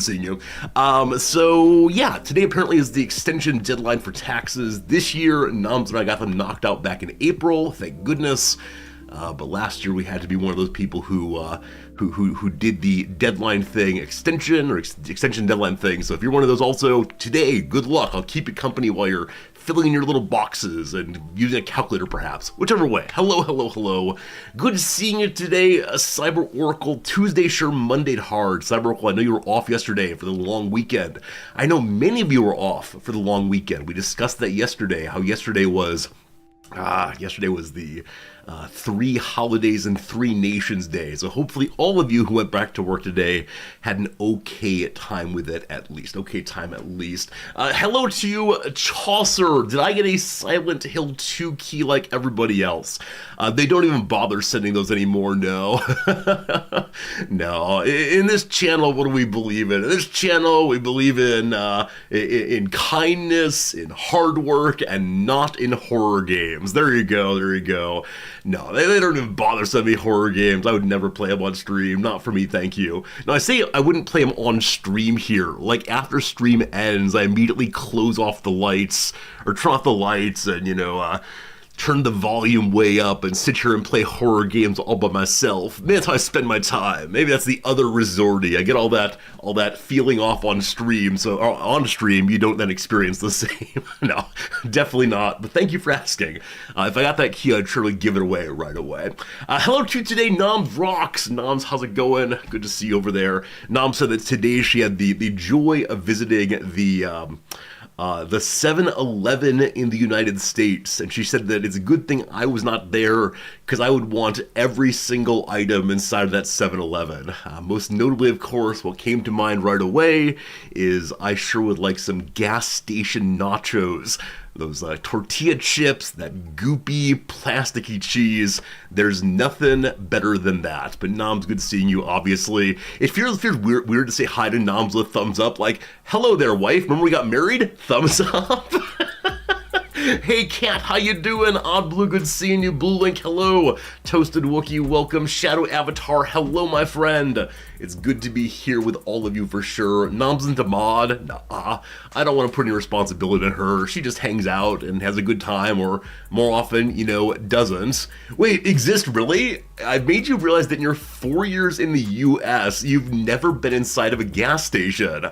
seeing you. So yeah, today apparently is the extension deadline for taxes. This year, Noms and I got them knocked out back in April, thank goodness. But last year we had to be one of those people who did the deadline thing, extension deadline thing. So if you're one of those also, today, good luck. I'll keep you company while you're filling in your little boxes and using a calculator perhaps. Whichever way. Hello, hello, hello. Good seeing you today, Cyber Oracle. Tuesday sure Monday'd hard. Cyber Oracle, I know you were off yesterday for the long weekend. I know many of you were off for the long weekend. We discussed that yesterday, how yesterday was the 3 holidays and 3 nations day. So hopefully all of you who went back to work today had an okay time with it at least. Hello to you, Chaucer. Did I get a Silent Hill 2 key like everybody else? They don't even bother sending those anymore, no. No. In this channel, what do we believe in? In this channel, we believe in kindness, in hard work, and not in horror games. There you go. No, they don't even bother sending me horror games. I would never play them on stream. Not for me, thank you. Now, I say I wouldn't play them on stream here. Like, after stream ends, I immediately close off the lights, or turn off the lights, and, turn the volume way up and sit here and play horror games all by myself. Man, that's how I spend my time. Maybe that's the other resorty. I get all that feeling off on stream, so on stream you don't then experience the same. No, definitely not, but thank you for asking. If I got that key, I'd surely give it away right away. Hello to today, Noms Rocks. Noms, how's it going? Good to see you over there. Nom said that today she had the joy of visiting the 7-Eleven in the United States, and she said that it's a good thing I was not there because I would want every single item inside of that 7-Eleven. Most notably, of course, what came to mind right away is I sure would like some gas station nachos. Those tortilla chips, that goopy, plasticky cheese. There's nothing better than that. But Noms, good seeing you, obviously. It feels weird to say hi to Noms with a thumbs up, like, hello there, wife. Remember we got married? Thumbs up. Hey, Cat, how you doing? Odd Blue, good seeing you. Blue Link, hello. Toasted Wookie, welcome. Shadow Avatar, hello, my friend. It's good to be here with all of you for sure. Noms into mod? Nah, I don't want to put any responsibility on her. She just hangs out and has a good time, or more often, doesn't. Wait, exist really? I've made you realize that in your 4 years in the US, you've never been inside of a gas station.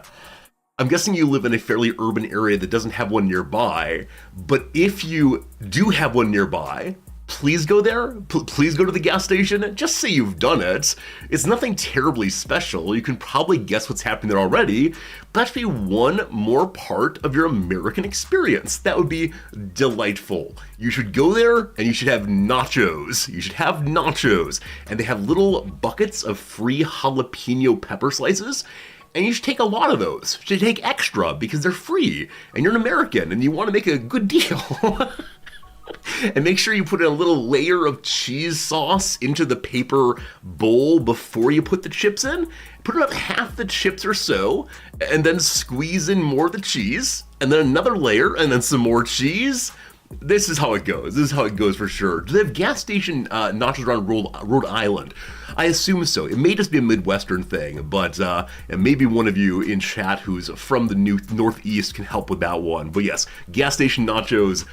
I'm guessing you live in a fairly urban area that doesn't have one nearby, but if you do have one nearby, please go there. Please go to the gas station. Just say you've done it. It's nothing terribly special. You can probably guess what's happening there already, but that should be one more part of your American experience. That would be delightful. You should go there and you should have nachos. And they have little buckets of free jalapeno pepper slices. And you should take a lot of those. You should take extra because they're free. And you're an American and you want to make a good deal. And make sure you put in a little layer of cheese sauce into the paper bowl before you put the chips in. Put about half the chips or so, and then squeeze in more of the cheese, and then another layer, and then some more cheese. This is how it goes. This is how it goes for sure. Do they have gas station nachos around Rhode Island? I assume so. It may just be a Midwestern thing, but maybe one of you in chat who's from the Northeast can help with that one. But yes, gas station nachos.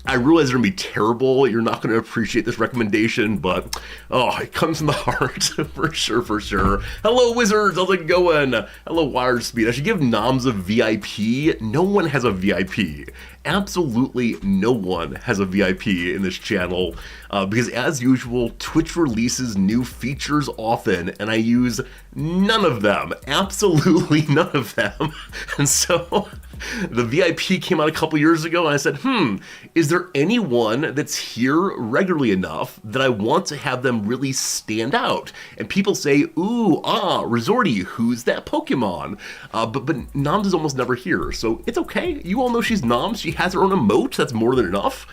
I realize they're going to be terrible. You're not going to appreciate this recommendation, but it comes from the heart for sure. Hello, Wizards. How's it going? Hello, Wired Speed. I should give Noms a VIP. No one has a VIP. Absolutely no one has a VIP in this channel because, as usual, Twitch releases new features often, and I use none of them. Absolutely none of them. And so the VIP came out a couple years ago, and I said, is there anyone that's here regularly enough that I want to have them really stand out? And people say, ooh, Resorty, who's that Pokemon? But Noms is almost never here, so it's okay. You all know she's Noms. She has her own emote. That's more than enough.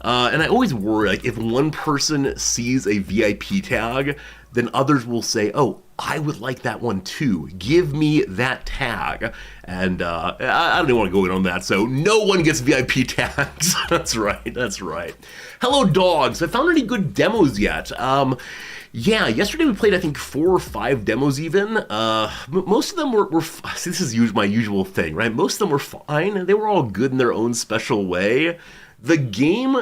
And I always worry, like, if one person sees a VIP tag, then others will say, oh, I would like that one too. Give me that tag. And I don't even want to go in on that, so no one gets VIP tags. That's right. Hello, dogs. I found any good demos yet? Yeah, yesterday we played I think 4 or 5 demos even. Most of them were see, this is my usual thing, right? Most of them were fine. They were all good in their own special way. The game,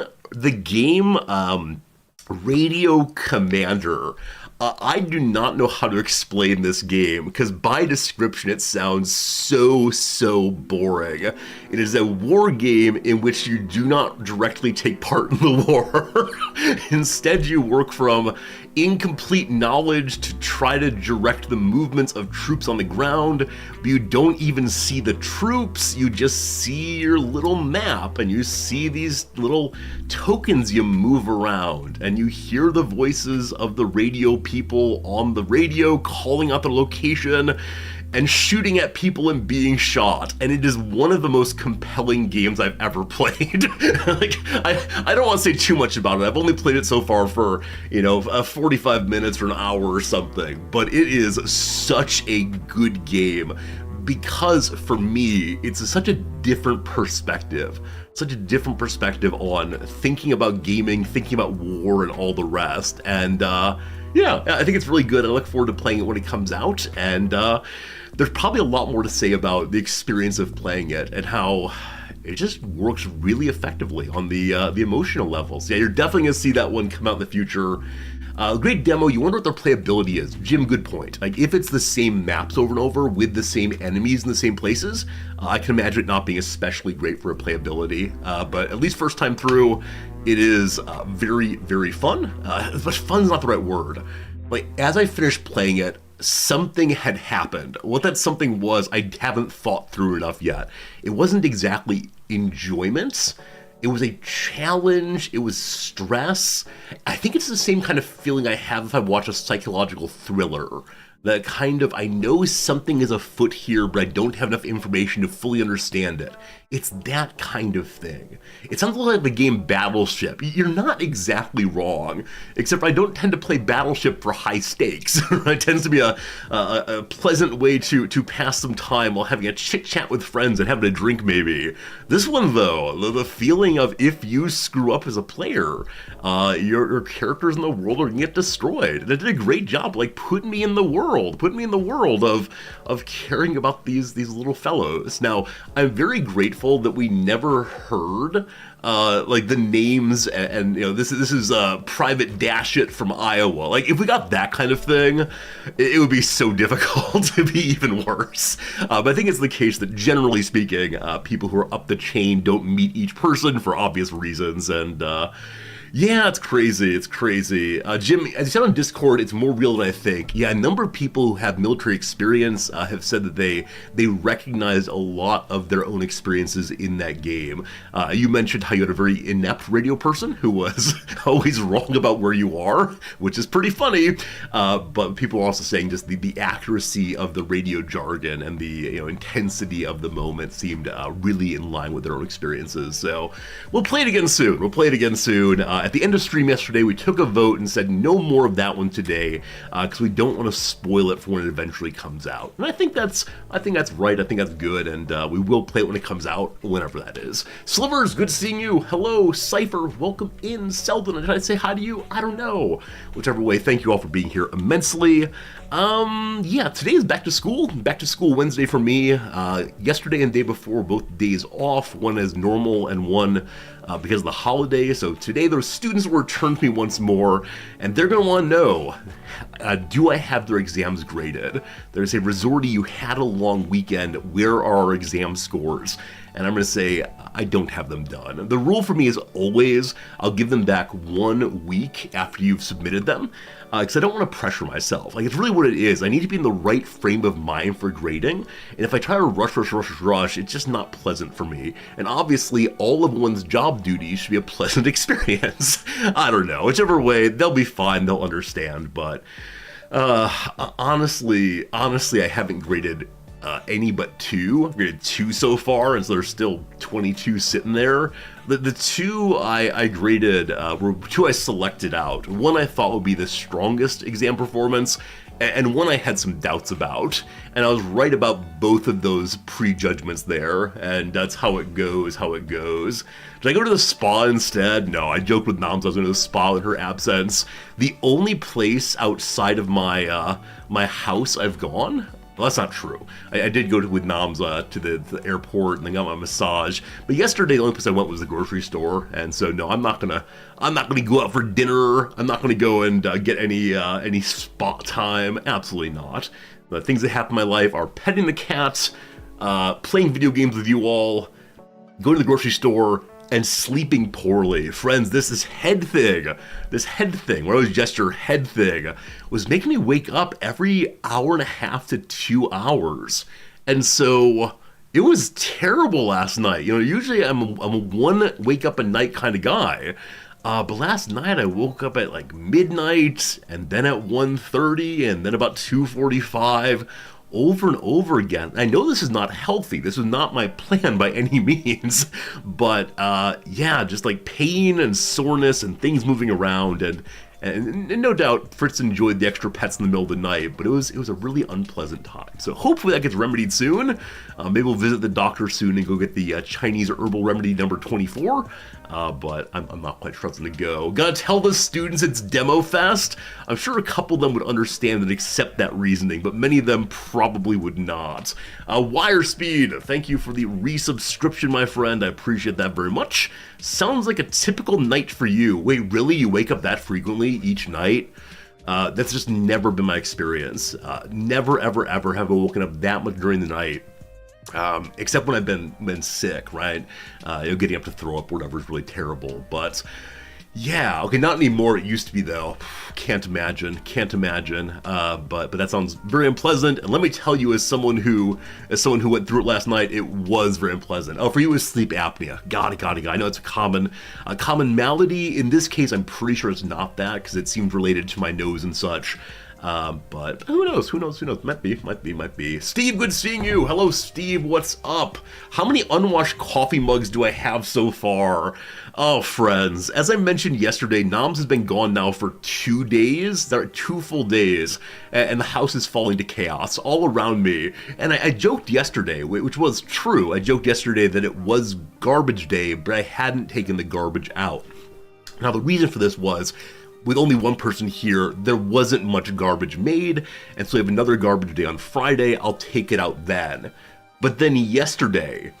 Radio Commander. I do not know how to explain this game because by description it sounds so boring. It is a war game in which you do not directly take part in the war. Instead, you work from incomplete knowledge to try to direct the movements of troops on the ground, but you don't even see the troops, you just see your little map and you see these little tokens you move around and you hear the voices of the radio people on the radio calling out the location and shooting at people and being shot, and it is one of the most compelling games I've ever played. Like, I don't want to say too much about it. I've only played it so far for 45 minutes or an hour or something, but it is such a good game because for me it's such a different perspective. Such a different perspective on thinking about gaming, thinking about war, and all the rest. And yeah, I think it's really good. I look forward to playing it when it comes out. And there's probably a lot more to say about the experience of playing it and how it just works really effectively on the emotional levels. Yeah, you're definitely gonna see that one come out in the future. Great demo. You wonder what their playability is. Jim, good point. Like, if it's the same maps over and over with the same enemies in the same places, I can imagine it not being especially great for a playability. But at least first time through, it is very fun. But fun's not the right word. Like, as I finished playing it, something had happened. What that something was, I haven't thought through enough yet. It wasn't exactly enjoyment. It was a challenge, it was stress. I think it's the same kind of feeling I have if I watch a psychological thriller. That kind of, I know something is afoot here, but I don't have enough information to fully understand it. It's that kind of thing. It sounds a little like the game Battleship. You're not exactly wrong, except I don't tend to play Battleship for high stakes. It tends to be a pleasant way to pass some time while having a chit-chat with friends and having a drink maybe. This one though, the feeling of if you screw up as a player, your characters in the world are gonna get destroyed. And it did a great job, like putting me in the world of caring about these little fellows. Now, I'm very grateful that we never heard like the names and this is Private Dashit from Iowa. Like, if we got that kind of thing, it would be so difficult to be even worse. But I think it's the case that generally speaking, people who are up the chain don't meet each person for obvious reasons, and yeah, it's crazy. Jim, as you said on Discord, it's more real than I think. Yeah, a number of people who have military experience have said that they recognize a lot of their own experiences in that game. You mentioned how you had a very inept radio person who was always wrong about where you are, which is pretty funny. But people are also saying just the accuracy of the radio jargon and the intensity of the moment seemed really in line with their own experiences. So we'll play it again soon. At the end of stream yesterday, we took a vote and said no more of that one today because we don't want to spoil it for when it eventually comes out. And I think that's right. I think that's good, and we will play it when it comes out, whenever that is. Slivers, good seeing you. Hello, Cypher, welcome in. Selden, did I say hi to you? I don't know. Whichever way, thank you all for being here immensely. Yeah, today is back to school Wednesday for me. Yesterday and day before, both days off, one as normal and one because of the holiday. So today those students will return to me once more, and they're going to want to know, do I have their exams graded? There's a Resorty, you had a long weekend, where are our exam scores? And I'm going to say, I don't have them done. The rule for me is always, I'll give them back 1 week after you've submitted them, because I don't want to pressure myself. Like, it's really what it is. I need to be in the right frame of mind for grading, and if I try to rush, it's just not pleasant for me. And obviously, all of one's job duties should be a pleasant experience. I don't know. Whichever way, they'll be fine, they'll understand, but honestly, I haven't graded any but 2. I've graded 2 so far, and so there's still 22 sitting there. The 2 I graded were 2 I selected out. One I thought would be the strongest exam performance, and one I had some doubts about, and I was right about both of those prejudgments there, and that's how it goes, Did I go to the spa instead? No, I joked with Noms I was going to the spa in her absence. The only place outside of my my house I've gone. Well, that's not true. I did go with Noms to the airport and then got my massage. But yesterday, the only place I went was the grocery store, and so no, I'm not gonna go out for dinner. I'm not gonna go and get any spa time. Absolutely not. The things that happen in my life are petting the cat, playing video games with you all, going to the grocery store, and sleeping poorly. Friends, this head thing, where I always gesture head thing, was making me wake up every hour and a half to 2 hours. And so it was terrible last night. You know, usually I'm a one wake up a night kind of guy. But last night I woke up at like midnight, and then at 1:30, and then about 2:45, over and over again. I know this is not healthy. This was not my plan by any means, but yeah, just like pain and soreness and things moving around, and no doubt Fritz enjoyed the extra pets in the middle of the night, but it was a really unpleasant time. So hopefully that gets remedied soon. Maybe we'll visit the doctor soon and go get the Chinese herbal remedy number 24. But I'm not quite trusting to go. Gotta tell the students it's Demo Fest. I'm sure a couple of them would understand and accept that reasoning, but many of them probably would not. Wire Speed, thank you for the resubscription, my friend. I appreciate that very much. Sounds like a typical night for you. Wait, really? You wake up that frequently each night? That's just never been my experience. Never, ever, ever have I woken up that much during the night. Except when I've been sick, right? Getting up to throw up or whatever is really terrible. But yeah, okay, not anymore. It used to be though. Can't imagine. But that sounds very unpleasant. And let me tell you, as someone who went through it last night, it was very unpleasant. Oh, for you, it was sleep apnea. Got it. I know it's a common malady. In this case, I'm pretty sure it's not that because it seems related to my nose and such. But who knows? Might be. Steve, good seeing you. Hello, Steve. What's up? How many unwashed coffee mugs do I have so far? Oh, friends, as I mentioned yesterday, Noms has been gone now for 2 days. There are 2 full days, and the house is falling to chaos all around me. And I joked yesterday, which was true. I joked yesterday that it was garbage day, but I hadn't taken the garbage out. Now, the reason for this was, with only one person here, there wasn't much garbage made, and so we have another garbage day on Friday. I'll take it out then. But then yesterday,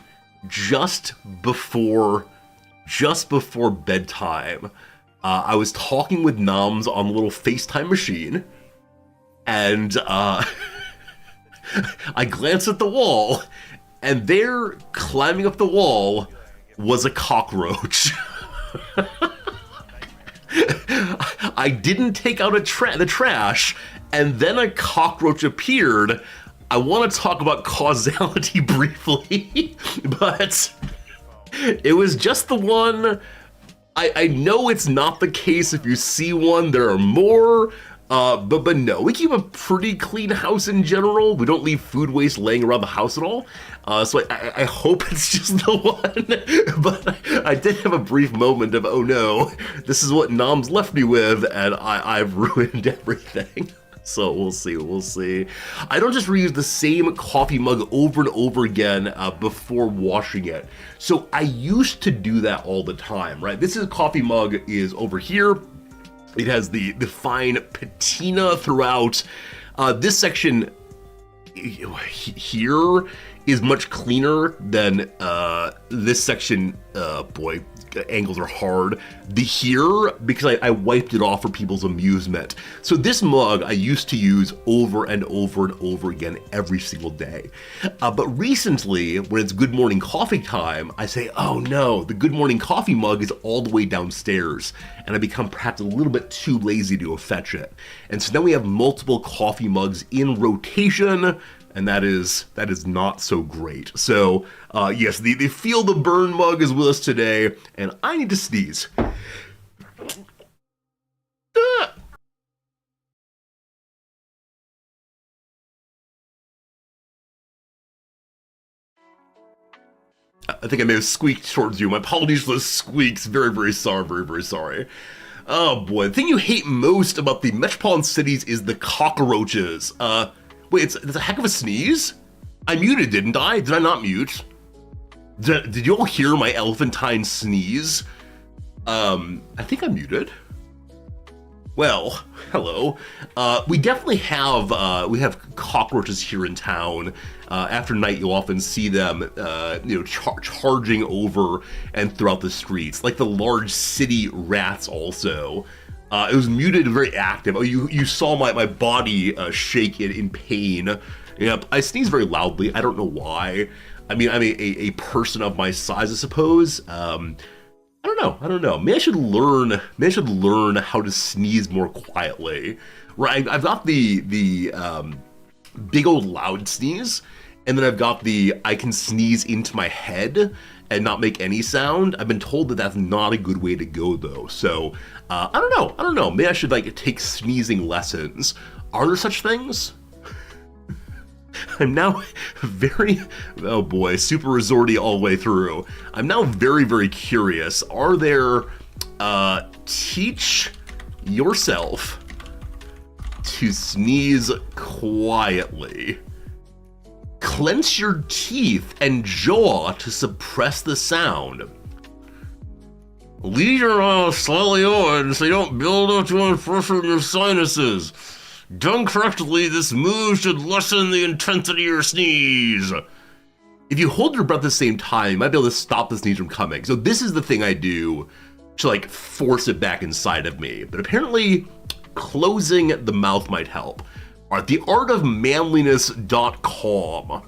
just before bedtime, I was talking with Noms on a little FaceTime machine, and I glanced at the wall, and there, climbing up the wall, was a cockroach. I didn't take out the trash, and then a cockroach appeared. I want to talk about causality briefly, but it was just the one. I know it's not the case. If you see one, there are more. But no, we keep a pretty clean house in general. We don't leave food waste laying around the house at all. So I hope it's just the one. But I did have a brief moment of, oh no, this is what Noms left me with, and I've ruined everything. So we'll see. I don't just reuse the same coffee mug over and over again before washing it. So I used to do that all the time, right? This coffee mug is over here. It has the fine patina throughout. This section here is much cleaner than this section. Boy, angles are hard. The here, because I wiped it off for people's amusement. So this mug I used to use over and over and over again every single day. But recently, when it's Good Morning Coffee time, I say, oh no, the Good Morning Coffee mug is all the way downstairs, and I become perhaps a little bit too lazy to go fetch it. And so now we have multiple coffee mugs in rotation, and that is not so great. So yes, the Feel the Burn mug is with us today, and I need to sneeze. I think I may have squeaked towards you. My apologies for those squeaks. Very, very sorry. Oh boy, the thing you hate most about the metropolitan cities is the cockroaches. Wait, it's a heck of a sneeze? I muted, didn't I? Did I not mute? Did you all hear my elephantine sneeze? I think I muted. Well, hello. We definitely have we have cockroaches here in town. After night, you'll often see them, charging over and throughout the streets, like the large city rats. Also, it was muted, very active. Oh, you saw my body shake in pain. Yep, I sneeze very loudly. I don't know why. I mean, I'm a person of my size, I suppose. I don't know. Maybe I should learn how to sneeze more quietly. Right, I've got the big old loud sneeze, and then I've got the I can sneeze into my head and not make any sound. I've been told that that's not a good way to go, though. So I don't know. Maybe I should take sneezing lessons. Are there such things? I'm now oh boy, super resorty all the way through. I'm now very, very curious. Are there, teach yourself to sneeze quietly. Clench your teeth and jaw to suppress the sound. Lead your mouth slightly on so you don't build up too much pressure in your sinuses. Done correctly, this move should lessen the intensity of your sneeze. If you hold your breath at the same time, you might be able to stop the sneeze from coming. So this is the thing I do to force it back inside of me. But apparently, closing the mouth might help. All right, theartofmanliness.com.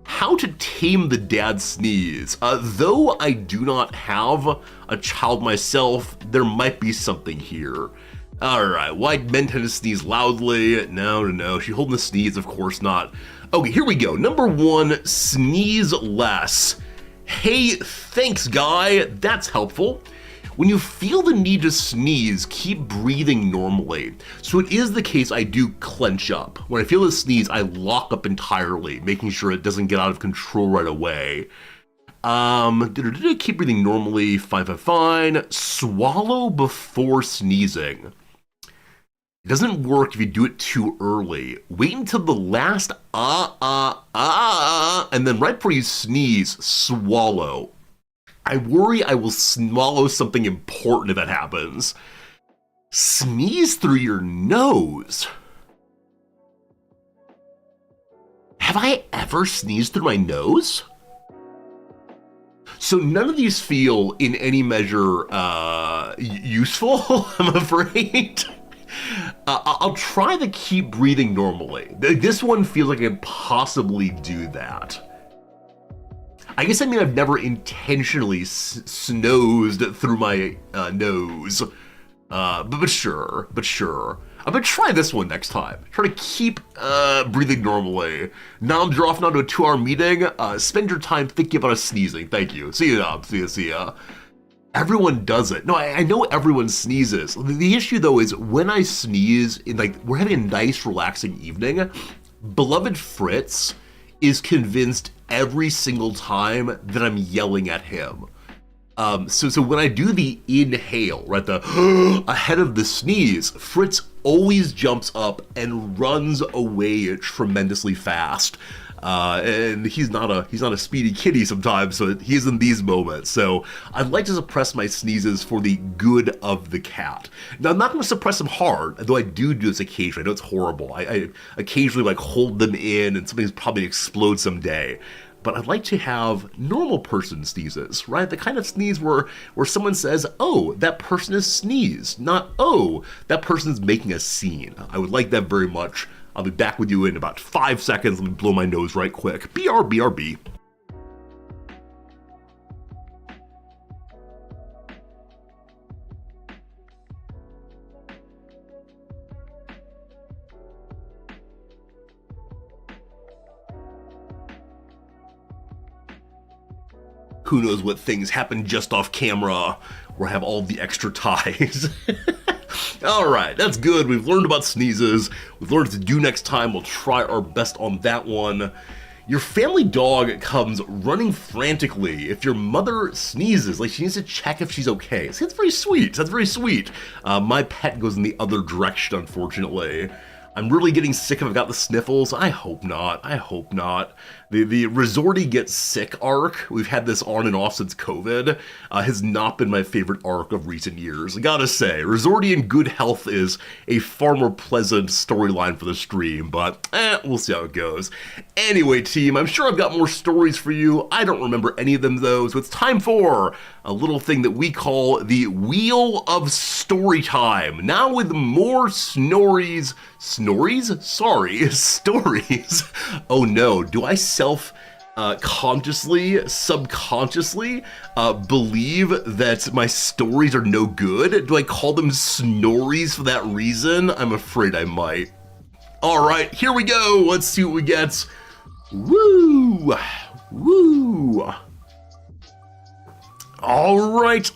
How to tame the dad sneeze. Though I do not have a child myself, there might be something here. Alright, why men tend to sneeze loudly? No. She holding the sneeze, of course not. Okay, here we go. Number 1, sneeze less. Hey, thanks, guy. That's helpful. When you feel the need to sneeze, keep breathing normally. So it is the case I do clench up. When I feel the sneeze, I lock up entirely, making sure it doesn't get out of control right away. Keep breathing normally, fine. Swallow before sneezing. It doesn't work if you do it too early. Wait until the last and then right before you sneeze, swallow. I worry I will swallow something important if that happens. Sneeze through your nose. Have I ever sneezed through my nose? So none of these feel in any measure useful, I'm afraid. I'll try to keep breathing normally. This one feels like I could possibly do that. I guess I've never intentionally snoozed through my nose. But sure. I'm gonna try this one next time. Try to keep breathing normally. Now you're off now to a 2-hour meeting. Spend your time thinking about sneezing. Thank you. See ya. Everyone does it. No, I know everyone sneezes. The issue though is when I sneeze, we're having a nice relaxing evening, beloved Fritz is convinced every single time that I'm yelling at him. So when I do the inhale, right, the ahead of the sneeze, Fritz always jumps up and runs away tremendously fast. And he's not a speedy kitty sometimes, so he's in these moments. So I'd like to suppress my sneezes for the good of the cat. Now I'm not going to suppress them hard, though I do this occasionally. I know it's horrible. I occasionally hold them in, and something's probably explode someday. But I'd like to have normal person sneezes, right? The kind of sneeze where someone says, "Oh, that person has sneezed," not "Oh, that person's making a scene." I would like that very much. I'll be back with you in about 5 seconds. Let me blow my nose right quick. BRB. Who knows what things happen just off camera, or have all the extra ties. All right, that's good. We've learned about sneezes. We've learned what to do next time. We'll try our best on that one. Your family dog comes running frantically if your mother sneezes, like she needs to check if she's okay. See, that's very sweet. That's very sweet. My pet goes in the other direction, unfortunately. I'm really getting sick if I've got the sniffles. I hope not. I hope not. The Resorty Gets Sick arc, we've had this on and off since COVID, has not been my favorite arc of recent years. I gotta say, Resorty in good health is a far more pleasant storyline for the stream, but we'll see how it goes. Anyway, team, I'm sure I've got more stories for you. I don't remember any of them, though, so it's time for a little thing that we call the Wheel of Storytime. Now with more stories. Oh no, do I consciously, subconsciously believe that my stories are no good? Do I call them snories for that reason? I'm afraid I might. All right, here we go. Let's see what we get. Woo! Woo! All right.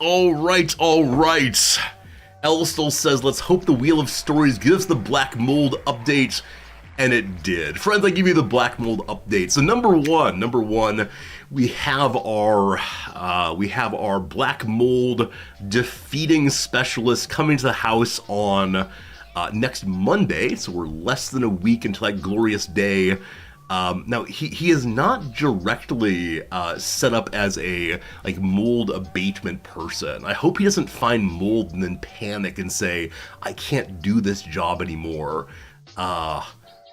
Elstel says, let's hope the Wheel of Stories gives the Black Mold update. And it did. Friends, I give you the Black Mold update. So number one, we have our Black Mold defeating specialist coming to the house on next Monday. So we're less than a week until that glorious day. Now he is not directly set up as a mold abatement person. I hope he doesn't find mold and then panic and say, I can't do this job anymore.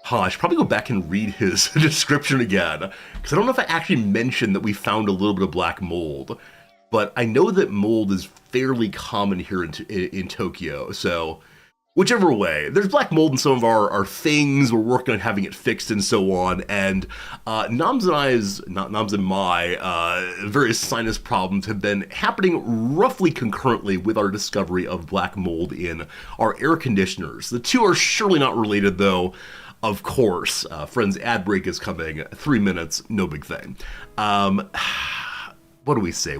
I should probably go back and read his description again, because I don't know if I actually mentioned that we found a little bit of black mold, but I know that mold is fairly common here in Tokyo, so whichever way, there's black mold in some of our things. We're working on having it fixed and so on, and Nam's and my various sinus problems have been happening roughly concurrently with our discovery of black mold in our air conditioners. The two are surely not related, though. Of course, friends, ad break is coming. 3 minutes, no big thing. What do we say?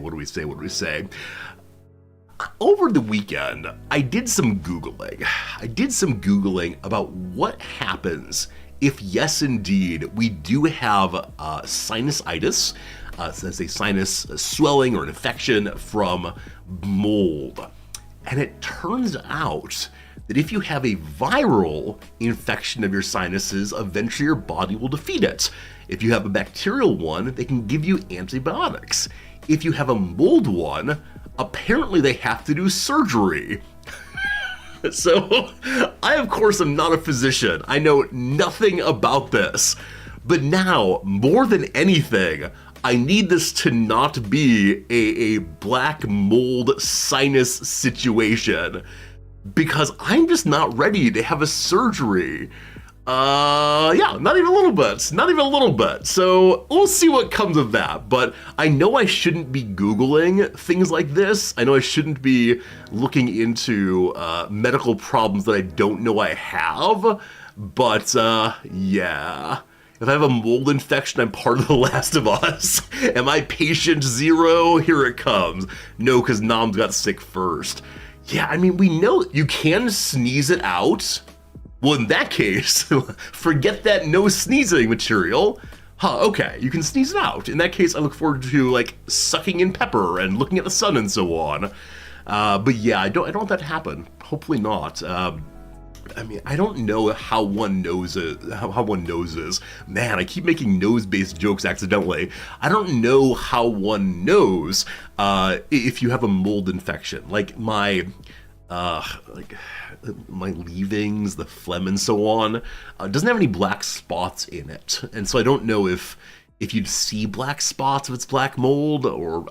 Over the weekend, I did some Googling. About what happens if, yes, indeed, we do have sinusitis, so that's a sinus swelling or an infection from mold. And it turns out that if you have a viral infection of your sinuses, eventually your body will defeat it. If you have a bacterial one, they can give you antibiotics. If you have a mold one, apparently they have to do surgery. So, I of course am not a physician. I know nothing about this. But now, more than anything, I need this to not be a black mold sinus situation, because I'm just not ready to have a surgery. Yeah, not even a little bit. So we'll see what comes of that. But I know I shouldn't be Googling things like this. I know I shouldn't be looking into medical problems that I don't know I have. But yeah, if I have a mold infection, I'm part of The Last of Us. Am I patient zero? Here it comes. No, because Nam's got sick first. Yeah, I mean, we know you can sneeze it out. Well, in that case, forget that no sneezing material. Okay, you can sneeze it out. In that case, I look forward to, sucking in pepper and looking at the sun and so on. But yeah, I don't want that to happen. Hopefully not. I mean, I don't know how one knows it, how one noses. Man, I keep making nose-based jokes accidentally. I don't know how one knows if you have a mold infection. Like my leavings, the phlegm and so on, doesn't have any black spots in it. And so I don't know if you'd see black spots if it's black mold, or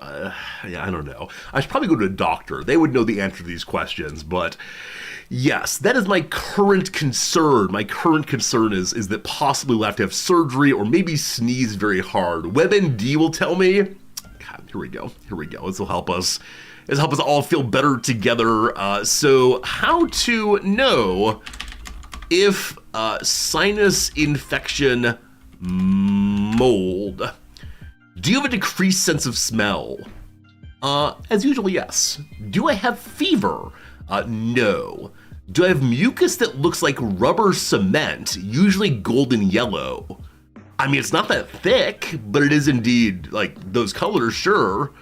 yeah, I don't know. I should probably go to a doctor. They would know the answer to these questions, but yes, that is my current concern. My current concern is that possibly we'll have to have surgery or maybe sneeze very hard. WebMD will tell me. God, here we go. This will help us. This will help us all feel better together. So how to know if sinus infection mold. Do you have a decreased sense of smell? As usual, yes. Do I have fever? No. Do I have mucus that looks like rubber cement, usually golden yellow? I mean, it's not that thick, but it is indeed, like, those colors, sure.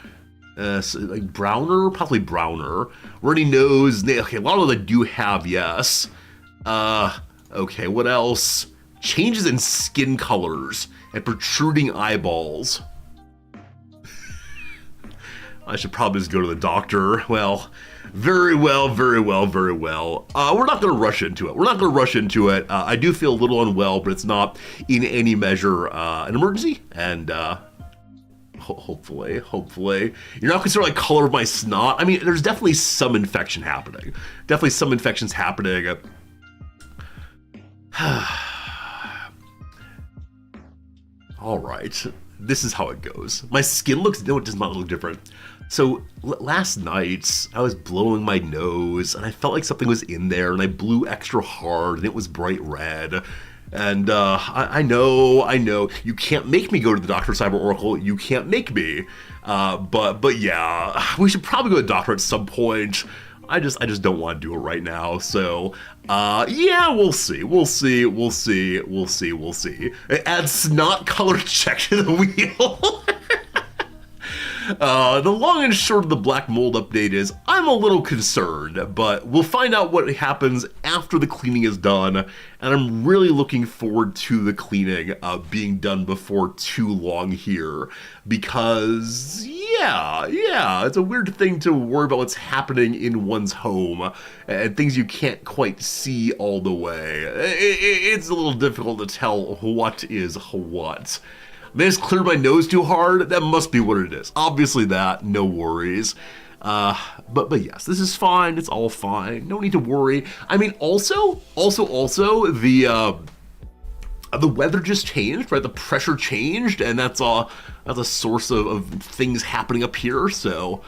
So, like, browner? Probably browner. Runny nose. Okay, a lot of them I do have, yes. Okay, what else? Changes in skin colors and protruding eyeballs. I should probably just go to the doctor. Well, very well, very well, very well. We're not going to rush into it. I do feel a little unwell, but it's not in any measure an emergency. And hopefully, you're not concerned like color of my snot. I mean, there's definitely some infection happening. Definitely some infections happening. All right, this is how it goes. My skin looks, no, it does not look different. So last night I was blowing my nose and I felt like something was in there and I blew extra hard and it was bright red. And I know, you can't make me go to the doctor, Cyber Oracle. You can't make me. But yeah, we should probably go to the doctor at some point. I just don't want to do it right now. So yeah, we'll see. Add snot color check to the wheel. The long and short of the black mold update is I'm a little concerned, but we'll find out what happens after the cleaning is done, and I'm really looking forward to the cleaning being done before too long here, because yeah, it's a weird thing to worry about what's happening in one's home and things you can't quite see all the way. It's a little difficult to tell what is what. They just cleared my nose too hard. That must be what it is. Obviously that, no worries. But yes, this is fine. It's all fine. No need to worry. I mean, also, the weather just changed, right? The pressure changed, and that's a source of things happening up here. So,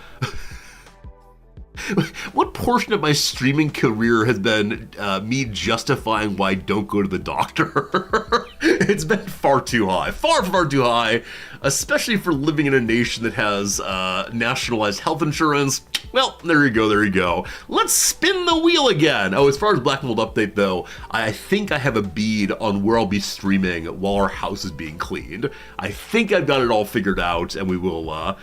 what portion of my streaming career has been me justifying why I don't go to the doctor? It's been far too high, far too high, especially for living in a nation that has nationalized health insurance. Well, there you go. Let's spin the wheel again. Oh, as far as Black Mold update though, I think I have a bead on where I'll be streaming while our house is being cleaned. I think I've got it all figured out, and we will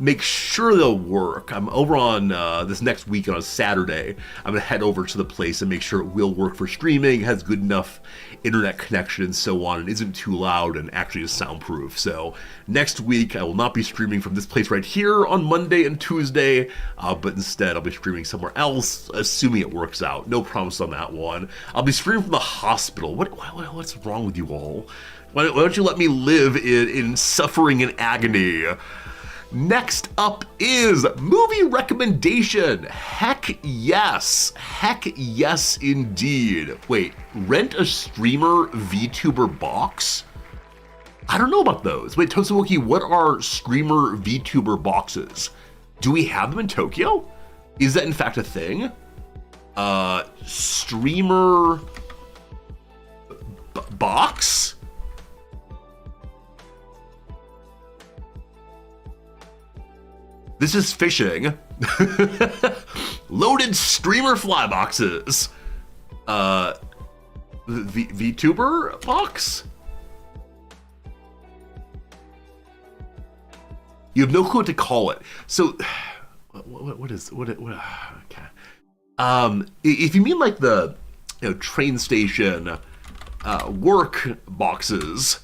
make sure they'll work. I'm over on this next week on a Saturday. I'm gonna head over to the place and make sure it will work for streaming, has good enough internet connection and so on, and isn't too loud and actually is soundproof. So next week I will not be streaming from this place right here on Monday and Tuesday, but instead I'll be streaming somewhere else, assuming it works out. No promise on that one. I'll be streaming from the hospital. What's wrong with you all? Why don't you let me live in suffering and agony? Next up is movie recommendation. Heck yes indeed. Wait, rent a streamer VTuber box? I don't know about those. Wait, Tosawoki, what are streamer VTuber boxes? Do we have them in Tokyo? Is that in fact a thing? Streamer box? This is phishing. Loaded streamer fly boxes. VTuber box? You have no clue what to call it. So, what is okay. If you mean like the train station work boxes,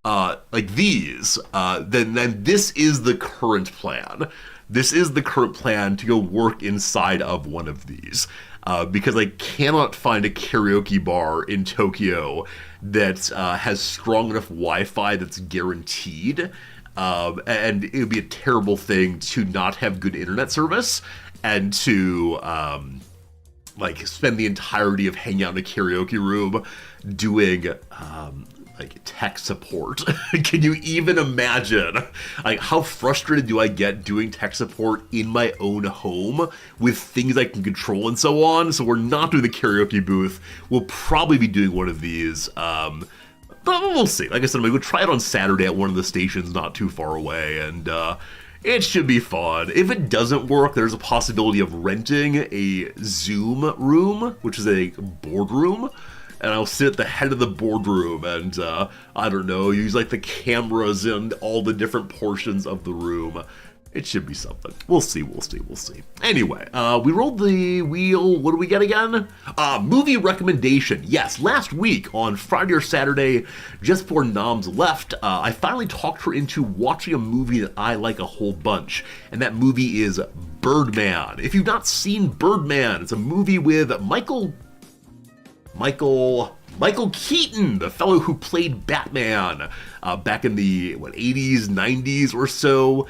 like these, then this is the current plan. This is the current plan to go work inside of one of these, because I cannot find a karaoke bar in Tokyo that has strong enough Wi-Fi that's guaranteed, and it would be a terrible thing to not have good internet service and to like spend the entirety of hanging out in a karaoke room doing like tech support. Can you even imagine? Like, how frustrated do I get doing tech support in my own home with things I can control and so on? So we're not doing the karaoke booth. We'll probably be doing one of these, but we'll see. Like I said, I'm gonna go try it on Saturday at one of the stations not too far away, and it should be fun. If it doesn't work, there's a possibility of renting a Zoom room, which is a boardroom, and I'll sit at the head of the boardroom and, I don't know, use like the cameras in all the different portions of the room. It should be something. We'll see. Anyway, we rolled the wheel. What do we get again? Movie recommendation. Yes, last week on Friday or Saturday, just before Noms left, I finally talked her into watching a movie that I like a whole bunch, and that movie is Birdman. If you've not seen Birdman, it's a movie with Michael Keaton, the fellow who played Batman back in the 80s, 90s or so,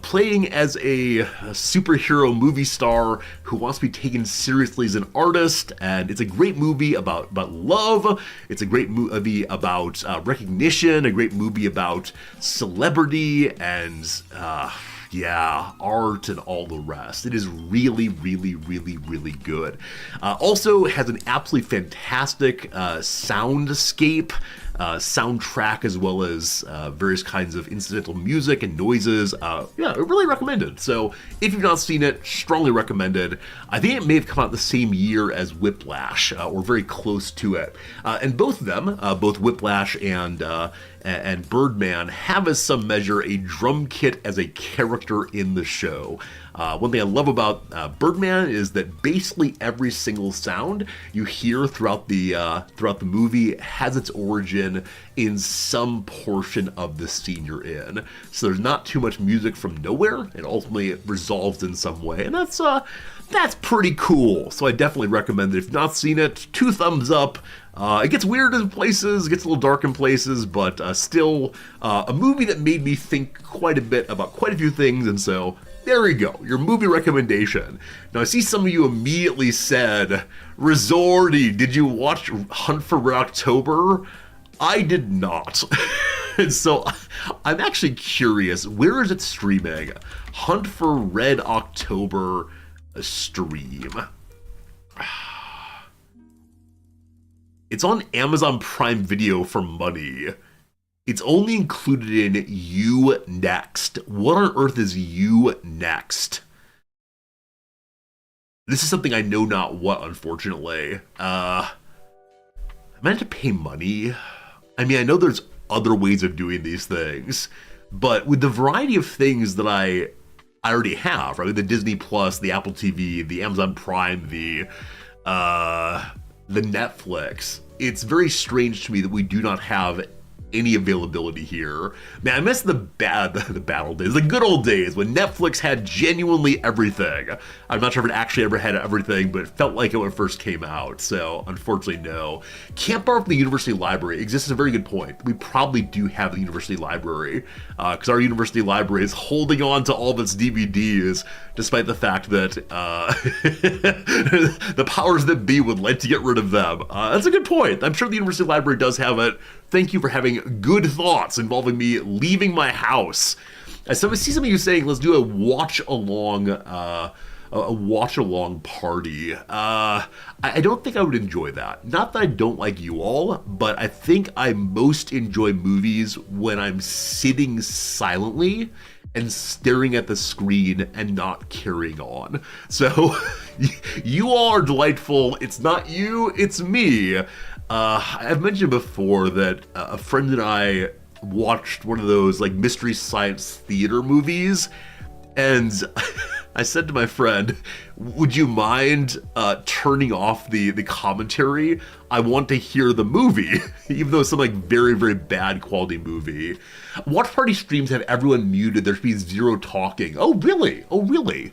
playing as a superhero movie star who wants to be taken seriously as an artist. And it's a great movie about love. It's a great movie about recognition, a great movie about celebrity and art and all the rest. It is really, really, really, really good. Also has an absolutely fantastic soundscape, soundtrack, as well as various kinds of incidental music and noises. Really recommended. So if you've not seen it, strongly recommended. I think it may have come out the same year as Whiplash, or very close to it. And both of them, both Whiplash and Birdman, have as some measure a drum kit as a character in the show. One thing I love about Birdman is that basically every single sound you hear throughout the movie has its origin in some portion of the scene you're in. So there's not too much music from nowhere. It ultimately resolves in some way, and that's pretty cool. So I definitely recommend it. If you've not seen it, 2 thumbs up. It gets weird in places, it gets a little dark in places, but still a movie that made me think quite a bit about quite a few things, and so there you go, your movie recommendation. Now I see some of you immediately said, Resorty, did you watch Hunt for Red October? I did not. And so I'm actually curious, where is it streaming? Hunt for Red October stream. It's on Amazon Prime Video for money. It's only included in You Next. What on earth is You Next? This is something I know not what, unfortunately. I might have to pay money. I mean, I know there's other ways of doing these things, but with the variety of things that I already have, right? The Disney Plus, the Apple TV, the Amazon Prime, the Netflix, it's very strange to me that we do not have any availability here. Man, I miss the battle days, the good old days when Netflix had genuinely everything. I'm not sure if it actually ever had everything, but it felt like it when it first came out. So unfortunately, no. Can't borrow from the university library exists is a very good point. We probably do have the university library because our university library is holding on to all of its DVDs, despite the fact that the powers that be would like to get rid of them. That's a good point. I'm sure the university library does have it. Thank you for having good thoughts involving me leaving my house. I see some of you saying, let's do a watch-along party. I don't think I would enjoy that. Not that I don't like you all, but I think I most enjoy movies when I'm sitting silently and staring at the screen and not carrying on. So you all are delightful. It's not you, it's me. I've mentioned before that a friend and I watched one of those like mystery science theater movies, and I said to my friend, would you mind turning off the commentary? I want to hear the movie, even though it's some like very, very bad quality movie. Watch party streams have everyone muted. There should be zero talking. Oh, really? Oh, really?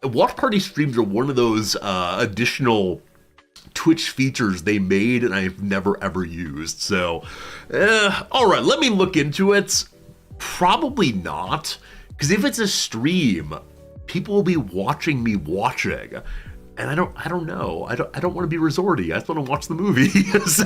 Watch party streams are one of those additional Twitch features they made and I've never ever used. So, all right, let me look into it. Probably not, because if it's a stream, people will be watching me watching, and I don't know. I don't want to be resorty. I just want to watch the movie. So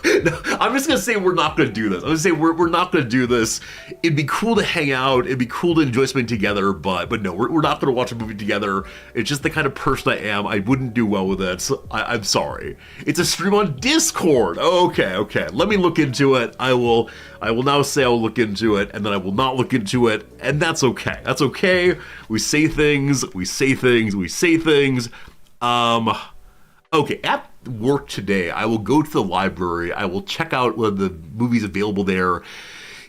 no, I'm just gonna say we're not gonna do this. I'm gonna say we're not gonna do this. It'd be cool to hang out. It'd be cool to enjoy something together. But no, we're not gonna watch a movie together. It's just the kind of person I am. I wouldn't do well with it. So I'm sorry. It's a stream on Discord. Okay. Let me look into it. I will now say I'll look into it, and then I will not look into it, and that's okay. That's okay. We say things. Okay, at work today, I will go to the library. I will check out what the movies available there.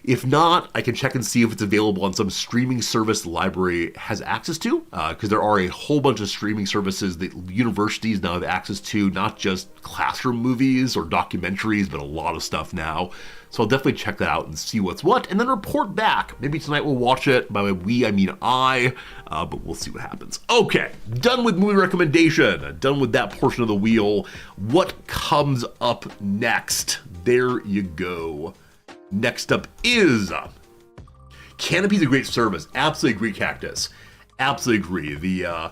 If not, I can check and see if it's available on some streaming service the library has access to, because there are a whole bunch of streaming services that universities now have access to, not just classroom movies or documentaries, but a lot of stuff now. So I'll definitely check that out and see what's what, and then report back. Maybe tonight we'll watch it. By we, I mean I, but we'll see what happens. Okay, done with movie recommendation. Done with that portion of the wheel. What comes up next? There you go. Next up is Canopy's a great service. Absolutely agree, Cactus. Absolutely agree. The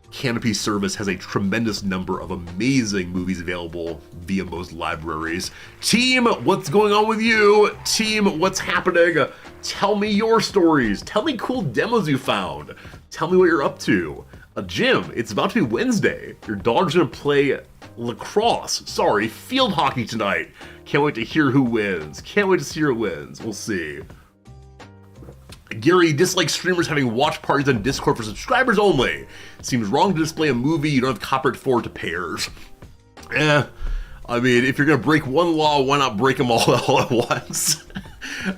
Canopy service has a tremendous number of amazing movies available via most libraries. Team, what's going on with you? Team, what's happening? Tell me your stories. Tell me cool demos you found. Tell me what you're up to. Jim, it's about to be Wednesday. Your daughter's gonna play field hockey tonight. Can't wait to hear who wins. Can't wait to see who wins. We'll see. Gary dislikes streamers having watch parties on Discord for subscribers only. Seems wrong to display a movie you don't have copyright for to pairs. I mean, if you're gonna break one law, why not break them all at once?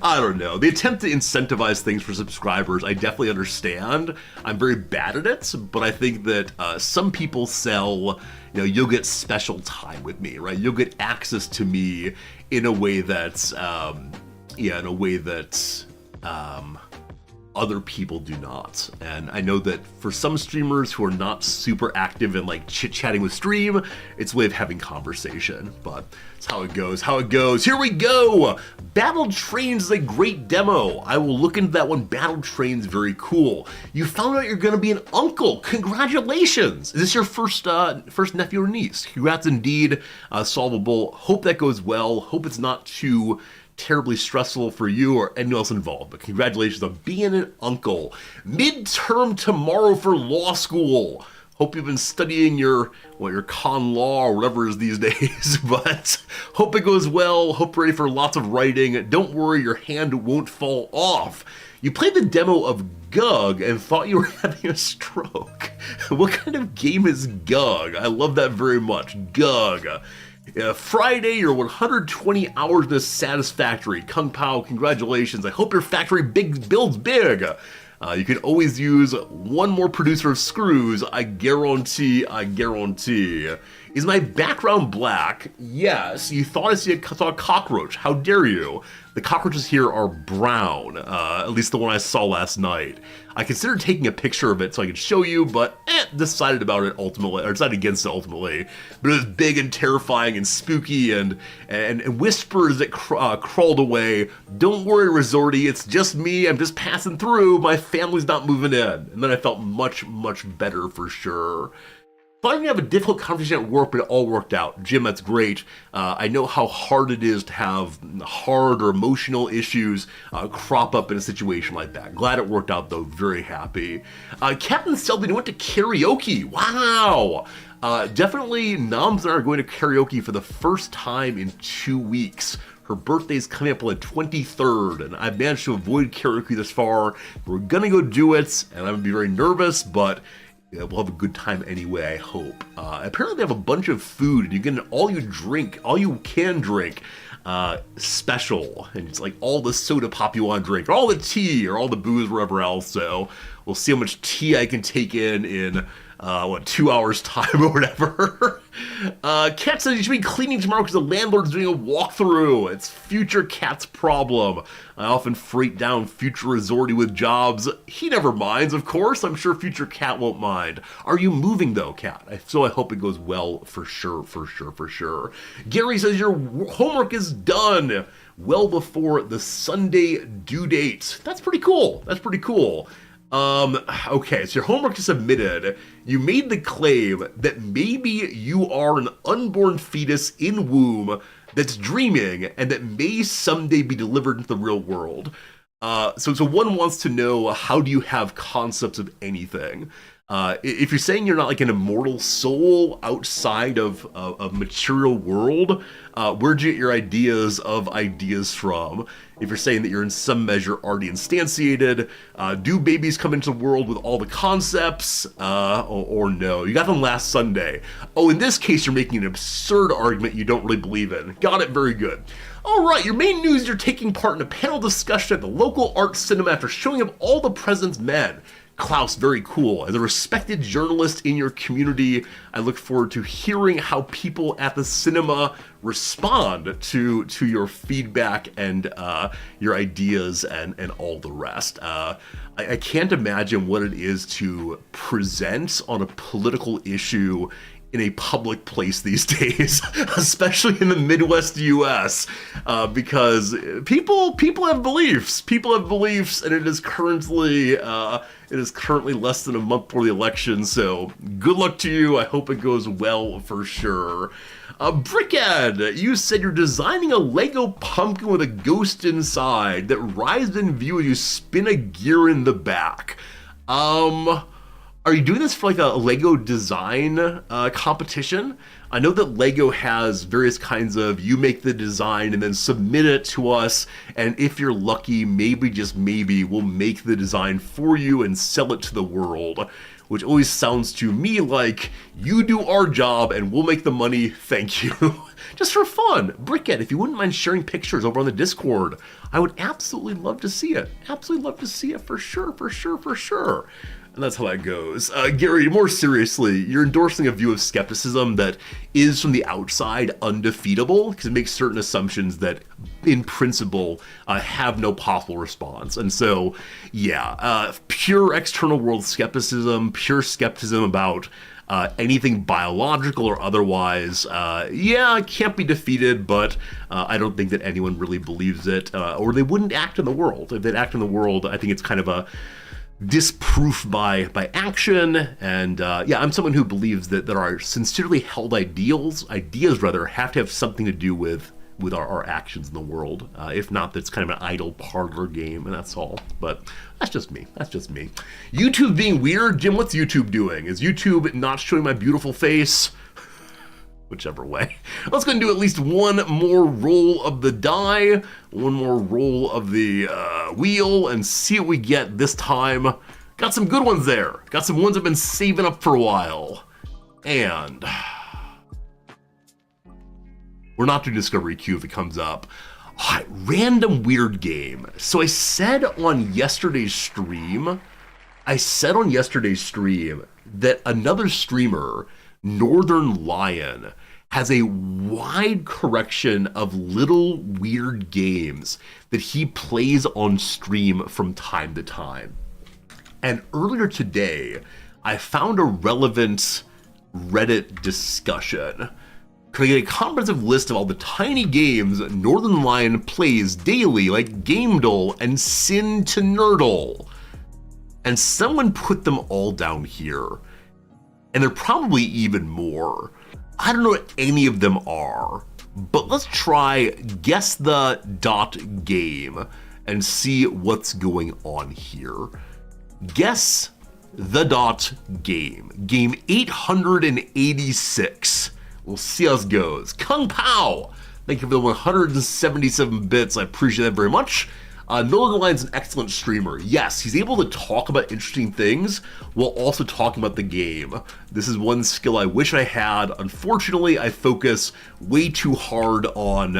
I don't know. The attempt to incentivize things for subscribers, I definitely understand. I'm very bad at it, but I think that some people sell, you'll get special time with me, right? You'll get access to me in a way that's, other people do not. And I know that for some streamers who are not super active in like chit-chatting with stream, it's a way of having conversation, but it's how it goes. Here we go. Battle Trains is a great demo. I will look into that one. Battle Trains, very cool. You found out you're gonna be an uncle. Congratulations. Is this your first nephew or niece? Congrats indeed. Solvable. Hope that goes well. Hope it's not too terribly stressful for you or anyone else involved, but congratulations on being an uncle. Midterm tomorrow for law school. Hope you've been studying your con law or whatever it is these days, but hope it goes well. Hope you're ready for lots of writing. Don't worry, your hand won't fall off. You played the demo of Gug and thought you were having a stroke. What kind of game is Gug? I love that very much. Gug. Friday, you're 120 hours in a satisfactory. Kung Pao, congratulations. I hope your factory builds big. You can always use one more producer of screws, I guarantee. Is my background black? Yes. You thought I saw a cockroach. How dare you? The cockroaches here are brown, at least the one I saw last night. I considered taking a picture of it so I could show you, but decided against it ultimately. But it was big and terrifying and spooky and whispers that crawled away. Don't worry, Resorty, it's just me. I'm just passing through. My family's not moving in. And then I felt much, much better for sure. Thought you have a difficult conversation at work, but it all worked out. Jim, that's great. I know how hard it is to have hard or emotional issues crop up in a situation like that. Glad it worked out, though. Very happy. Captain Selby went to karaoke. Wow. Definitely, Noms and I are going to karaoke for the first time in 2 weeks. Her birthday's coming up on the 23rd, and I've managed to avoid karaoke this far. We're gonna go do it, and I'm gonna be very nervous, but we'll have a good time anyway, I hope. Apparently they have a bunch of food, and you get an all you can drink special. And it's like all the soda pop you want to drink, or all the tea, or all the booze, whatever else. So we'll see how much tea I can take in 2 hours time or whatever. Cat says you should be cleaning tomorrow because the landlord's doing a walkthrough. It's future Cat's problem. I often freight down future Resorty with jobs. He never minds, of course. I'm sure future Cat won't mind. Are you moving though, Cat? So I hope it goes well for sure. Gary says your homework is done well before the Sunday due date. That's pretty cool. Okay, so your homework is submitted. You made the claim that maybe you are an unborn fetus in womb that's dreaming and that may someday be delivered into the real world. So one wants to know, how do you have concepts of anything? If you're saying you're not like an immortal soul outside of a material world, where'd you get your ideas from? If you're saying that you're in some measure already instantiated, do babies come into the world with all the concepts, or no? You got them last Sunday. Oh, in this case, you're making an absurd argument you don't really believe in. Got it, very good. All right, your main news, you're taking part in a panel discussion at the local art cinema after showing up all the President's Men. Klaus, very cool. As a respected journalist in your community, I look forward to hearing how people at the cinema respond to your feedback and your ideas and all the rest. I can't imagine what it is to present on a political issue in a public place these days, especially in the Midwest US, because people have beliefs. People have beliefs, and it is currently less than a month before the election. So good luck to you. I hope it goes well for sure. Brickhead, you said you're designing a Lego pumpkin with a ghost inside that rises in view as you spin a gear in the back. Are you doing this for like a Lego design competition? I know that Lego has various kinds of, you make the design and then submit it to us, and if you're lucky, maybe, just maybe, we'll make the design for you and sell it to the world, which always sounds to me like, you do our job and we'll make the money, thank you. Just for fun. Brickhead, if you wouldn't mind sharing pictures over on the Discord, I would absolutely love to see it. Absolutely love to see it, for sure, for sure, for sure. And that's how that goes. Gary, more seriously, you're endorsing a view of skepticism that is from the outside undefeatable, because it makes certain assumptions that, in principle, have no possible response. And so, yeah, pure external world skepticism, pure skepticism about anything biological or otherwise, yeah, it can't be defeated, but I don't think that anyone really believes it, or they wouldn't act in the world. If they'd act in the world, I think it's kind of a disproof by action, and yeah, I'm someone who believes that there are sincerely held ideas rather, have to have something to do with our actions in the world. If not, that's kind of an idle parlor game, and that's all. But that's just me. YouTube being weird? Jim, what's YouTube doing? Is YouTube not showing my beautiful face? Whichever way. Let's go and do at least one more roll of the die, one more roll of the wheel, and see what we get this time. Got some good ones there. Got some ones I've been saving up for a while. And we're not doing Discovery Queue if it comes up. Right, random weird game. So I said on yesterday's stream that another streamer, Northern Lion, has a wide collection of little weird games that he plays on stream from time to time. And earlier today, I found a relevant Reddit discussion. Could I get a comprehensive list of all the tiny games Northern Lion plays daily, like Gamedle and Sin to Nerdle? And someone put them all down here. And there are probably even more. I don't know what any of them are, but let's try guess the .game and see what's going on here. Guess the .game. Game 886. We'll see how this goes. Kung Pao! Thank you for the 177 bits. I appreciate that very much. Northern Lion's an excellent streamer. Yes, he's able to talk about interesting things while also talking about the game. This is one skill I wish I had. Unfortunately, I focus way too hard on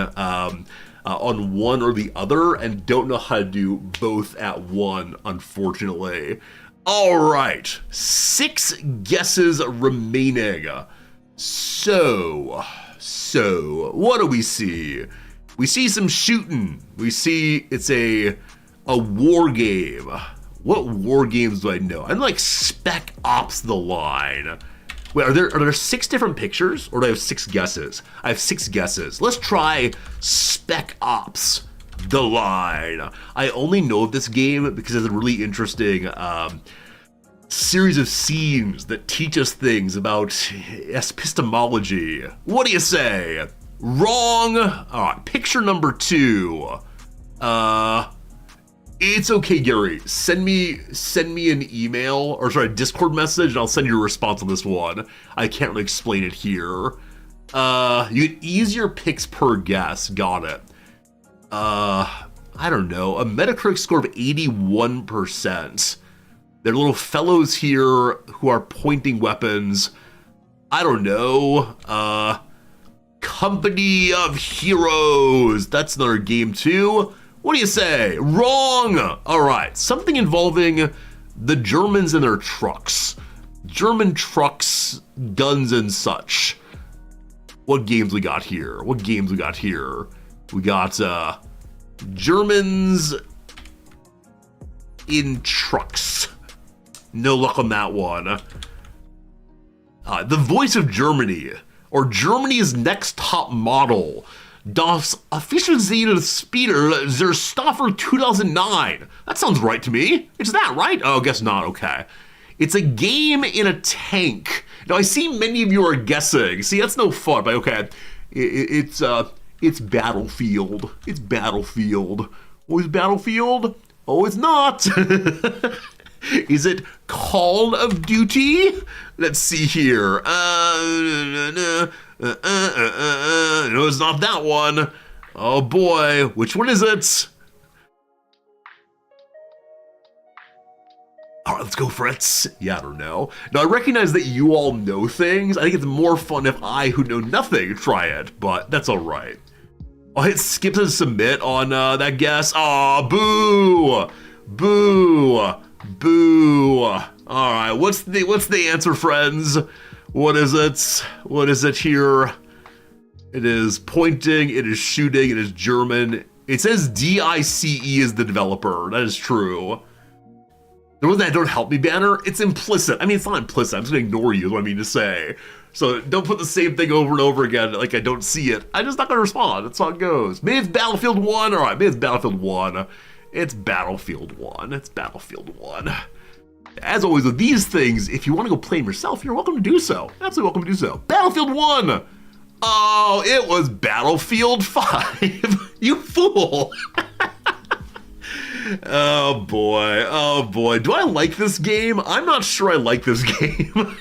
one or the other and don't know how to do both at one, unfortunately. All right, 6 guesses remaining. So, what do we see? We see some shooting. We see it's a war game. What war games do I know? I'm like Spec Ops: The Line. Wait, are there 6 different pictures, or do I have 6 guesses? I have 6 guesses. Let's try Spec Ops: The Line. I only know of this game because it's a really interesting series of scenes that teach us things about epistemology. What do you say? Wrong. All right, picture number 2. It's okay, Gary. Send me an email, or sorry, a Discord message, and I'll send you a response on this one. I can't really explain it here. You get easier picks per guess. Got it. I don't know. A Metacritic score of 81%. There are little fellows here who are pointing weapons. I don't know. Company of Heroes. That's another game too. What do you say? Wrong! Alright, something involving the Germans and their trucks. German trucks, guns and such. What games we got here? What games we got here? We got, Germans in trucks. No luck on that one. The Voice of Germany, or Germany's Next Top Model. Das offizielle Spieler der Staffel 2009. That sounds right to me. It's that, right? Oh, guess not. Okay. It's a game in a tank. Now, I see many of you are guessing. See, that's no fun, but okay. It's Battlefield. It's Battlefield. Oh, it's Battlefield? Oh, it's not. Is it Call of Duty? Let's see here. No, it's not that one. Oh boy, which one is it? All right, let's go for it. Yeah, I don't know. Now, I recognize that you all know things. I think it's more fun if I, who know nothing, try it, but that's all right. I'll hit skip and submit on that guess. Aw, boo! Boo! Boo! All right, what's the answer, friends? What is it? What is it here? It is pointing, it is shooting, it is German. It says DICE is the developer. That is true. There was that "don't help me" banner. It's implicit. I mean, it's not implicit. I'm just gonna ignore you, is what I mean to say. So don't put the same thing over and over again like I don't see it. I'm just not gonna respond. That's how it goes. Maybe it's Battlefield 1. All right, maybe it's Battlefield 1. It's Battlefield 1. It's Battlefield 1. As always with these things, if you want to go play them yourself, you're welcome to do so. Absolutely welcome to do so. Battlefield 1! Oh, it was Battlefield 5. You fool! Oh boy, oh boy. Do I like this game? I'm not sure I like this game.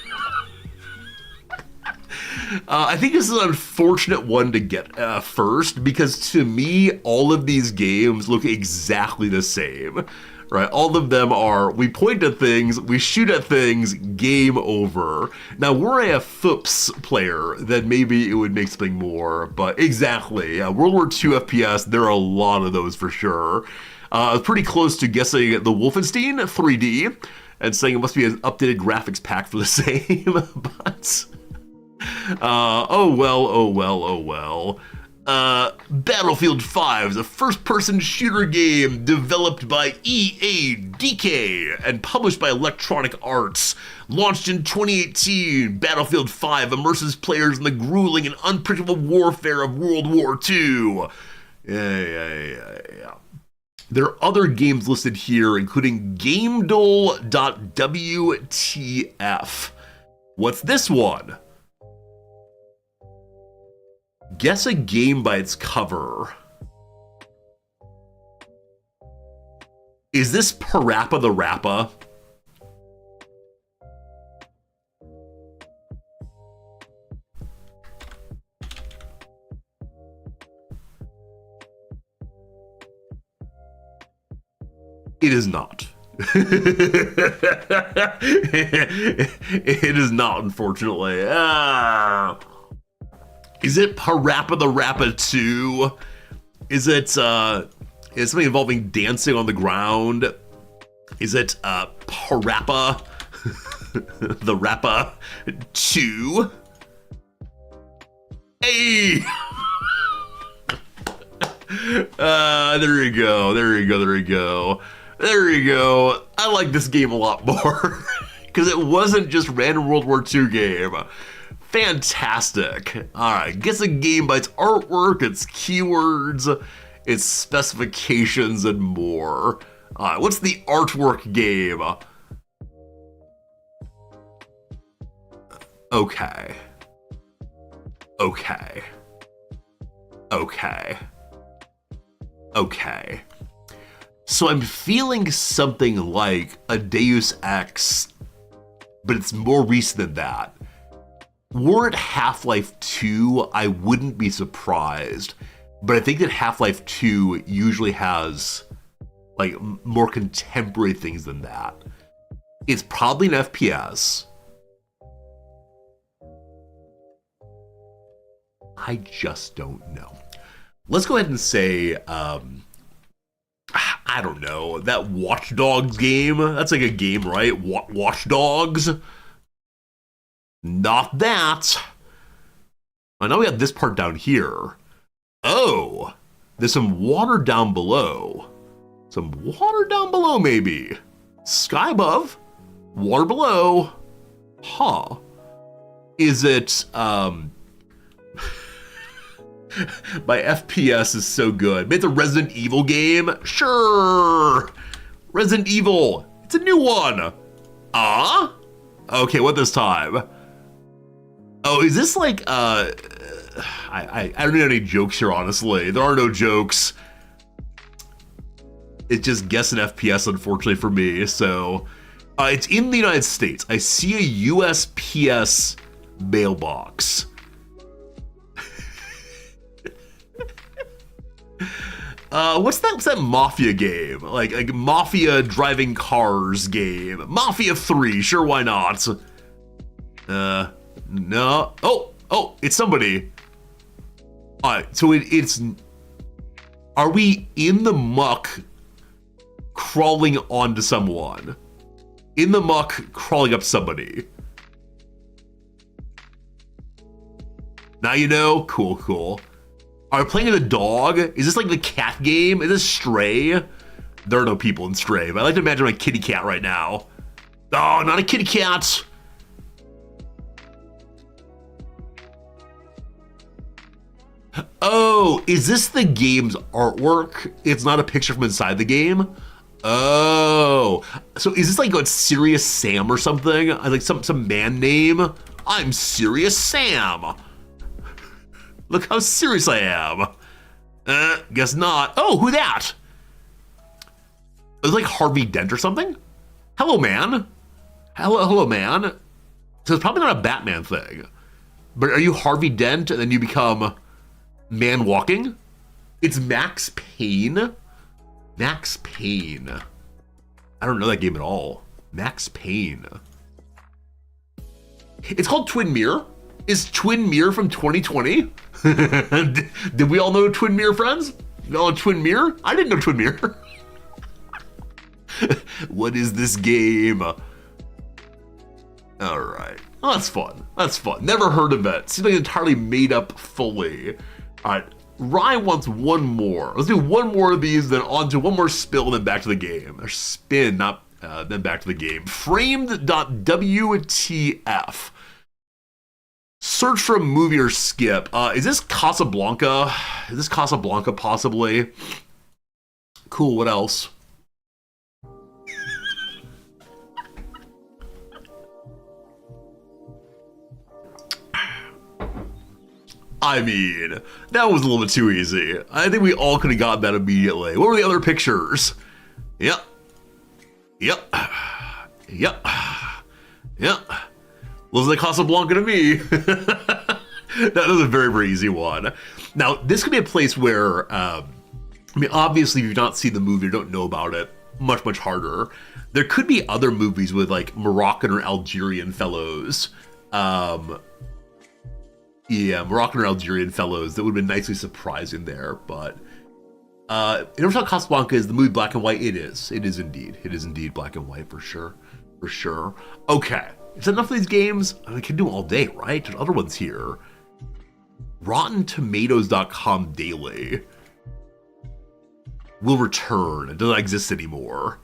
I think this is an unfortunate one to get first, because to me, all of these games look exactly the same. Right, all of them are, we point at things, we shoot at things, game over. Now, were I a FOOPS player, then maybe it would make something more, but exactly, World War II FPS, there are a lot of those for sure. I was pretty close to guessing the Wolfenstein 3D, and saying it must be an updated graphics pack for the same, but... oh well, oh well, oh well. Battlefield 5 is a first-person shooter game developed by EADK and published by Electronic Arts. Launched in 2018, Battlefield 5 immerses players in the grueling and unpredictable warfare of World War II. Yeah. There are other games listed here, including GameDole.wtf. What's this one? Guess a game by its cover. Is this Parappa the Rappa? It is not. It is not, unfortunately. Is it Parappa the Rappa 2? Is it is something involving dancing on the ground? Is it Parappa the Rappa 2? Hey! There you go. I like this game a lot more because it wasn't just random World War II game. Fantastic. All right, guess a game by its artwork, its keywords, its specifications, and more. All right, what's the artwork game? Okay. So I'm feeling something like a Deus Ex, but it's more recent than that. Were it Half-Life 2, I wouldn't be surprised. But I think that Half-Life 2 usually has like more contemporary things than that. It's probably an FPS. I just don't know. Let's go ahead and say, I don't know, that Watch Dogs game. That's like a game, right? Watch Dogs. Not that. I know we got this part down here. Oh, there's some water down below. Some water down below, maybe. Sky above, water below. Huh. Is it, my FPS is so good. Maybe it's a Resident Evil game? Sure. Resident Evil. It's a new one. Okay, what this time? Oh, is this like, I don't know any jokes here, honestly. There are no jokes. It's just guessing FPS, unfortunately, for me. So, it's in the United States. I see a USPS mailbox. What's that Mafia game? Like Mafia driving cars game. Mafia 3, sure, why not? No. Oh, it's somebody. Alright, so it's... Are we in the muck crawling onto someone? In the muck crawling up somebody? Now you know? Cool. Are we playing with a dog? Is this like the cat game? Is this Stray? There are no people in Stray, but I like to imagine my kitty cat right now. Oh, not a kitty cat! Oh, is this the game's artwork? It's not a picture from inside the game? Oh, so is this like a Serious Sam or something? Like some man name? I'm Serious Sam. Look how serious I am. Guess not. Oh, who that? It was like Harvey Dent or something? Hello, man. Hello, man. So it's probably not a Batman thing. But are you Harvey Dent and then you become man walking? It's Max Payne? Max Payne. I don't know that game at all. Max Payne. It's called Twin Mirror. Is Twin Mirror from 2020? Did we all know Twin Mirror, friends? You all know Twin Mirror? I didn't know Twin Mirror. What is this game? All right. Oh, that's fun. That's fun. Never heard of it. Seems like entirely made up fully. All right. Ryan wants one more. Let's do one more of these, then on to one more spill, then back to the game. Or spin, not then back to the game. Framed.wtf. Search for a movie or skip. Is this Casablanca? Is this Casablanca possibly? Cool, what else? I mean, that was a little bit too easy. I think we all could have gotten that immediately. What were the other pictures? Yep. Looks like Casablanca to me. That was a very, very easy one. Now, this could be a place where, I mean, obviously, if you've not seen the movie or don't know about it, much, much harder. There could be other movies with, like, Moroccan or Algerian fellows. Yeah, Moroccan or Algerian fellows that would have been nicely surprising there, but... in terms of how Casablanca is, the movie black and white, it is. It is indeed. It is indeed black and white, for sure. For sure. Okay. Is that enough of these games? I mean, I can do them all day, right? There's other ones here. RottenTomatoes.com daily will return. It doesn't exist anymore.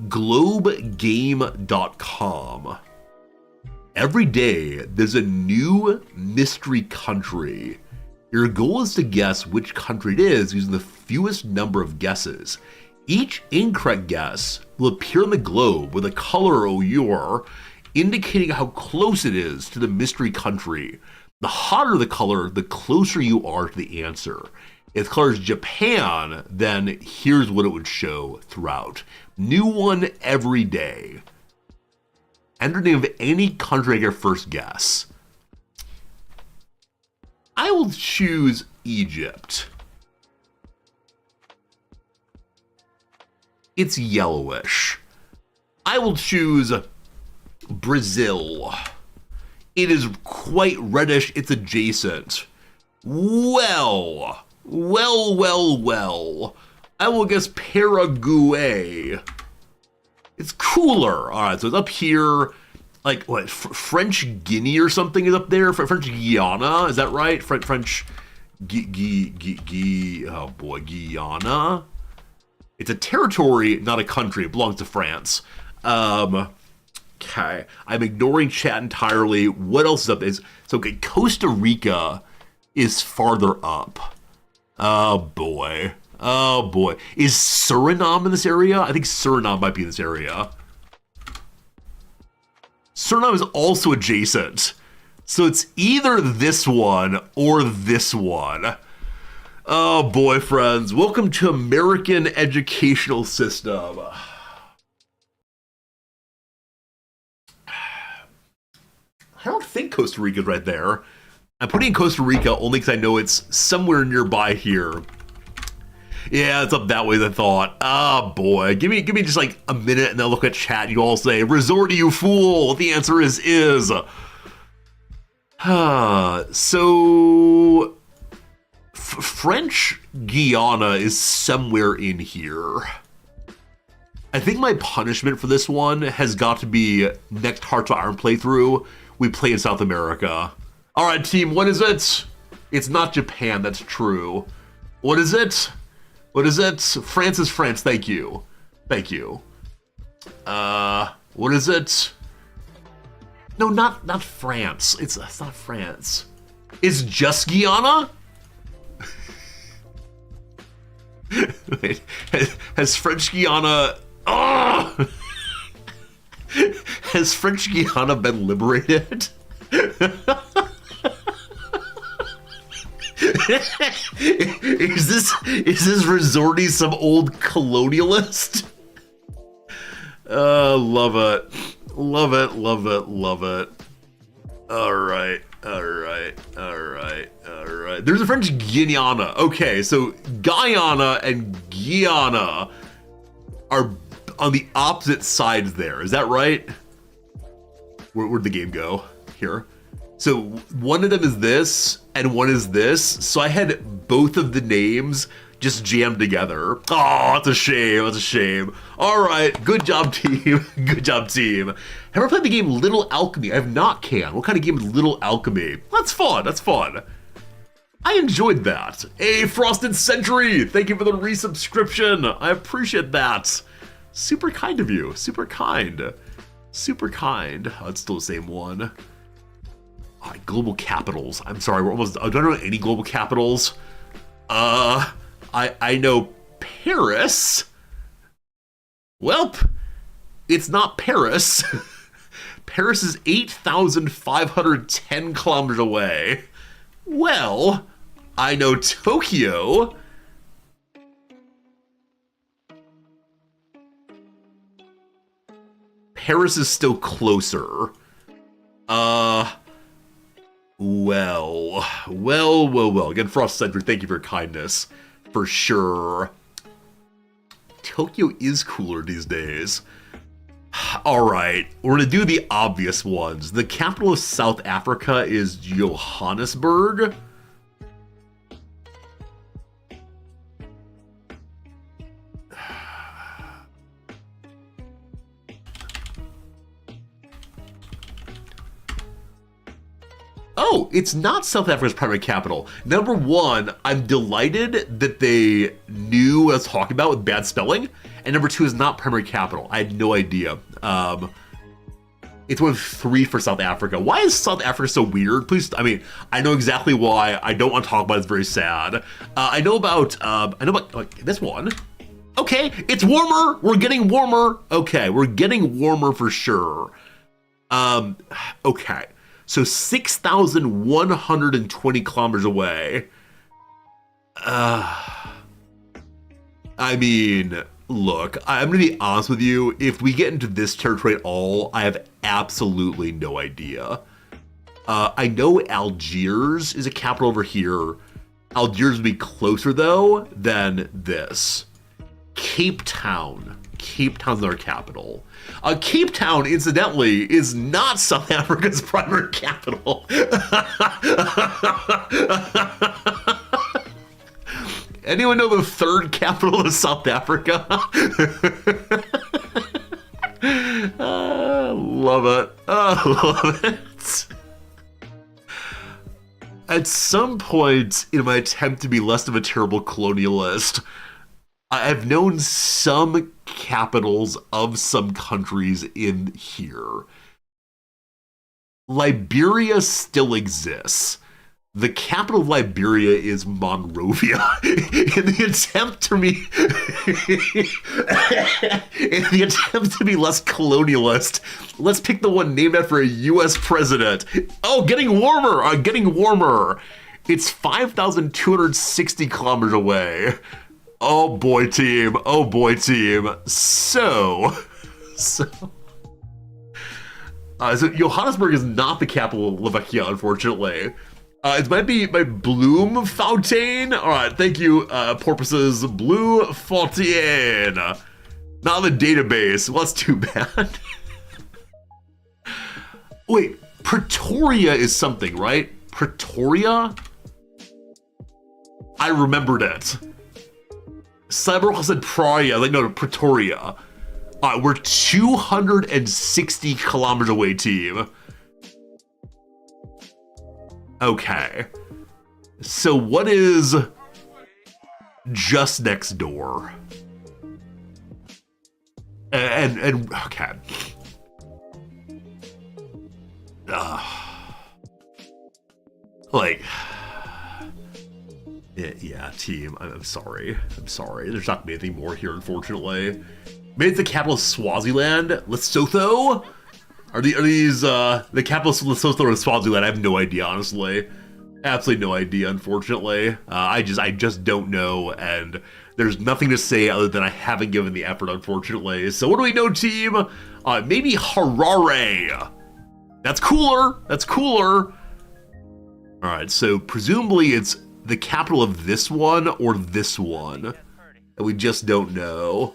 GlobeGame.com. Every day, there's a new mystery country. Your goal is to guess which country it is using the fewest number of guesses. Each incorrect guess will appear on the globe with a color or your indicating how close it is to the mystery country. The hotter the color, the closer you are to the answer. If color is Japan, then here's what it would show throughout. New one every day. Enter the name of any country I get first guess. I will choose Egypt. It's yellowish. I will choose Brazil. It is quite reddish. It's adjacent. Well. I will guess Paraguay. It's cooler. All right, so it's up here. Like, what, French Guinea or something is up there? French Guiana, is that right? French oh boy, Guyana? It's a territory, not a country. It belongs to France. Okay, I'm ignoring chat entirely. What else is up there? So, okay, Costa Rica is farther up. Oh boy. Is Suriname in this area? I think Suriname might be in this area. Suriname is also adjacent. So it's either this one or this one. Oh boy, friends. Welcome to American educational system. I don't think Costa Rica's right there. I'm putting in Costa Rica only because I know it's somewhere nearby here. Yeah, it's up that way as I thought. Ah, boy. Give me just like a minute and I'll look at chat and you all say, Resorty, you fool! The answer is. So... French Guiana is somewhere in here. I think my punishment for this one has got to be next Hearts of Iron playthrough. We play in South America. All right, team, what is it? It's not Japan, that's true. What is it? What is it? France is France, thank you. Thank you. What is it? No, not France. It's not France. It's just Guyana? Wait, has French Guiana... Oh! Has French Guiana been liberated? Is this Resorty some old colonialist? Love it. All right. There's a French Guiana. Okay, so Guyana and Guyana are on the opposite sides there. Is that right? Where'd the game go? Here. So one of them is this, and one is this. So I had both of the names just jammed together. Oh, that's a shame. All right, good job, team. Good job, team. Have you ever played the game Little Alchemy? I have not, Can. What kind of game is Little Alchemy? That's fun. I enjoyed that. Hey, Frosted Century, thank you for the resubscription. I appreciate that. Super kind of you. Super kind. Oh, it's still the same one. Global capitals. I'm sorry, do I know any global capitals? I know Paris. Welp, it's not Paris. Paris is 8,510 kilometers away. Well, I know Tokyo. Paris is still closer. Well. Again, Frost Center, thank you for your kindness. For sure. Tokyo is cooler these days. Alright, we're gonna do the obvious ones. The capital of South Africa is Johannesburg. Oh, it's not South Africa's primary capital. Number one, I'm delighted that they knew what I was talking about with bad spelling. And number two is not primary capital. I had no idea. It's one of three for South Africa. Why is South Africa so weird? Please, I know exactly why. I don't want to talk about it. It's very sad. I know about like, this one. Okay, it's warmer. We're getting warmer. Okay, we're getting warmer for sure. Okay. So 6,120 kilometers away. I mean, look, I'm gonna be honest with you. If we get into this territory at all, I have absolutely no idea. I know Algiers is a capital over here. Algiers would be closer, though, than this. Cape Town. Cape Town's our capital. Cape Town, incidentally, is not South Africa's primary capital. Anyone know the third capital of South Africa? Love it. Love it. At some point in my attempt to be less of a terrible colonialist, I've known some capitals of some countries in here. Liberia still exists. The capital of Liberia is Monrovia. In the attempt to be less colonialist, let's pick the one named after a U.S. president. Oh, getting warmer! Getting warmer. It's 5,260 kilometers away. Oh boy, team. Oh boy, team. So Johannesburg is not the capital of Slovakia, unfortunately. It might be my Bloemfontein. All right, thank you, porpoises. Bloemfontein. Not in the database. Well, that's too bad. Wait, Pretoria is something, right? Pretoria? I remembered it. Cyberhawk said Praia, like no, Pretoria. All right, we're 260 kilometers away, team. Okay. So what is just next door? And okay. Like, yeah, team. I'm sorry. I'm sorry. There's not gonna be anything more here, unfortunately. Maybe it's the capital of Swaziland, Lesotho. Are these the capitals of Lesotho or Swaziland? I have no idea, honestly. Absolutely no idea, unfortunately. I just don't know, and there's nothing to say other than I haven't given the effort, unfortunately. So what do we know, team? Maybe Harare. That's cooler. That's cooler. All right, so presumably it's the capital of this one or this one, and we just don't know.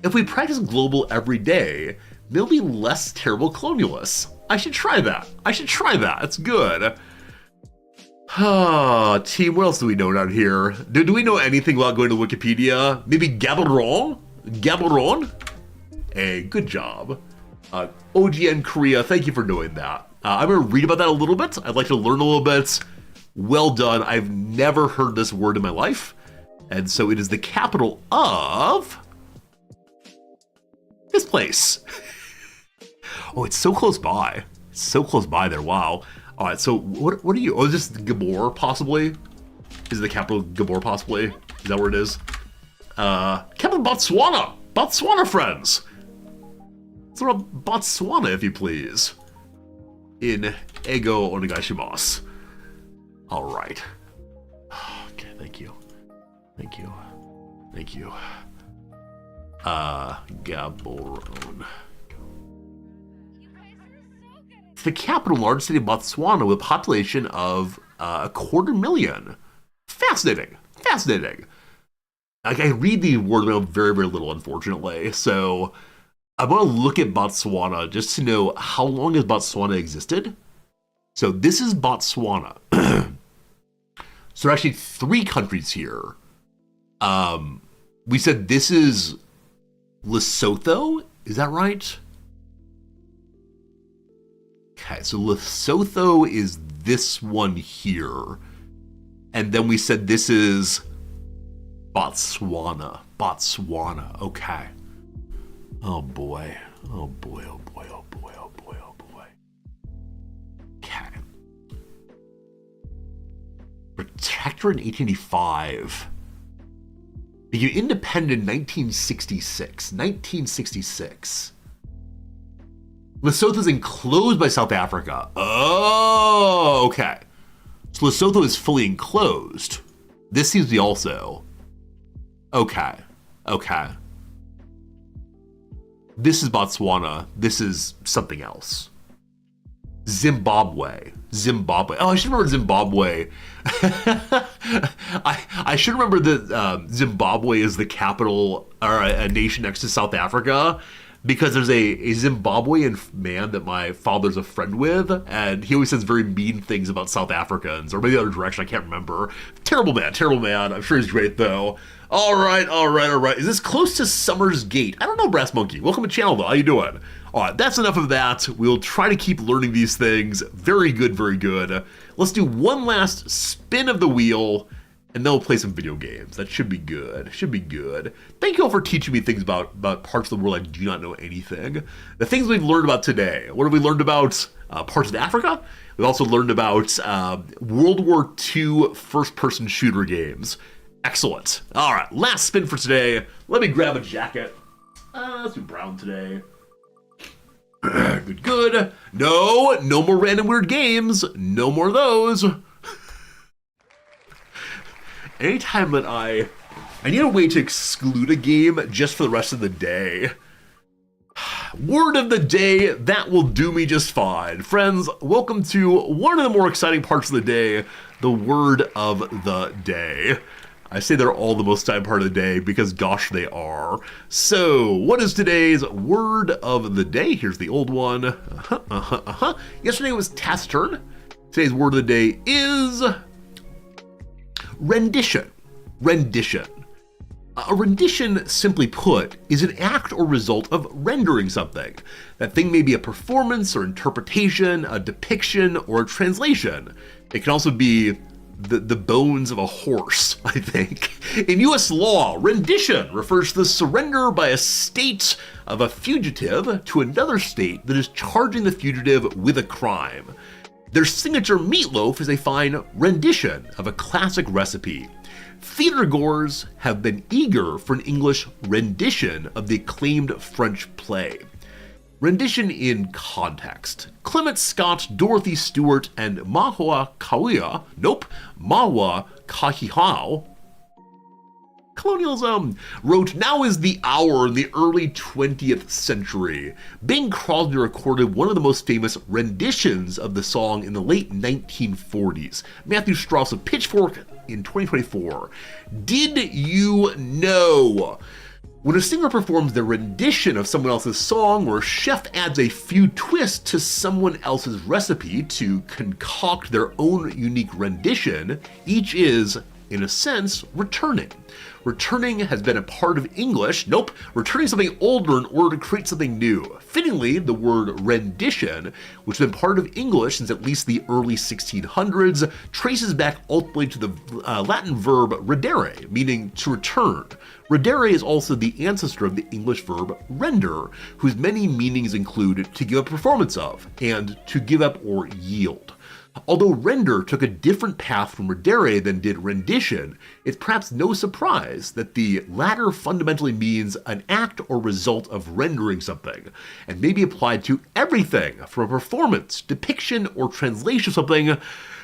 If we practice global every day, they'll be less terrible colonialists. I should try that. That's good. Team, what else do we know down here? Do we know anything about going to Wikipedia? Maybe Gaborone? Gaborone? Hey, good job. OGN Korea, thank you for doing that. I'm going to read about that a little bit. I'd like to learn a little bit. Well done. I've never heard this word in my life. And so it is the capital of this place. Oh, it's so close by. It's so close by there. Wow. All right. So what are you? Oh, is this Gabor possibly? Is it the capital of Gabor possibly? Is that where it is? Capital of Botswana. Botswana, friends. Let's learn about Botswana, if you please. In Ego Onegaishimasu. All right. Okay. Thank you. Thank you. Thank you. Gaborone. It's the capital, largest city of Botswana with a population of 250,000. Fascinating. Fascinating. Like, I read the word very, very little, unfortunately. So I want to look at Botswana just to know how long has Botswana existed. So this is Botswana. So there are actually 3 countries here. We said this is Lesotho, is that right? Okay, so Lesotho is this one here. And then we said this is Botswana. Botswana, okay. Oh boy. Oh boy, oh boy, oh boy, oh boy, oh boy. Okay. Protectorate in 1885. Became independent in 1966. 1966. Lesotho is enclosed by South Africa. Oh, okay. So Lesotho is fully enclosed. This seems to be also. Okay. This is Botswana. This is something else. Zimbabwe. Oh, I should remember Zimbabwe. I should remember that Zimbabwe is the capital, or a nation next to South Africa, because there's a Zimbabwean man that my father's a friend with, and he always says very mean things about South Africans, or maybe the other direction, I can't remember. Terrible man. I'm sure he's great, though. All right. Is this close to Summer's Gate? I don't know, Brass Monkey. Welcome to the channel, though. How you doing? All right, that's enough of that. We'll try to keep learning these things. Very good. Let's do one last spin of the wheel, and then we'll play some video games. That should be good. Thank you all for teaching me things about parts of the world I do not know anything. The things we've learned about today. What have we learned about parts of Africa? We've also learned about World War II first-person shooter games. Excellent. All right, last spin for today. Let me grab a jacket. Let's do brown today. Good. No more random weird games. No more of those. Anytime that I need a way to exclude a game just for the rest of the day. Word of the day, that will do me just fine. Friends, welcome to one of the more exciting parts of the day, the word of the day. I say they're all the most exciting part of the day because gosh, they are. So, what is today's word of the day? Here's the old one. Yesterday was taciturn. Today's word of the day is rendition. A rendition, simply put, is an act or result of rendering something. That thing may be a performance or interpretation, a depiction, or a translation. It can also be the bones of a horse, I think. In U.S. law, rendition refers to the surrender by a state of a fugitive to another state that is charging the fugitive with a crime. Their signature meatloaf is a fine rendition of a classic recipe. Theatergoers have been eager for an English rendition of the acclaimed French play. Rendition in context. Clement Scott, Dorothy Stewart, and Mawa Kahihau, colonialism, wrote, "Now is the hour in the early 20th century." Bing Crosby recorded one of the most famous renditions of the song in the late 1940s. Matthew Strauss of Pitchfork in 2024. Did you know? When a singer performs their rendition of someone else's song, or a chef adds a few twists to someone else's recipe to concoct their own unique rendition, each is, in a sense, returning. Returning has been a part of English, returning something older in order to create something new. Fittingly, the word rendition, which has been part of English since at least the early 1600s, traces back ultimately to the Latin verb redere, meaning to return. Redere is also the ancestor of the English verb render, whose many meanings include to give a performance of, and to give up or yield. Although render took a different path from redere than did rendition, it's perhaps no surprise that the latter fundamentally means an act or result of rendering something, and may be applied to everything from a performance, depiction, or translation of something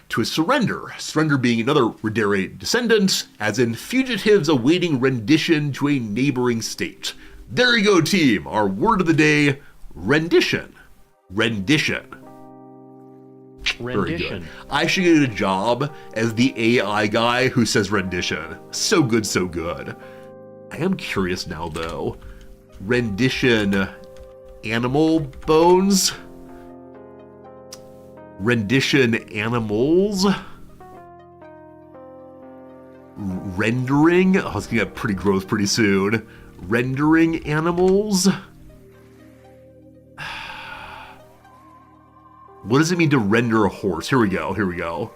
to a surrender. Surrender being another redere descendant, as in fugitives awaiting rendition to a neighboring state. There you go, team. Our word of the day, rendition. Rendition. Very good. I should get a job as the AI guy who says rendition. So good, so good. I am curious now, though. Rendition animal bones? Rendition animals? Rendering? Oh, it's gonna get pretty gross pretty soon. Rendering animals? What does it mean to render a horse? Here we go.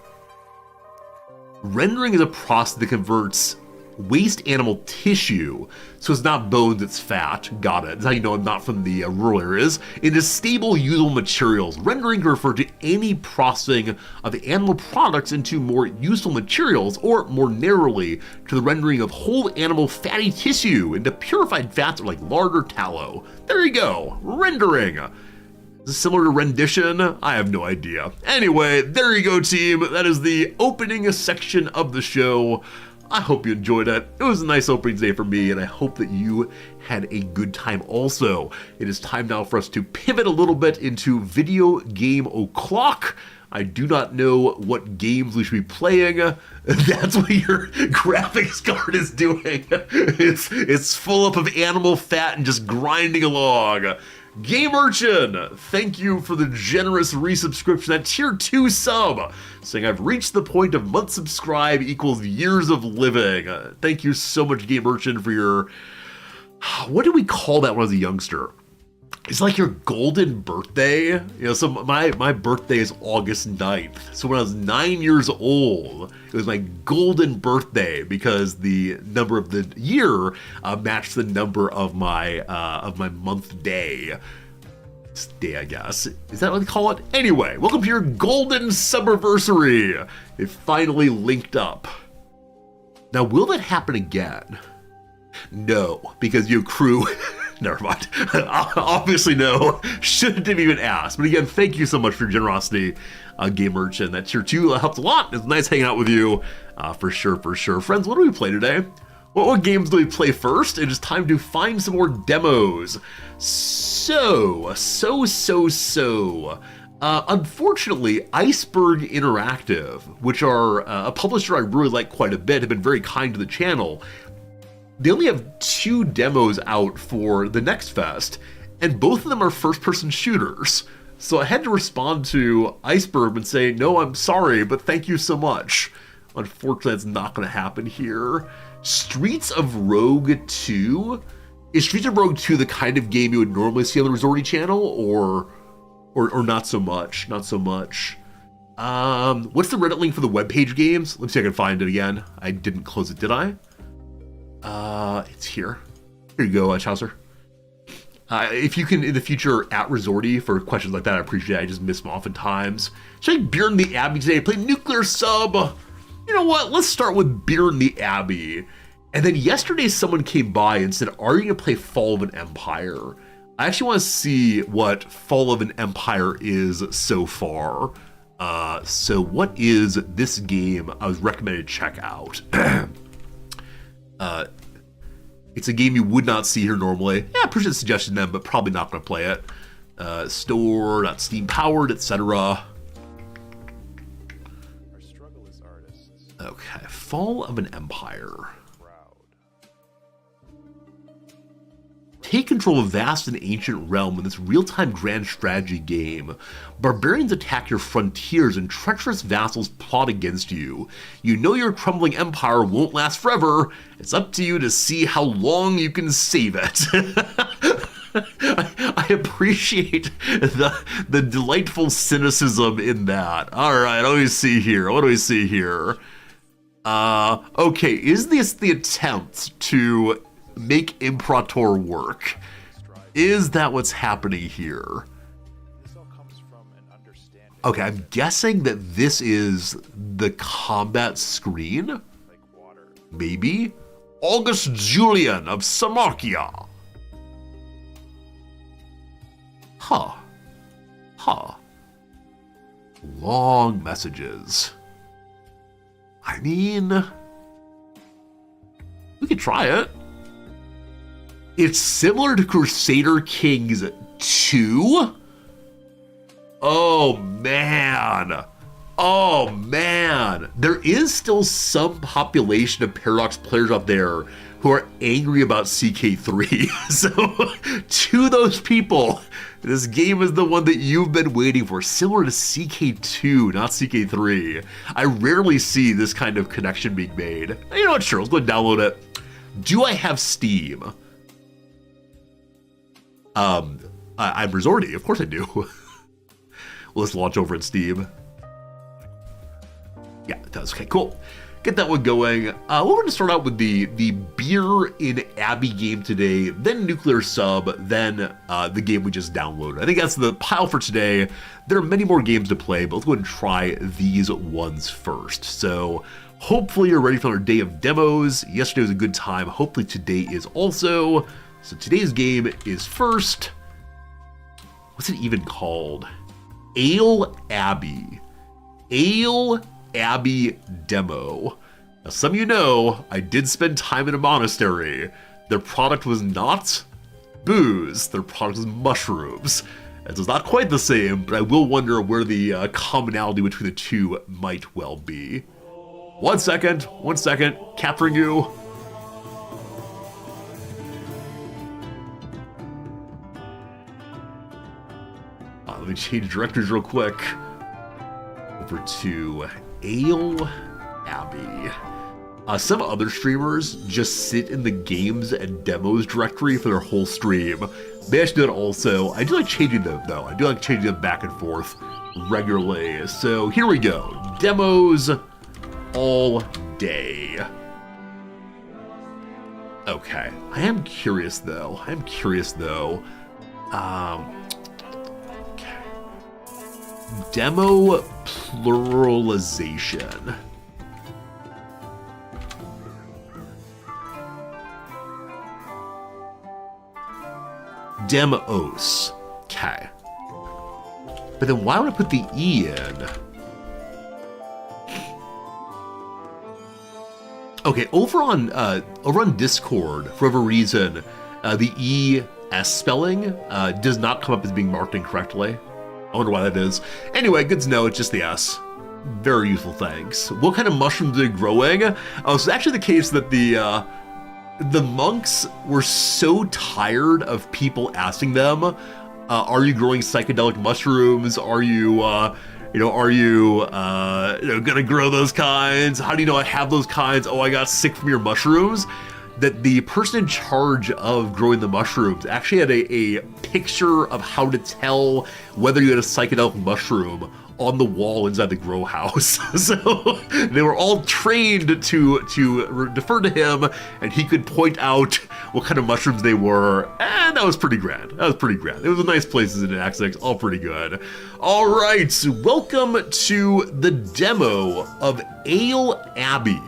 Rendering is a process that converts waste animal tissue, so it's not bones, it's fat, got it. That's how you know I'm not from the rural areas, into stable, usable materials. Rendering can refer to any processing of the animal products into more useful materials, or more narrowly, to the rendering of whole animal fatty tissue into purified fats like lard or tallow. There you go, rendering. Is this similar to rendition? I have no idea. Anyway, there you go, team. That is the opening section of the show. I hope you enjoyed it. It was a nice opening day for me, and I hope that you had a good time also. It is time now for us to pivot a little bit into video game o'clock. I do not know what games we should be playing. That's what your graphics card is doing. It's full up of animal fat and just grinding along. Game Urchin, thank you for the generous resubscription, that tier 2 sub, saying I've reached the point of month subscribe equals years of living. Thank you so much, Game Urchin, for your, what did we call that when I was a youngster? It's like your golden birthday. You know, so my birthday is August 9th. So when I was 9 years old, it was my golden birthday because the number of the year matched the number of my month day. Day, I guess. Is that what they call it? Anyway, welcome to your golden subiversary. It finally linked up. Now, will that happen again? No, because you accrue... Never mind. Obviously no. Shouldn't have even asked. But again, thank you so much for your generosity, Game Merchant. That tier 2 helped a lot. It's nice hanging out with you, for sure, for sure. Friends, what do we play today? What games do we play first? It is time to find some more demos. Unfortunately, Iceberg Interactive, which are a publisher I really like quite a bit, have been very kind to the channel. They only have 2 demos out for the NextFest, and both of them are first-person shooters. So I had to respond to Iceberg and say, no, I'm sorry, but thank you so much. Unfortunately, that's not going to happen here. Streets of Rogue 2? Is Streets of Rogue 2 the kind of game you would normally see on the Resorty channel, or not so much? Not so much. What's the Reddit link for the webpage games? Let's see if I can find it again. I didn't close it, did I? It's here. Here you go, Chaucer. If you can, in the future, at Resorty for questions like that, I appreciate it. I just miss them oftentimes. Should I Beer in the Abbey today? Play Nuclear Sub. You know what? Let's start with Beer in the Abbey. And then yesterday, someone came by and said, are you going to play Fall of an Empire? I actually want to see what Fall of an Empire is so far. So what is this game I was recommended to check out? It's a game you would not see here normally. Yeah, I appreciate the suggestion then, but probably not going to play it. Store, not Steam powered, etc. Our struggle as artists. Okay, Fall of an Empire. Take control of a vast and ancient realm in this real-time grand strategy game. Barbarians attack your frontiers and treacherous vassals plot against you. You know your crumbling empire won't last forever. It's up to you to see how long you can save it. I appreciate the delightful cynicism in that. All right, what do we see here? What do we see here? Okay, is this the attempt to make Imperator work? Is that what's happening here? Okay, I'm guessing that this is the combat screen. Maybe? August Julian of Samarkia. Huh. Long messages. I mean, we could try it. It's similar to Crusader Kings 2? Oh man. There is still some population of Paradox players out there who are angry about CK3. So, to those people, this game is the one that you've been waiting for, similar to CK2, not CK3. I rarely see this kind of connection being made. You know what, sure, let's go and download it. Do I have Steam? I'm Resorty, of course I do. Let's launch over in Steam. Yeah, it does. Okay, cool. Get that one going. We're going to start out with the Beer in Abbey game today, then Nuclear Sub, then the game we just downloaded. I think that's the pile for today. There are many more games to play, but let's go ahead and try these ones first. So hopefully you're ready for our day of demos. Yesterday was a good time. Hopefully today is also. So today's game is first. What's it even called? Ale Abbey. Ale Abbey demo. Now, some of you know, I did spend time in a monastery. Their product was not booze, their product was mushrooms. And so it's not quite the same, but I will wonder where the commonality between the two might well be. 1 second, capturing you. Let me change directories real quick. Over to Ale Abbey. Some other streamers just sit in the games and demos directory for their whole stream. They actually do that also. I do like changing them though. I do like changing them back and forth regularly. So here we go. Demos all day. Okay. I am curious though. Okay. Demo pluralization. Demos. Okay. But then why would I put the E in? Okay, over on Discord, for whatever reason, the ES spelling does not come up as being marked incorrectly. I wonder why that is. Anyway, good to know, it's just the S. Very useful, thanks. What kind of mushrooms are they growing? So it's actually the case that the monks were so tired of people asking them, are you growing psychedelic mushrooms? Are you gonna grow those kinds? How do you know I have those kinds? Oh, I got sick from your mushrooms. That the person in charge of growing the mushrooms actually had a picture of how to tell whether you had a psychedelic mushroom on the wall inside the grow house. So they were all trained to defer to him, and he could point out what kind of mushrooms they were, and that was pretty grand. It was a nice places in Axex, all pretty good. All right, so welcome to the demo of Ale Abbey.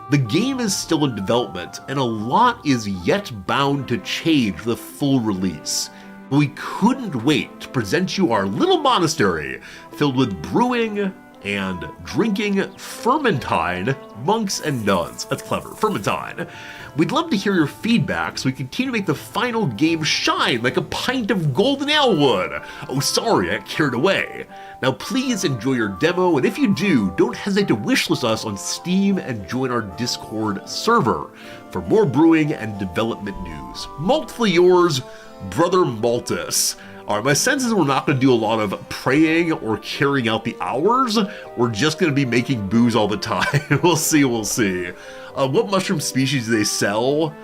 The game is still in development, and a lot is yet bound to change for the full release. But we couldn't wait to present you our little monastery filled with brewing and drinking fermentine monks and nuns. That's clever, fermentine. We'd love to hear your feedback so we continue to make the final game shine like a pint of golden ale would. Oh, sorry, I got carried away. Now please enjoy your demo, and if you do, don't hesitate to wishlist us on Steam and join our Discord server for more brewing and development news. Maltfully yours, Brother Maltus. Alright, my sense is we're not going to do a lot of praying or carrying out the hours. We're just going to be making booze all the time. We'll see. What mushroom species do they sell?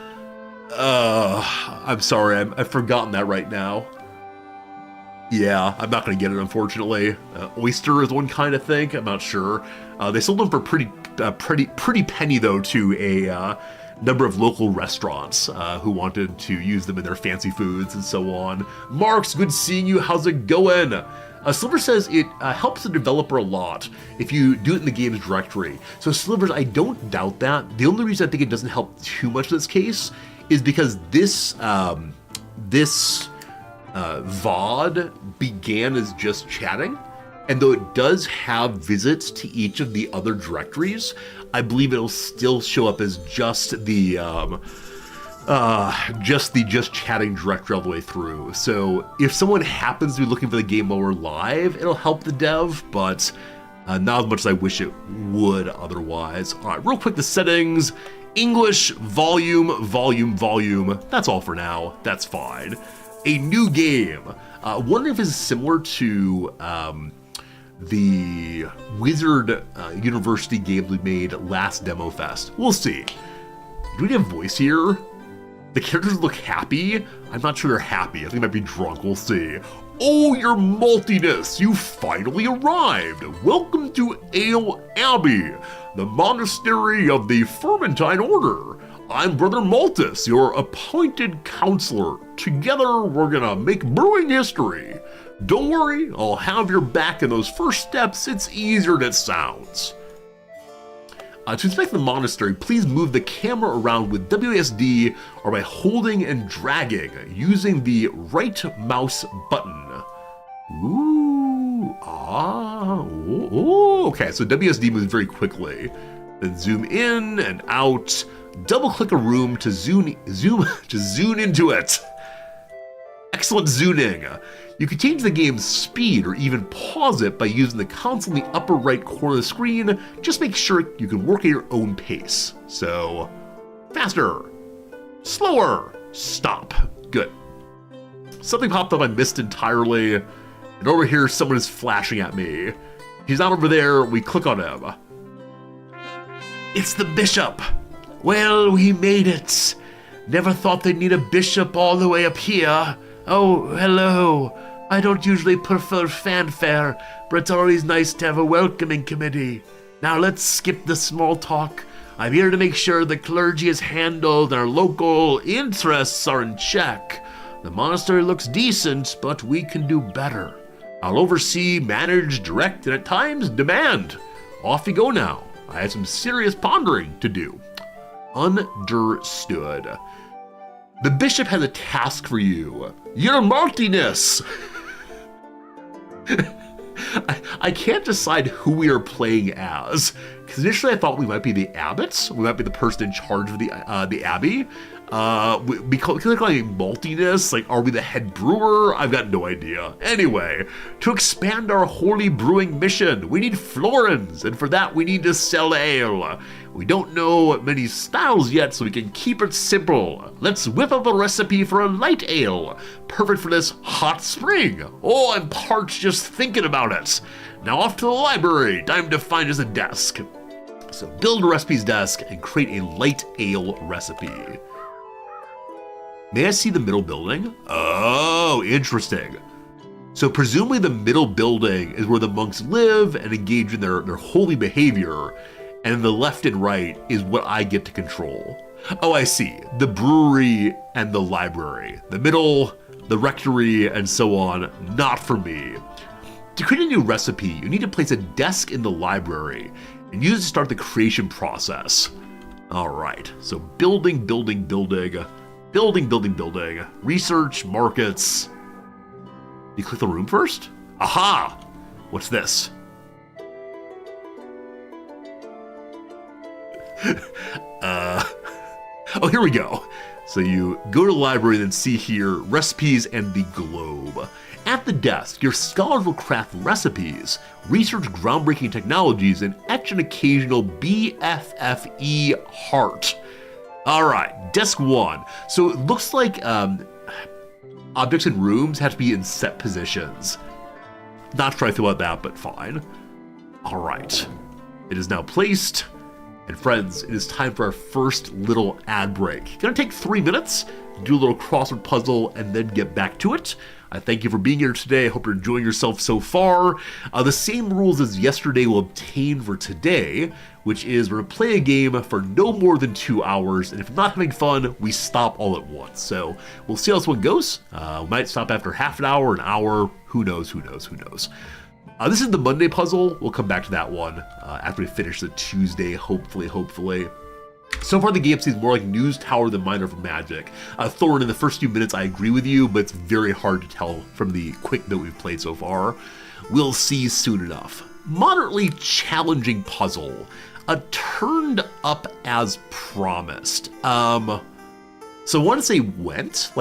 I'm sorry, I've forgotten that right now. Yeah, I'm not going to get it, unfortunately. Oyster is one kind, I think. I'm not sure. They sold them for pretty penny, though, to a number of local restaurants who wanted to use them in their fancy foods and so on. Marks, good seeing you. How's it going? Sliver says it helps the developer a lot if you do it in the game's directory. So Slivers, I don't doubt that. The only reason I think it doesn't help too much in this case is because this VOD began as just chatting, and though it does have visits to each of the other directories, I believe it'll still show up as just the just chatting directory all the way through. So if someone happens to be looking for the game while we're live, it'll help the dev, but not as much as I wish it would otherwise. All right, real quick, the settings. English, volume. That's all for now. That's fine. A new game. Wondering if it's similar to the Wizard University games we made last Demo Fest. We'll see. Do we have voice here? The characters look happy? I'm not sure they're happy. I think they might be drunk. We'll see. Oh, your maltiness! You finally arrived! Welcome to Ale Abbey, the monastery of the Fermentine Order. I'm Brother Maltus, your appointed counselor. Together, we're gonna make brewing history. Don't worry, I'll have your back in those first steps. It's easier than it sounds. To inspect the monastery, please move the camera around with WASD or by holding and dragging using the right mouse button. Ooh, okay, so WSD moves very quickly. Then zoom in and out. Double click a room to zoom into it. Excellent zooning. You can change the game's speed or even pause it by using the console in the upper right corner of the screen. Just make sure you can work at your own pace. So, faster, slower, stop. Good. Something popped up I missed entirely. And over here, someone is flashing at me. He's not over there. We click on him. It's the bishop. Well, we made it. Never thought they'd need a bishop all the way up here. Oh, hello. I don't usually prefer fanfare, but it's always nice to have a welcoming committee. Now let's skip the small talk. I'm here to make sure the clergy is handled and our local interests are in check. The monastery looks decent, but we can do better. I'll oversee, manage, direct, and at times demand. Off you go now. I have some serious pondering to do. Understood. The bishop has a task for you. Your maltiness! I can't decide who we are playing as, because initially I thought we might be the abbots. We might be the person in charge of the abbey. Because like maltiness, like, are we the head brewer? I've got no idea. Anyway, to expand our holy brewing mission, we need florins, and for that we need to sell ale. We don't know many styles yet, so we can keep it simple. Let's whip up a recipe for a light ale, perfect for this hot spring. Oh, I'm parched just thinking about it. Now off to the library, time to find us a desk. So build a recipes desk and create a light ale recipe. May I see the middle building? Oh, interesting. So presumably the middle building is where the monks live and engage in their holy behavior, and the left and right is what I get to control. Oh, I see. The brewery and the library. The middle, the rectory, and so on, not for me. To create a new recipe, you need to place a desk in the library and use it to start the creation process. All right, so building. Research, markets. You click the room first? Aha! What's this? Oh, here we go. So you go to the library and then see here, recipes and the globe. At the desk, your scholars will craft recipes, research groundbreaking technologies, and etch an occasional BFFE heart. All right, desk one. So it looks like objects in rooms have to be in set positions. Not sure I feel about that, but fine. All right, it is now placed. And friends, it is time for our first little ad break. Gonna take 3 minutes, do a little crossword puzzle, and then get back to it. I thank you for being here today. I hope you're enjoying yourself so far. The same rules as yesterday will obtain for today, which is we're gonna play a game for no more than 2 hours, and if not having fun, we stop all at once. So we'll see how this one goes. We might stop after half an hour, who knows. This is the Monday puzzle. We'll come back to that one after we finish the Tuesday, hopefully. So far the game seems more like News Tower than Miner of Magic. Thorin, in the first few minutes I agree with you, but it's very hard to tell from the quick bit we've played so far. We'll see soon enough. Moderately challenging puzzle. Turned up as promised. So I want to say went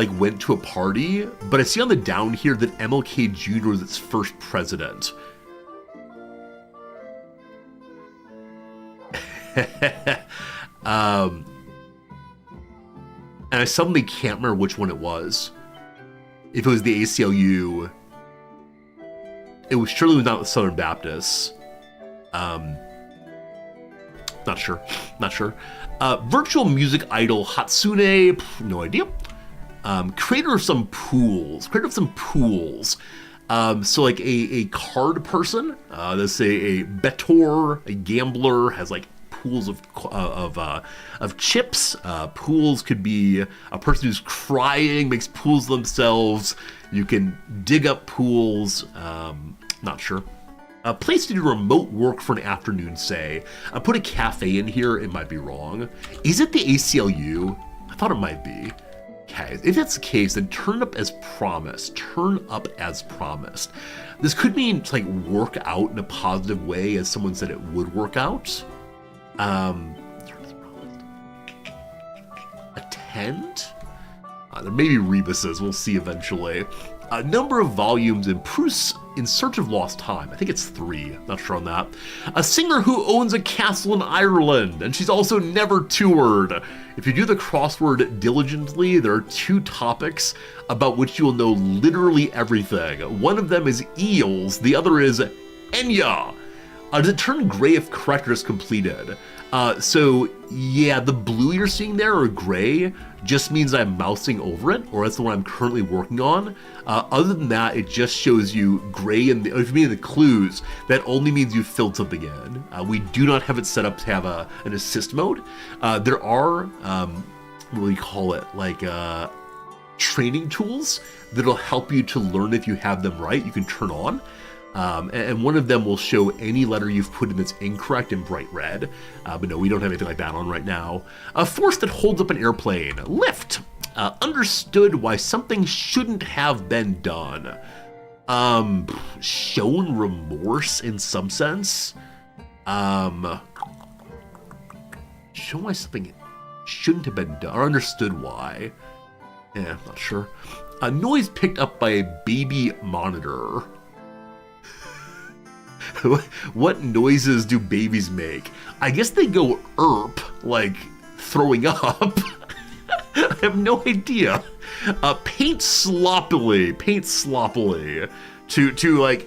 to a party, but I see on the down here that MLK Jr. was its first president. And I suddenly can't remember which one it was. If it was the ACLU, it was surely not the Southern Baptists. Not sure. Virtual music idol Hatsune, no idea. Creator of some pools. So like a card person, let's say a bettor, a gambler, has like pools of chips. Pools could be a person who's crying, makes pools themselves. You can dig up pools. Not sure. A place to do remote work for an afternoon, say. I put a cafe in here, it might be wrong. Is it the ACLU? I thought it might be. Okay, if that's the case, then turn up as promised. This could mean to like work out in a positive way, as someone said it would work out. Attend? There may be rebuses, we'll see eventually. A number of volumes in Proust's In Search of Lost Time. I think it's 3, not sure on that. A singer who owns a castle in Ireland, and she's also never toured. If you do the crossword diligently, there are 2 topics about which you will know literally everything. One of them is eels, the other is Enya. Does it turn gray if correct or is completed? So yeah, the blue you're seeing there, or gray, just means I'm mousing over it, or that's the one I'm currently working on. Other than that, it just shows you gray, and if you mean the clues, that only means you filled something in. We do not have it set up to have an assist mode. There are, what do we call it, like training tools that'll help you to learn if you have them right, you can turn on. And one of them will show any letter you've put in that's incorrect in bright red. But no, we don't have anything like that on right now. A force that holds up an airplane. Lift. Understood why something shouldn't have been done. Shown remorse in some sense. Show why something shouldn't have been done, or understood why. Yeah, I'm not sure. A noise picked up by a baby monitor. What noises do babies make? I guess they go erp, like throwing up. I have no idea. Paint sloppily. To like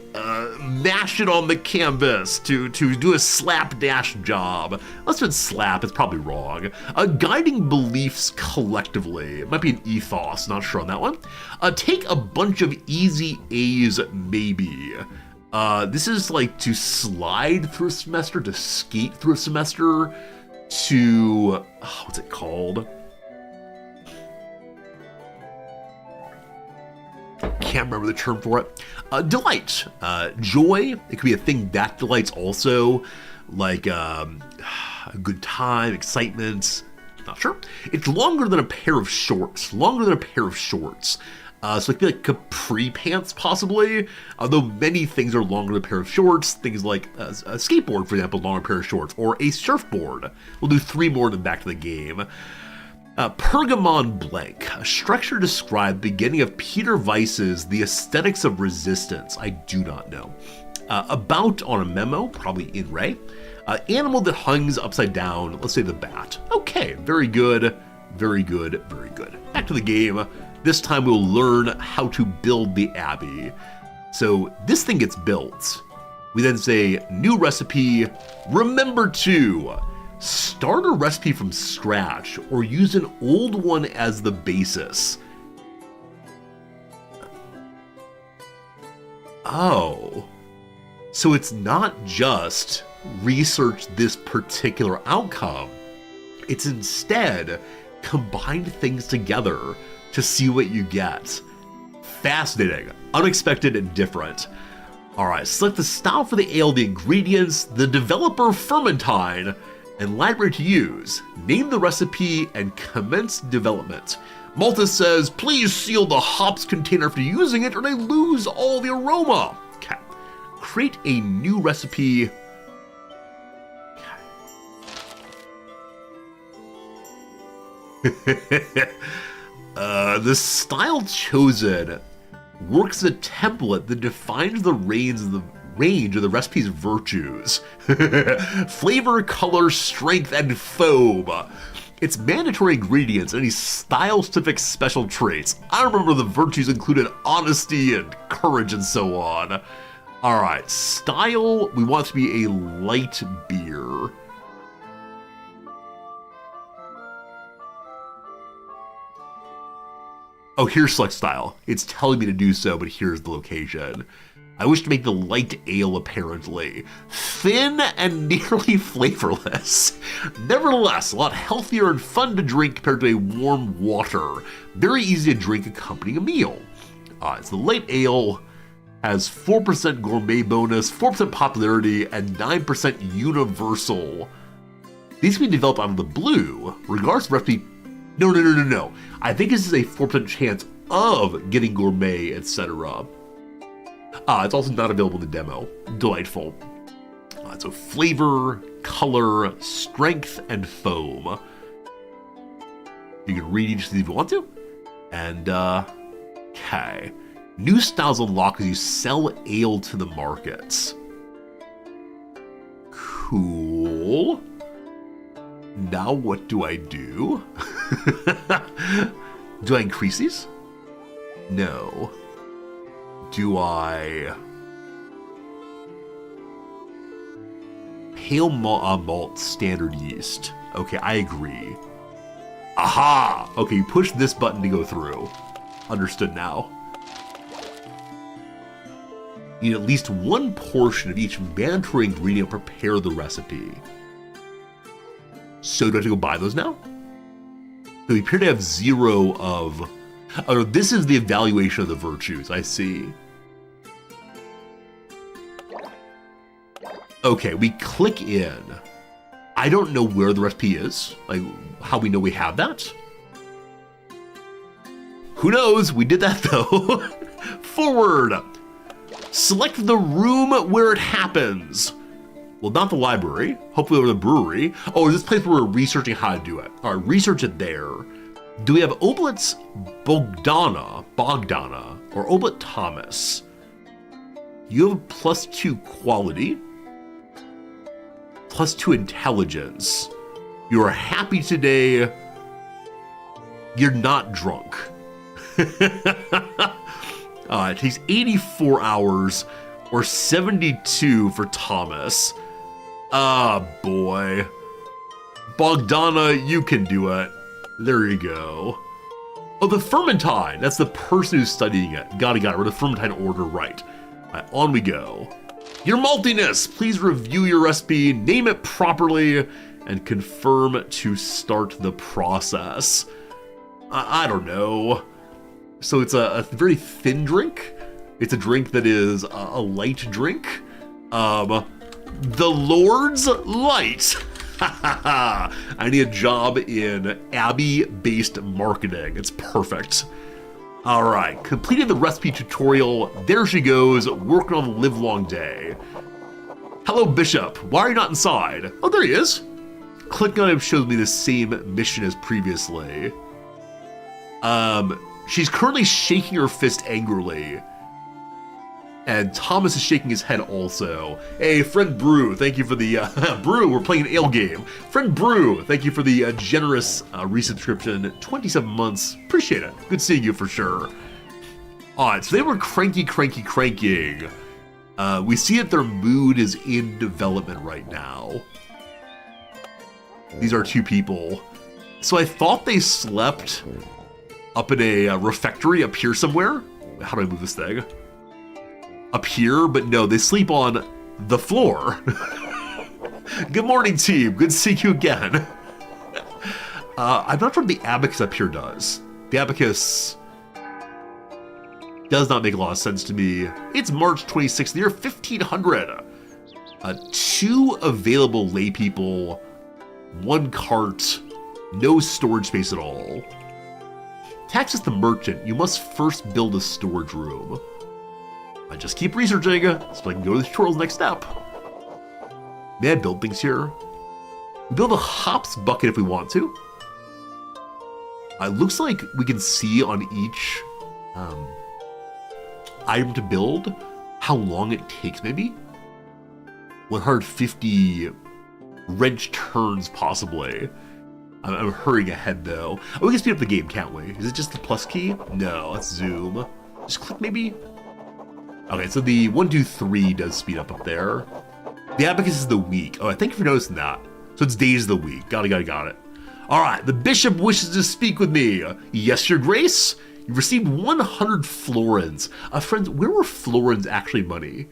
mash it on the canvas, to do a slapdash job. Unless it's slap, it's probably wrong. Guiding beliefs collectively. It might be an ethos, not sure on that one. Take a bunch of easy A's, maybe. This is like to slide through a semester, to skate through a semester, to, what's it called? Can't remember the term for it. Delight, joy. It could be a thing that delights also, like a good time, excitement. Not sure. It's longer than a pair of shorts. So it could be like capri pants, possibly. Although many things are longer than a pair of shorts. Things like a skateboard, for example, longer pair of shorts, or a surfboard. We'll do 3 more and then back to the game. Pergamon blank, a structure described beginning of Peter Weiss's The Aesthetics of Resistance. I do not know. About on a memo, probably in Ray. Animal that hangs upside down, let's say the bat. Okay, very good. Back to the game. This time we'll learn how to build the abbey. So this thing gets built. We then say, new recipe, remember to start a recipe from scratch or use an old one as the basis. Oh, so it's not just research this particular outcome. It's instead combine things together to see what you get. Fascinating, unexpected, and different. Alright, select the style for the ale, the ingredients, the developer Fermentine, and library to use. Name the recipe and commence development. Malta says, please seal the hops container after using it or they lose all the aroma. Okay. Create a new recipe. Okay. The style chosen works as a template that defines the range of the recipe's virtues. Flavor, color, strength, and foam. Its mandatory ingredients and any style-specific special traits. I remember the virtues included honesty and courage and so on. Alright, style, we want it to be a light beer. Oh, here's select style. It's telling me to do so, but here's the location. I wish to make the light ale, apparently. Thin and nearly flavorless. Nevertheless, a lot healthier and fun to drink compared to a warm water. Very easy to drink accompanying a meal. It's the light ale, has 4% gourmet bonus, 4% popularity, and 9% universal. These can be developed out of the blue, regardless of recipe. No. I think this is a 4% chance of getting gourmet, etc. It's also not available in the demo. Delightful. So flavor, color, strength, and foam. You can read each of these if you want to. And, okay. New styles unlock as you sell ale to the markets. Cool. Now what do I do? Do I increase these? No. Do I... Pale malt standard yeast. Okay, I agree. Aha! Okay, you push this button to go through. Understood now. You need at least one portion of each mandatory ingredient to prepare the recipe. So do I have to go buy those now? So we appear to have 0 of... Oh, this is the evaluation of the virtues, I see. Okay, we click in. I don't know where the recipe is, like how we know we have that. Who knows? We did that though. Forward. Select the room where it happens. Well, not the library. Hopefully over the brewery. Oh, this place where we're researching how to do it. All right, research it there. Do we have Oblate's Bogdana, or Oblate Thomas? You have a +2 quality. +2 intelligence. You are happy today. You're not drunk. It takes 84 hours or 72 for Thomas. Ah, boy. Bogdana, you can do it. There you go. Oh, the Fermentine. That's the person who's studying it. Got it. We're the Fermentine order right. All right, on we go. Your maltiness, please review your recipe, name it properly, and confirm to start the process. I don't know. So it's a very thin drink. It's a drink that is a light drink. The Lord's Light. I need a job in Abbey-based marketing. It's perfect. All right, completed the recipe tutorial. There she goes, working on the livelong day. Hello, Bishop. Why are you not inside? Oh, there he is. Clicking on him shows me the same mission as previously. She's currently shaking her fist angrily. And Thomas is shaking his head also. Hey, friend Brew, thank you for the, Brew, we're playing an ale game. Friend Brew, thank you for the generous resubscription, 27 months, appreciate it. Good seeing you for sure. Alright, so they were cranking. We see that their mood is in development right now. These are 2 people. So I thought they slept up in a refectory up here somewhere. How do I move this thing? Up here, but no, they sleep on the floor. Good morning, team. Good to see you again. I'm not sure what the abacus up here does. The abacus does not make a lot of sense to me. It's March 26th, the year 1500. 2 available lay people, 1 cart, no storage space at all. To access the merchant, you must first build a storage room. I just keep researching, so I can go to the tutorial's next step. May I build things here? We build a hops bucket if we want to. It looks like we can see on each item to build how long it takes, maybe? 150 wrench turns, possibly. I'm hurrying ahead, though. Oh, we can speed up the game, can't we? Is it just the plus key? No, let's zoom. Just click, maybe? Okay, so the 1, 2, 3 does speed up there. The abacus is the week. Oh, thank you for noticing that. So it's days of the week. Got it. All right, the bishop wishes to speak with me. Yes, your grace. You've received 100 florins. Friends, where were florins actually money?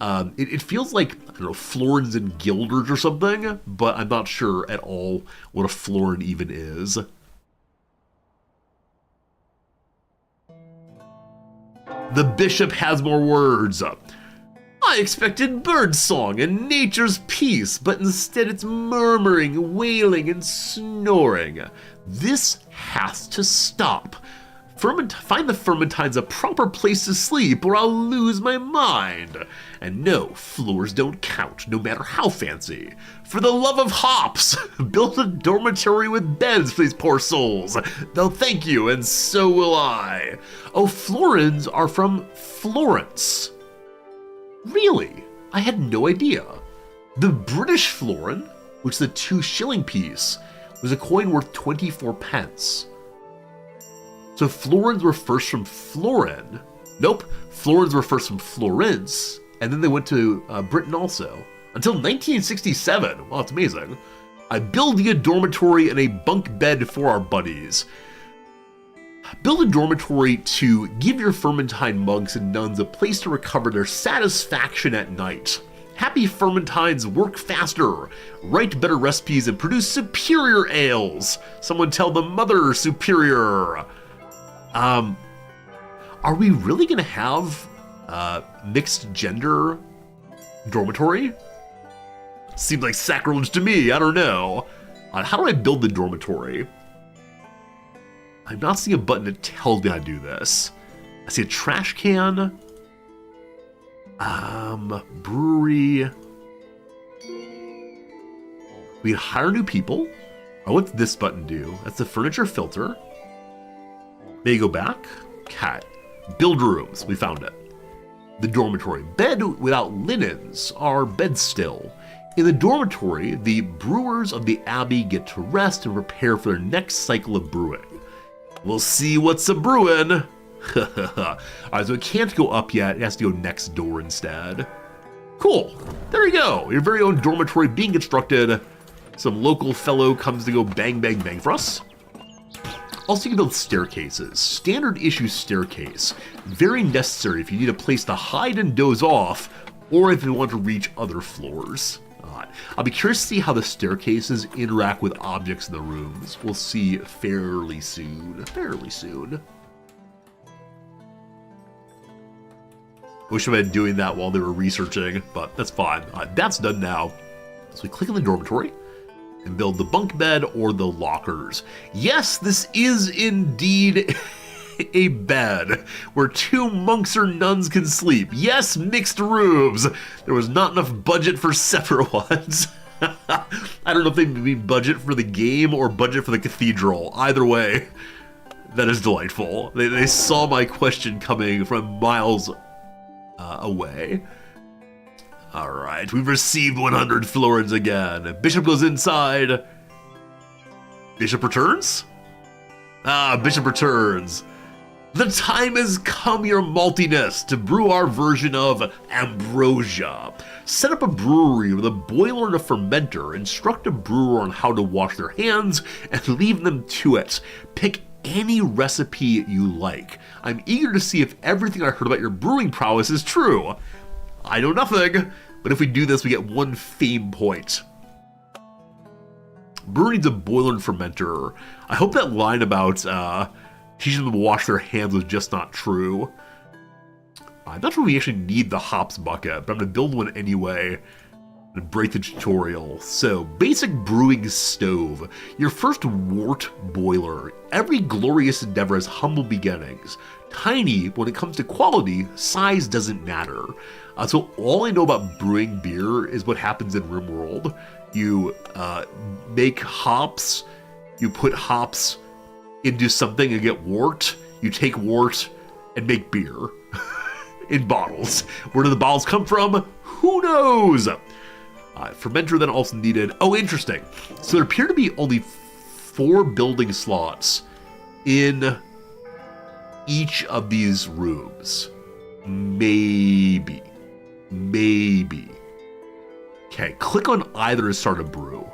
It feels like, I don't know, florins and guilders or something, but I'm not sure at all what a florin even is. The bishop has more words. I expected birdsong and nature's peace, but instead it's murmuring, wailing, and snoring. This has to stop. Find the Fermentines a proper place to sleep or I'll lose my mind. And no, floors don't count, no matter how fancy. For the love of hops, build a dormitory with beds for these poor souls. They'll thank you, and so will I. Oh, Florins are from Florence. Really? I had no idea. The British florin, which is a 2-shilling piece, was a coin worth 24 pence. So florins were first from Florin. Nope, florins were first from Florence, and then they went to Britain also. Until 1967, wow, that's amazing. I build you a dormitory and a bunk bed for our buddies. Build a dormitory to give your Fermentine monks and nuns a place to recover their satisfaction at night. Happy Fermentines work faster, write better recipes, and produce superior ales. Someone tell the Mother Superior. Are we really gonna have mixed gender dormitory? Seems like sacrilege to me, I don't know. How do I build the dormitory? I'm not seeing a button that tells me how to do this. I see a trash can. Brewery. We can hire new people. Oh, what's this button do? That's the furniture filter. May you go back? Cat. Build rooms. We found it. The dormitory. Bed without linens are bed still. In the dormitory, the brewers of the abbey get to rest and prepare for their next cycle of brewing. We'll see what's a brewing. Alright, so it can't go up yet. It has to go next door instead. Cool. There you go. Your very own dormitory being constructed. Some local fellow comes to go bang, bang, bang for us. Also, you can build staircases. Standard issue staircase. Very necessary if you need a place to hide and doze off, or if you want to reach other floors. I'll be curious to see how the staircases interact with objects in the rooms. We'll see fairly soon. Fairly soon. Wish I had been doing that while they were researching, but that's fine. That's done now. So we click on the dormitory and build the bunk bed or the lockers. Yes, this is indeed a bed where 2 monks or nuns can sleep. Yes, mixed rooms. There was not enough budget for separate ones. I don't know if they mean budget for the game or budget for the cathedral. Either way, that is delightful. They saw my question coming from miles away. Alright, we've received 100 florins again. Bishop goes inside. Bishop returns? Bishop returns. The time has come, your maltiness, to brew our version of ambrosia. Set up a brewery with a boiler and a fermenter. Instruct a brewer on how to wash their hands and leave them to it. Pick any recipe you like. I'm eager to see if everything I heard about your brewing prowess is true. I know nothing, but if we do this, we get 1 fame point. Brewer needs a boiler and fermenter. I hope that line about teaching them to wash their hands was just not true. I'm not sure we actually need the hops bucket, but I'm going to build one anyway and break the tutorial. So, basic brewing stove. Your first wart boiler. Every glorious endeavor has humble beginnings. Tiny, when it comes to quality, size doesn't matter. So all I know about brewing beer is what happens in RimWorld. You make hops, you put hops into something and get wort. You take wort and make beer in bottles. Where do the bottles come from? Who knows? Fermenter then also needed... Oh, interesting. So there appear to be only 4 building slots in each of these rooms. Maybe. Okay, click on either to start a brew.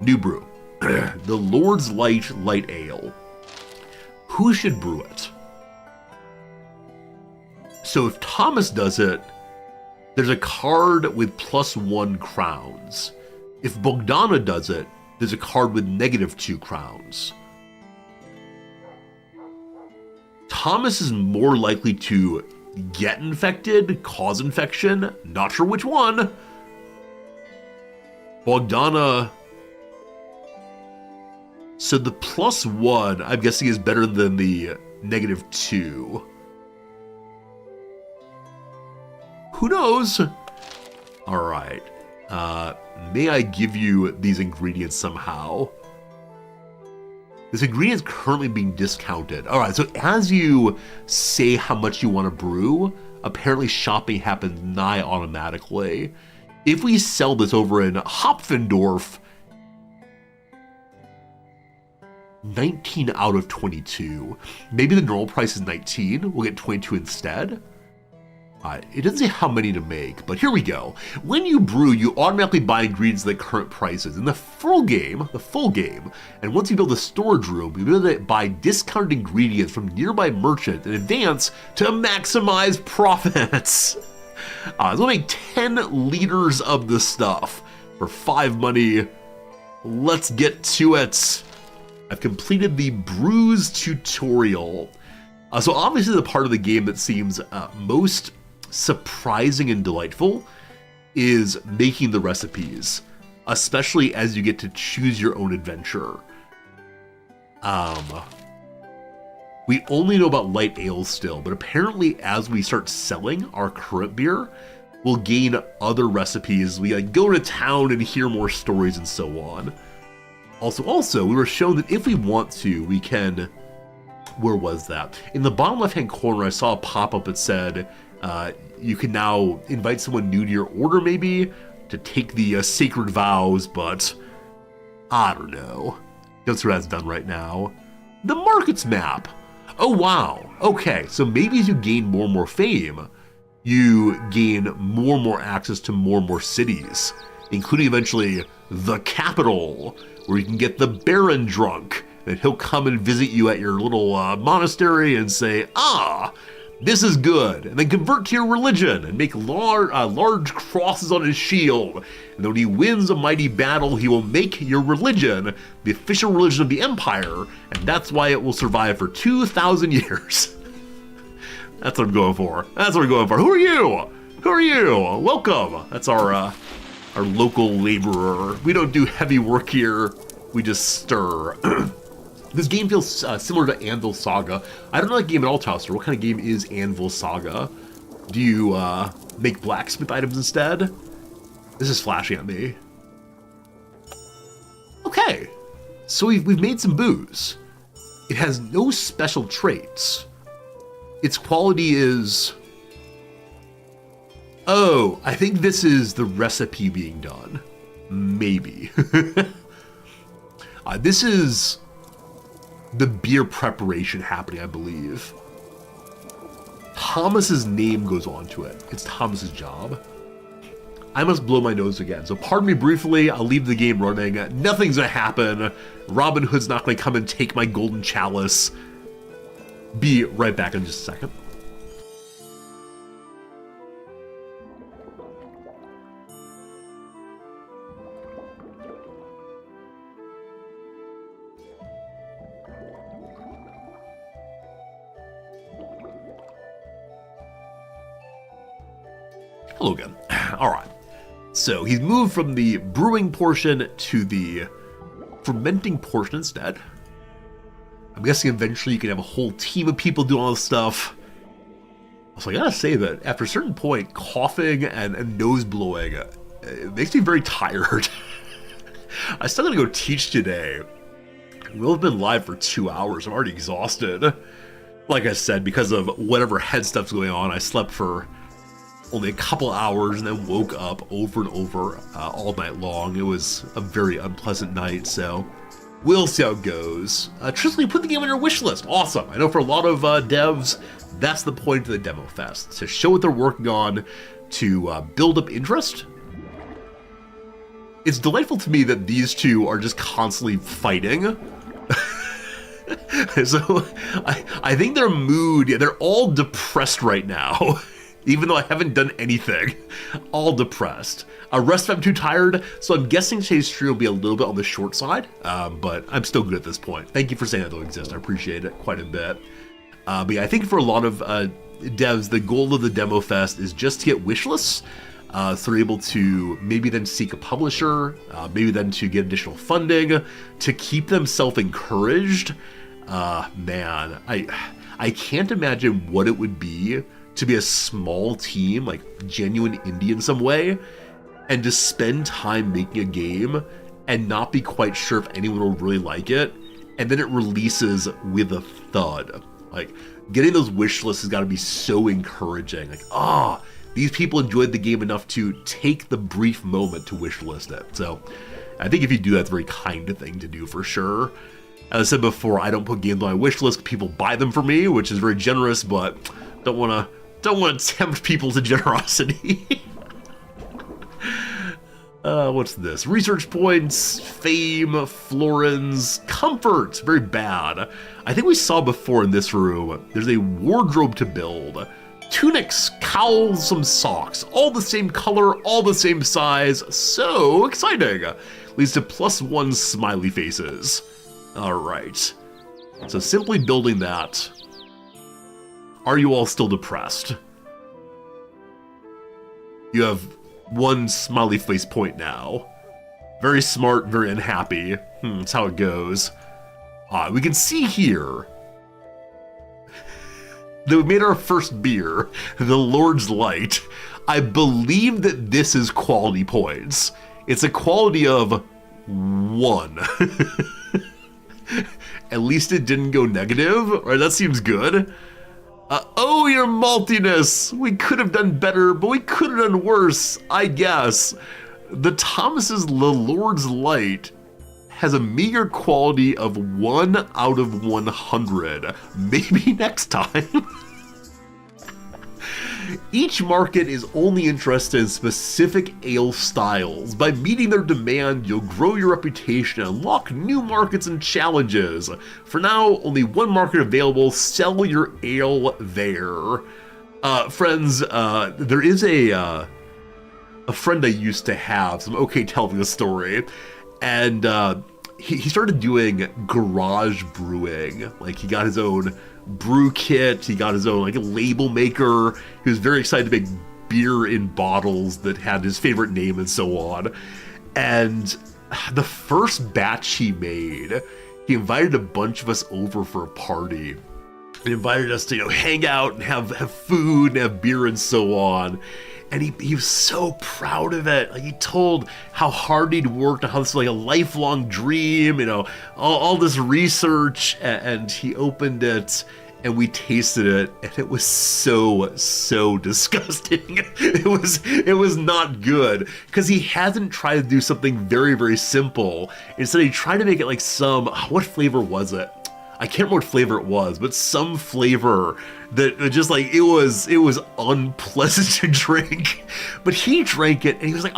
New brew. The Lord's Light Light Ale. Who should brew it? So if Thomas does it, there's a card with +1 crowns. If Bogdana does it, there's a card with -2 crowns. Thomas is more likely to get infected, cause infection, not sure which one. So the +1, I'm guessing, is better than the -2. Who knows? All right. May I give you these ingredients somehow? This ingredient is currently being discounted. All right, so as you say how much you want to brew, apparently shopping happens nigh automatically. If we sell this over in Hopfendorf, 19 out of 22. Maybe the normal price is 19. We'll get 22 instead. It doesn't say how many to make, but here we go. When you brew, you automatically buy ingredients at the current prices. In the full game, and once you build a storage room, you'll be able to buy discounted ingredients from nearby merchants in advance to maximize profits. We'll make 10 liters of this stuff for 5 money. Let's get to it. I've completed the brews tutorial. So obviously the part of the game that seems most surprising and delightful is making the recipes, especially as you get to choose your own adventure. We only know about light ale still, but apparently as we start selling our current beer, we'll gain other recipes. We go to town and hear more stories and so on. Also, we were shown that if we want to, we can... Where was that? In the bottom left-hand corner, I saw a pop-up that said you can now invite someone new to your order, maybe, to take the sacred vows, but I don't know. That's what that's done right now. The markets map. Oh, wow. Okay, so maybe as you gain more and more fame, you gain more and more access to more and more cities, including eventually the capital, where you can get the Baron drunk, and he'll come and visit you at your little monastery and say, this is good, and then convert to your religion and make large crosses on his shield. And then when he wins a mighty battle, he will make your religion the official religion of the Empire, and that's why it will survive for 2,000 years. That's what I'm going for. That's what we're going for. Who are you? Who are you? Welcome. That's our local laborer. We don't do heavy work here. We just stir. This game feels similar to Anvil Saga. I don't know that game at all, Towster. What kind of game is Anvil Saga? Do you make blacksmith items instead? This is flashing at me. Okay, so we've made some booze. It has no special traits. Its quality is... Oh, I think this is the recipe being done. Maybe. This is the beer preparation happening, I believe. Thomas's name goes onto it. It's Thomas's job. I must blow my nose again, so pardon me briefly. I'll leave the game running. Nothing's gonna happen. Robin Hood's not gonna come and take my golden chalice. Be right back in just a second. Hello again. All right. So he's moved from the brewing portion to the fermenting portion instead. I'm guessing eventually you can have a whole team of people doing all this stuff. So I gotta say that after a certain point, coughing and nose blowing, it makes me very tired. I still gotta go teach today. We'll have been live for 2 hours. I'm already exhausted. Like I said, because of whatever head stuff's going on, I slept for only a couple hours and then woke up over and over all night long. It was a very unpleasant night, so we'll see how it goes. Tristan, you put the game on your wish list. Awesome. I know for a lot of devs, that's the point of the Demo Fest, to show what they're working on, to build up interest. It's delightful to me that these two are just constantly fighting. So I think their mood, they're all depressed right now. Even though I haven't done anything. All depressed. Rest if I'm too tired, so I'm guessing today's stream will be a little bit on the short side, but I'm still good at this point. Thank you for saying that they'll exist. I appreciate it quite a bit. But yeah, I think for a lot of devs, the goal of the Demo Fest is just to get wish lists. So they're able to maybe then seek a publisher, maybe then to get additional funding to keep themselves encouraged. Man, I can't imagine what it would be to be a small team, like genuine indie in some way, and to spend time making a game and not be quite sure if anyone will really like it, and then it releases with a thud. Like, getting those wish lists has got to be so encouraging. Like, these people enjoyed the game enough to take the brief moment to wish list it. So I think if you do, that's a very kind thing to do for sure. As I said before, I don't put games on my wish list. People buy them for me, which is very generous, but don't want to tempt people to generosity. What's this? Research points, fame, florins, comfort, very bad. I think we saw before in this room, there's a wardrobe to build. Tunics, cowls, some socks, all the same color, all the same size, so exciting. Leads to +1 smiley faces. All right, so simply building that. Are you all still depressed? You have 1 smiley face point now. Very smart, very unhappy. That's how it goes. We can see here that we made our first beer, the Lord's Light. I believe that this is quality points. It's a quality of 1. At least it didn't go negative, right? That seems good. Oh, your maltiness! We could have done better, but we could have done worse, I guess. The Thomas's The Lord's Light has a meager quality of 1 out of 100. Maybe next time. Each market is only interested in specific ale styles. By meeting their demand, you'll grow your reputation and unlock new markets and challenges. For now, only 1 market available. Sell your ale there. Friends, there is a friend I used to have, so I'm okay telling this story, and he started doing garage brewing. Like, he got his own brew kit, he got his own like label maker. He was very excited to make beer in bottles that had his favorite name and so on. And the first batch he made, he invited a bunch of us over for a party. He invited us to, you know, hang out and have food and have beer and so on. And he was so proud of it. Like, he told how hard he'd worked and how this was like a lifelong dream, you know, all this research. And he opened it and we tasted it, and it was so disgusting. It was not good, because he hasn't tried to do something very simple. Instead, he tried to make it like some, what flavor was it? I can't remember what flavor it was, but some flavor that just like, it was unpleasant to drink. But he drank it and he was like,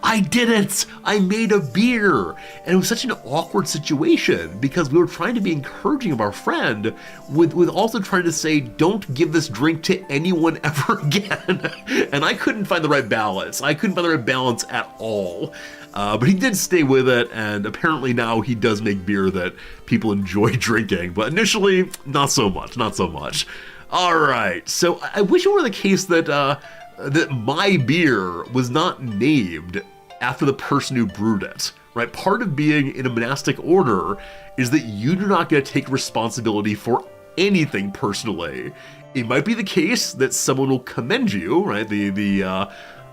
I did it! I made a beer! And it was such an awkward situation, because we were trying to be encouraging of our friend with also trying to say, don't give this drink to anyone ever again. And I couldn't find the right balance. I couldn't find the right balance at all. But he did stay with it, and apparently now he does make beer that people enjoy drinking. But initially, not so much. All right, so I wish it were the case that that my beer was not named after the person who brewed it, right? Part of being in a monastic order is that you do not get to take responsibility for anything personally. It might be the case that someone will commend you, right? The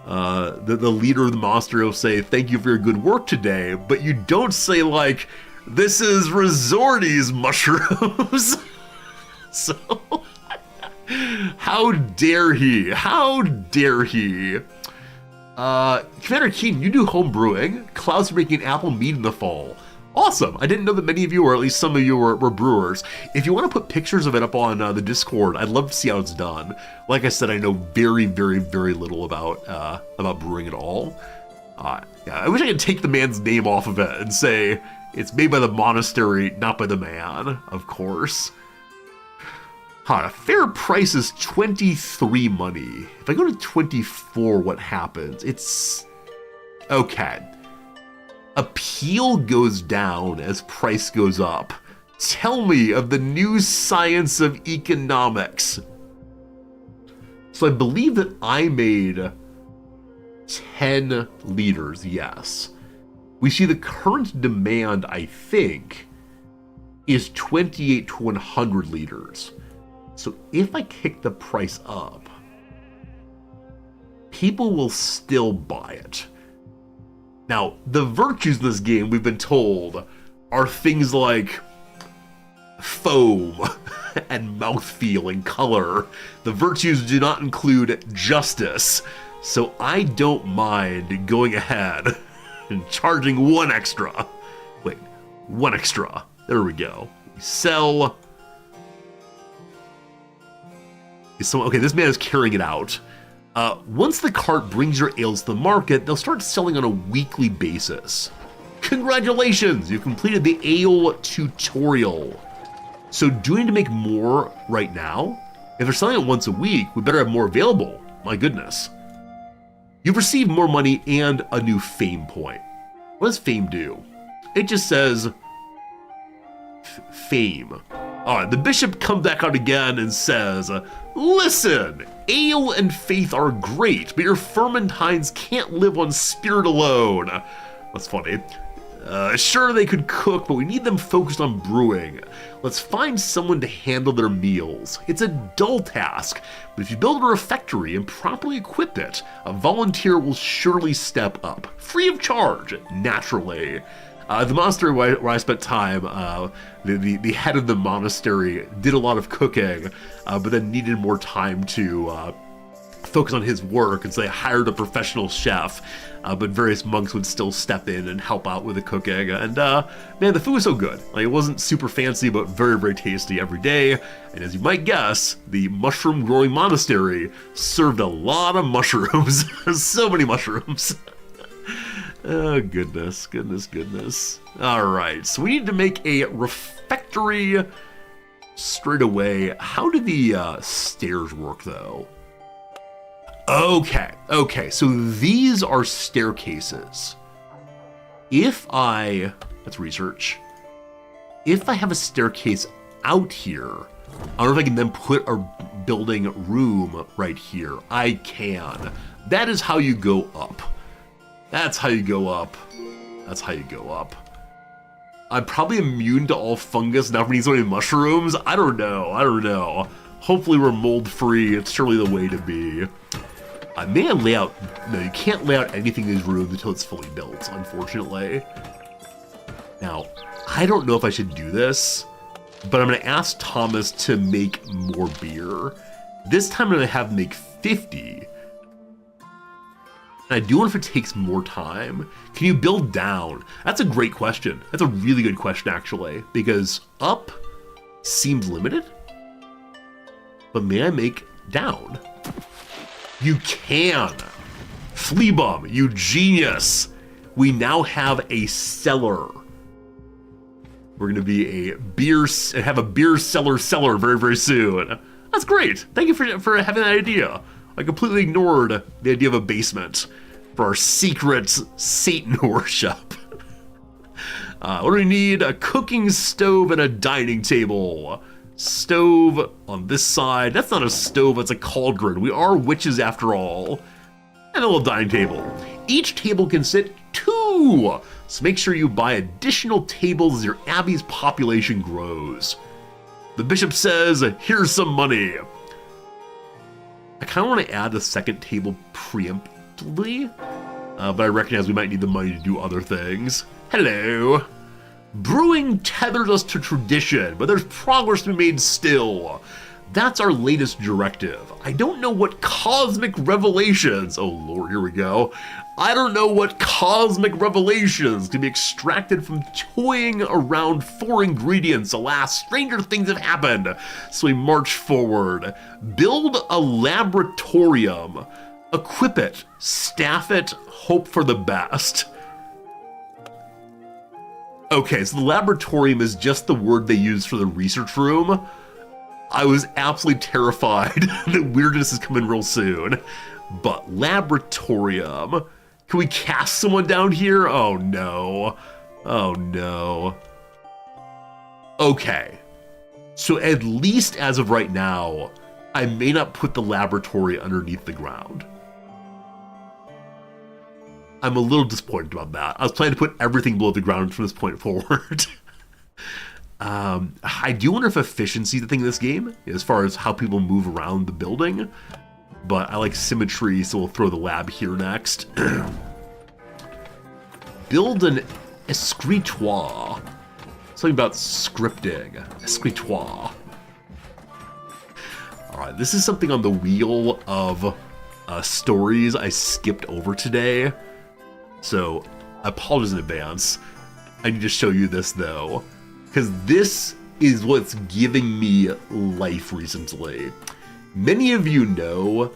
leader of the monastery will say, thank you for your good work today, but you don't say like, this is Resorty's mushrooms. So, how dare he? Commander Keen, you do home brewing. Clouds are making apple mead in the fall. Awesome. I didn't know that many of you, or at least some of you, were brewers. If you want to put pictures of it up on the Discord, I'd love to see how it's done. Like I said, I know very little about brewing at all. Yeah, I wish I could take the man's name off of it and say it's made by the monastery, not by the man, of course. A fair price is 23 money. If I go to 24, what happens? It's okay. Appeal goes down as price goes up. Tell me of the new science of economics. So I believe that I made 10 liters, yes. We see the current demand, I think, is 28 to 100 liters. So if I kick the price up, people will still buy it. Now, the virtues in this game, we've been told, are things like foam and mouthfeel and color. The virtues do not include justice. So I don't mind going ahead and charging one extra. Wait, one extra. There we go. We sell. So, okay, this man is carrying it out. Once the cart brings your ales to the market, they'll start selling on a weekly basis. Congratulations, you've completed the ale tutorial. So do we need to make more right now? If they're selling it once a week, we better have more available. My goodness. You've received more money and a new fame point. What does fame do? It just says fame. Alright, the bishop comes back out again and says, listen, ale and faith are great, but your Firmantines can't live on spirit alone. That's funny. Sure, they could cook, but we need them focused on brewing. Let's find someone to handle their meals. It's a dull task, but if you build a refectory and properly equip it, a volunteer will surely step up, free of charge, naturally. The monastery where I spent time, the head of the monastery did a lot of cooking, but then needed more time to focus on his work, and so they hired a professional chef, but various monks would still step in and help out with the cooking, and man, the food was so good. Like, it wasn't super fancy, but very, very tasty every day, and as you might guess, the mushroom-growing monastery served a lot of mushrooms. So many mushrooms. Oh, goodness, goodness, goodness. All right, so we need to make a refectory straight away. How do the stairs work, though? Okay, so these are staircases. Let's research. If I have a staircase out here, I don't know if I can then put a building room right here. I can. That is how you go up. That's how you go up. That's how you go up. I'm probably immune to all fungus, not for so many mushrooms. I don't know. Hopefully we're mold free. It's surely the way to be. I may lay out, no, you can't lay out anything in these rooms until it's fully built, unfortunately. Now, I don't know if I should do this, but I'm gonna ask Thomas to make more beer. This time I'm gonna have him make 50. And I do wonder if it takes more time. Can you build down? That's a great question. That's a really good question, actually, because up seems limited, but may I make down? You can. Fleabum, you genius. We now have a cellar. We're gonna be have a beer cellar very, very soon. That's great. Thank you for having that idea. I completely ignored the idea of a basement for our secret Satan worship. What do we need? A cooking stove and a dining table. Stove on this side. That's not a stove, it's a cauldron. We are witches after all. And a little dining table. Each table can sit 2, so make sure you buy additional tables as your abbey's population grows. The bishop says, here's some money. I kind of want to add a second table preemptively, but I recognize we might need the money to do other things. Hello. Brewing tethers us to tradition, but there's progress to be made still. That's our latest directive. I don't know what cosmic revelations, oh lord, here we go. I don't know what cosmic revelations can be extracted from toying around 4 ingredients. Alas, stranger things have happened. So we march forward. Build a laboratorium. Equip it. Staff it. Hope for the best. Okay, so the laboratorium is just the word they use for the research room. I was absolutely terrified that weirdness is coming real soon. But laboratorium. Can we cast someone down here? Oh no. Oh no. Okay. So at least as of right now, I may not put the laboratory underneath the ground. I'm a little disappointed about that. I was planning to put everything below the ground from this point forward. I do wonder if efficiency is the thing in this game, as far as how people move around the building. But I like symmetry, so we'll throw the lab here next. Build an escritoire. Something about scripting. Escritoire. Alright, this is something on the wheel of stories I skipped over today. So, I apologize in advance. I need to show you this, though. Because this is what's giving me life recently. Many of you know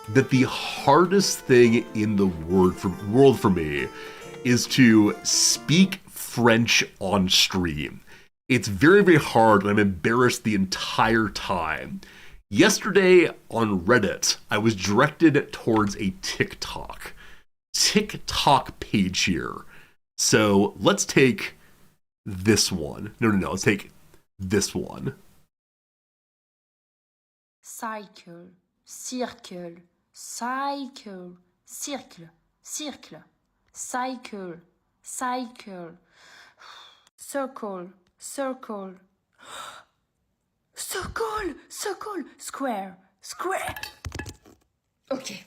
that the hardest thing in the world for me is to speak French on stream. It's very, very hard, and I'm embarrassed the entire time. Yesterday on Reddit, I was directed towards a TikTok page here. So let's take this one. No, let's take this one. Cycle, circle, cycle, circle, circle, cycle, cycle, circle, circle, circle, circle, square, square. Ok.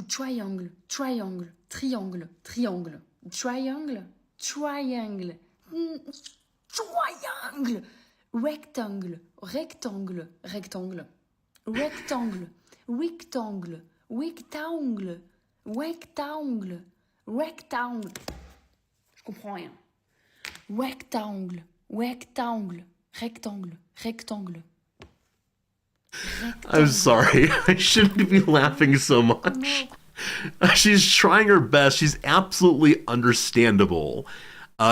Triangle, triangle, triangle, triangle, triangle, triangle, triangle, rectangle, rectangle, rectangle, rectangle, rectangle, rectangle, rectangle, rectangle. Je comprends rien. Rectangle, rectangle, rectangle, rectangle. I'm sorry. I shouldn't be laughing so much. She's trying her best. She's absolutely understandable.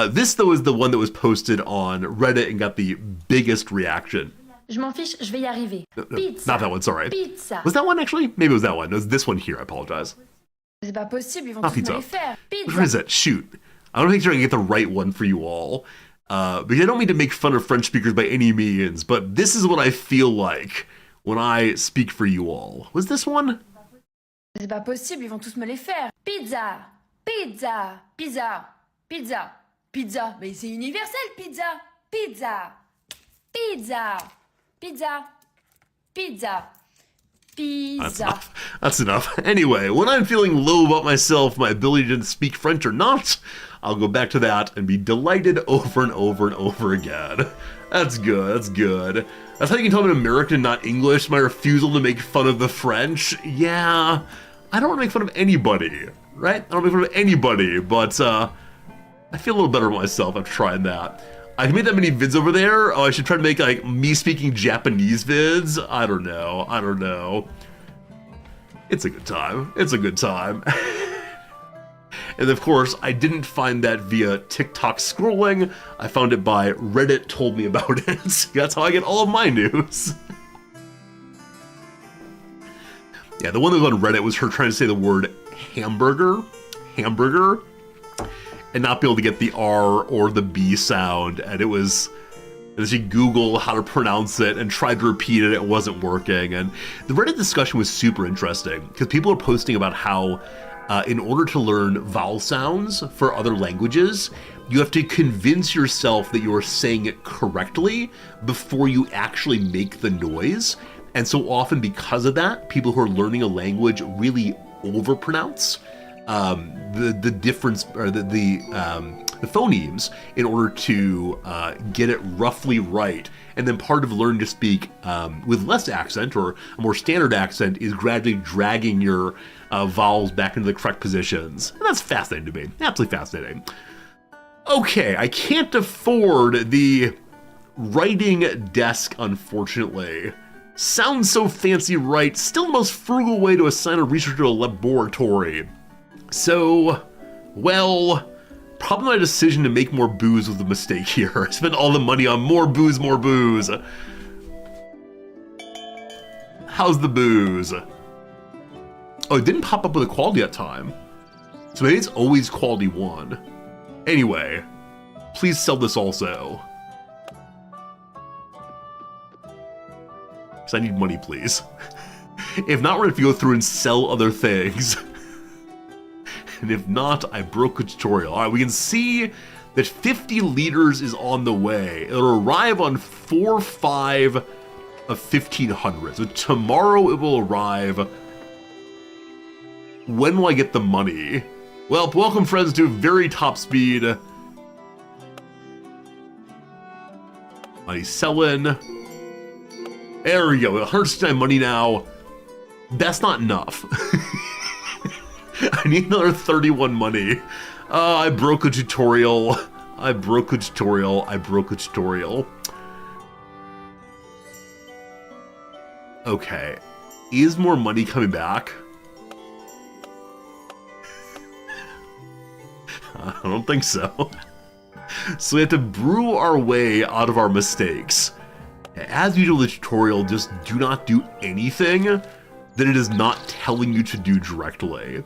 This, though, is the one that was posted on Reddit and got the biggest reaction. Je m'en fiche, je vais y arriver. Pizza. Not that one, sorry. Pizza. Was that one, actually? Maybe it was that one. It was this one here. I apologize. C'est pas possible, ils vont Not tous me pizza. les faire. Pizza. What is it? Shoot. I want to make sure I get the right one for you all. Because I don't mean to make fun of French speakers by any means, but this is what I feel like when I speak for you all. Was this one? C'est pas possible, ils vont tous me les faire. Pizza. Pizza. Pizza. Pizza. Pizza. Mais c'est universel, pizza. Pizza. Pizza. Pizza. Pizza. Pizza. That's enough. Anyway, when I'm feeling low about myself, my ability to speak French or not, I'll go back to that and be delighted over and over and over again. That's good, that's good. That's how you can tell I'm an American, not English, my refusal to make fun of the French. Yeah, I don't want to make fun of anybody, right? I don't make fun of anybody, but I feel a little better about myself after trying that. I can make that many vids over there. Oh, I should try to make like me speaking Japanese vids. I don't know. It's a good time. It's a good time. And of course, I didn't find that via TikTok scrolling. I found it by Reddit told me about it. That's how I get all of my news. Yeah, the one that was on Reddit was her trying to say the word hamburger, and not be able to get the R or the B sound. And it was, as she Googled how to pronounce it and tried to repeat it, it wasn't working. And the Reddit discussion was super interesting because people are posting about how in order to learn vowel sounds for other languages, you have to convince yourself that you are saying it correctly before you actually make the noise. And so often because of that, people who are learning a language really overpronounce the difference, or the phonemes in order to get it roughly right. And then part of learning to speak with less accent or a more standard accent is gradually dragging your vowels back into the correct positions. And that's fascinating to me. Absolutely fascinating. Okay, I can't afford the writing desk, unfortunately. Sounds so fancy, right? Still the most frugal way to assign a researcher to a laboratory. So, well, probably my decision to make more booze was a mistake here. I spent all the money on more booze, more booze. How's the booze? Oh, it didn't pop up with a quality that time. So maybe it's always quality 1. Anyway, please sell this also. Because I need money, please. If not, we're going to have to go through and sell other things. And if not, I broke a tutorial. All right, we can see that 50 liters is on the way. It'll arrive on 4/5 of 1500. So tomorrow it will arrive. When will I get the money? Well, welcome friends to very top speed. Money selling. There we go. 169 money now. That's not enough. I need another 31 money. I broke a tutorial. I broke a tutorial. I broke a tutorial. Okay. Is more money coming back? I don't think so. So we have to brew our way out of our mistakes. As usual, the tutorial, just do not do anything that it is not telling you to do directly.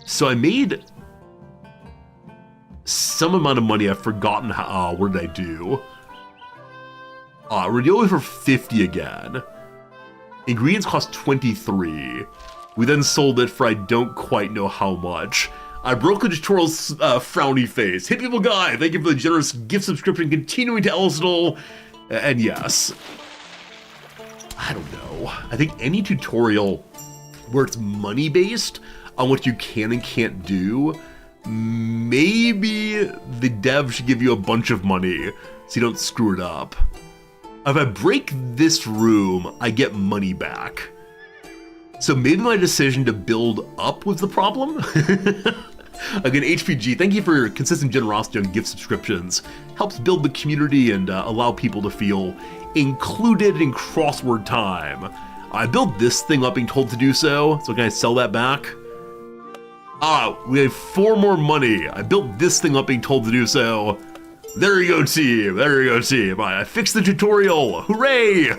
So I made some amount of money. I've forgotten how, what did I do? We're dealing for 50 again. Ingredients cost 23. We then sold it for I don't quite know how much. I broke the tutorial's frowny face. Hit people guy, thank you for the generous gift subscription, continuing to Elsidal. And yes. I don't know. I think any tutorial where it's money-based on what you can and can't do, maybe the dev should give you a bunch of money so you don't screw it up. If I break this room, I get money back. So maybe my decision to build up was the problem? Again, HPG, thank you for your consistent generosity on gift subscriptions. Helps build the community and allow people to feel included in crossword time. I built this thing up being told to do so can I sell that back? We have 4 more money. I built this thing up being told to do so. There you go, team. There you go, team. I fixed the tutorial. Hooray!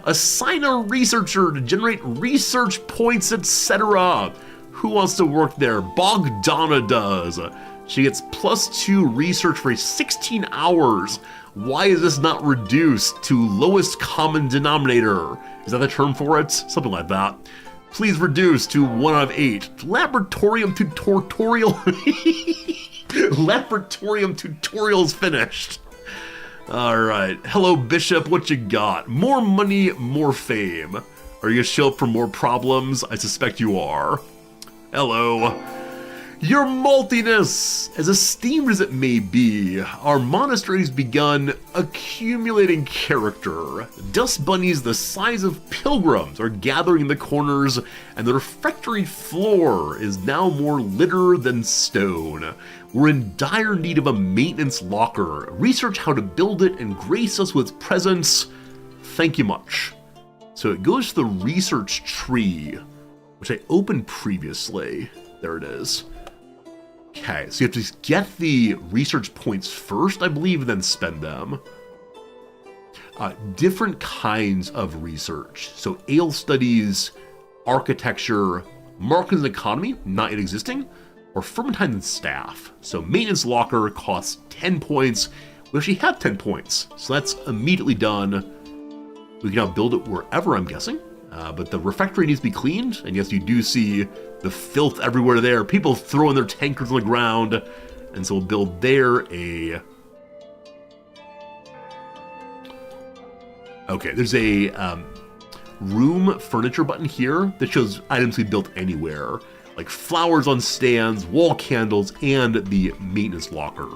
Assign a researcher to generate research points, etc. Who wants to work there? Bogdana does. She gets +2 research for 16 hours. Why is this not reduced to lowest common denominator? Is that the term for it? Something like that. Please reduce to 1 out of 8. Laboratorium tutorial. Laboratorium tutorial's finished. Alright. Hello, Bishop. What you got? More money, more fame. Are you gonna show up for more problems? I suspect you are. Hello. Your maltiness! As esteemed as it may be, our monastery's begun accumulating character. Dust bunnies the size of pilgrims are gathering in the corners, and the refectory floor is now more litter than stone. We're in dire need of a maintenance locker. Research how to build it and grace us with its presence. Thank you much. So it goes to the research tree, which I opened previously. There it is. Okay, so you have to get the research points first, I believe, and then spend them. Different kinds of research. So ale studies, architecture, markets and economy, not yet existing, or fermentine and staff. So maintenance locker costs 10 points. We actually have 10 points, so that's immediately done. We can now build it wherever, I'm guessing. But the refectory needs to be cleaned, and yes, you do see the filth everywhere there. People throwing their tankards on the ground, and so we'll build there a... Okay, there's a room furniture button here that shows items we built anywhere, like flowers on stands, wall candles, and the maintenance locker.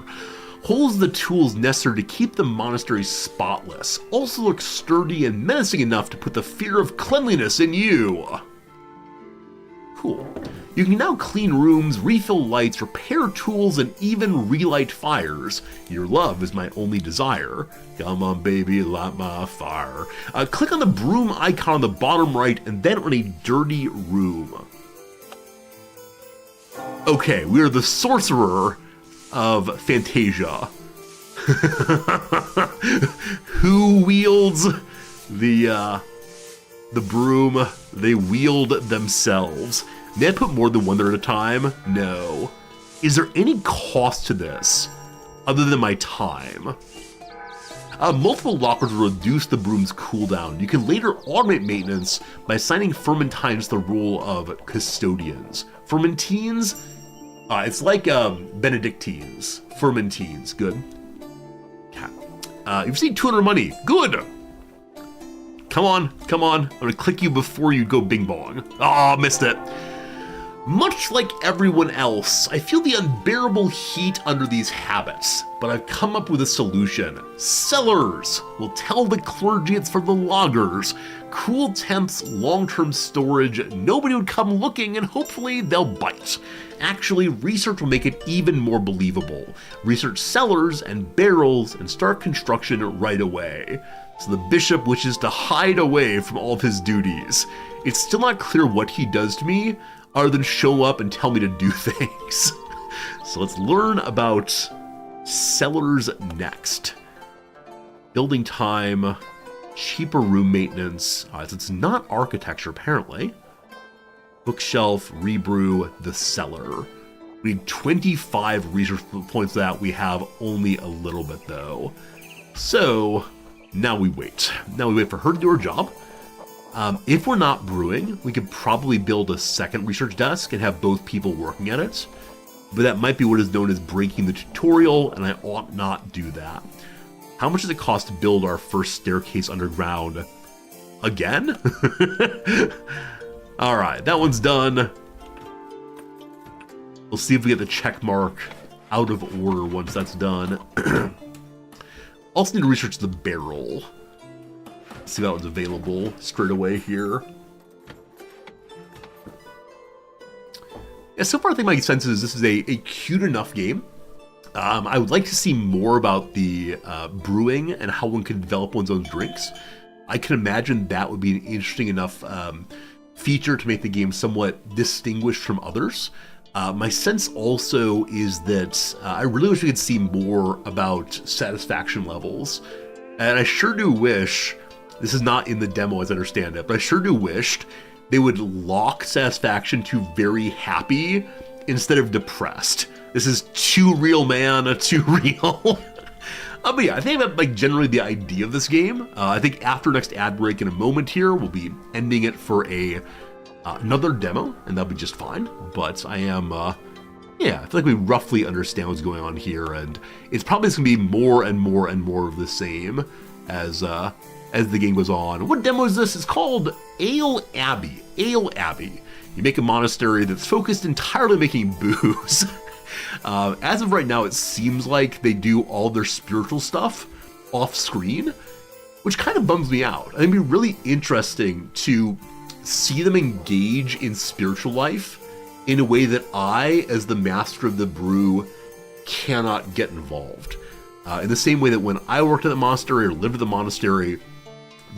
Holds the tools necessary to keep the monastery spotless. Also looks sturdy and menacing enough to put the fear of cleanliness in you. Cool. You can now clean rooms, refill lights, repair tools, and even relight fires. Your love is my only desire. Come on, baby, light my fire. Click on the broom icon on the bottom right, and then on a dirty room. Okay, we are the sorcerer of Fantasia. Who wields the broom? They wield themselves. May I put more than one there at a time? No. Is there any cost to this other than my time? Multiple lockers will reduce the broom's cooldown. You can later automate maintenance by assigning Fermentines the role of custodians. Fermentines, it's like Benedictines. Fermentines, good. You've seen 200 money, good. Come on, I'm gonna click you before you go bing bong. Oh, missed it. Much like everyone else, I feel the unbearable heat under these habits, but I've come up with a solution. Cellars will tell the clergy it's for the loggers. Cool temps, long-term storage, nobody would come looking, and hopefully they'll bite. Actually, research will make it even more believable. Research cellars and barrels and start construction right away. So the bishop wishes to hide away from all of his duties. It's still not clear what he does to me, other than show up and tell me to do things. So let's learn about cellars next. Building time, cheaper room maintenance. It's not architecture apparently. Bookshelf, rebrew, the cellar. We need 25 research points for that. We have only a little bit though. So now we wait. Now we wait for her to do her job. If we're not brewing, we could probably build a second research desk and have both people working at it. But that might be what is known as breaking the tutorial, and I ought not do that. How much does it cost to build our first staircase underground? Again? Alright, that one's done. We'll see if we get the check mark out of order once that's done. Also need to research the barrel. See if that one's available straight away here. Yeah, so far I think my sense is this is a cute enough game. I would like to see more about the brewing and how one can develop one's own drinks. I can imagine that would be an interesting enough feature to make the game somewhat distinguished from others. My sense also is that I really wish we could see more about satisfaction levels. And I sure do wish, this is not in the demo as I understand it, but I sure do wish they would lock satisfaction to very happy instead of depressed. This is too real, man, too real. But yeah, I think that's like generally the idea of this game. I think after next ad break in a moment here, we'll be ending it for another demo, and that'll be just fine. But I am, yeah, I feel like we roughly understand what's going on here, and it's probably just gonna be more and more and more of the same as the game goes on. What demo is this? It's called Ale Abbey. Ale Abbey. You make a monastery that's focused entirely on making booze. As of right now, it seems like they do all their spiritual stuff off screen, which kind of bums me out. I think it'd be really interesting to see them engage in spiritual life in a way that I, as the master of the brew, cannot get involved. In the same way that when I worked at the monastery or lived at the monastery,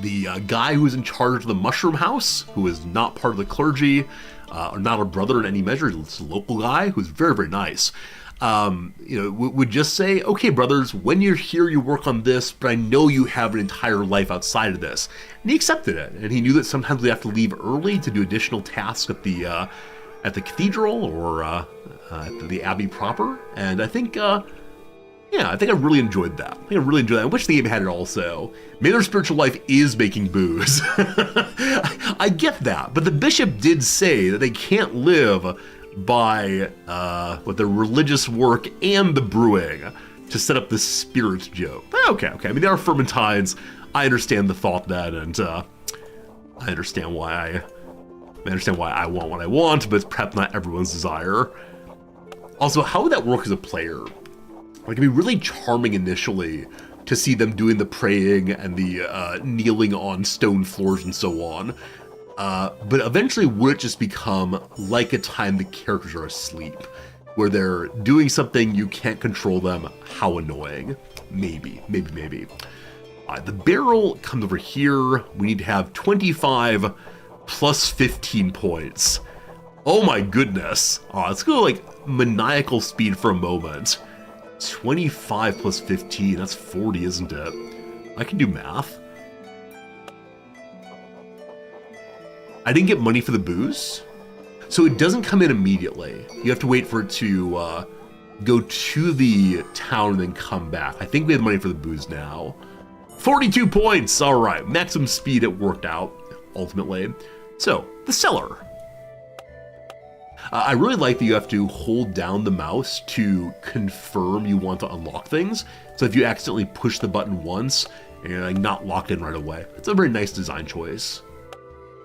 the guy who was in charge of the mushroom house, who is not part of the clergy, or not a brother in any measure, it's a local guy who's very, very nice, would just say, okay, brothers, when you're here, you work on this, but I know you have an entire life outside of this. And he accepted it, and he knew that sometimes we have to leave early to do additional tasks at the cathedral or at the abbey proper. And I think, yeah, I think I really enjoyed that. I wish the game had it also. Maybe their spiritual life is making booze. I get that, but the bishop did say that they can't live by their religious work and the brewing to set up this spirit joke. Okay. I mean, there are fermentines. I understand the thought that, and I understand why I want what I want, but it's perhaps not everyone's desire. Also, how would that work as a player? Like, it'd be really charming initially to see them doing the praying and the kneeling on stone floors and so on. But eventually would it just become like a time the characters are asleep, where they're doing something, you can't control them? How annoying. Maybe. The barrel comes over here. We need to have 25 plus 15 points. Oh my goodness. Let's go like maniacal speed for a moment. 25 plus 15, that's 40, isn't it? I can do math. I didn't get money for the booze, so it doesn't come in immediately. You have to wait for it to go to the town and then come back. I think we have money for the booze now. 42 points. All right, maximum speed, it worked out ultimately. So the cellar. I really like that you have to hold down the mouse to confirm you want to unlock things. So if you accidentally push the button once, you're like not locked in right away. It's a very nice design choice.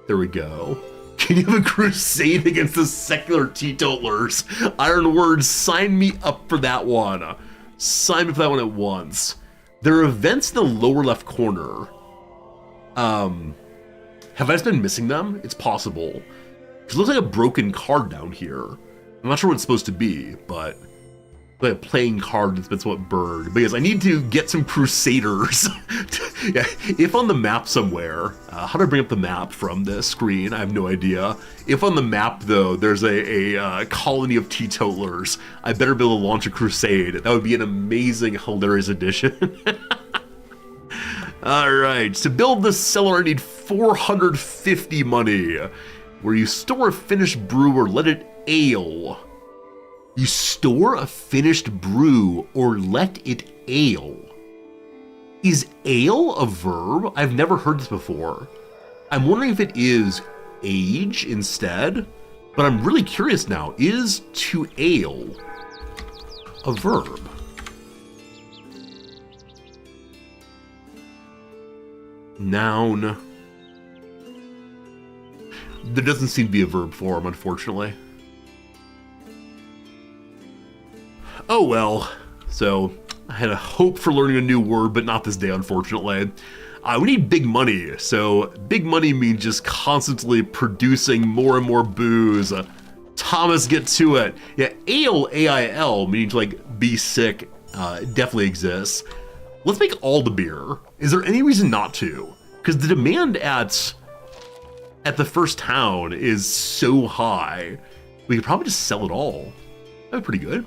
There we go. Can you have a crusade against the secular teetotalers? Iron Words, sign me up for that one. Sign me up for that one at once. There are events in the lower left corner. Have I just been missing them? It's possible. It looks like a broken card down here. I'm not sure what it's supposed to be, but like a playing card that's been somewhat burned. But yes, I need to get some Crusaders. Yeah, if on the map somewhere, how do I bring up the map from the screen? I have no idea. If on the map, though, there's a colony of teetotalers, I better be able to launch a crusade. That would be an amazing, hilarious addition. All right, to build this cellar, I need 450 money. Where you store a finished brew or let it ale. You store a finished brew or let it ale. Is ale a verb? I've never heard this before. I'm wondering if it is age instead, but I'm really curious now. Is to ale a verb? Noun. There doesn't seem to be a verb form, unfortunately. Oh well. So, I had a hope for learning a new word, but not this day, unfortunately. We need big money, so big money means just constantly producing more and more booze. Thomas, get to it. Yeah, ale, A-I-L, meaning to like be sick, definitely exists. Let's make all the beer. Is there any reason not to? Because the demand at the first town is so high, we could probably just sell it all. That'd be pretty good.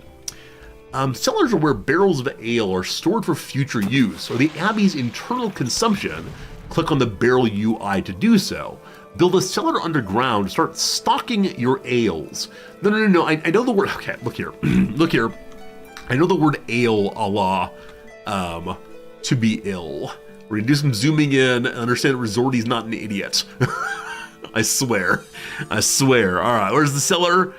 Cellars are where barrels of ale are stored for future use, or the Abbey's internal consumption. Click on the barrel UI to do so. Build a cellar underground to start stocking your ales. No, I know the word, okay, look here, look here. I know the word ale a la, to be ill. We're gonna do some zooming in and understand that Resorty's not an idiot. I swear. All right, where's the cellar?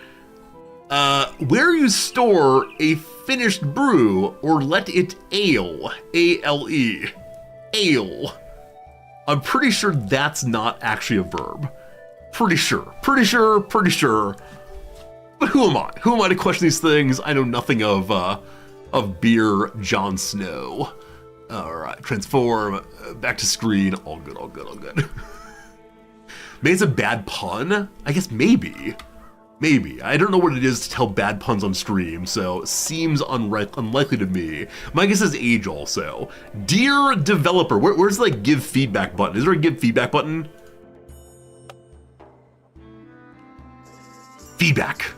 Where you store a finished brew or let it ale, A-L-E, ale. I'm pretty sure that's not actually a verb. Pretty sure. But who am I? Who am I to question these things? I know nothing of beer, Jon Snow. All right, transform, back to screen, all good. Maybe it's a bad pun? I guess maybe. I don't know what it is to tell bad puns on stream, so seems unlikely to me. My guess is age also. Dear developer, where's the like give feedback button? Is there a give feedback button? Feedback.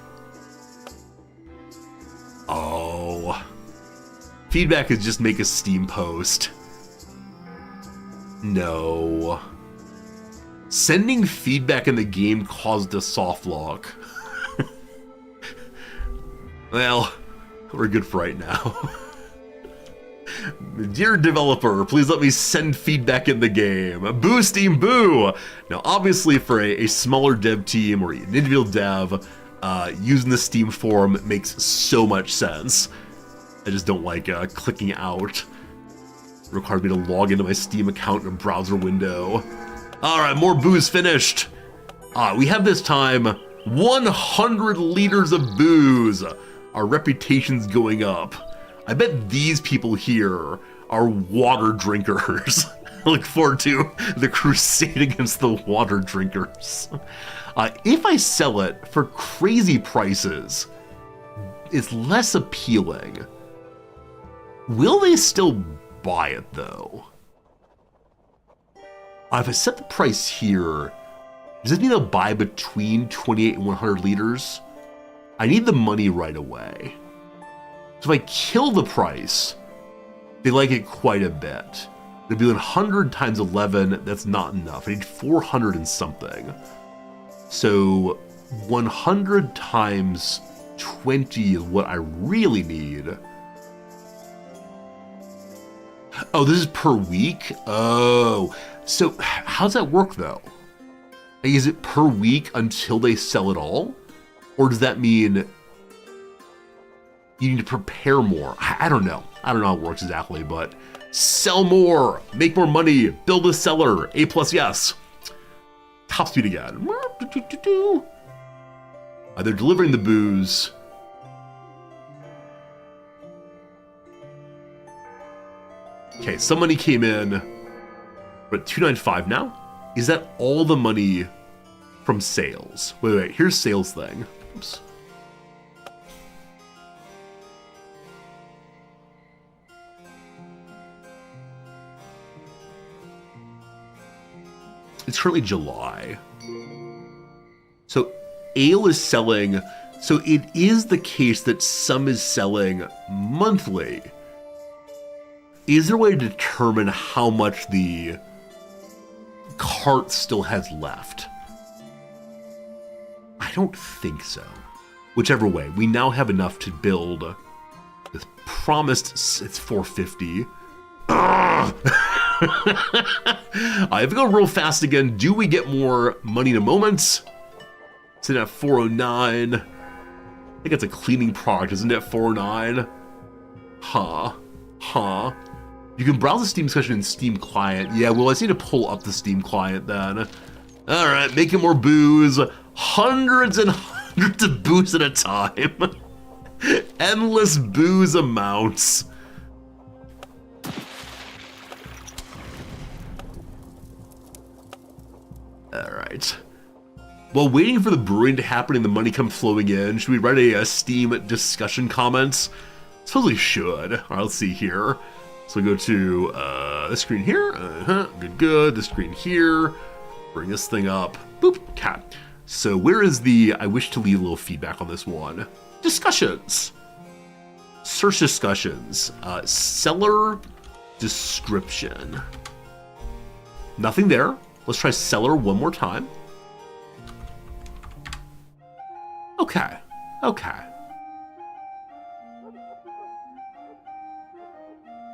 Oh. Feedback is just make a Steam post. No. Sending feedback in the game caused a soft lock. Well, we're good for right now. Dear developer, please let me send feedback in the game. Boo Steam, boo! Now obviously for a smaller dev team or an individual dev, using the Steam forum makes so much sense. I just don't like clicking out. It requires me to log into my Steam account in a browser window. Alright, more booze finished. We have this time 100 liters of booze. Our reputation's going up. I bet these people here are water drinkers. I look forward to the crusade against the water drinkers. If I sell it for crazy prices, it's less appealing. Will they still buy it though? If I set the price here, does this mean they'll buy between 28 and 100 liters? I need the money right away. So if I kill the price, they like it quite a bit. It'd be 100 times 11, that's not enough. I need 400 and something. So 100 times 20 is what I really need. Oh, this is per week? Oh, so how does that work though? Is it per week until they sell it all? Or does that mean you need to prepare more? I don't know. I don't know how it works exactly, but sell more, make more money, build a cellar, A+, yes. Top speed again. They're delivering the booze. Okay, some money came in. We're at 295 now. Is that all the money from sales? Wait, here's sales thing. Oops. It's currently July. So ale is selling, so it is the case that some is selling monthly. Is there a way to determine how much the cart still has left? I don't think so. Whichever way, we now have enough to build this promised, it's 450. I have to go real fast again. Do we get more money in a moment? Sitting at 409. I think it's a cleaning product, isn't it? 409. Huh. You can browse the Steam discussion in Steam client. Yeah, well, I just need to pull up the Steam client then. All right, making more booze. Hundreds and hundreds of booze at a time. Endless booze amounts. All right. While waiting for the brewing to happen and the money come flowing in, should we write a Steam discussion comments? Suppose we should. All right, let's see here. So we go to this screen here. Good. This screen here. Bring this thing up. Boop. Okay. So where is the? I wish to leave a little feedback on this one. Discussions. Search discussions. Seller description. Nothing there. Let's try seller one more time. Okay.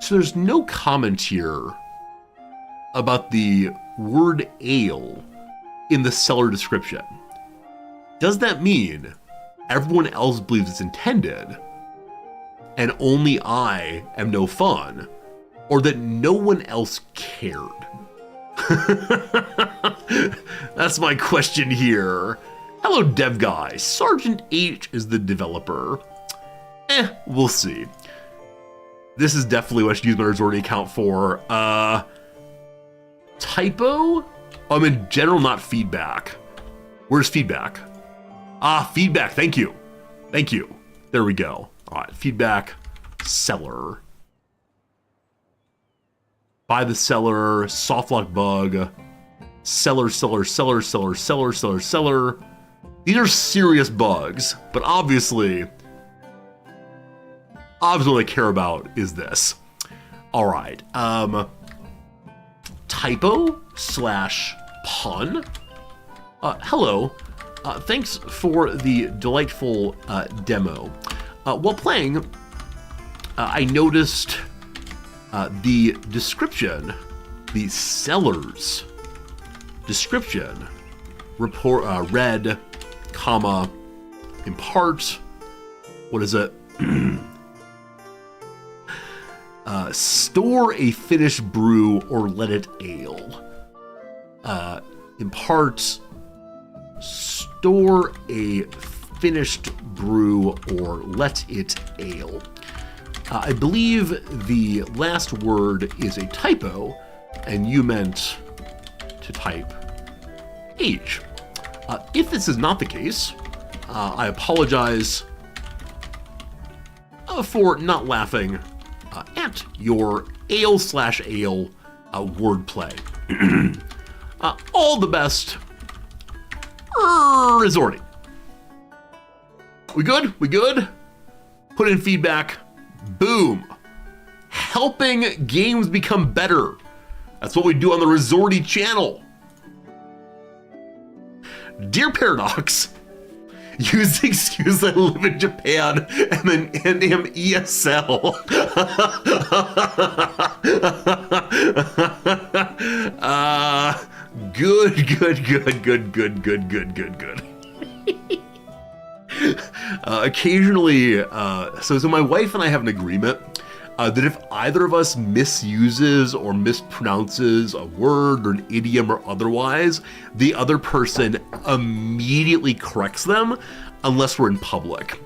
So there's no comment here about the word ale in the seller description. Does that mean everyone else believes it's intended and only I am no fun, or that no one else cared? That's my question here. Hello, dev guy. Sergeant H is the developer. We'll see. This is definitely what I should use my Resorty account for. Typo? I'm in general, not feedback. Where's feedback? Feedback. Thank you. There we go. All right, feedback. Seller. Buy the seller. Softlock bug. Seller. These are serious bugs, but obviously what I care about is this. All right. Typo / pun. Hello. Thanks for the delightful demo. While playing, I noticed the description, the seller's description, read, comma, impart, what is it? Store a finished brew or let it ale. Impart, store a finished brew or let it ale. I believe the last word is a typo, and you meant to type H. If this is not the case, I apologize for not laughing at your ale / ale wordplay. All the best, Resorty. We good? Put in feedback. Boom. Helping games become better. That's what we do on the Resorty channel. Dear Paradox, Use the excuse that I live in Japan and then am ESL. Good. Occasionally, so my wife and I have an agreement that if either of us misuses or mispronounces a word or an idiom or otherwise, the other person immediately corrects them unless we're in public.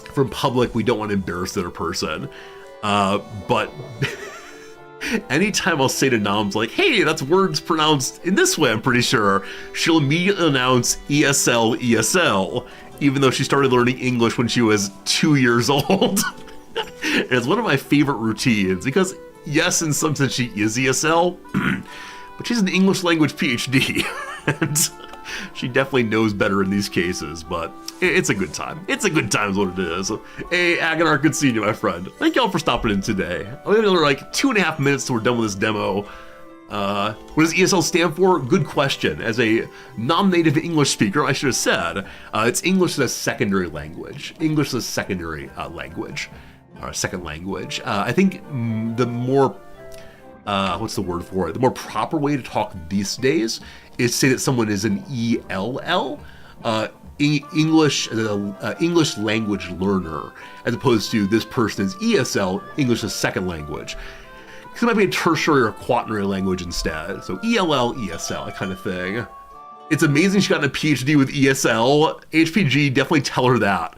If we're in public, we don't want to embarrass the other person. But anytime I'll say to Noms like, hey, that's words pronounced in this way, I'm pretty sure, she'll immediately announce ESL, even though she started learning English when she was 2 years old. And it's one of my favorite routines because, yes, in some sense she is ESL, but she's an English language PhD, and she definitely knows better in these cases, but it's a good time. It's a good time is what it is. Hey, Aganar, good seeing you, my friend. Thank y'all for stopping in today. We have another, 2.5 minutes till we're done with this demo. What does ESL stand for? Good question. As a non-native English speaker, I should have said, it's English as a secondary language. English as a secondary language. Or second language. I think the more, what's the word for it? The more proper way to talk these days is to say that someone is an ELL, English language learner, as opposed to this person is ESL, English as second language. Because it might be a tertiary or quaternary language instead. So ELL, ESL, that kind of thing. It's amazing she got a PhD with ESL. HPG, definitely tell her that.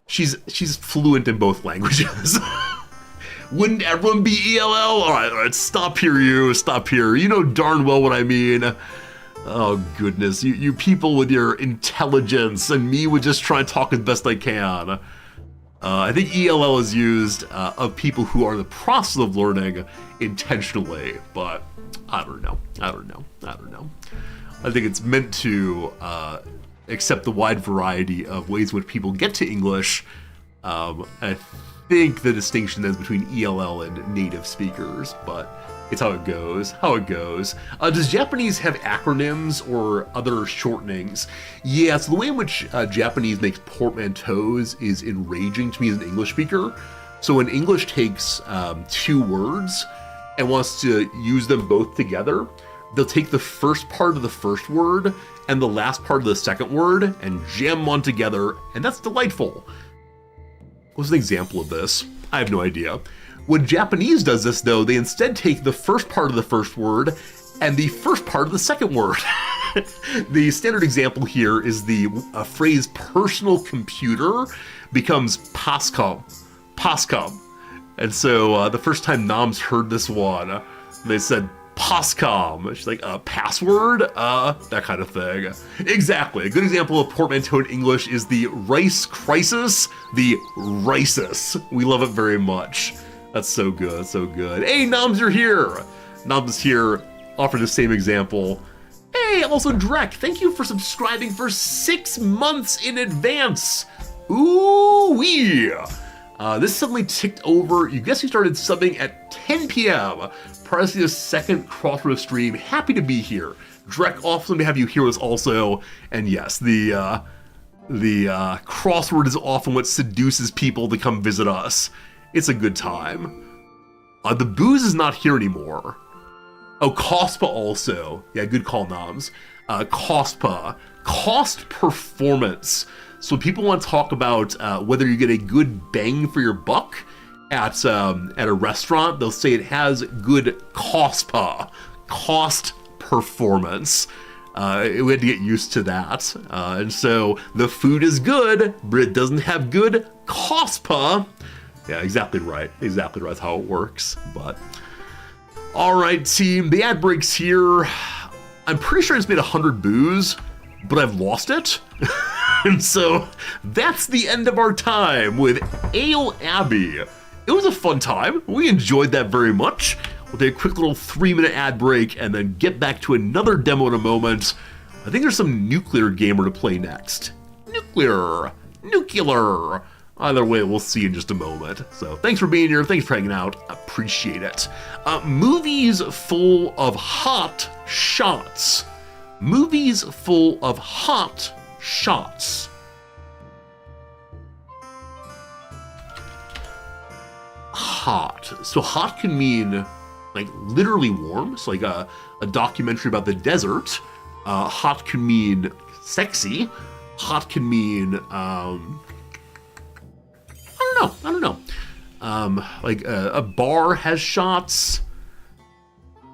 She's fluent in both languages. Wouldn't everyone be ELL? All right, stop here, you. You know darn well what I mean. Oh, goodness. You people with your intelligence and me would just try and talk as best I can. I think ELL is used of people who are in the process of learning intentionally, but I don't know. I think it's meant to accept the wide variety of ways in which people get to English. I think the distinction is between ELL and native speakers, but it's how it goes. Does Japanese have acronyms or other shortenings? Yeah, so the way in which Japanese makes portmanteaus is enraging to me as an English speaker. So when English takes 2 words and wants to use them both together, they'll take the first part of the first word and the last part of the second word and jam them on together, and that's delightful. What's an example of this? I have no idea. When Japanese does this, though, they instead take the first part of the first word and the first part of the second word. The standard example here is the phrase personal computer becomes PASCOM. And so the first time Noms heard this one, they said, POSCOM. She's like, password? That kind of thing. Exactly. A good example of portmanteau in English is the rice crisis, the rices. We love it very much. That's so good, Hey, Noms, you're here. Noms is here, offered the same example. Hey, also Drek, thank you for subscribing for 6 months in advance. Ooh-wee. This suddenly ticked over. You guess you started subbing at 10 p.m. prior to the second Crossroads stream. Happy to be here. Drek, awesome to have you here with us also. And yes, the crossword is often what seduces people to come visit us. It's a good time. The booze is not here anymore. Oh, COSPA also. Yeah, good call, Noms. COSPA. Cost performance. So people want to talk about whether you get a good bang for your buck at a restaurant. They'll say it has good COSPA. Cost performance. We had to get used to that. And so the food is good, but it doesn't have good COSPA. Yeah, exactly right. That's how it works. But all right, team, the ad break's here. I'm pretty sure I just made 100 boos, but I've lost it. And so that's the end of our time with Ale Abbey. It was a fun time. We enjoyed that very much. We'll take a quick little 3-minute ad break and then get back to another demo in a moment. I think there's some Nuclear Gamer to play next. Nuclear. Either way, we'll see in just a moment. So thanks for being here. Thanks for hanging out. Appreciate it. Movies full of hot shots. hot. So hot can mean like literally warm. So like a documentary about the desert. Hot can mean sexy. Hot can mean, I don't know. Like a bar has shots.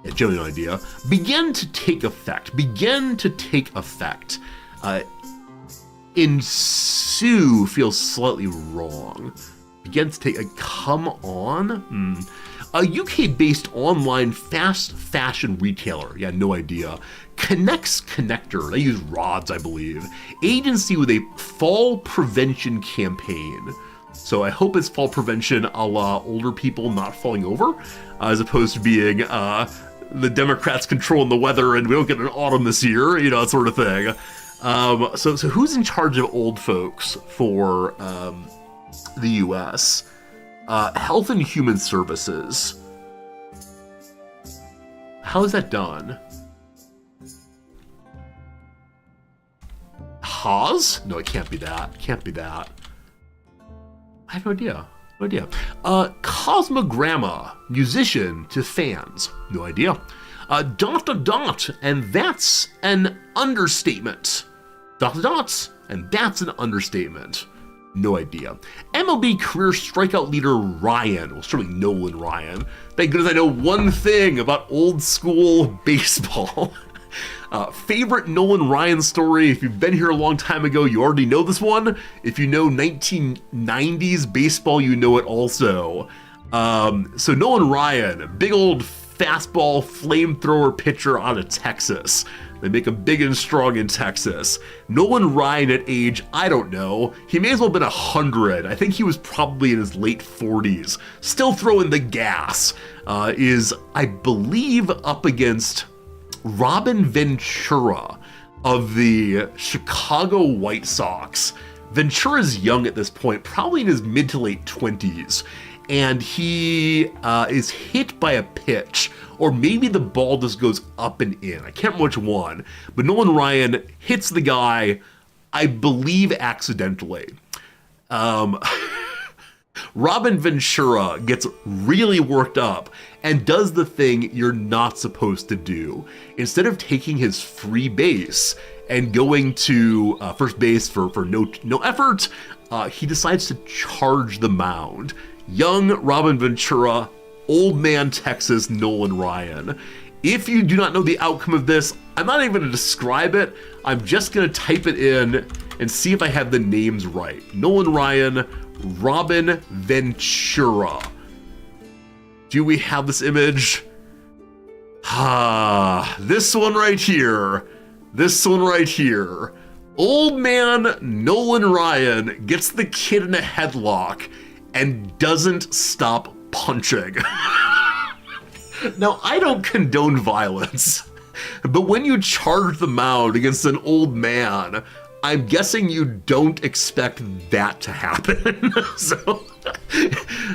Yeah, generally no idea. Begin to take effect. Ensue feels slightly wrong. Begin to take, come on? A UK-based online fast fashion retailer. Yeah, no idea. Connects connector. They use rods, I believe. Agency with a fall prevention campaign. So I hope it's fall prevention a la older people not falling over, as opposed to being the Democrats controlling the weather and we don't get an autumn this year, you know, that sort of thing. So who's in charge of old folks for the U.S.? Health and Human Services. How is that done? Haas? No, it can't be that. I have no idea. Cosmogramma, musician to fans. No idea. ... and that's an understatement. ... and that's an understatement. No idea. MLB career strikeout leader Ryan. Well, certainly Nolan Ryan. Thank goodness I know one thing about old school baseball. Favorite Nolan Ryan story. If you've been here a long time ago, you already know this one. If you know 1990s baseball, you know it also. So Nolan Ryan, big old fastball flamethrower pitcher out of Texas. They make him big and strong in Texas. Nolan Ryan at age, I don't know, he may as well have been 100. I think he was probably in his late 40s. Still throwing the gas. Is, I believe, up against Robin Ventura of the Chicago White Sox. Ventura's young at this point, probably in his mid to late 20s. And he is hit by a pitch, or maybe the ball just goes up and in. I can't remember which one, but Nolan Ryan hits the guy, I believe accidentally. Robin Ventura gets really worked up and does the thing you're not supposed to do. Instead of taking his free base and going to first base for no effort, he decides to charge the mound. Young Robin Ventura, old man Texas Nolan Ryan. If you do not know the outcome of this, I'm not even going to describe it. I'm just going to type it in and see if I have the names right. Nolan Ryan, Robin Ventura. Do we have this image? This one right here. Old man Nolan Ryan gets the kid in a headlock and doesn't stop punching. Now, I don't condone violence, but when you charge the mound against an old man, I'm guessing you don't expect that to happen. So,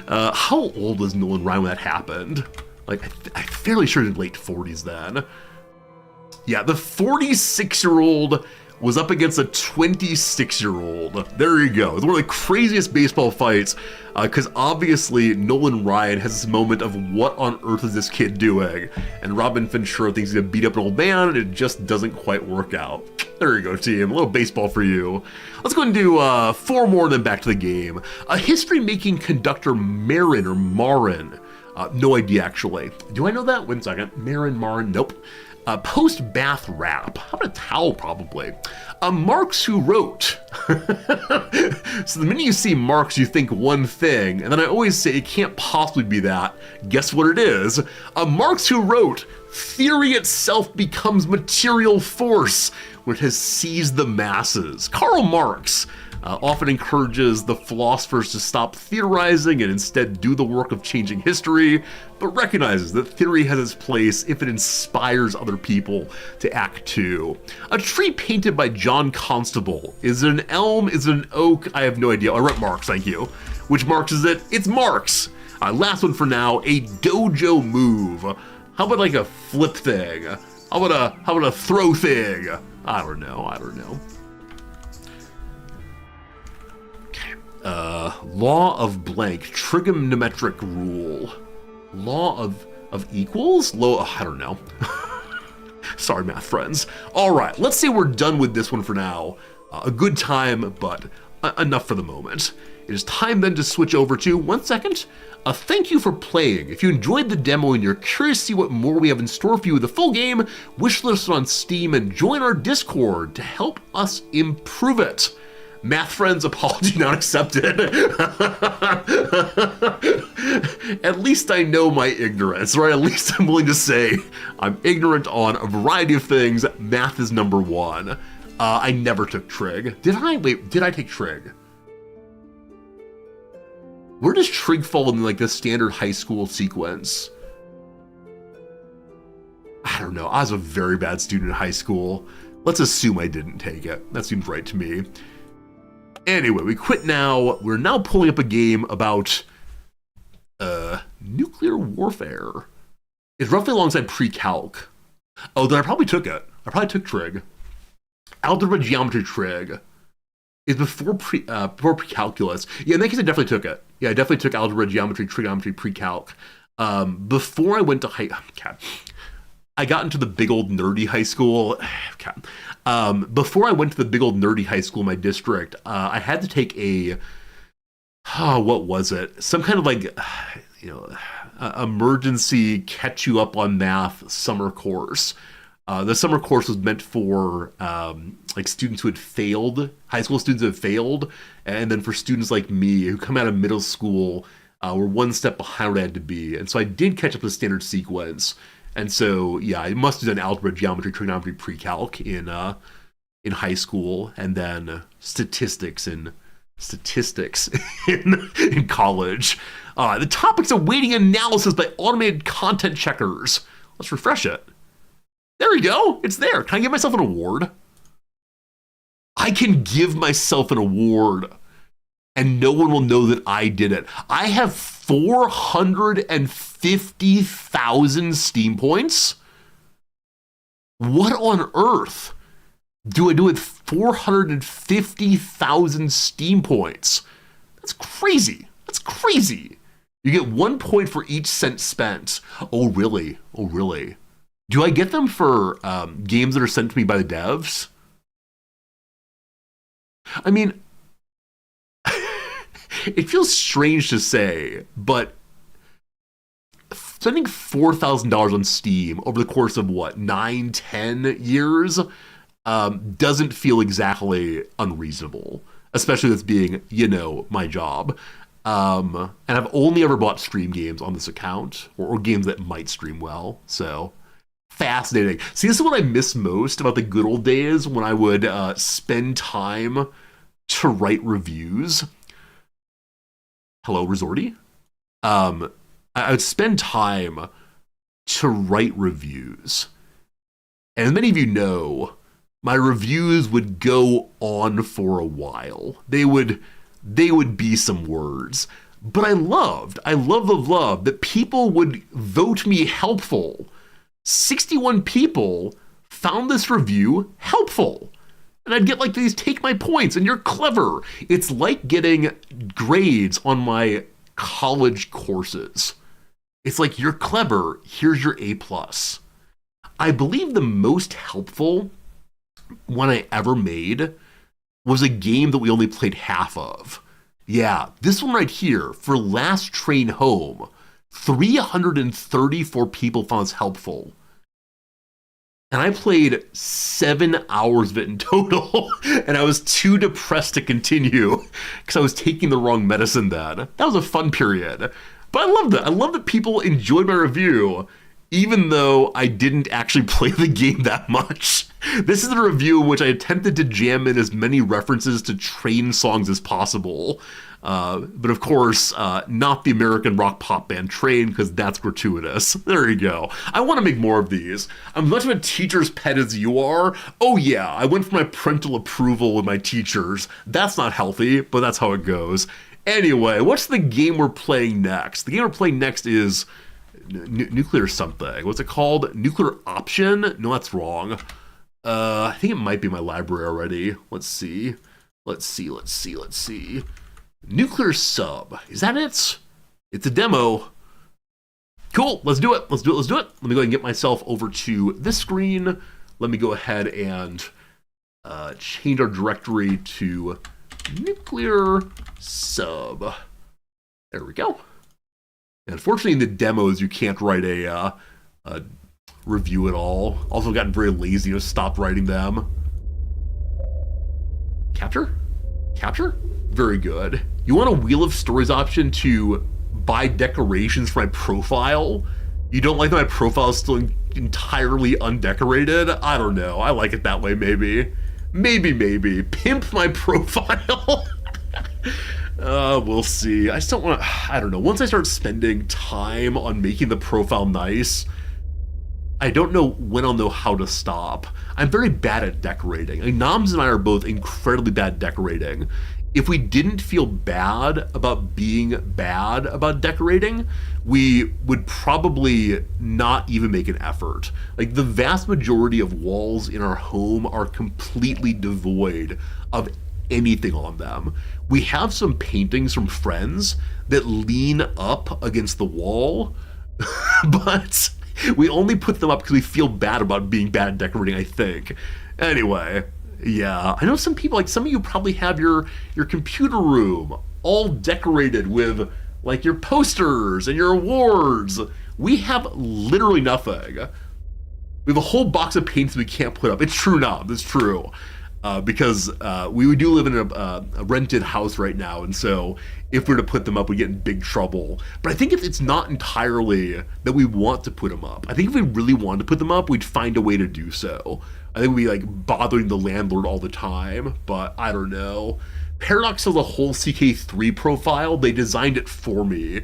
how old was Nolan Ryan when that happened? Like, I'm fairly sure in late 40s then. Yeah, the 46-year-old was up against a 26-year-old. There you go. It's one of the craziest baseball fights, because obviously Nolan Ryan has this moment of what on earth is this kid doing? And Robin Ventura thinks he's gonna beat up an old man, and it just doesn't quite work out. There you go, team. A little baseball for you. Let's go and do 4 more, then back to the game. A history-making conductor Marin. No idea, actually. Do I know that? One second. Marin. Nope. Post-bath rap. How about a towel, probably? Marx who wrote. So the minute you see Marx, you think one thing, and then I always say it can't possibly be that. Guess what it is? Marx who wrote, theory itself becomes material force when it has seized the masses. Karl Marx often encourages the philosophers to stop theorizing and instead do the work of changing history, but recognizes that theory has its place if it inspires other people to act too. A tree painted by John Constable. Is it an elm? Is it an oak? I have no idea. I wrote Marx, thank you. Which Marx is it? It's Marx. Last one for now, a dojo move. How about like a flip thing? How about a throw thing? I don't know. Law of blank, trigonometric rule. Law of equals? I don't know. Sorry, math friends. All right, let's say we're done with this one for now. A good time, but enough for the moment. It is time then to switch over to, one second, a thank you for playing. If you enjoyed the demo and you're curious to see what more we have in store for you with the full game, wishlist it on Steam and join our Discord to help us improve it. Math friends, apology not accepted. At least I know my ignorance, right? At least I'm willing to say I'm ignorant on a variety of things. Math is number one. I never took trig. Did I? Wait, did I take trig? Where does trig fall in like the standard high school sequence? I don't know. I was a very bad student in high school. Let's assume I didn't take it. That seems right to me. Anyway, we quit now. We're now pulling up a game about nuclear warfare. It's roughly alongside pre-calc. Oh, then I probably took it. I probably took trig. Algebra, geometry, trig. It's before pre-calculus. Yeah, in that case, I definitely took it. Yeah, I definitely took algebra, geometry, trigonometry, pre-calc. Before I went to I got into the big old nerdy high school. Before I went to the big old nerdy high school in my district, I had to take what was it? Some kind of like, emergency catch you up on math summer course. The summer course was meant for like students who had failed, high school students who had failed, and then for students like me who come out of middle school were one step behind where I had to be. And so I did catch up to the standard sequence. And so, yeah, I must have done algebra, geometry, trigonometry, pre-calc in high school, and then statistics in college. The topic's awaiting analysis by automated content checkers. Let's refresh it. There we go. It's there. Can I give myself an award? I can give myself an award, and no one will know that I did it. I have 450,000 Steam points? What on earth do I do with 450,000 Steam points? That's crazy. That's crazy. You get 1 point for each cent spent. Oh, really? Oh, really? Do I get them for games that are sent to me by the devs? I mean, it feels strange to say, but spending $4,000 on Steam over the course of, 9-10 years doesn't feel exactly unreasonable, especially this being, my job. And I've only ever bought stream games on this account, or games that might stream well, so fascinating. See, this is what I miss most about the good old days when I would spend time to write reviews. Hello, Resorty. I would spend time to write reviews. And as many of you know, my reviews would go on for a while. They would be some words. But I love that people would vote me helpful. 61 people found this review helpful. And I'd get like these take my points and you're clever. It's like getting grades on my college courses. It's like, you're clever, here's your A+. I believe the most helpful one I ever made was a game that we only played half of. Yeah, this one right here, for Last Train Home, 334 people found this helpful. And I played 7 hours of it in total, and I was too depressed to continue because I was taking the wrong medicine then. That was a fun period. But I loved it. I love that people enjoyed my review, even though I didn't actually play the game that much. This is a review in which I attempted to jam in as many references to train songs as possible. But of course, not the American rock pop band Train, because that's gratuitous. There you go. I want to make more of these. I'm as much of a teacher's pet as you are. Oh yeah, I went for my parental approval with my teachers. That's not healthy, but that's how it goes. Anyway, what's the game we're playing next? The game we're playing next is nuclear something. What's it called? Nuclear Option? No, that's wrong. I think it might be in my library already. Let's see. Nuclear sub. Is that it? It's a demo. Cool, let's do it. Let's do it. Let me go ahead and get myself over to this screen. Let me go ahead and change our directory to nuclear sub. There we go. And unfortunately, in the demos, you can't write a review at all. Also gotten very lazy to stop writing them. Capture? Capture? Very good. You want a Wheel of Stories option to buy decorations for my profile? You don't like that my profile is still entirely undecorated? I don't know. I like it that way, maybe. Maybe. Pimp my profile. We'll see. I just don't want to... I don't know. Once I start spending time on making the profile nice, I don't know when I'll know how to stop. I'm very bad at decorating. I mean, Noms and I are both incredibly bad at decorating. If we didn't feel bad about being bad about decorating, we would probably not even make an effort. Like, the vast majority of walls in our home are completely devoid of anything on them. We have some paintings from friends that lean up against the wall, but we only put them up because we feel bad about being bad at decorating, I think. Anyway, yeah, I know some people, like some of you probably have your computer room all decorated with like your posters and your awards. We have literally nothing. We have a whole box of paints we can't put up. It's true now, it's true. Because we do live in a rented house right now, and so if we were to put them up, we get in big trouble. But I think it's not entirely that we want to put them up. I think if we really wanted to put them up, we'd find a way to do so. I think we'd be like bothering the landlord all the time, but I don't know. Paradox has a whole CK3 profile. They designed it for me.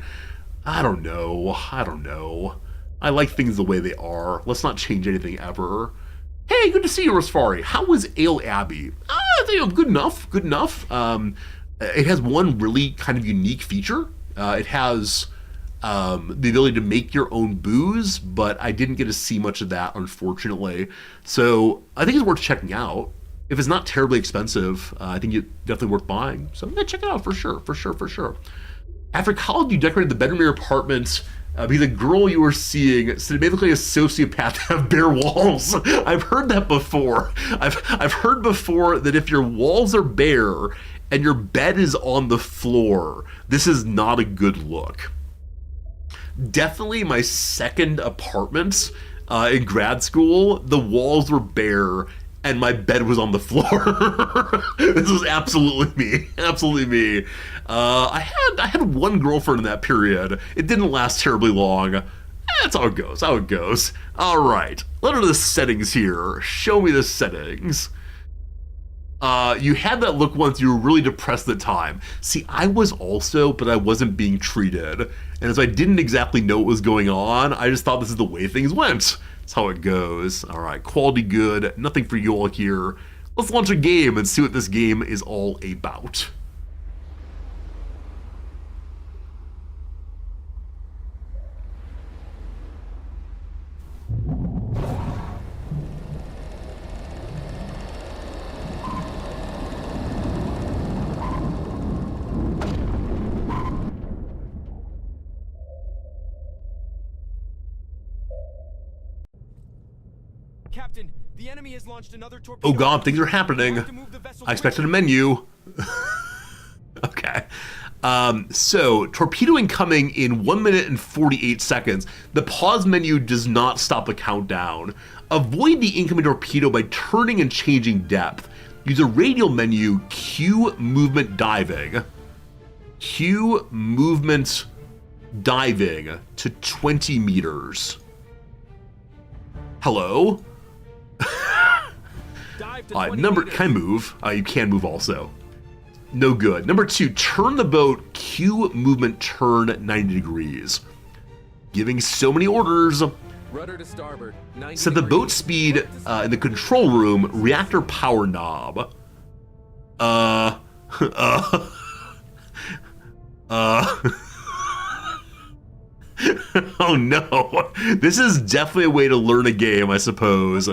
I don't know. I like things the way they are. Let's not change anything ever. Hey, good to see you, Rosfari. How was Ale Abbey? I think good enough. It has one really kind of unique feature. It has the ability to make your own booze, but I didn't get to see much of that, unfortunately. So I think it's worth checking out. If it's not terribly expensive, I think it's definitely worth buying. So yeah, check it out for sure. After college, you decorated the bedroom of your apartment because the girl you were seeing said it made look like a sociopath to have bare walls. I've heard that before. I've heard before that if your walls are bare and your bed is on the floor, this is not a good look. Definitely my second apartment in grad school, the walls were bare and my bed was on the floor. This was absolutely me. I had one girlfriend in that period. It didn't last terribly long. That's how it goes. All right, what are the settings here? Show me the settings. You had that look once. You were really depressed at the time. See, I was also, but I wasn't being treated. And as I didn't exactly know what was going on, I just thought this is the way things went. That's how it goes. All right, quality good. Nothing for you all here. Let's launch a game and see what this game is all about. Captain, the enemy has launched another torpedo. Oh god, things are happening. I expected a menu. Okay. So, torpedo incoming in 1 minute and 48 seconds. The pause menu does not stop the countdown. Avoid the incoming torpedo by turning and changing depth. Use a radial menu, Q movement diving. Q movement diving to 20 meters. Hello? Number, can I move? You can move also. No good. Number 2, turn the boat, Q movement turn 90 degrees. Giving so many orders. Rudder to starboard. Set the boat speed in the control room, reactor power knob. Oh no. This is definitely a way to learn a game, I suppose.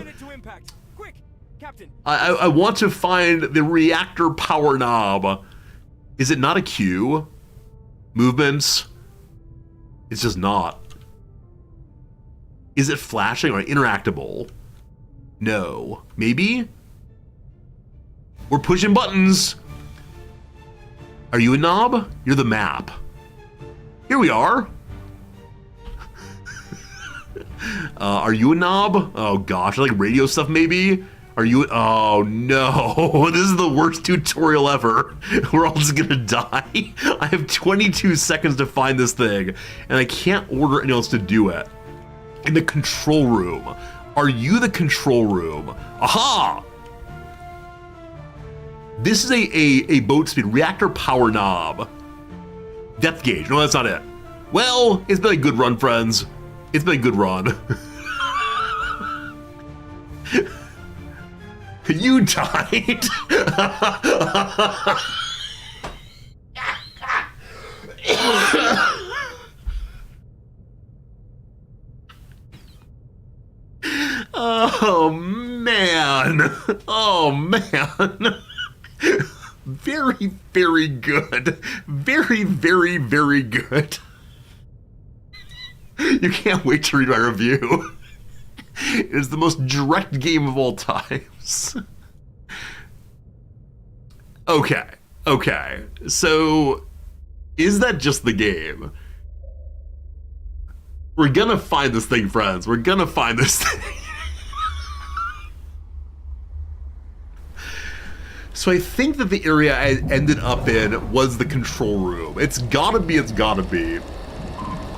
I want to find the reactor power knob. Is it not a Q? Movements? It's just not. Is it flashing or interactable? No. Maybe? We're pushing buttons. Are you a knob? You're the map. Here we are. Are you a knob? Oh gosh, like radio stuff maybe? Are you? Oh no, this is the worst tutorial ever. We're all just gonna die. I have 22 seconds to find this thing, and I can't order anyone else to do it. In the control room. Are you the control room? Aha! This is a boat speed reactor power knob. Depth gauge. No, that's not it. Well, it's been a good run, friends. It's been a good run. You died. Oh man. Oh man. Very, very good. Very, very, very good. You can't wait to read my review. It is the most direct game of all times. Okay, okay. So, is that just the game? We're gonna find this thing, friends. We're gonna find this thing. So I think that the area I ended up in was the control room. It's gotta be, it's gotta be.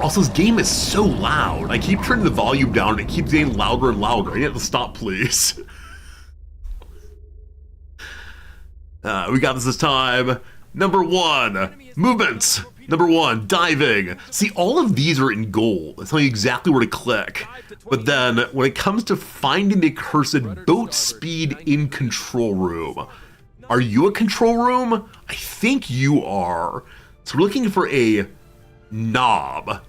Also, this game is so loud. I keep turning the volume down and it keeps getting louder and louder. I need to stop, please. We got this time. Number 1, movements. Number 1, diving. See, all of these are in gold. It's telling you exactly where to click. But then, when it comes to finding the cursed boat speed in control room, are you a control room? I think you are. So we're looking for a knob.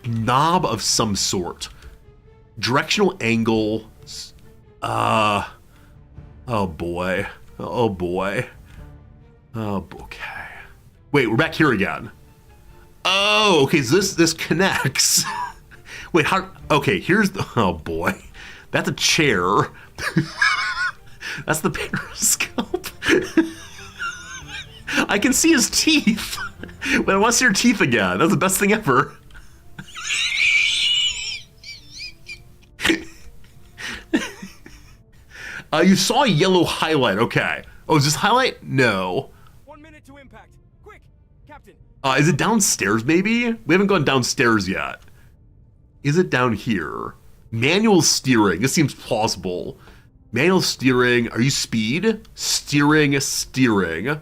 Knob of some sort. Directional angle. Oh boy. Oh boy. Oh, okay. Wait, we're back here again. Oh, okay, so this connects. Wait, how? Okay, here's the. Oh boy. That's a chair. That's the periscope. I can see his teeth. Wait, I want to see your teeth again. That's the best thing ever. You saw a yellow highlight. Okay. Oh, is this highlight? No. 1 minute to impact. Quick, Captain. Is it downstairs maybe? We haven't gone downstairs yet. Is it down here? Manual steering. This seems plausible. Manual steering. Are you speed? Steering, steering.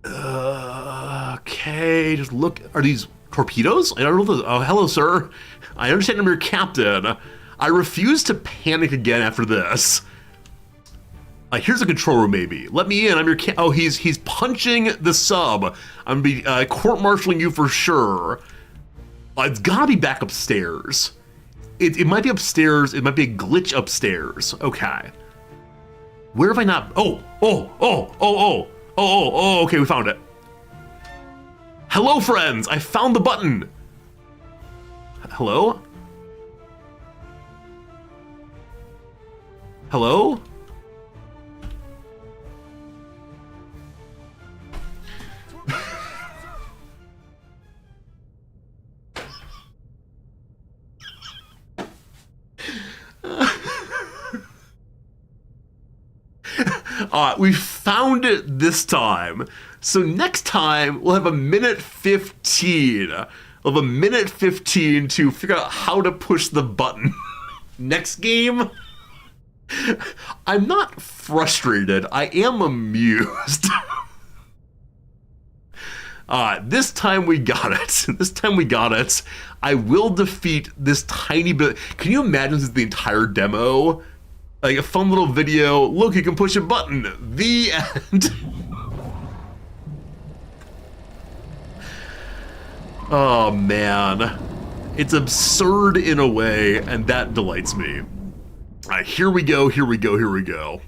Okay, just look. Are these torpedoes? I don't know. Oh, hello, sir. I understand I'm your captain. I refuse to panic again after this. Here's a control room, maybe. Let me in. I'm your oh, he's punching the sub. I'm gonna be court-martialing you for sure. It's gotta be back upstairs. It might be upstairs. It might be a glitch upstairs. Okay. Where have I not? Oh. Okay, we found it. Hello, friends. I found the button. Hello? Hello? We found it this time. So next time, we'll have a minute 15. We'll have a minute 15 to figure out how to push the button. Next game, I'm not frustrated. I am amused. This time we got it. This time we got it. I will defeat this tiny bit. Can you imagine this is the entire demo? Like a fun little video. Look, you can push a button. The end. Oh man. It's absurd in a way, and that delights me. Alright, here we go, here we go, here we go.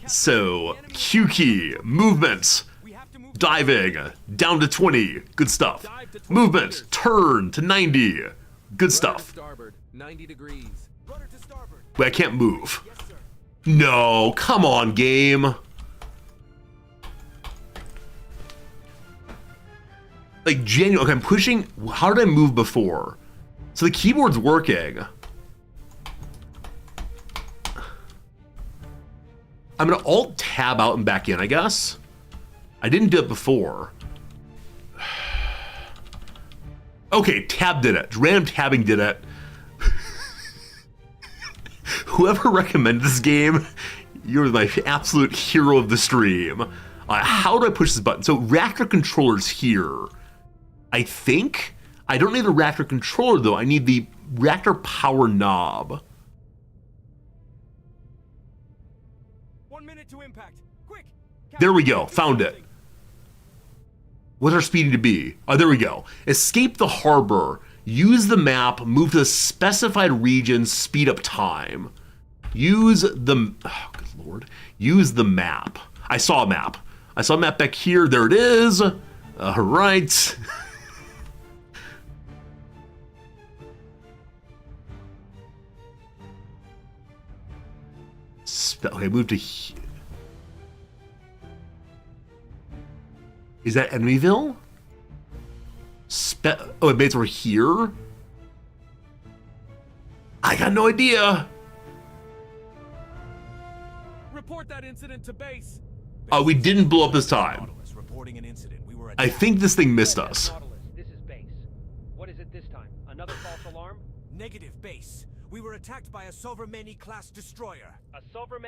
So Q key, movement, We have to move. diving, down to 20, good stuff. Movement, turn to 90, good stuff. Starboard, 90 degrees. Rudder to starboard. Wait, I can't move. Yes, sir. No, come on, game. Like, genuine. Okay, I'm pushing. How did I move before? So the keyboard's working. I'm gonna Alt Tab out and back in, I guess. I didn't do it before. Okay, Tab did it. Random tabbing did it. Whoever recommended this game, you're my absolute hero of the stream. How do I push this button? So reactor controller's here. I think. I don't need the reactor controller though. I need the reactor power knob. 1 minute to impact. Quick. There we go. Found it. What's our speed need to be? Oh, there we go. Escape the harbor. Use the map. Move to the specified region. Speed up time. Use the... Oh, good lord. Use the map. I saw a map. I saw a map back here. There it is. All right. Okay, move to... Is that Enemyville? Oh, it means we're here? I got no idea. Report that incident to base. Oh, we didn't blow up this time. Nautilus reporting an incident. We were I think this thing missed us. Nautilus, this is base. What is it this time? Another false alarm? negative base. We were attacked by a Sovereign class destroyer. A Sovereign?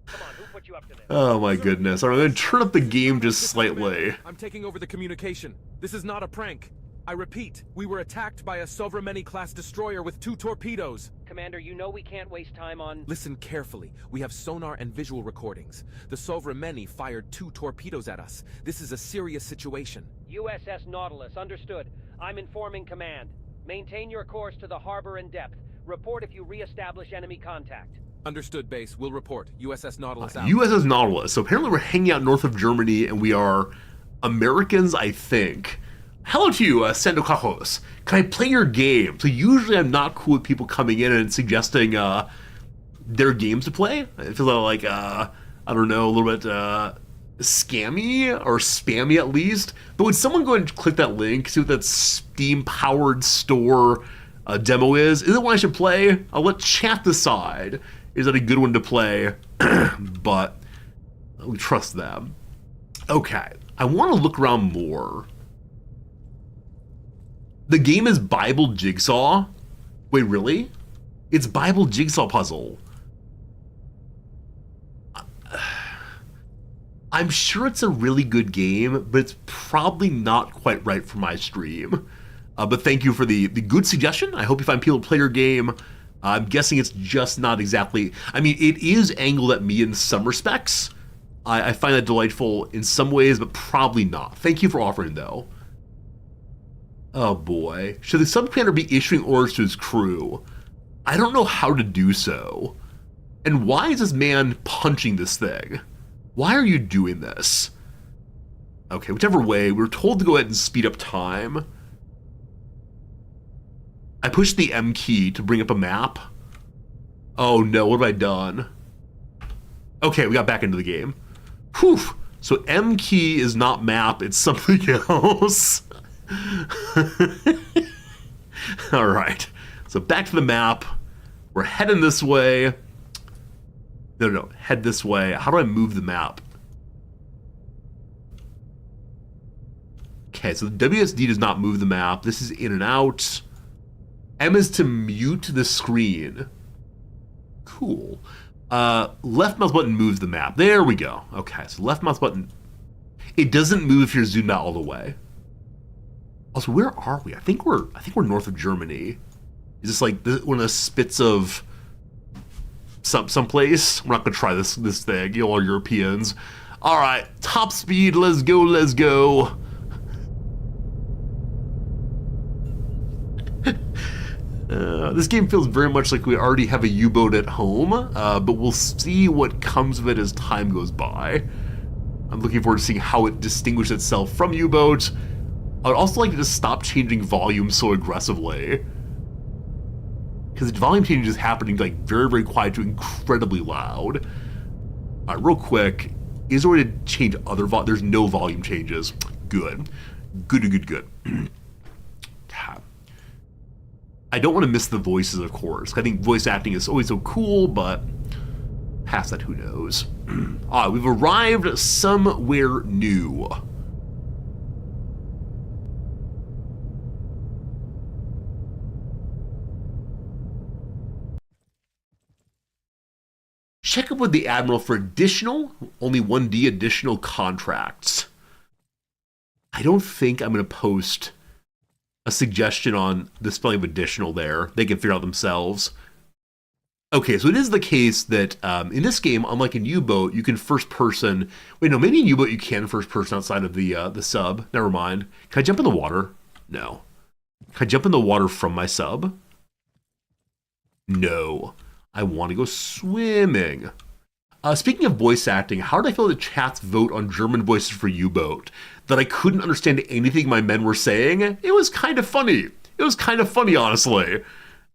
Come on, who put you up to this? Oh my goodness. Alright, I'm gonna turn up the game just slightly. I'm taking over the communication. This is not a prank. I repeat, we were attacked by a Sovereign class destroyer with 2 torpedoes. Commander, you know we can't waste time on... Listen carefully. We have sonar and visual recordings. The Sovereign fired 2 torpedoes at us. This is a serious situation. USS Nautilus, understood. I'm informing command. Maintain your course to the harbor in depth. Report if you re-establish enemy contact. Understood, base. We'll report. USS Nautilus out. USS Nautilus. So apparently we're hanging out north of Germany and we are Americans, I think. Hello to you, Sandokajos. Can I play your game? So usually I'm not cool with people coming in and suggesting their games to play. I feel like, I don't know, a little bit scammy or spammy at least. But would someone go and click that link, see what that Steam-powered store demo is? Is it one I should play? I'll let chat decide. Is that a good one to play? But we trust them. Okay, I want to look around more. The game is Bible Jigsaw? Wait, really? It's Bible Jigsaw Puzzle. I'm sure it's a really good game, but it's probably not quite right for my stream. But thank you for the good suggestion. I hope you find people to play your game. I'm guessing it's just not exactly... I mean, it is angled at me in some respects. I find that delightful in some ways, but probably not. Thank you for offering, though. Oh boy. Should the sub-commander be issuing orders to his crew? I don't know how to do so. And why is this man punching this thing? Why are you doing this? Okay, whichever way, we were told to go ahead and speed up time. I pushed the M key to bring up a map. Oh no, what have I done? Okay, we got back into the game. Whew. So M key is not map, it's something else. All right, so back to the map. We're heading this way. No, head this way. How do I move the map? Okay, so the WSD does not move the map. This is in and out. M is to mute the screen. Cool. Left mouse button moves the map. There we go. Okay, so left mouse button. It doesn't move if you're zoomed out all the way. Also, where are we? I think we're north of Germany. Is this like one of the spits of someplace? We're not gonna try this thing. You all Europeans. All right, top speed. Let's go. Let's go. This game feels very much like we already have a U-boat at home, but we'll see what comes of it as time goes by. I'm looking forward to seeing how it distinguishes itself from U-boat. I would also like to just stop changing volume so aggressively. Because the volume change is happening like very, very quiet to incredibly loud. All right, real quick, is there a way to change other volume? There's no volume changes. Good. Good. I don't want to miss the voices, of course. I think voice acting is always so cool, but past that, who knows? We've arrived somewhere new. Check up with the Admiral for only 1D additional contracts. I don't think I'm going to post a suggestion on the spelling of additional there. They can figure out themselves. Okay, so it is the case that in this game, unlike in U-boat, you can first person. Wait, no, maybe in U-boat you can first person outside of the sub. Never mind. Can I jump in the water? No. Can I jump in the water from my sub? No. I want to go swimming. Speaking of voice acting, how did I feel the chat's vote on German voices for U-boat? That I couldn't understand anything my men were saying? It was kind of funny. Honestly.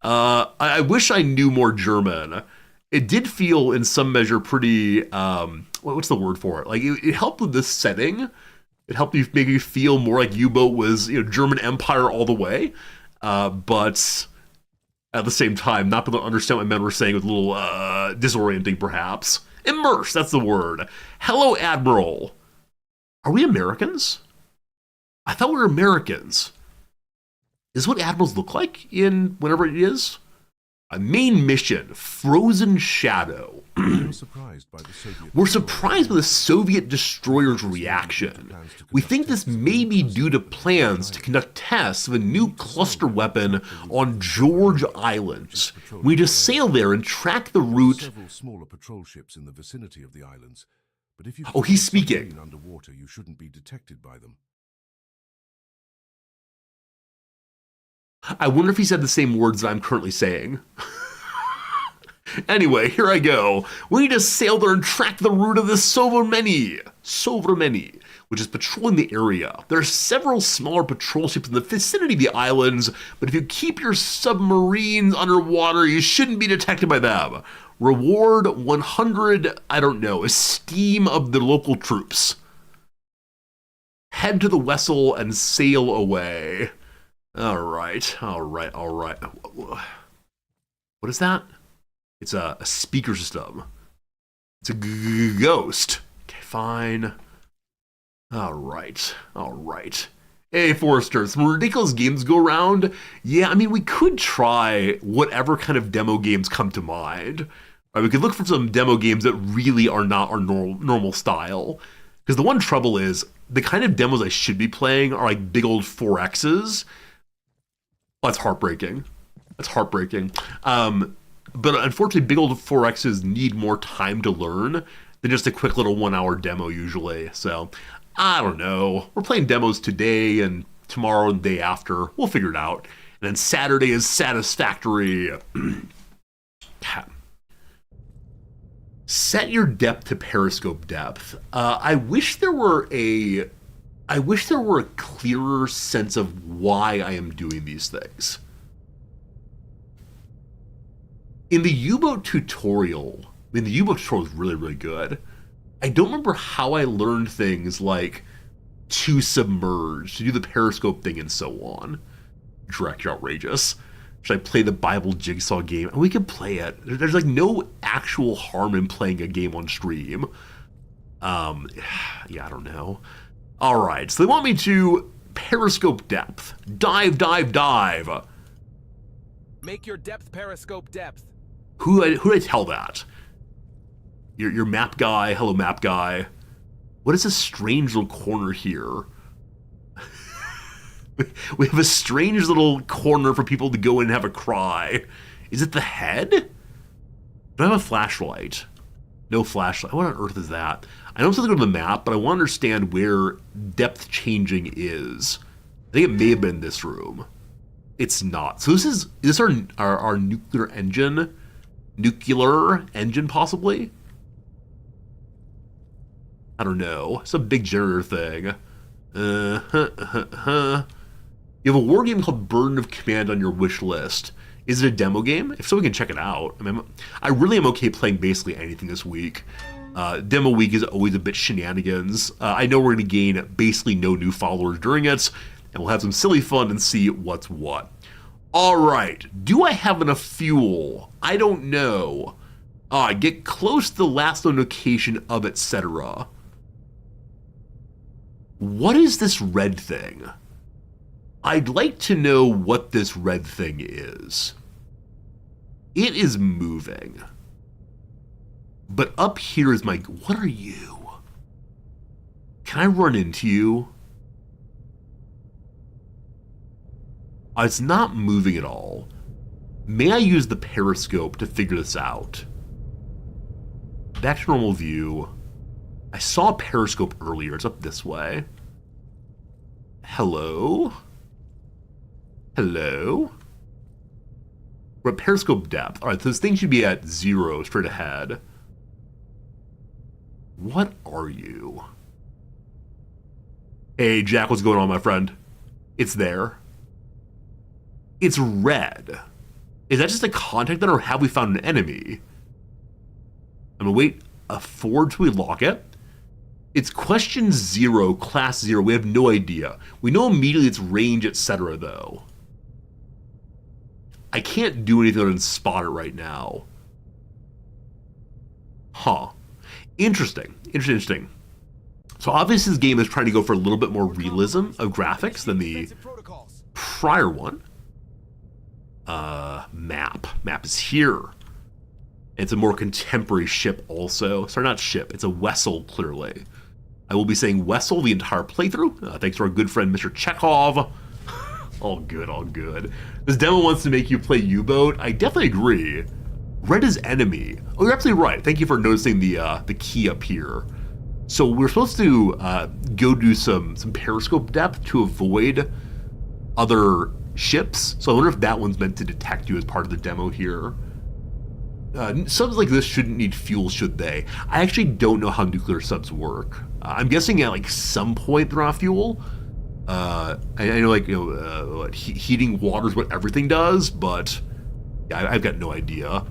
I wish I knew more German. It did feel, in some measure, pretty... what's the word for it? Like, it helped with the setting. It helped make you feel more like U-boat was, German Empire all the way. But at the same time, not be able to understand what my men were saying was a little disorienting, perhaps. Immerse, that's the word. Hello, Admiral. Are we Americans? I thought we were Americans. Is this what admirals look like in whatever it is? A main mission, Frozen Shadow. We're surprised by the Soviet destroyer's reaction. We think this may be due to plans to conduct tests of a new cluster weapon on George Islands. We just sail there and track the route. Several smaller patrol ships in the vicinity of the islands, but if you he's speaking. Underwater, you shouldn't be detected by them. I wonder if he said the same words that I'm currently saying. Anyway, here I go. We need to sail there and track the route of the Sovremeni, which is patrolling the area. There are several smaller patrol ships in the vicinity of the islands, but if you keep your submarines underwater, you shouldn't be detected by them. Reward 100, esteem of the local troops. Head to the vessel and sail away. All right. What is that? It's a speaker system. It's a ghost. Okay, fine. All right. Hey, Forrester, some ridiculous games go around. Yeah, I mean, we could try whatever kind of demo games come to mind. Right, we could look for some demo games that really are not our normal style. Because the one trouble is, the kind of demos I should be playing are like big old 4Xs. That's heartbreaking. But unfortunately, big old 4Xs need more time to learn than just a quick little 1 hour demo usually. So, I don't know. We're playing demos today and tomorrow and the day after. We'll figure it out. And then Saturday is satisfactory. Set your depth to periscope depth. I wish there were a clearer sense of why I am doing these things. In the U-boat tutorial, the U-boat tutorial is really, really good. I don't remember how I learned things like to submerge, to do the periscope thing, and so on. Direct, you're outrageous. Should I play the Bible Jigsaw game? And we can play it. There's like no actual harm in playing a game on stream. Yeah, I don't know. All right, so they want me to periscope depth. Dive. Make your depth periscope depth. Who did I tell that? Your map guy. Hello, map guy. What is this strange little corner here? We have a strange little corner for people to go in and have a cry. Is it the head? Do I have a flashlight? No flashlight. What on earth is that? I know I'm supposed to go to the map, but I want to understand where depth changing is. I think it may have been this room. It's not. So this is our nuclear engine? Nuclear engine, possibly? I don't know. It's a big generator thing. You have a war game called Burden of Command on your wish list. Is it a demo game? If so, we can check it out. I mean, I really am okay playing basically anything this week. Demo week is always a bit shenanigans. I know we're going to gain basically no new followers during it, and we'll have some silly fun and see what's what. Alright, do I have enough fuel? I don't know. Get close to the last known location of etc. What is this red thing? I'd like to know what this red thing is. It is moving. But up here is my... What are you? Can I run into you? It's not moving at all. May I use the periscope to figure this out? Back to normal view. I saw a periscope earlier. It's up this way. Hello? Hello? We're at periscope depth. Alright, so this thing should be at 0 straight ahead. What are you? Hey, Jack, what's going on, my friend? It's there. It's red. Is that just a contact then, or have we found an enemy? I'm gonna wait forward till we lock it. It's question 0, class 0. We have no idea. We know immediately its range, etc. though. I can't do anything other than spot it right now. Huh. Interesting. Interesting. So obviously this game is trying to go for a little bit more realism of graphics than the prior one. Map. Map is here. It's a more contemporary ship also. Sorry, not ship. It's a vessel, clearly. I will be saying vessel the entire playthrough. Thanks to our good friend, Mr. Chekhov. All good, all good. This demo wants to make you play U-boat. I definitely agree. Red is enemy. Oh, you're absolutely right. Thank you for noticing the key up here. So we're supposed to go do some periscope depth to avoid other ships. So I wonder if that one's meant to detect you as part of the demo here. Subs like this shouldn't need fuel, should they? I actually don't know how nuclear subs work. I'm guessing at like some point they're off fuel. I know, like, you know, heating water is what everything does, but yeah, I've got no idea.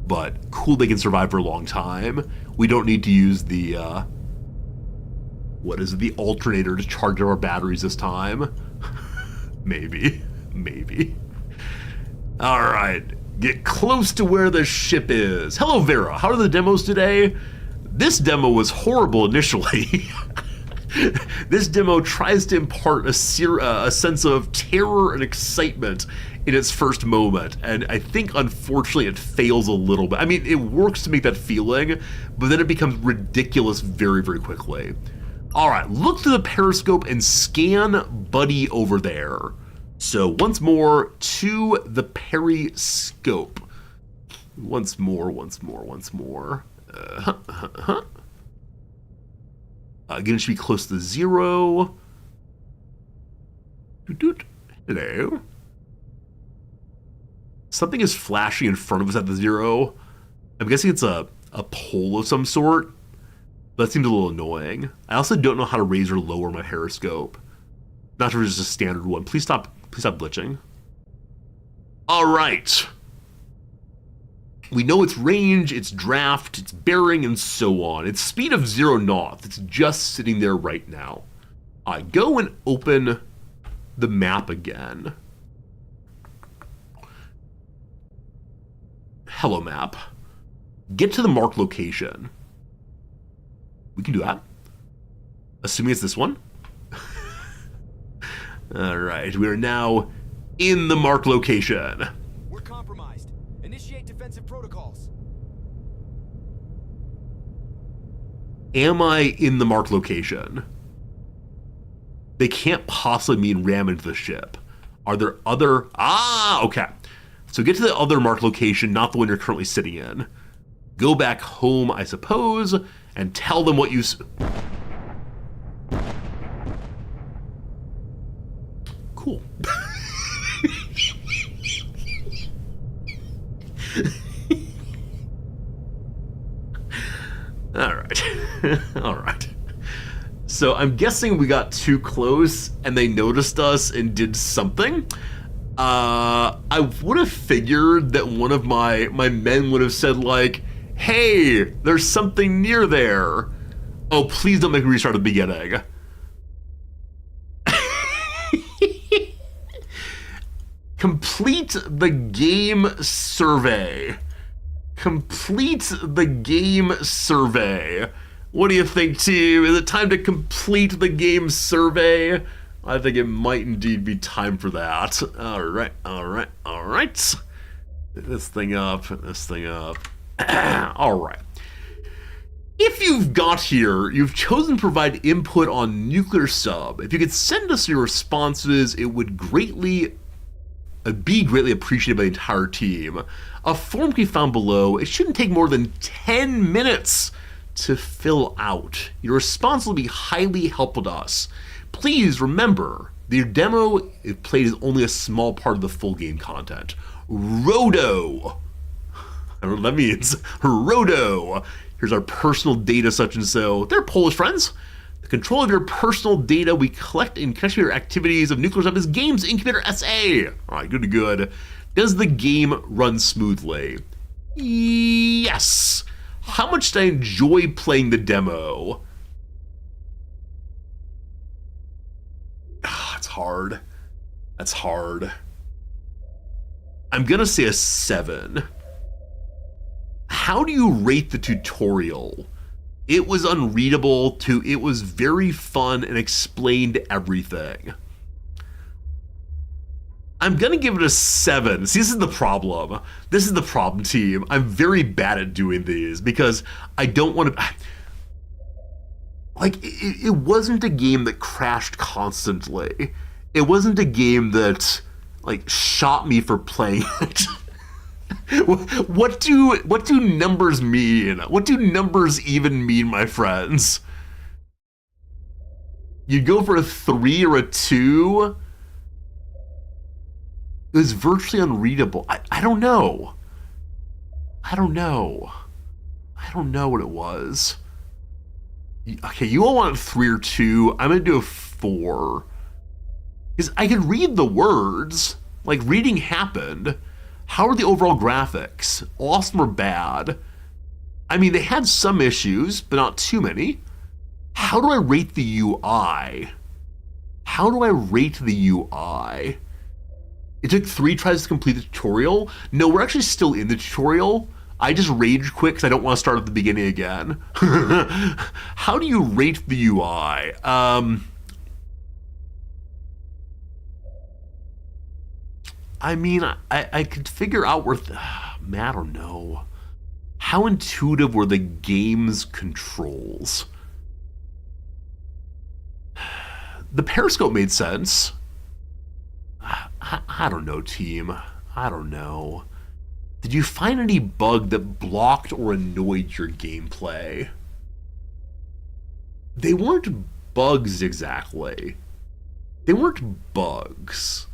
But cool, they can survive for a long time. We don't need to use the what is it, the alternator to charge our batteries this time. Maybe. All right. Get close to where the ship is. Hello, Vera. How are the demos today? This demo was horrible initially. This demo tries to impart a sense of terror and excitement in its first moment, and I think, unfortunately, it fails a little bit. I mean, it works to make that feeling, but then it becomes ridiculous very, very quickly. All right, look through the periscope and scan Buddy over there. So once more to the periscope. Once more. Again, it should be close to 0. Hello. Something is flashing in front of us at the 0. I'm guessing it's a pole of some sort. That seems a little annoying. I also don't know how to raise or lower my periscope. Not sure if it's just a standard one. Please stop glitching. All right. We know its range, its draft, its bearing, and so on. Its speed of 0 knots. It's just sitting there right now. I go and open the map again. Hello, map. Get to the marked location. We can do that. Assuming it's this one. All right, we are now in the marked location. We're compromised. Initiate defensive protocols. Am I in the marked location? They can't possibly mean ram into the ship. Are there other... Ah, okay. So get to the other marked location, not the one you're currently sitting in. Go back home, I suppose, and tell them what you... Cool. All right. All right. So I'm guessing we got too close and they noticed us and did something. I would have figured that one of my men would have said like, hey, there's something near there. Oh, please don't make me restart at the beginning. Complete the game survey. Complete the game survey. What do you think, team? Is it time to complete the game survey? I think it might indeed be time for that. All right. This thing up. All right. If you've got here, you've chosen to provide input on Nuclear Sub. If you could send us your responses, it would be greatly appreciated by the entire team. A form can be found below. It shouldn't take more than 10 minutes to fill out. Your response will be highly helpful to us. Please remember, the demo it played is only a small part of the full game content. Roto. That means Roto. Here's our personal data such and so. They're Polish friends. The control of your personal data we collect in connection with your activities of Nuclear Sub is Games Incubator SA. All right, good to good. Does the game run smoothly? Yes. How much did I enjoy playing the demo? It's hard. That's hard. I'm gonna say a 7. How do you rate the tutorial? It was unreadable to it was very fun and explained everything. I'm gonna give it a 7. See, this is the problem. This is the problem, team. I'm very bad at doing these because I don't want to. Like, it wasn't a game that crashed constantly. It wasn't a game that, like, shot me for playing it. What do numbers mean? What do numbers even mean, my friends? You go for a 3 or a 2? It was virtually unreadable. I don't know. I don't know what it was. Okay, you all want a 3 or 2. I'm gonna do a 4. Because I could read the words. Like, reading happened. How are the overall graphics? Awesome or bad? I mean, they had some issues, but not too many. How do I rate the UI? It took 3 tries to complete the tutorial. No, we're actually still in the tutorial. I just rage quit because I don't want to start at the beginning again. How do you rate the UI? I mean, I could figure out where... man, I don't know. How intuitive were the game's controls? The periscope made sense. I don't know, team. I don't know. Did you find any bug that blocked or annoyed your gameplay? They weren't bugs exactly. They weren't bugs.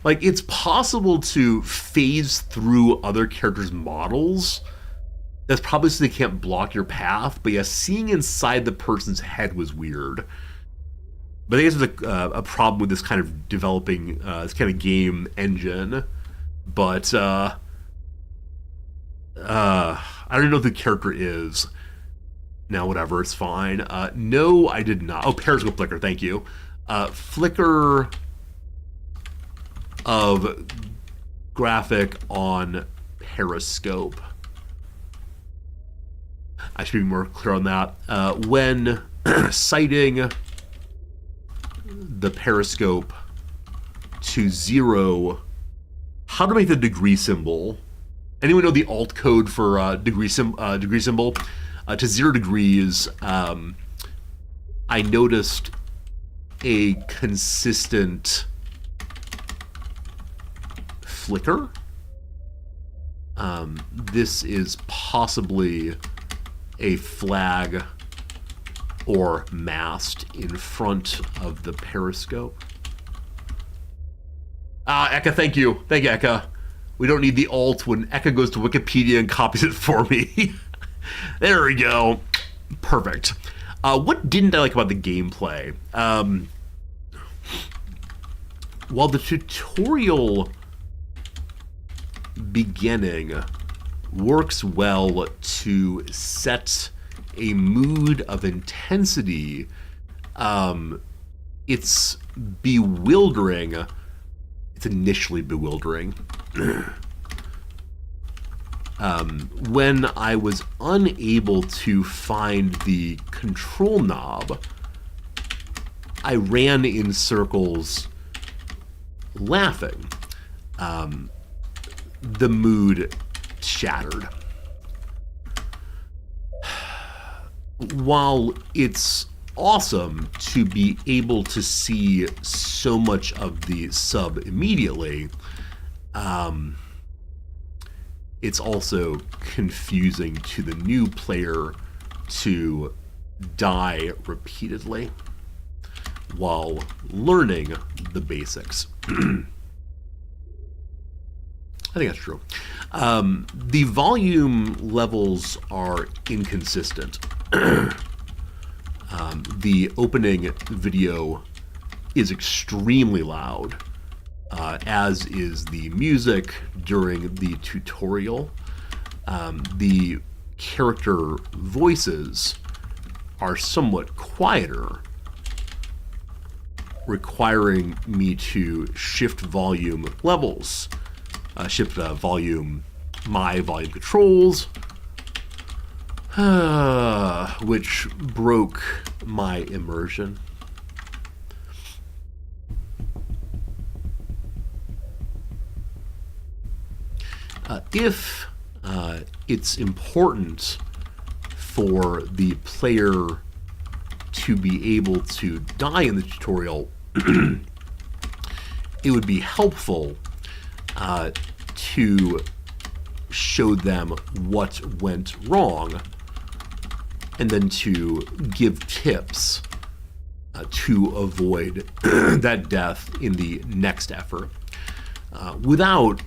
Like, it's possible to phase through other characters' models. That's probably so they can't block your path, but yeah, seeing inside the person's head was weird. But I guess there's a problem with this kind of developing, this kind of game engine. But, I don't even know who the character is. Now, whatever, it's fine. No, I did not. Oh, periscope flicker, thank you. Flicker of graphic on periscope. I should be more clear on that. When citing the periscope to 0, how to make the degree symbol? Anyone know the alt code for degree symbol? To 0 degrees, I noticed a consistent flicker. This is possibly a flag or mast in front of the periscope. Eka, thank you. Thank you, Eka. We don't need the alt when Eka goes to Wikipedia and copies it for me. There we go. Perfect. What didn't I like about the gameplay? While the tutorial beginning works well to set a mood of intensity, it's bewildering. It's initially bewildering. When I was unable to find the control knob, I ran in circles laughing. The mood shattered. While it's awesome to be able to see so much of the sub immediately, it's also confusing to the new player to die repeatedly while learning the basics. I think that's true. The volume levels are inconsistent. The opening video is extremely loud, as is the music during the tutorial. The character voices are somewhat quieter, requiring me to shift volume levels, my volume controls, which broke my immersion. If it's important for the player to be able to die in the tutorial, it would be helpful to show them what went wrong and then to give tips to avoid that death in the next effort. Without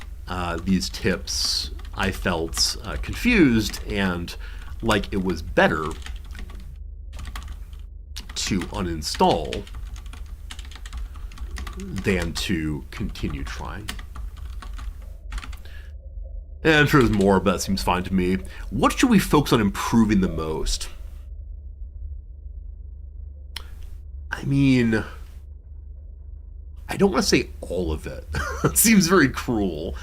these tips, I felt confused and like it was better to uninstall than to continue trying. And I'm sure there's more, but that seems fine to me. What should we focus on improving the most? I mean, I don't want to say all of it. It seems very cruel.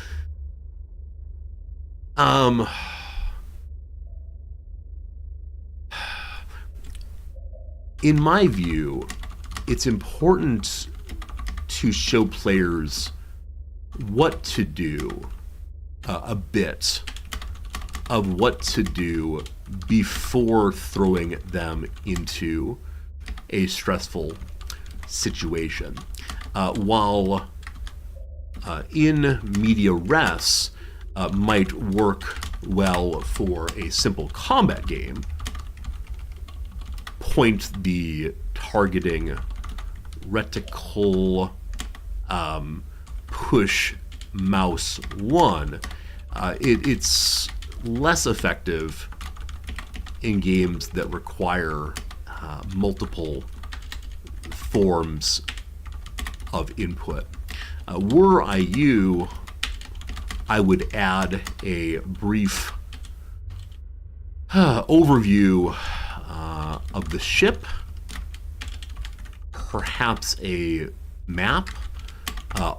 In my view, it's important to show players what to do, a bit of what to do before throwing them into a stressful situation. While in media res might work well for a simple combat game, point the targeting reticle push mouse 1, it's less effective in games that require multiple forms of input. Were I you, I would add a brief overview of the ship, perhaps a map,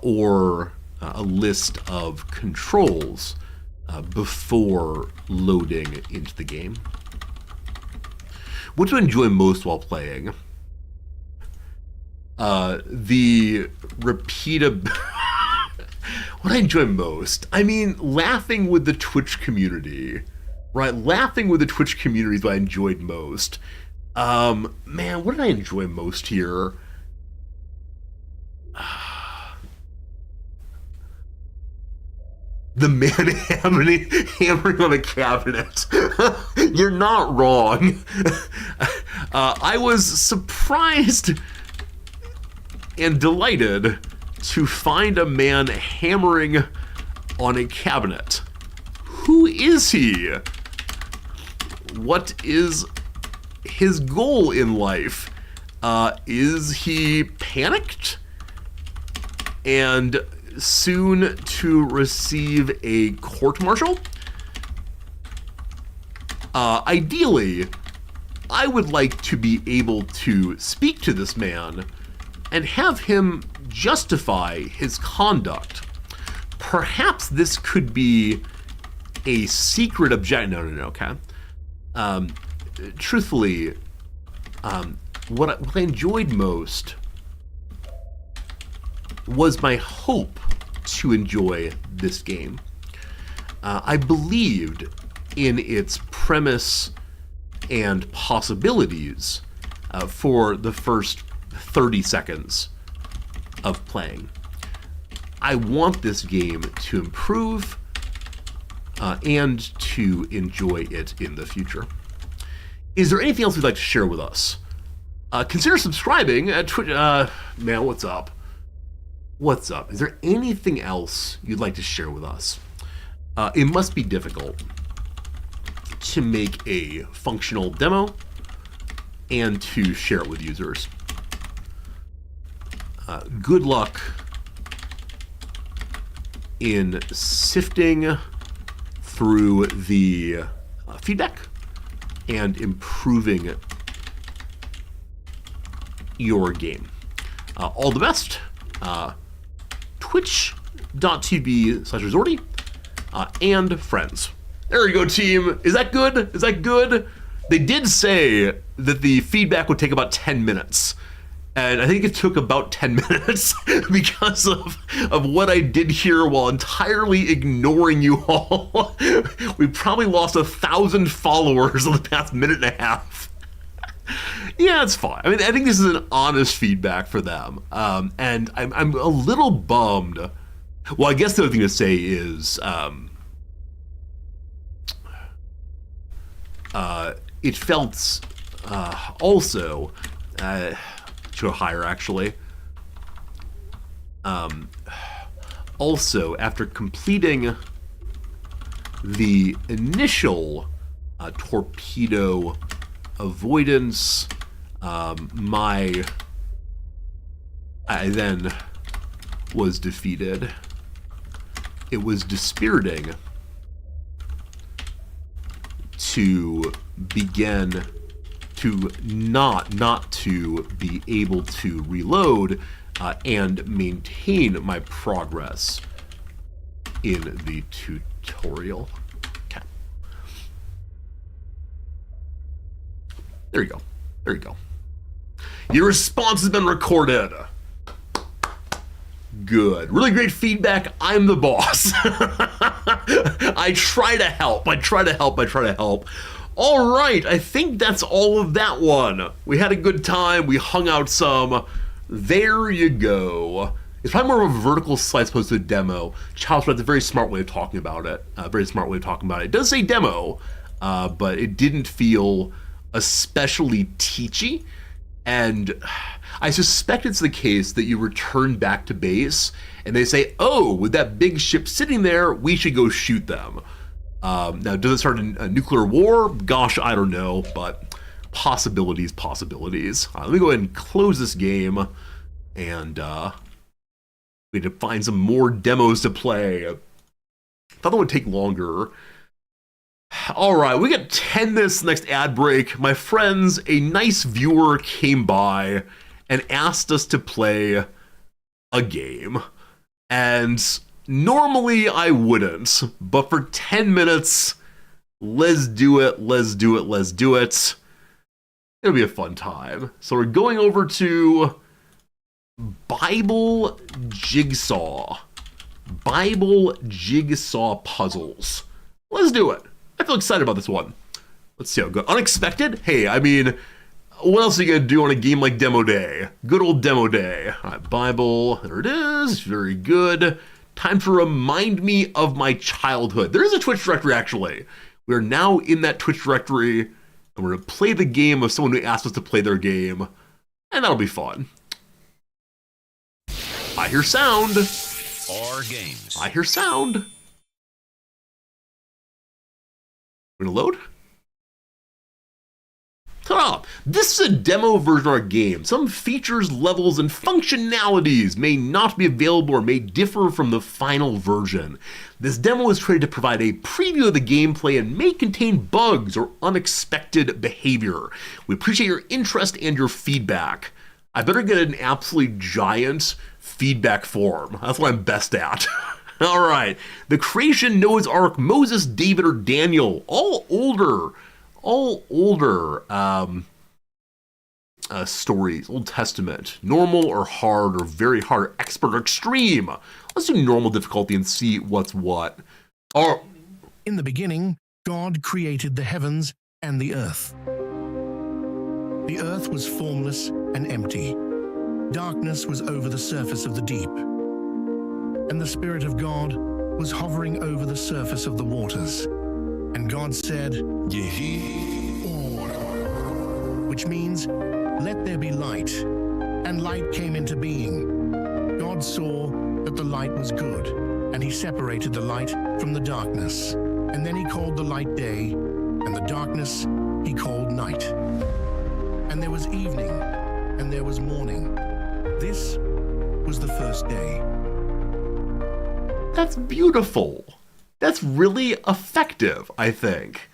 or a list of controls before loading into the game. What do I enjoy most while playing? The repeated... What I enjoy most? I mean, laughing with the Twitch community. Right? Laughing with the Twitch community is what I enjoyed most. Man, what did I enjoy most here? The man hammering on a cabinet. You're not wrong. I was surprised and delighted to find a man hammering on a cabinet. Who is he? What is his goal in life? Is he panicked and soon to receive a court-martial? Ideally, I would like to be able to speak to this man and have him justify his conduct. Perhaps this could be a secret object. No, okay. Truthfully, what I enjoyed most was my hope to enjoy this game. I believed in its premise and possibilities for the first 30 seconds of playing. I want this game to improve and to enjoy it in the future. Is there anything else you'd like to share with us? Consider subscribing at Twitch. Man, what's up? What's up? Is there anything else you'd like to share with us? It must be difficult to make a functional demo and to share it with users. Good luck in sifting through the feedback and improving your game. All the best. Twitch.tv/Resorty and friends. There you go, team. Is that good? Is that good? They did say that the feedback would take about 10 minutes. And I think it took about 10 minutes because of what I did here while entirely ignoring you all. We probably lost 1,000 followers in the past minute and a half. Yeah, it's fine. I mean, I think this is an honest feedback for them. And I'm a little bummed. Well, I guess the other thing to say is it felt also to a higher actually. Also, after completing the initial torpedo avoidance, I then was defeated. It was dispiriting to begin to not to be able to reload and maintain my progress in the tutorial. Okay. There you go. There you go. Your response has been recorded. Good. Really great feedback. I'm the boss. I try to help. I try to help. All right. I think that's all of that one. We had a good time. We hung out some. There you go. It's probably more of a vertical slice opposed to a demo. Child's Play, that's a very smart way of talking about it. It does say demo, but it didn't feel especially teachy. And I suspect it's the case that you return back to base and they say, oh, with that big ship sitting there, we should go shoot them. Now, does it start a nuclear war? Gosh, I don't know, but possibilities. Let me go ahead and close this game and we need to find some more demos to play. I thought that would take longer. All right, we got 10 minutes next ad break. My friends, a nice viewer came by and asked us to play a game. And normally I wouldn't, but for 10 minutes, let's do it. It'll be a fun time. So we're going over to Bible Jigsaw puzzles. Let's do it. I feel excited about this one. Let's see how it goes. Unexpected? Hey, I mean, what else are you gonna do on a game like Demo Day? Good old Demo Day. All right, Bible, there it is. Very good. Time to remind me of my childhood. There is a Twitch directory, actually. We are now in that Twitch directory, and we're gonna play the game of someone who asked us to play their game, and that'll be fun. I hear sound. Or games. I hear sound. We're gonna load? Ta-da! This is a demo version of our game. Some features, levels, and functionalities may not be available or may differ from the final version. This demo is created to provide a preview of the gameplay and may contain bugs or unexpected behavior. We appreciate your interest and your feedback. I better get an absolutely giant feedback form. That's what I'm best at. All right. The creation, Noah's Ark, Moses, David, or Daniel, all older stories, Old Testament, normal or hard or very hard, expert or extreme. Let's do normal difficulty and see what's what. In the beginning, God created the heavens and the earth. The earth was formless and empty. Darkness was over the surface of the deep. And the Spirit of God was hovering over the surface of the waters. And God said, Yehi Or, which means, let there be light. And light came into being. God saw that the light was good, and he separated the light from the darkness. And then he called the light day, and the darkness he called night. And there was evening, and there was morning. This was the first day. That's beautiful. That's really effective, I think.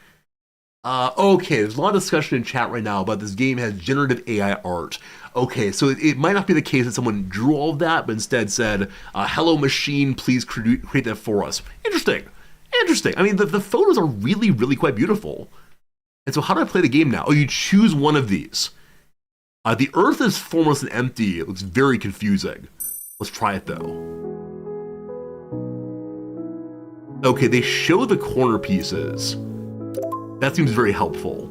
Okay, there's a lot of discussion in chat right now about this game has generative AI art. Okay, so it might not be the case that someone drew all of that, but instead said, hello machine, please create that for us. Interesting. I mean, the photos are really, really quite beautiful. And so how do I play the game now? Oh, you choose one of these. The earth is formless and empty. It looks very confusing. Let's try it though. Okay, they show the corner pieces. That seems very helpful.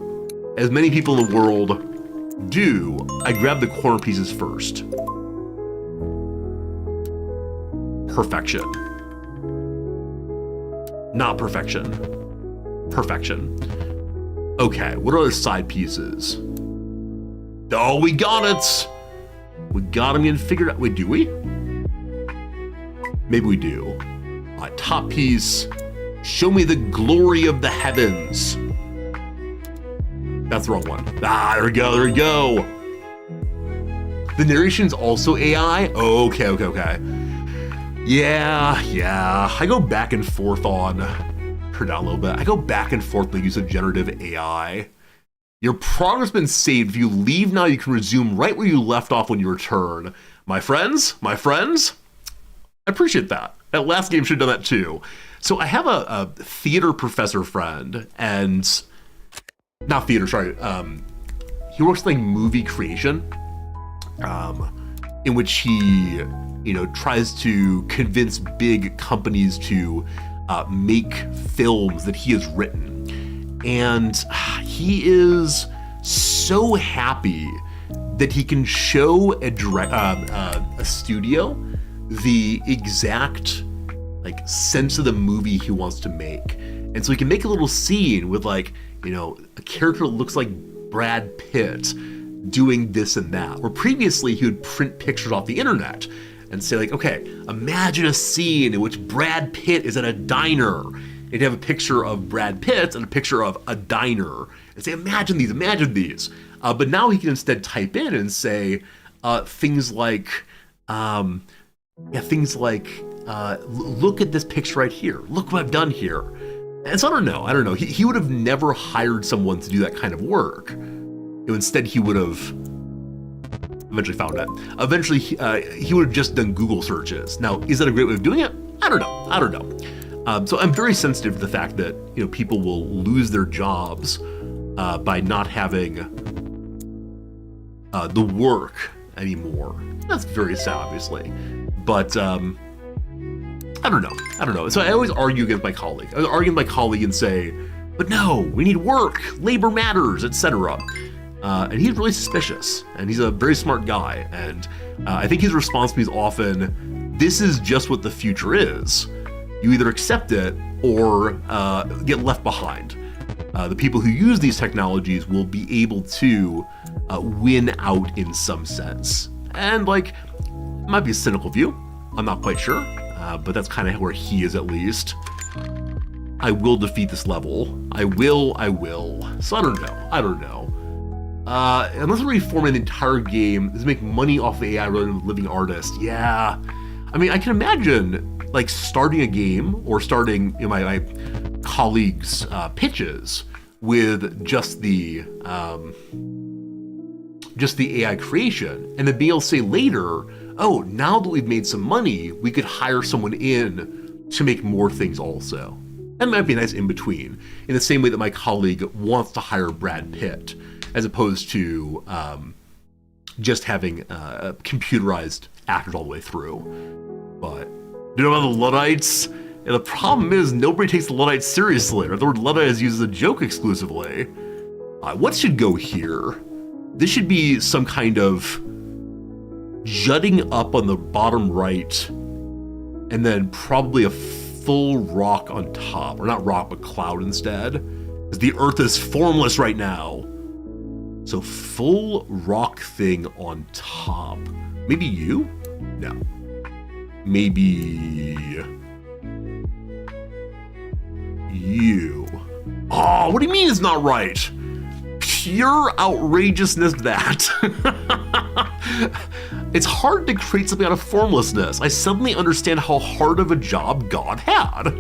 As many people in the world do, I grab the corner pieces first. Perfection. Not perfection. Perfection. Okay, what are other side pieces? Oh, we got it! We got him and figured out. Wait, do we? Maybe we do. Top piece. Show me the glory of the heavens. That's the wrong one. There we go. The narration's also AI? Oh, okay. Yeah. I go back and forth on, turn down a little bit. I go back and forth with the use of generative AI. Your progress has been saved. If you leave now, you can resume right where you left off when you return. My friends, I appreciate that. That last game should have done that too. So I have a theater professor friend, and not theater, sorry. He works in like movie creation, in which he, tries to convince big companies to make films that he has written. And he is so happy that he can show a studio the exact sense of the movie he wants to make. And so he can make a little scene with a character that looks like Brad Pitt doing this and that. Where previously he would print pictures off the internet and say okay, imagine a scene in which Brad Pitt is at a diner. And he'd have a picture of Brad Pitt and a picture of a diner and say, imagine these. But now he can instead type in and say things like, look at this picture right here. Look what I've done here. And so I don't know. He would have never hired someone to do that kind of work. Instead, he would have eventually found it. Eventually, he would have just done Google searches. Now, is that a great way of doing it? I don't know. So I'm very sensitive to the fact that people will lose their jobs by not having the work anymore. That's very sad, obviously. But I don't know. So I always argue against my colleague. I argue with my colleague and say, but no, we need work, labor matters, etc. And he's really suspicious, and he's a very smart guy. And I think his response to me is often, this is just what the future is. You either accept it or get left behind. The people who use these technologies will be able to win out in some sense. And it might be a cynical view. I'm not quite sure, but that's kind of where he is at least. I will defeat this level. I will. So I don't know. Unless we're reforming the entire game, does it make money off of AI rather than living artists? Yeah. I mean, I can imagine like starting a game or starting my colleagues' pitches with just the AI creation, and then being able to say later, oh, now that we've made some money, we could hire someone in to make more things also. That might be a nice in-between, in the same way that my colleague wants to hire Brad Pitt, as opposed to just having computerized actors all the way through. But, you know about the Luddites? And the problem is, nobody takes the Luddites seriously, or the word Luddite is used as a joke exclusively. What should go here? This should be some kind of jutting up on the bottom right, and then probably a full rock on top, or not rock, but cloud instead, because the Earth is formless right now. So full rock thing on top. Maybe you? No. Maybe you. Oh, what do you mean it's not right? Pure outrageousness that. It's hard to create something out of formlessness. I suddenly understand how hard of a job God had.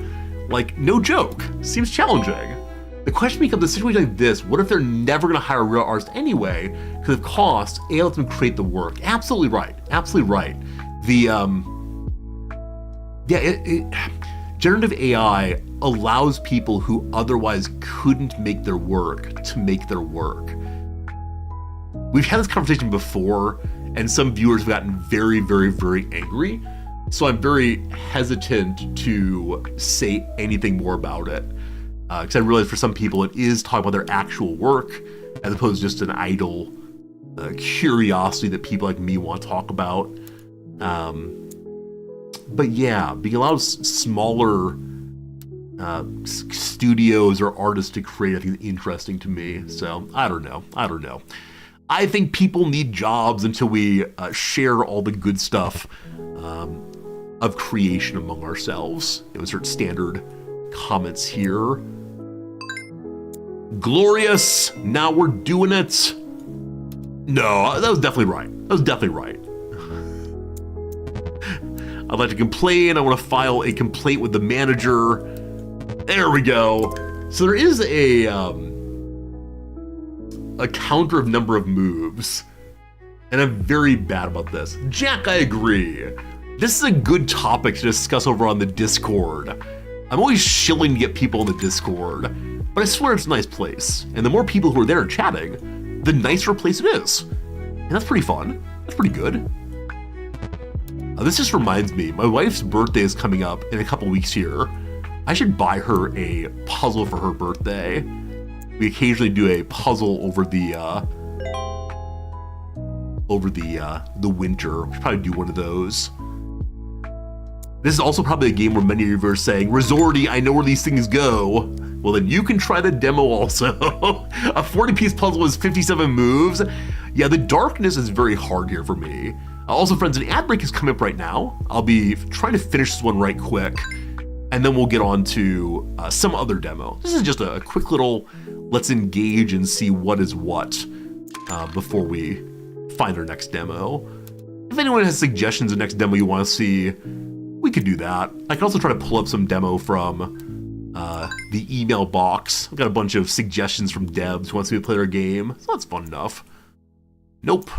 Like, no joke. Seems challenging. The question becomes, a situation like this, what if they're never gonna hire a real artist anyway because of cost, and let them create the work? Absolutely right. Absolutely right. Generative AI allows people who otherwise couldn't make their work to make their work. We've had this conversation before, and some viewers have gotten very, very, very angry. So I'm very hesitant to say anything more about it. Because I realize for some people it is talking about their actual work, as opposed to just an idle curiosity that people like me want to talk about. But yeah, being allowed smaller studios or artists to create, I think is interesting to me. So I don't know. I think people need jobs until we share all the good stuff of creation among ourselves. Insert standard comments here. Glorious, now we're doing it. No, that was definitely right. I'd like to complain. I want to file a complaint with the manager. There we go. So there is a counter of number of moves, and I'm very bad about this. Jack, I agree. This is a good topic to discuss over on the Discord. I'm always shilling to get people in the Discord, but I swear it's a nice place. And the more people who are there chatting, the nicer a place it is. And that's pretty fun. That's pretty good. This just reminds me, my wife's birthday is coming up in a couple weeks here. I should buy her a puzzle for her birthday. We occasionally do a puzzle over the winter. We should probably do one of those. This is also probably a game where many of you are saying, Resorty, I know where these things go. Well, then you can try the demo also. A 40-piece puzzle is 57 moves. Yeah, the darkness is very hard here for me. Also, friends, an ad break is coming up right now. I'll be trying to finish this one right quick, and then we'll get on to some other demo. This is just a quick little, let's engage and see what is what before we find our next demo. If anyone has suggestions of next demo you want to see, we could do that. I can also try to pull up some demo from the email box. I've got a bunch of suggestions from devs who wants me to play their game, so that's fun enough. Nope.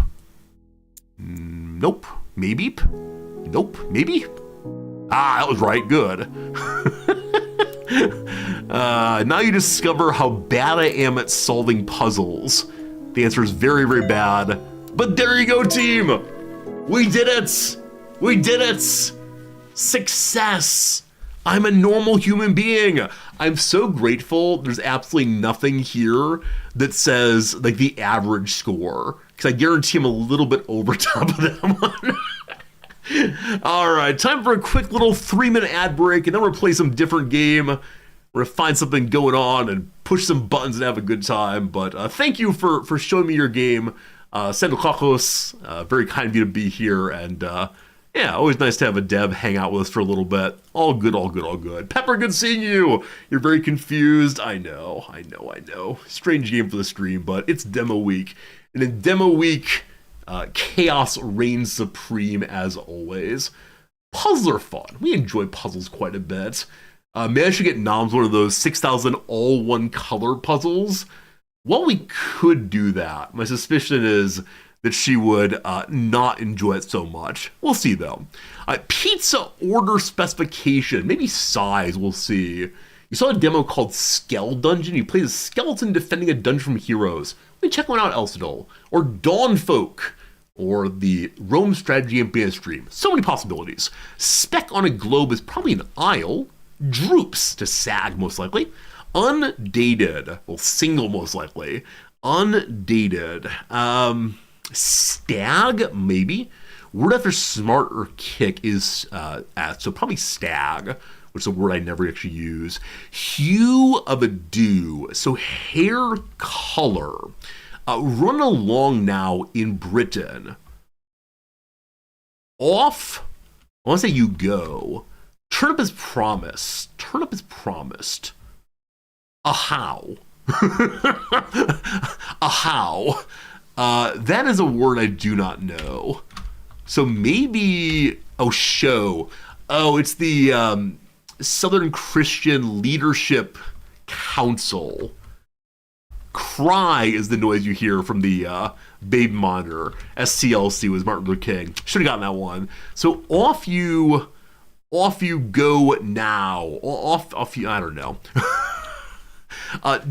Nope. Maybe. Nope. Maybe. Ah, that was right. Good. Now you discover how bad I am at solving puzzles. The answer is very, very bad. But there you go, team. We did it. We did it. Success. I'm a normal human being. I'm so grateful there's absolutely nothing here that says like the average score, because I guarantee I'm a little bit over top of that one. All right, time for a quick little 3-minute ad break, and then we'll play some different game. We're gonna find something going on and push some buttons and have a good time. But thank you for showing me your game, Sandokakos. Very kind of you to be here, and Yeah, always nice to have a dev hang out with us for a little bit. All good, all good, all good. Pepper, good seeing you. You're very confused. I know. Strange game for the stream, but it's demo week. And in demo week, chaos reigns supreme as always. Puzzles are fun. We enjoy puzzles quite a bit. Maybe I should get Noms one of those 6,000 all one color puzzles. Well, we could do that. My suspicion is that she would not enjoy it so much. We'll see, though. Pizza order specification, maybe size, we'll see. You saw a demo called Skell Dungeon. You play a skeleton defending a dungeon from heroes. Let me check one out, Elsidol. Or Dawn Folk. Or the Rome Strategy and Band Stream. So many possibilities. Speck on a globe is probably an isle. Droops to sag, most likely. Undated. Well, single, most likely. Undated. Stag, maybe. Word after smart or kick is so probably stag, which is a word I never actually use. Hue of a dew, so hair color. Run along now in Britain. Off, I want to say you go. Turnip is promised. A how. A how. That is a word I do not know. So maybe, show. Oh, it's the Southern Christian Leadership Council. Cry is the noise you hear from the Babe monitor. SCLC was Martin Luther King. Should have gotten that one. So off you go now. Off you, I don't know.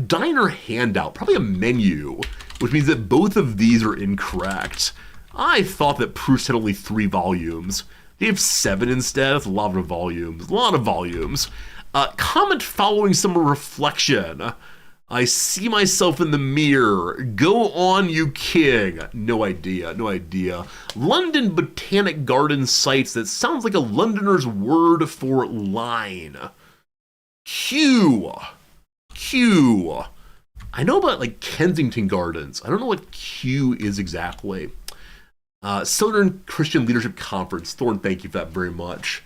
Diner handout, probably a menu, which means that both of these are incorrect. I thought that Proust had only 3 volumes. They have 7 instead. That's a lot of volumes. Comment following some reflection. I see myself in the mirror. Go on, you king. No idea. London Botanic Garden sites. That sounds like a Londoner's word for line. Q. I know about like Kensington Gardens. I don't know what Q is exactly. Southern Christian Leadership Conference. Thorne, thank you for that very much.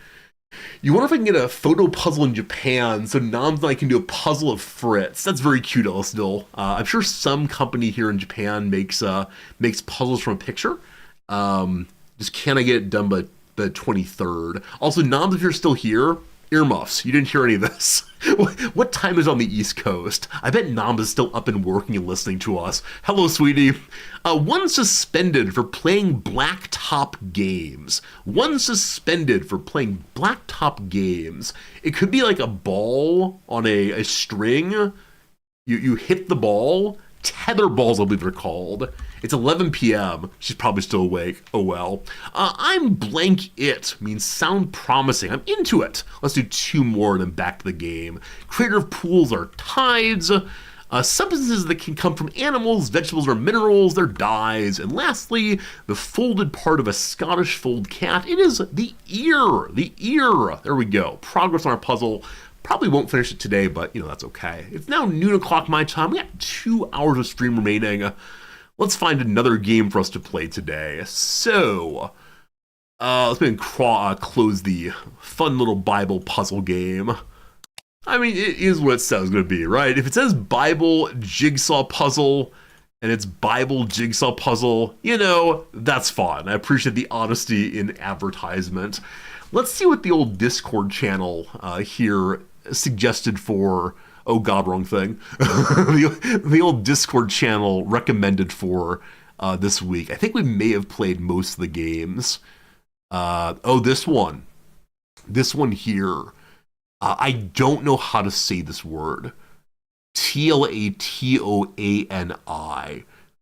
You wonder if I can get a photo puzzle in Japan so Noms and I can do a puzzle of Fritz. That's very cute, Elsidol. I'm sure some company here in Japan makes puzzles from a picture. Just can I get it done by the 23rd? Also, Noms, if you're still here, earmuffs. You didn't hear any of this. What time is on the East Coast? I bet Noms is still up and working and listening to us. Hello, sweetie. One suspended for playing blacktop games. It could be like a ball on a string. You hit the ball. Tether balls, I believe they're called. It's 11 p.m. She's probably still awake. Oh well. I'm blank it means sound promising. I'm into it. Let's do 2 more and then back to the game. Creator of pools are tides. Substances that can come from animals, vegetables, or minerals. They're dyes. And lastly, the folded part of a Scottish fold cat. It is the ear. There we go. Progress on our puzzle. Probably won't finish it today, but that's okay. It's now noon o'clock my time. We got 2 hours of stream remaining. Let's find another game for us to play today. So, let's go ahead and close the fun little Bible puzzle game. I mean, it is what it says it's going to be, right? If it says Bible jigsaw puzzle and it's Bible jigsaw puzzle, that's fine. I appreciate the honesty in advertisement. Let's see what the old Discord channel here suggested for, oh god, wrong thing. the old Discord channel recommended for this week. I think we may have played most of the games. This one. This one here. I don't know how to say this word. Tlatoni.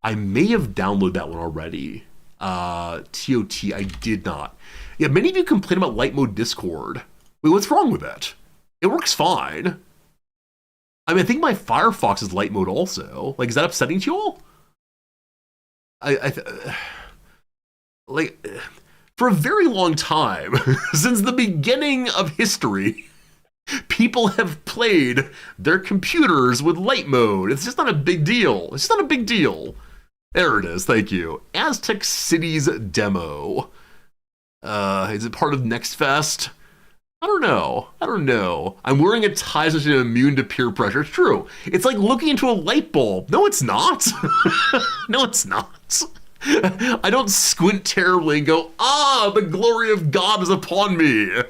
I may have downloaded that one already. TOT, I did not. Yeah, many of you complain about light mode Discord. Wait, what's wrong with it? It works fine. I mean, I think my Firefox is light mode also. Like, is that upsetting to you all? For a very long time, since the beginning of history, people have played their computers with light mode. It's just not a big deal. There it is, thank you. Aztec Cities demo. Is it part of NextFest? I don't know. I'm wearing a tie so I'm immune to peer pressure. It's true. It's like looking into a light bulb. No, it's not. No, it's not. I don't squint terribly and go, the glory of God is upon me.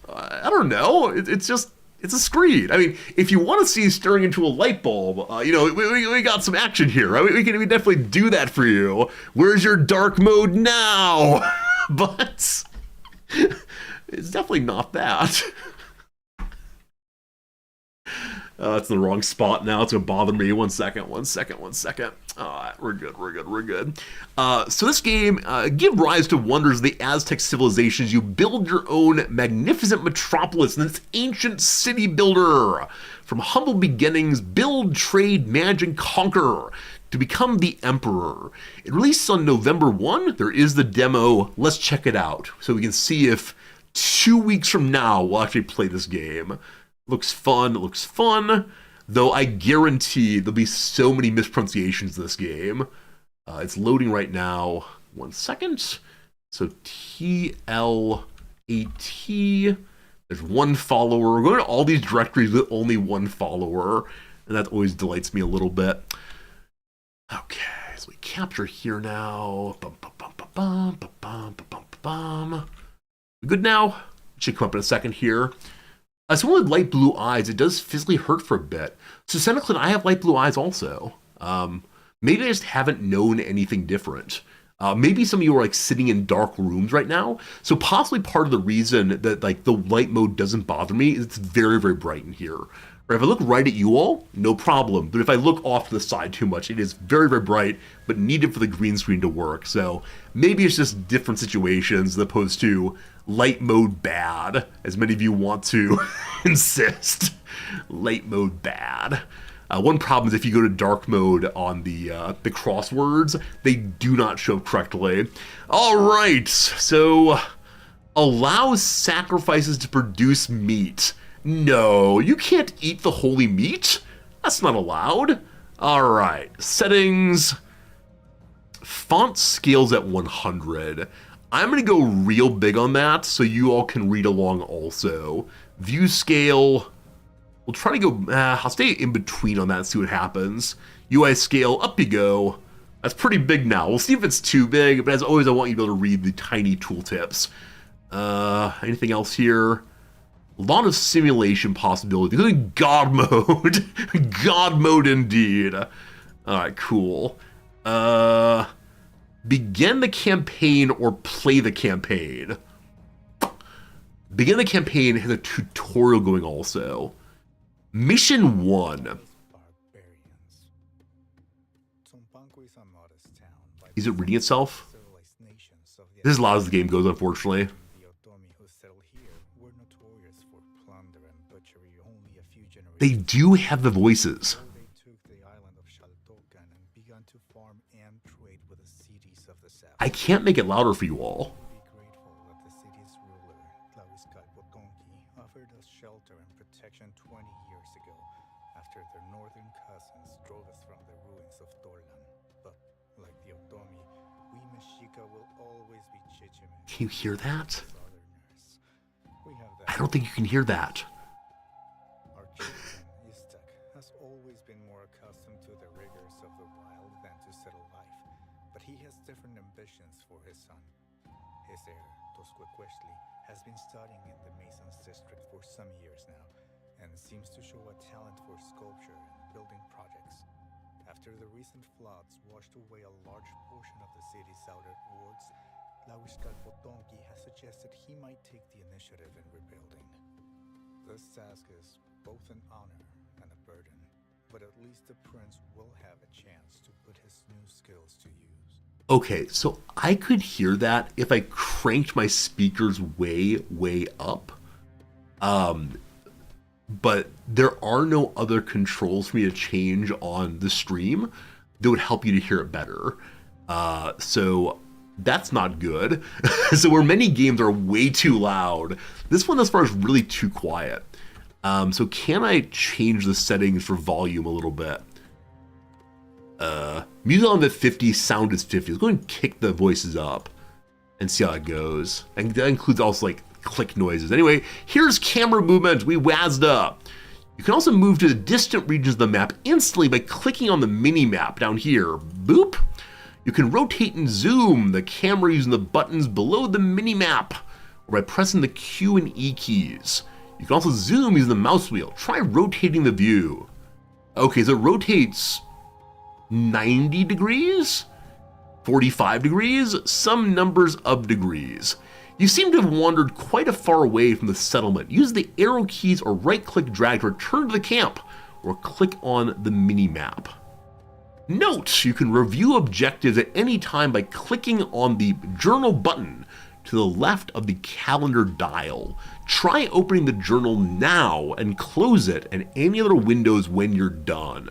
I don't know. It's a screen. I mean, if you want to see staring into a light bulb, we got some action here, right? We can definitely do that for you. Where's your dark mode now? But it's definitely not that. It's in the wrong spot now. It's gonna bother me. One second. Alright, we're good. So this game, give rise to wonders of the Aztec civilizations. You build your own magnificent metropolis in this ancient city builder. From humble beginnings, build, trade, manage, and conquer to become the emperor. It released on November 1. There is the demo. Let's check it out so we can see if 2 weeks from now we'll actually play this game. Looks fun, though I guarantee there'll be so many mispronunciations in this game. It's loading right now. 1 second. So TLAT. There's one follower. We're going to all these directories with only one follower, and that always delights me a little bit. Okay, so we capture here now. We good now? Should come up in a second here. Someone with light blue eyes, it does physically hurt for a bit. So Seneclin, I have light blue eyes also. Maybe I just haven't known anything different. Maybe some of you are like sitting in dark rooms right now. So possibly part of the reason that like the light mode doesn't bother me is it's very, very bright in here. Or if I look right at you all, no problem. But if I look off to the side too much, it is very, very bright, but needed for the green screen to work. So maybe it's just different situations as opposed to light mode bad, as many of you want to insist. Light mode bad. One problem is if you go to dark mode on the crosswords, they do not show correctly. All right, so allows sacrifices to produce meat. No, you can't eat the holy meat. That's not allowed. All right, settings. Font scales at 100. I'm gonna go real big on that so you all can read along also. View scale. We'll try to go, I'll stay in between on that and see what happens. UI scale, up you go. That's pretty big now. We'll see if it's too big, but as always, I want you to be able to read the tiny tooltips. Anything else here? A lot of simulation possibilities, including God mode. God mode indeed. All right, cool. Begin the campaign or play the campaign. Begin the campaign has a tutorial going also. Mission 1. Is it reading itself? This is as loud as the game goes, unfortunately. They do have the voices. I can't make it louder for you all. Can you hear that? I don't think you can hear that. Our chieftain, Istak, has always been more accustomed to the rigors of the wild than to settle life, but he has different ambitions for his son. His heir, Tosquequeshli, has been studying in the Masons district for some years now, and seems to show a talent for sculpture and building projects. After the recent floods washed away a large portion of the city's outer wards, Lauishkal Potonki has suggested he might take the initiative in rebuilding. This task is both an honor and a burden, but at least the prince will have a chance to put his new skills to use. Okay, so I could hear that if I cranked my speakers way, way up. But there are no other controls for me to change on the stream that would help you to hear it better. So that's not good. So where many games are way too loud, this one thus far is really too quiet. So can I change the settings for volume a little bit? Music on at 50, sound is 50. Let's go ahead and kick the voices up. and see how it goes. And that includes also like click noises. Anyway, here's camera movement. We wazzed up. You can also move to the distant regions of the map instantly by clicking on the mini map down here. Boop. You can rotate and zoom the camera using the buttons below the mini map, or by pressing the Q and E keys. You can also zoom using the mouse wheel. Try rotating the view. Okay, so it rotates 90 degrees, 45 degrees, some numbers of degrees. You seem to have wandered quite a far away from the settlement. Use the arrow keys or right-click drag to return to the camp, or click on the mini-map. Note, you can review objectives at any time by clicking on the journal button to the left of the calendar dial. Try opening the journal now and close it and any other windows when you're done.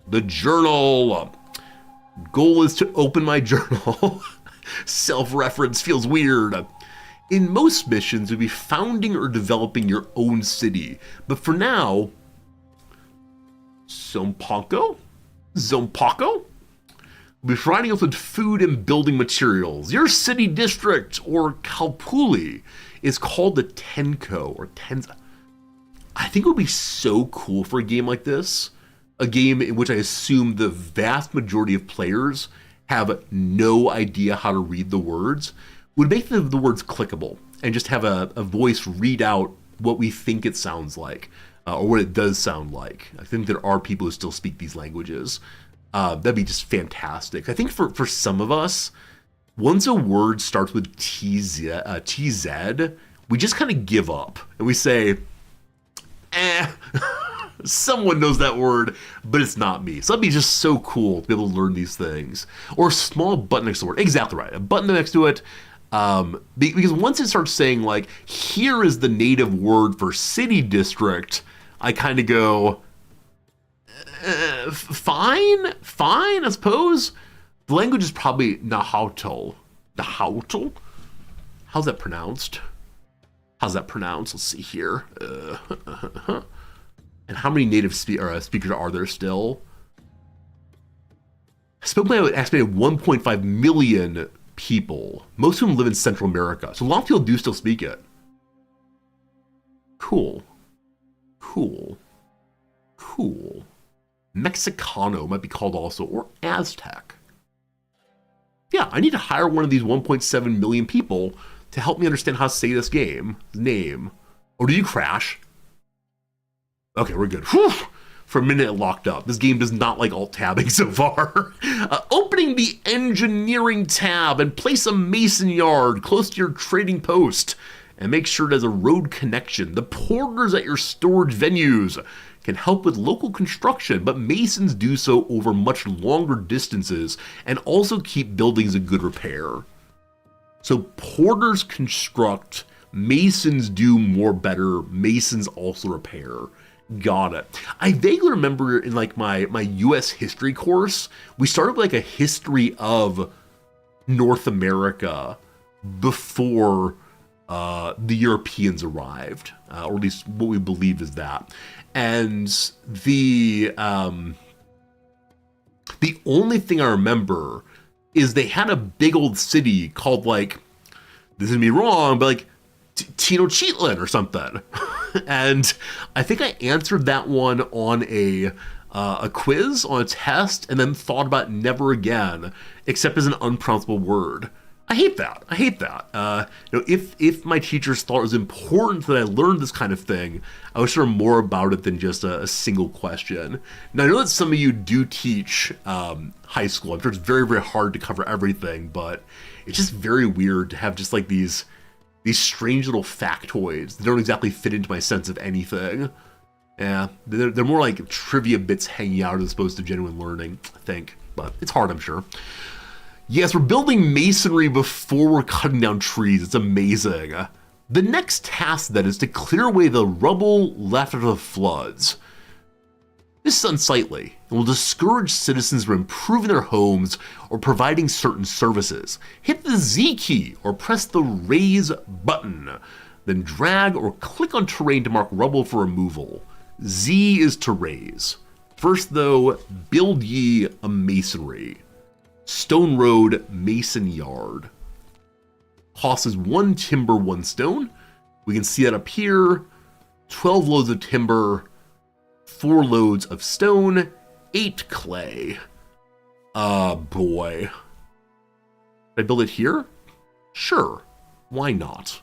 The journal. Goal is to open my journal. Self-reference feels weird. In most missions, you'll be founding or developing your own city. But for now, Zompaco? We'll be providing us with food and building materials. Your city district, or Kalpuli, is called the Tenko, or Tenza. I think it would be so cool for a game like this. A game in which I assume the vast majority of players have no idea how to read the words, would make the words clickable and just have a voice read out what we think it sounds like, or what it does sound like. I think there are people who still speak these languages. That'd be just fantastic. I think for some of us, once a word starts with TZ, we just kind of give up and we say, someone knows that word, but it's not me. So that'd be just so cool to be able to learn these things. Or a small button next to the word. Exactly right. A button next to it. Because once it starts saying like, here is the native word for city district, I kind of go, fine, I suppose. The language is probably Nahuatl. Nahuatl? How's that pronounced? Let's see here. And how many native speakers are there still? Spoken by an estimated 1.5 million people. Most of them live in Central America, so a lot of people do still speak it. Cool. Mexicano might be called also, or Aztec. Yeah, I need to hire one of these 1.7 million people to help me understand how to say this game name. Or do you crash? Okay, we're good. Whew. For a minute it locked up. This game does not like alt-tabbing so far. Opening the engineering tab and place a mason yard close to your trading post. And make sure it has a road connection. The porters at your storage venues can help with local construction, but masons do so over much longer distances and also keep buildings in good repair. So porters construct, masons do more better, masons also repair. Got it. I vaguely remember in like my US history course, we started like a history of North America before the Europeans arrived, or at least what we believe is that. And the only thing I remember is they had a big old city called like, this is gonna be wrong, but like Tenochtitlan or something. And I think I answered that one on a quiz, on a test, and then thought about it never again, except as an unpronounceable word. I hate that. If my teachers thought it was important that I learned this kind of thing, I would share more about it than just a single question. Now, I know that some of you do teach high school. I'm sure it's very, very hard to cover everything, but it's just very weird to have just like these strange little factoids that don't exactly fit into my sense of anything. Yeah, they're more like trivia bits hanging out as opposed to genuine learning, I think. But it's hard, I'm sure. Yes, we're building masonry before we're cutting down trees. It's amazing. The next task, then, is to clear away the rubble left after the floods. This is unsightly and will discourage citizens from improving their homes or providing certain services. Hit the Z key or press the raise button. Then drag or click on terrain to mark rubble for removal. Z is to raise. First, though, build ye a masonry. Stone Road Mason Yard. Cost is 1 timber, 1 stone. We can see that up here. 12 loads of timber, 4 loads of stone, 8 clay. Boy. Did I build it here? Sure. Why not?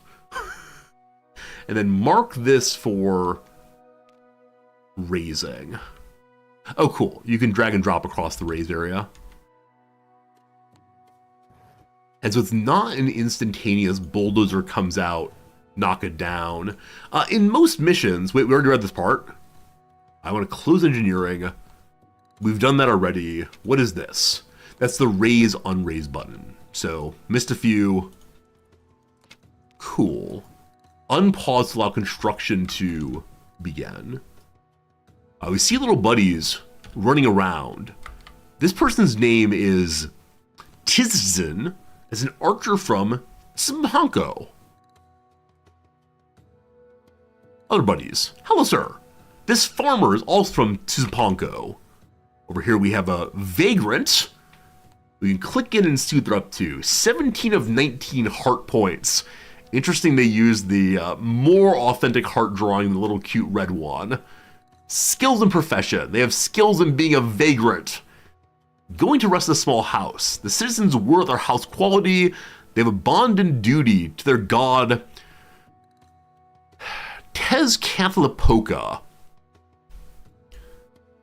And then mark this for raising. Oh, cool. You can drag and drop across the raised area. And so it's not an instantaneous bulldozer comes out, knock it down. In most missions, wait, we already read this part. I want to close engineering. We've done that already. What is this? That's the raise unraise button. So missed a few. Cool. Unpause to allow construction to begin. We see little buddies running around. This person's name is Tizzen, as an archer from Simhanko. Other buddies. Hello, sir. This farmer is also from Tizpanko. Over here we have a vagrant. We can click in and see what they're up to. 17 of 19 heart points. Interesting they use the more authentic heart drawing than the little cute red one. Skills and profession. They have skills in being a vagrant. Going to rest a small house. The citizens worth their house quality. They have a bond and duty to their god, Tezcatlipoca.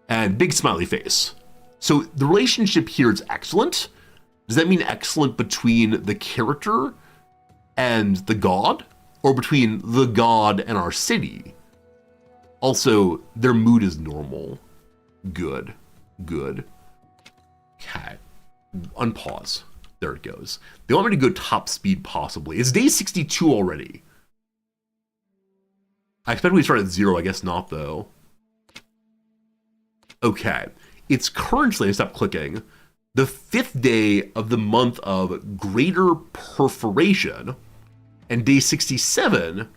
And big smiley face. So the relationship here is excellent. Does that mean excellent between the character and the god? Or between the god and our city? Also, their mood is normal. Good. Good. Okay. Unpause. There it goes. They want me to go top speed possibly. It's day 62 already. I expect we start at 0. I guess not, though. Okay. It's currently, stop clicking, the 5th day of the month of Greater Perforation, and day 67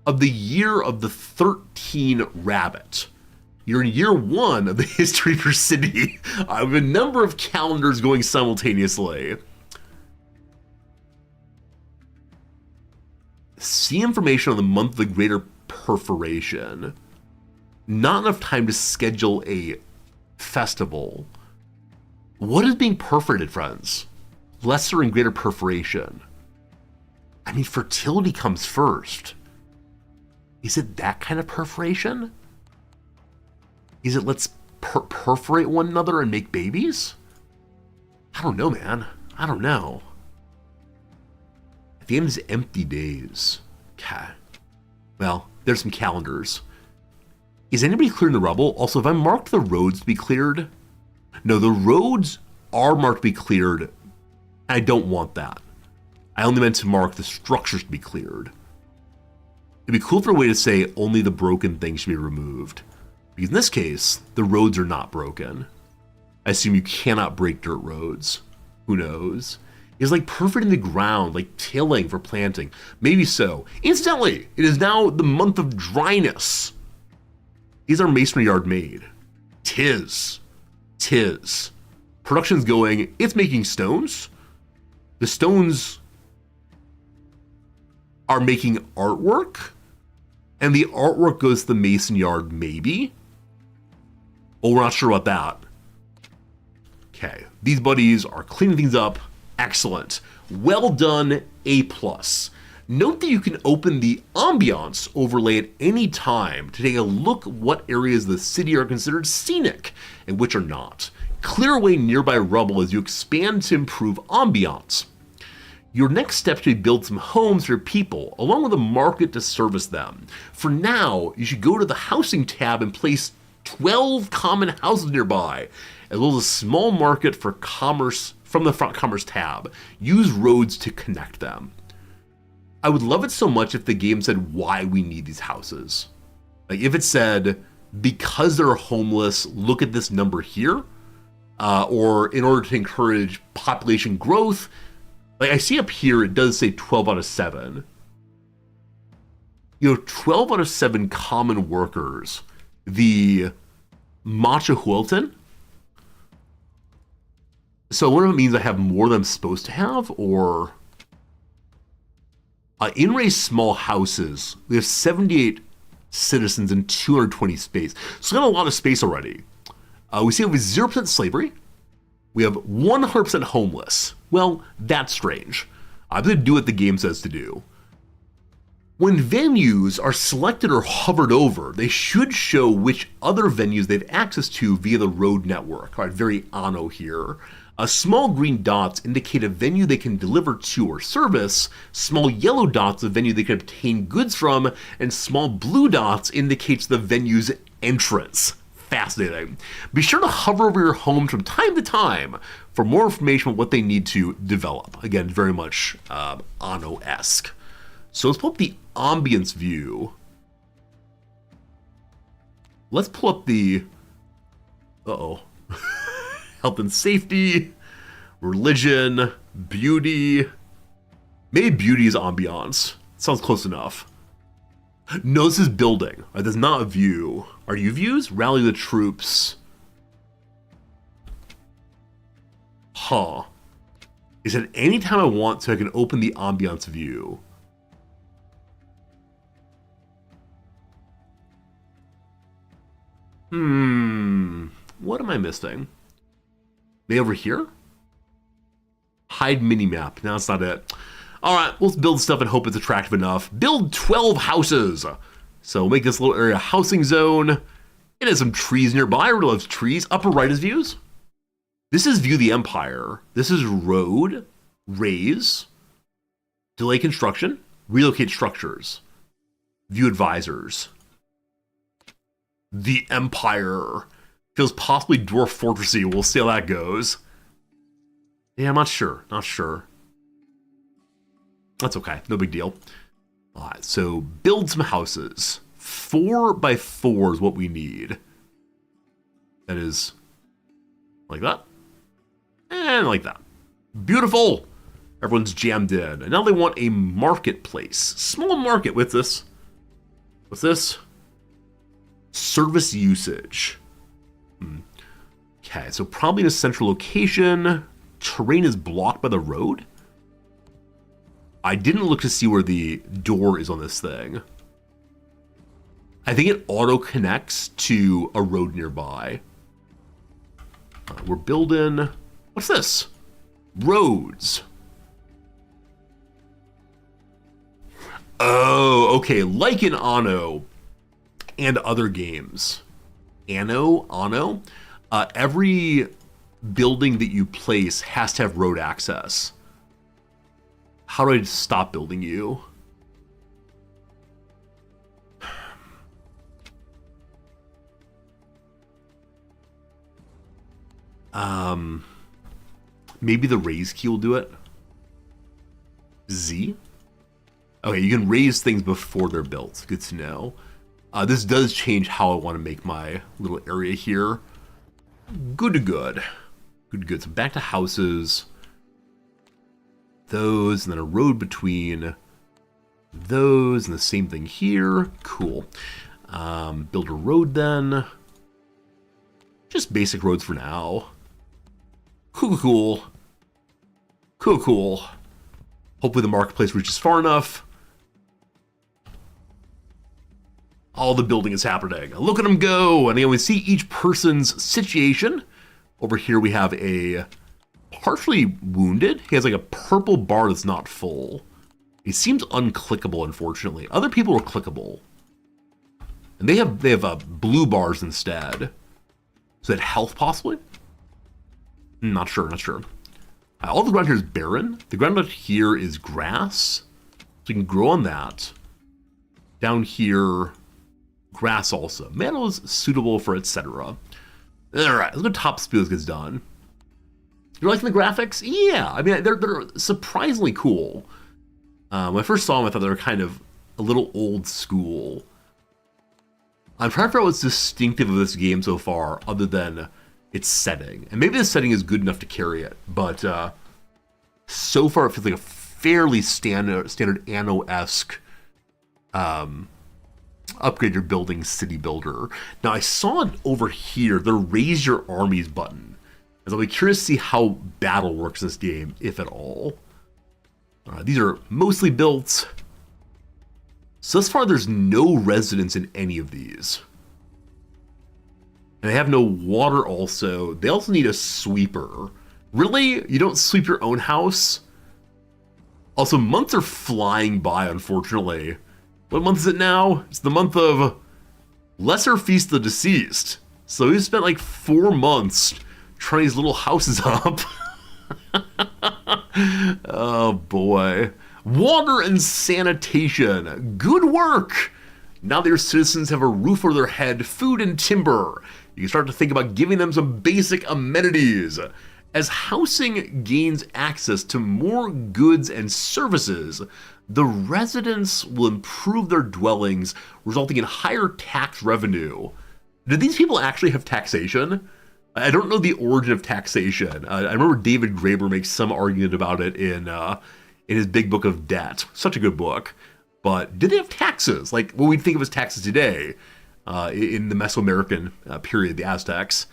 of the year of the 13 Rabbit. You're in year 1 of the history of your city. I have a number of calendars going simultaneously. See information on the month of the Greater Perforation. Not enough time to schedule a festival. What is being perforated, friends? Lesser and Greater Perforation. I mean, fertility comes first. Is it that kind of perforation? Is it let's perforate one another and make babies? I don't know, man. I don't know. At the end is empty days. Okay. Well, there's some calendars. Is anybody clearing the rubble? Also, have I marked the roads to be cleared? No, the roads are marked to be cleared. I don't want that. I only meant to mark the structures to be cleared. It'd be cool for a way to say only the broken things should be removed. Because in this case, the roads are not broken. I assume you cannot break dirt roads. Who knows? It's like perforating the ground, like tilling for planting. Maybe so. Incidentally, it is now the month of dryness. Is our masonry yard made? Tis. Production's going. It's making stones. The stones are making artwork. And the artwork goes to the mason yard, maybe? Oh, we're not sure about that. Okay, these buddies are cleaning things up. Excellent. Well done, A+. Note that you can open the ambiance overlay at any time to take a look at what areas of the city are considered scenic and which are not. Clear away nearby rubble as you expand to improve ambiance. Your next step should be build some homes for your people, along with a market to service them. For now, you should go to the housing tab and place 12 common houses nearby, as well as a small market for commerce from the front commerce tab. Use roads to connect them. I would love it so much if the game said why we need these houses. Like if it said, because they're homeless, look at this number here, or in order to encourage population growth. Like I see up here, it does say 12 out of 7. 12 out of 7 common workers. The Machahuelton. So I wonder if it means I have more than I'm supposed to have, or In-race small houses. We have 78 citizens and 220 space. So we got a lot of space already. We see we have 0% slavery. We have 100% homeless. Well, that's strange. I'm going to do what the game says to do. When venues are selected or hovered over, they should show which other venues they have access to via the road network. All right, very Anno here. Small green dots indicate a venue they can deliver to or service. Small yellow dots a venue they can obtain goods from. And small blue dots indicates the venue's entrance. Fascinating. Be sure to hover over your home from time to time for more information on what they need to develop. Again, very much Anno-esque. So let's pull up the ambience view. Let's pull up the... health and safety, religion, beauty. Maybe beauty is ambiance. Sounds close enough. No, this is building. There's not a view. Are you views? Rally the troops. Huh. Is it anytime I want so I can open the ambiance view? What am I missing? Maybe over here? Hide minimap. No, that's not it. All right, let's build stuff and hope it's attractive enough. Build 12 houses. So we'll make this little area a housing zone. It has some trees nearby. I really love trees. Upper right is views. This is view the empire. This is road, raise, delay construction, relocate structures, view advisors. The empire. Feels possibly dwarf fortressy. We'll see how that goes. Yeah, I'm not sure. Not sure. That's okay. No big deal. All right, so build some houses. 4 by 4 is what we need. That is like that. And like that. Beautiful. Everyone's jammed in. And now they want a marketplace. Small market with this. What's this? Service usage. Okay, so probably in a central location. Terrain is blocked by the road. I didn't look to see where the door is on this thing. I think it auto connects to a road nearby. We're building... What's this? Roads. Oh, okay. Like in Anno and other games. Anno. Every building that you place has to have road access. How do I stop building you? Maybe the raise key will do it. Z? Okay, you can raise things before they're built. Good to know. This does change how I want to make my little area here. Good to good. Good to good. So back to houses. Those, and then a road between those, and the same thing here. Cool. Build a road then. Just basic roads for now. Cool. Hopefully the marketplace reaches far enough. All the building is happening. Look at them go. And again, we see each person's situation. Over here we have a partially wounded. He has like a purple bar that's not full. He seems unclickable, unfortunately. Other people are clickable. And they have blue bars instead. Is that health possibly? Not sure. All the ground here is barren. The ground out here is grass. So you can grow on that. Down here, grass also. Meadow is suitable for etc. Alright, let's go top speed as gets done. You're liking the graphics? Yeah, I mean, they're surprisingly cool. When I first saw them, I thought they were kind of a little old school. I'm trying to figure out what's distinctive of this game so far, other than its setting. And maybe the setting is good enough to carry it, but so far it feels like a fairly standard Anno-esque upgrade your building city builder. Now I saw it over here, the raise your armies button. As I'll be curious to see how battle works in this game, if at all. These are mostly built. So thus far, there's no residents in any of these. And they have no water also. They also need a sweeper. Really? You don't sweep your own house? Also, months are flying by, unfortunately. What month is it now? It's the month of Lesser Feast of the Deceased. So we spent like 4 months trying these little houses up. Oh boy. Water and sanitation. Good work! Now that your citizens have a roof over their head, food and timber, you can start to think about giving them some basic amenities. As housing gains access to more goods and services, the residents will improve their dwellings, resulting in higher tax revenue. Do these people actually have taxation? I don't know the origin of taxation. I remember David Graeber makes some argument about it in his big book of debt. Such a good book. But did they have taxes? Like what we'd think of as taxes today in the Mesoamerican period, the Aztecs.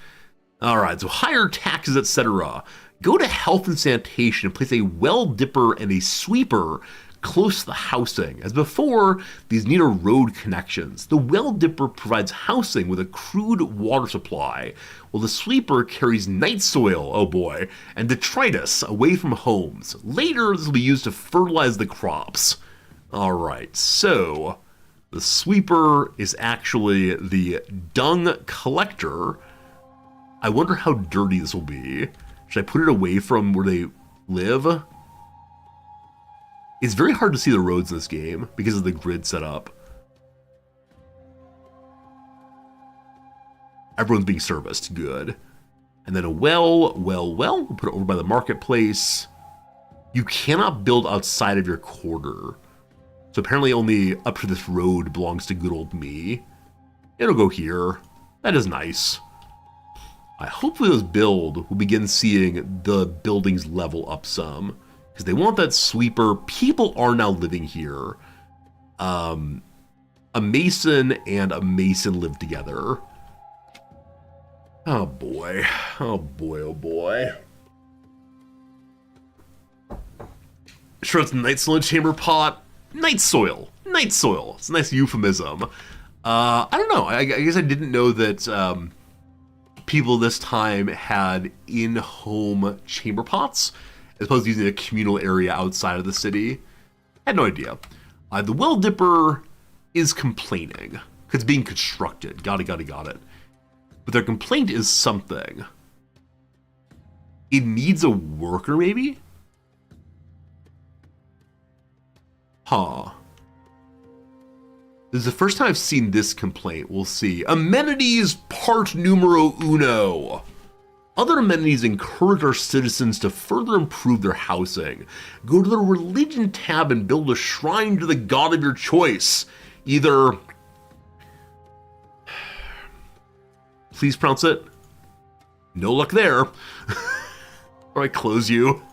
All right, so higher taxes, etc. Go to health and sanitation and place a well dipper and a sweeper close to the housing. As before, these need a road connections. The well dipper provides housing with a crude water supply, while the sweeper carries night soil, oh boy, and detritus away from homes. Later, this will be used to fertilize the crops. All right, so the sweeper is actually the dung collector. I wonder how dirty this will be. Should I put it away from where they live? It's very hard to see the roads in this game because of the grid setup. Everyone's being serviced, good. And then a well, we'll put it over by the marketplace. You cannot build outside of your quarter. So apparently only up to this road belongs to good old me. It'll go here. That is nice. Hopefully those build, we'll begin seeing the buildings level up some. Because they want that sweeper. People are now living here. A mason and a mason live together. Oh boy. Oh boy, oh boy. Sure, it's night soil chamber pot. Night soil. Night soil. It's a nice euphemism. I don't know. I guess I didn't know that people this time had in-home chamber pots, as opposed to using a communal area outside of the city. I had no idea. The well dipper is complaining, because it's being constructed. Got it. But their complaint is something. It needs a worker, maybe? Huh. This is the first time I've seen this complaint. We'll see. Amenities part numero uno. Other amenities encourage our citizens to further improve their housing. Go to the religion tab and build a shrine to the god of your choice. Either... Please pronounce it. No luck there. How do I close you?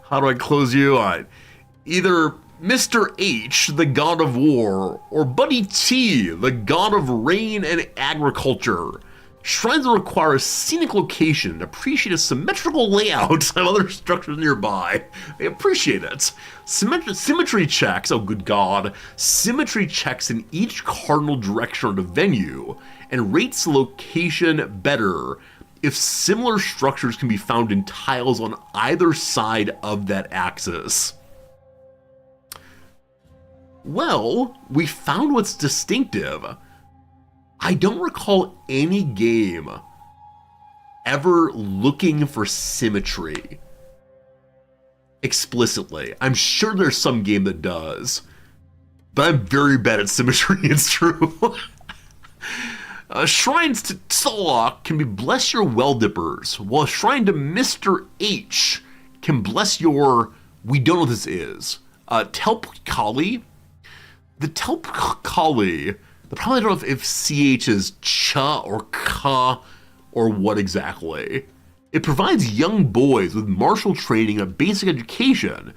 How do I close you? All right. Either Mr. H, the god of war, or Buddy T, the god of rain and agriculture. Shrines will require a scenic location and appreciate a symmetrical layout of other structures nearby. They appreciate it. Symmetry checks, oh good god, symmetry checks in each cardinal direction of the venue and rates the location better if similar structures can be found in tiles on either side of that axis. Well, we found what's distinctive. I don't recall any game ever looking for symmetry explicitly. I'm sure there's some game that does, but I'm very bad at symmetry, it's true. Shrines to Solok can be bless your well dippers, while a shrine to Mr. H can bless your, we don't know what this is, Telp Kali. The Telp Kali, the probably don't know if CH is cha or ka or what exactly. It provides young boys with martial training and a basic education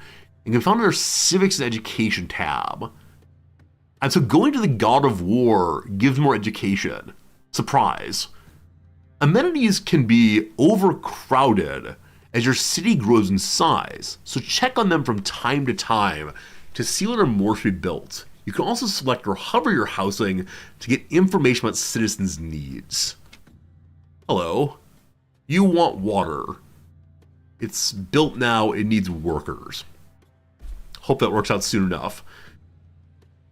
and can be found in our civics and education tab. And so going to the god of war gives more education. Surprise. Amenities can be overcrowded as your city grows in size, so check on them from time to time to see what are more to be built. You can also select or hover your housing to get information about citizens' needs. Hello. You want water. It's built now, it needs workers. Hope that works out soon enough.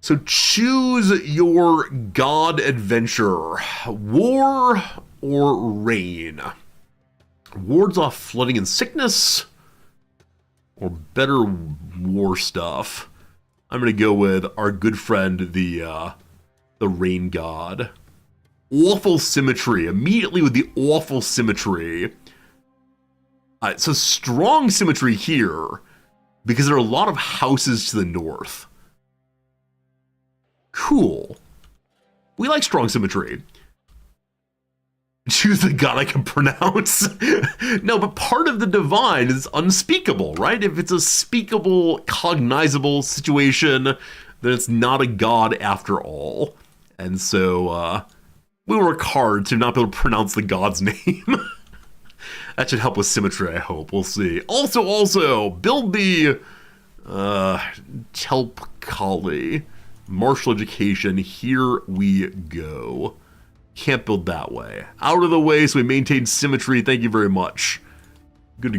So choose your god adventure. War or rain? Wards off flooding and sickness? Or better war stuff? I'm gonna go with our good friend, the rain god. Awful symmetry, immediately with the awful symmetry. So strong symmetry here, because there are a lot of houses to the north. Cool. We like strong symmetry. Choose the god I can pronounce. No, but part of the divine is unspeakable, right? If it's a speakable, cognizable situation, then it's not a god after all. And so, we work hard to not be able to pronounce the god's name. That should help with symmetry, I hope. We'll see. Also, build the Telpkali. Martial education. Here we go. Can't build that way. Out of the way so we maintain symmetry. Thank you very much. Good.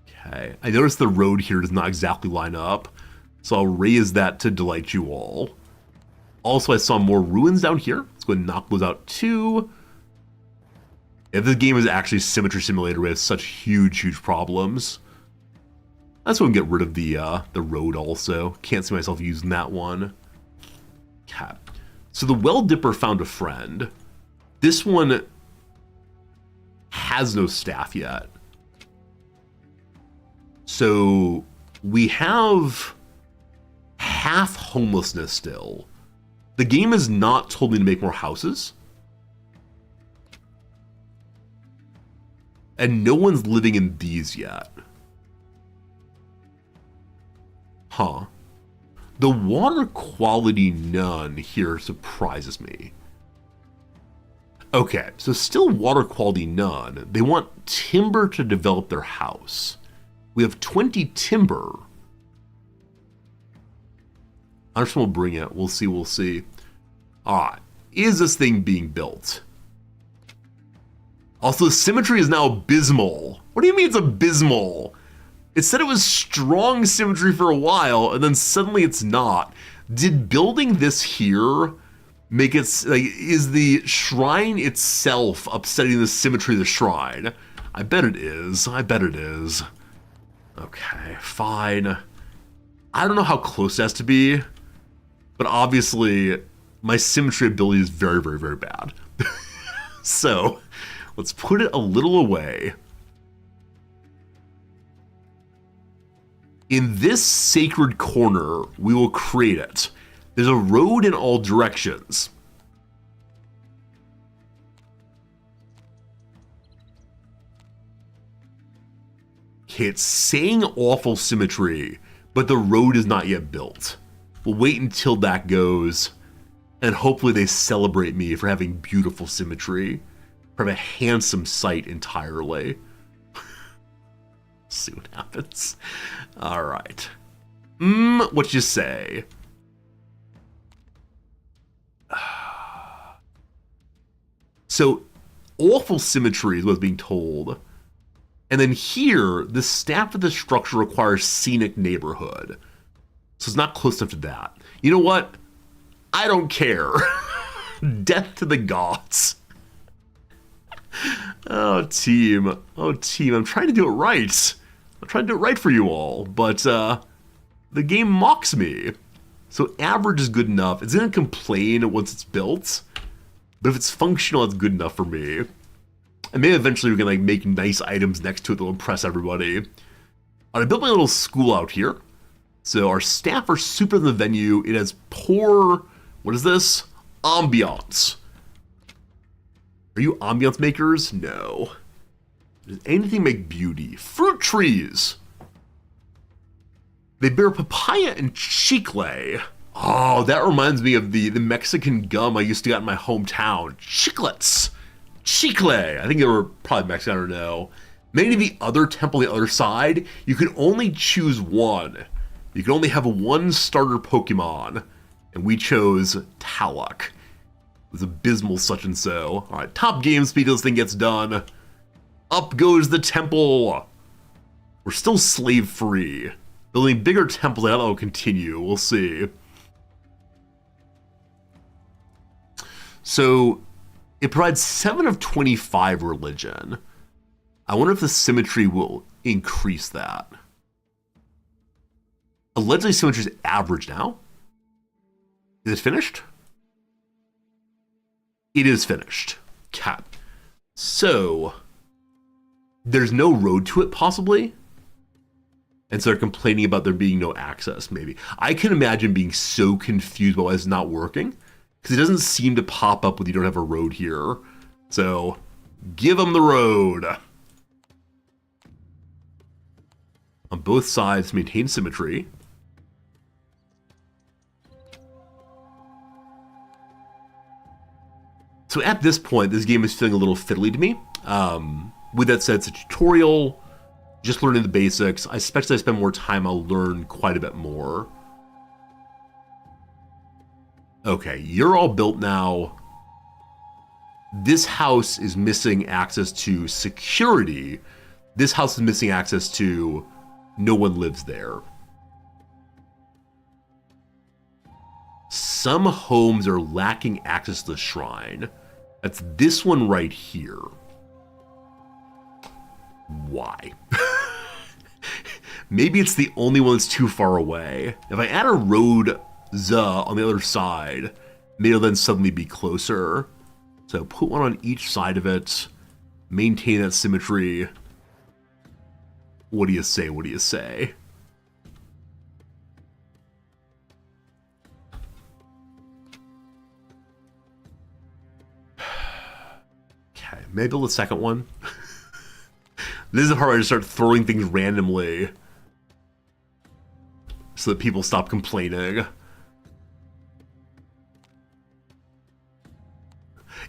Okay. I noticed the road here does not exactly line up, so I'll raise that to delight you all. Also, I saw more ruins down here. Let's go ahead and knock those out too. If this game is actually a symmetry simulator, we have such huge problems. That's when we get rid of the road also. Can't see myself using that one. Okay. So the Well Dipper found a friend. This one has no staff yet. So we have half homelessness still. The game has not told me to make more houses. And no one's living in these yet. Huh. The water quality none here surprises me. Okay, so still water quality none. They want timber to develop their house. We have 20 timber. I just want to bring it. We'll see. Alright, is this thing being built? Also, the symmetry is now abysmal. What do you mean it's abysmal? It said it was strong symmetry for a while, and then suddenly it's not. Did building this here make it, like, is the shrine itself upsetting the symmetry of the shrine? I bet it is. Okay, fine. I don't know how close it has to be, but obviously my symmetry ability is very bad. So, let's put it a little away. In this sacred corner, we will create it. There's a road in all directions. Okay, it's saying awful symmetry, but the road is not yet built. We'll wait until that goes, and hopefully they celebrate me for having beautiful symmetry, for having a handsome site entirely. See what happens. All right. What you say? So, awful symmetry is what's being told. And then here, the staff of the structure requires scenic neighborhood. So it's not close enough to that. You know what? I don't care. Death to the gods. Oh, team. I'm trying to do it right. I'm trying to do it right for you all, but the game mocks me. So average is good enough. It's going to complain once it's built, but if it's functional, it's good enough for me. And maybe eventually we can like make nice items next to it that'll impress everybody. I built my little school out here. So our staff are super in the venue. It has poor, what is this? Ambiance. Are you ambiance makers? No. Does anything make beauty? Fruit trees. They bear papaya and chicle. Oh, that reminds me of the Mexican gum I used to get in my hometown. Chiclets. Chicle. I think they were probably Mexican, I don't know. Maybe the other temple on the other side, you can only choose one. You can only have one starter Pokemon, and we chose Taluk. It was abysmal such and so. Alright, top game speed till this thing gets done. Up goes the temple. We're still slave-free. Building bigger temples, I don't know will continue. We'll see. So, it provides 7 of 25 religion. I wonder if the symmetry will increase that. Allegedly, symmetry is average now. Is it finished? It is finished. Cat. So, there's no road to it, possibly. And so they're complaining about there being no access, maybe. I can imagine being so confused about why it's not working. Because it doesn't seem to pop up when you don't have a road here. So, give them the road. On both sides, maintain symmetry. So at this point, this game is feeling a little fiddly to me. With that said, it's a tutorial, just learning the basics. I expect as I spend more time, I'll learn quite a bit more. Okay, you're all built now. This house is missing access to security. This house is missing access to no one lives there. Some homes are lacking access to the shrine. That's this one right here. Why? Maybe it's the only one that's too far away. If I add a road on the other side, maybe it'll then suddenly be closer. So put one on each side of it. Maintain that symmetry. What do you say? What do you say? Okay, maybe build a second one. This is the part where I just start throwing things randomly so that people stop complaining.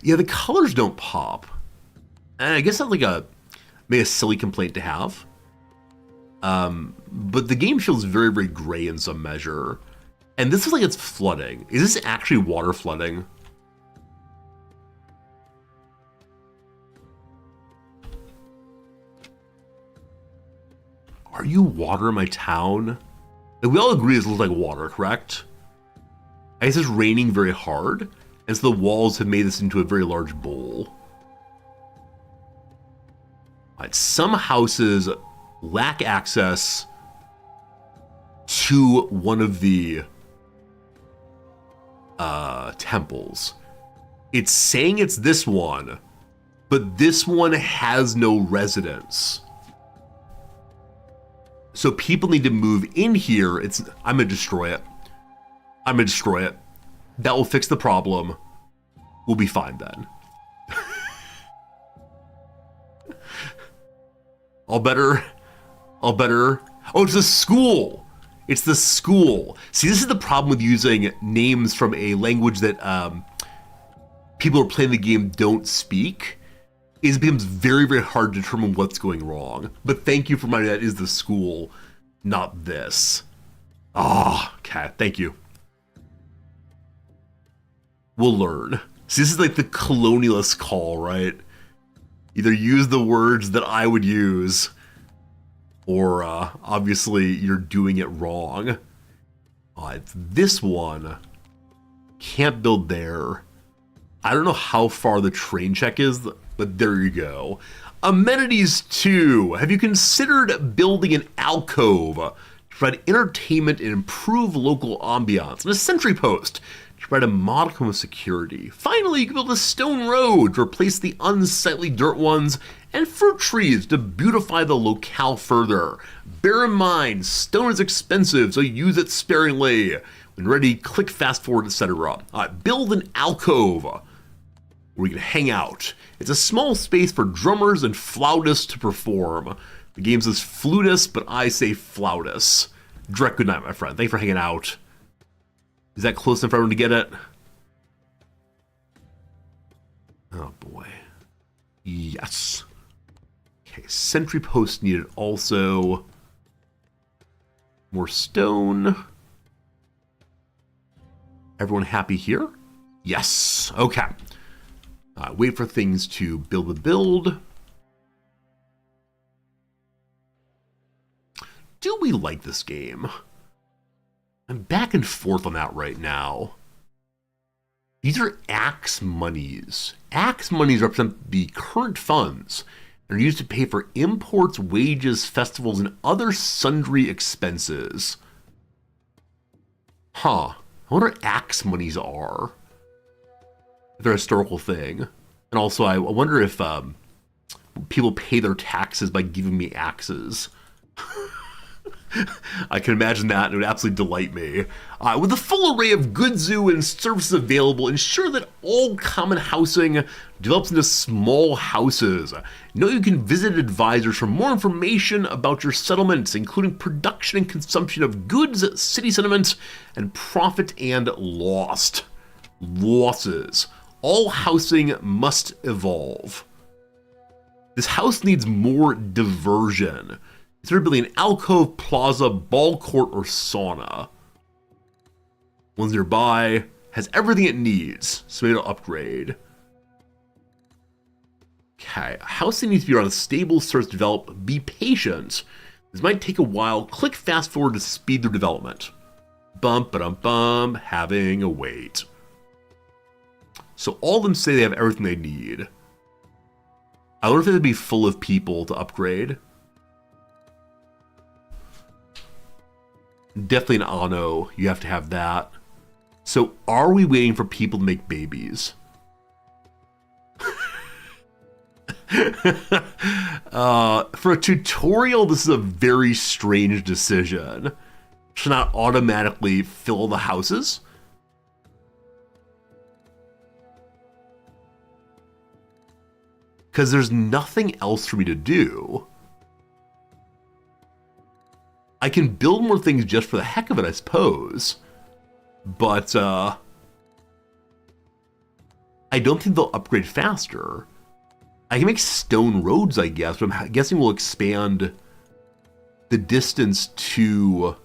Yeah, the colors don't pop. And I guess that's like maybe a silly complaint to have. But the game feels very, very gray in some measure. And this is like it's flooding. Is this actually water flooding? Are you water in my town? Like, we all agree this looks like water, correct? I guess it's raining very hard, and so the walls have made this into a very large bowl. Alright, some houses lack access to one of the temples. It's saying it's this one, but this one has no residents. So people need to move in here. I'm gonna destroy it. I'm gonna destroy it. That will fix the problem. We'll be fine then. All better. Oh, it's the school. It's the school. See, this is the problem with using names from a language that people who are playing the game don't speak. It becomes very, very hard to determine what's going wrong. But thank you for reminding me that is the school, not this. Ah, okay, thank you. We'll learn. See, this is like the colonialist call, right? Either use the words that I would use, or obviously you're doing it wrong. It's this one. Can't build there. I don't know how far the train check is, but there you go. Amenities 2. Have you considered building an alcove to provide entertainment and improve local ambiance? And a sentry post to provide a modicum of security. Finally, you can build a stone road to replace the unsightly dirt ones, and fruit trees to beautify the locale further. Bear in mind, stone is expensive, so use it sparingly. When ready, click fast forward, etc. Build an alcove where we can hang out. It's a small space for drummers and flautists to perform. The game says flutist, but I say flautist. Direct good night, my friend. Thank you for hanging out. Is that close enough for everyone to get it? Oh boy. Yes. Okay, sentry post needed also. More stone. Everyone happy here? Yes. Okay. Wait for things to build. Do we like this game? I'm back and forth on that right now. These are Axe monies. Axe monies represent the current funds and are used to pay for imports, wages, festivals, and other sundry expenses. Huh. I wonder what Axe monies are. If they're a historical thing. And also, I wonder if people pay their taxes by giving me axes. I can imagine that, and it would absolutely delight me. With a full array of goods and services available, ensure that all common housing develops into small houses. Know you can visit advisors for more information about your settlements, including production and consumption of goods, city sentiment, and profit and losses. All housing must evolve. This house needs more diversion. Consider building an alcove, plaza, ball court, or sauna. One's nearby, has everything it needs, so maybe it'll upgrade. Okay, housing needs to be around a stable, starts to develop. Be patient. This might take a while. Click fast forward to speed through development. Bum, having a wait. So all of them say they have everything they need. I wonder if it'd be full of people to upgrade. Definitely an Anno, you have to have that. So are we waiting for people to make babies? For a tutorial, this is a very strange decision. Should not automatically fill the houses. Because there's nothing else for me to do. I can build more things just for the heck of it, I suppose. But, I don't think they'll upgrade faster. I can make stone roads, I guess, but I'm guessing we'll expand the distance to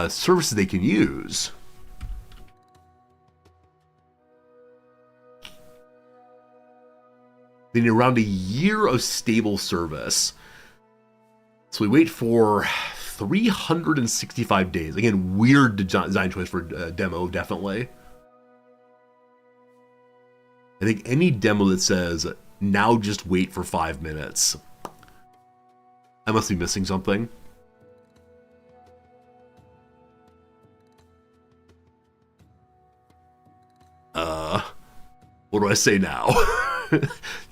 services they can use. They need around a year of stable service. So we wait for 365 days. Again, weird design choice for a demo, definitely. I think any demo that says, now just wait for 5 minutes. I must be missing something. What do I say now?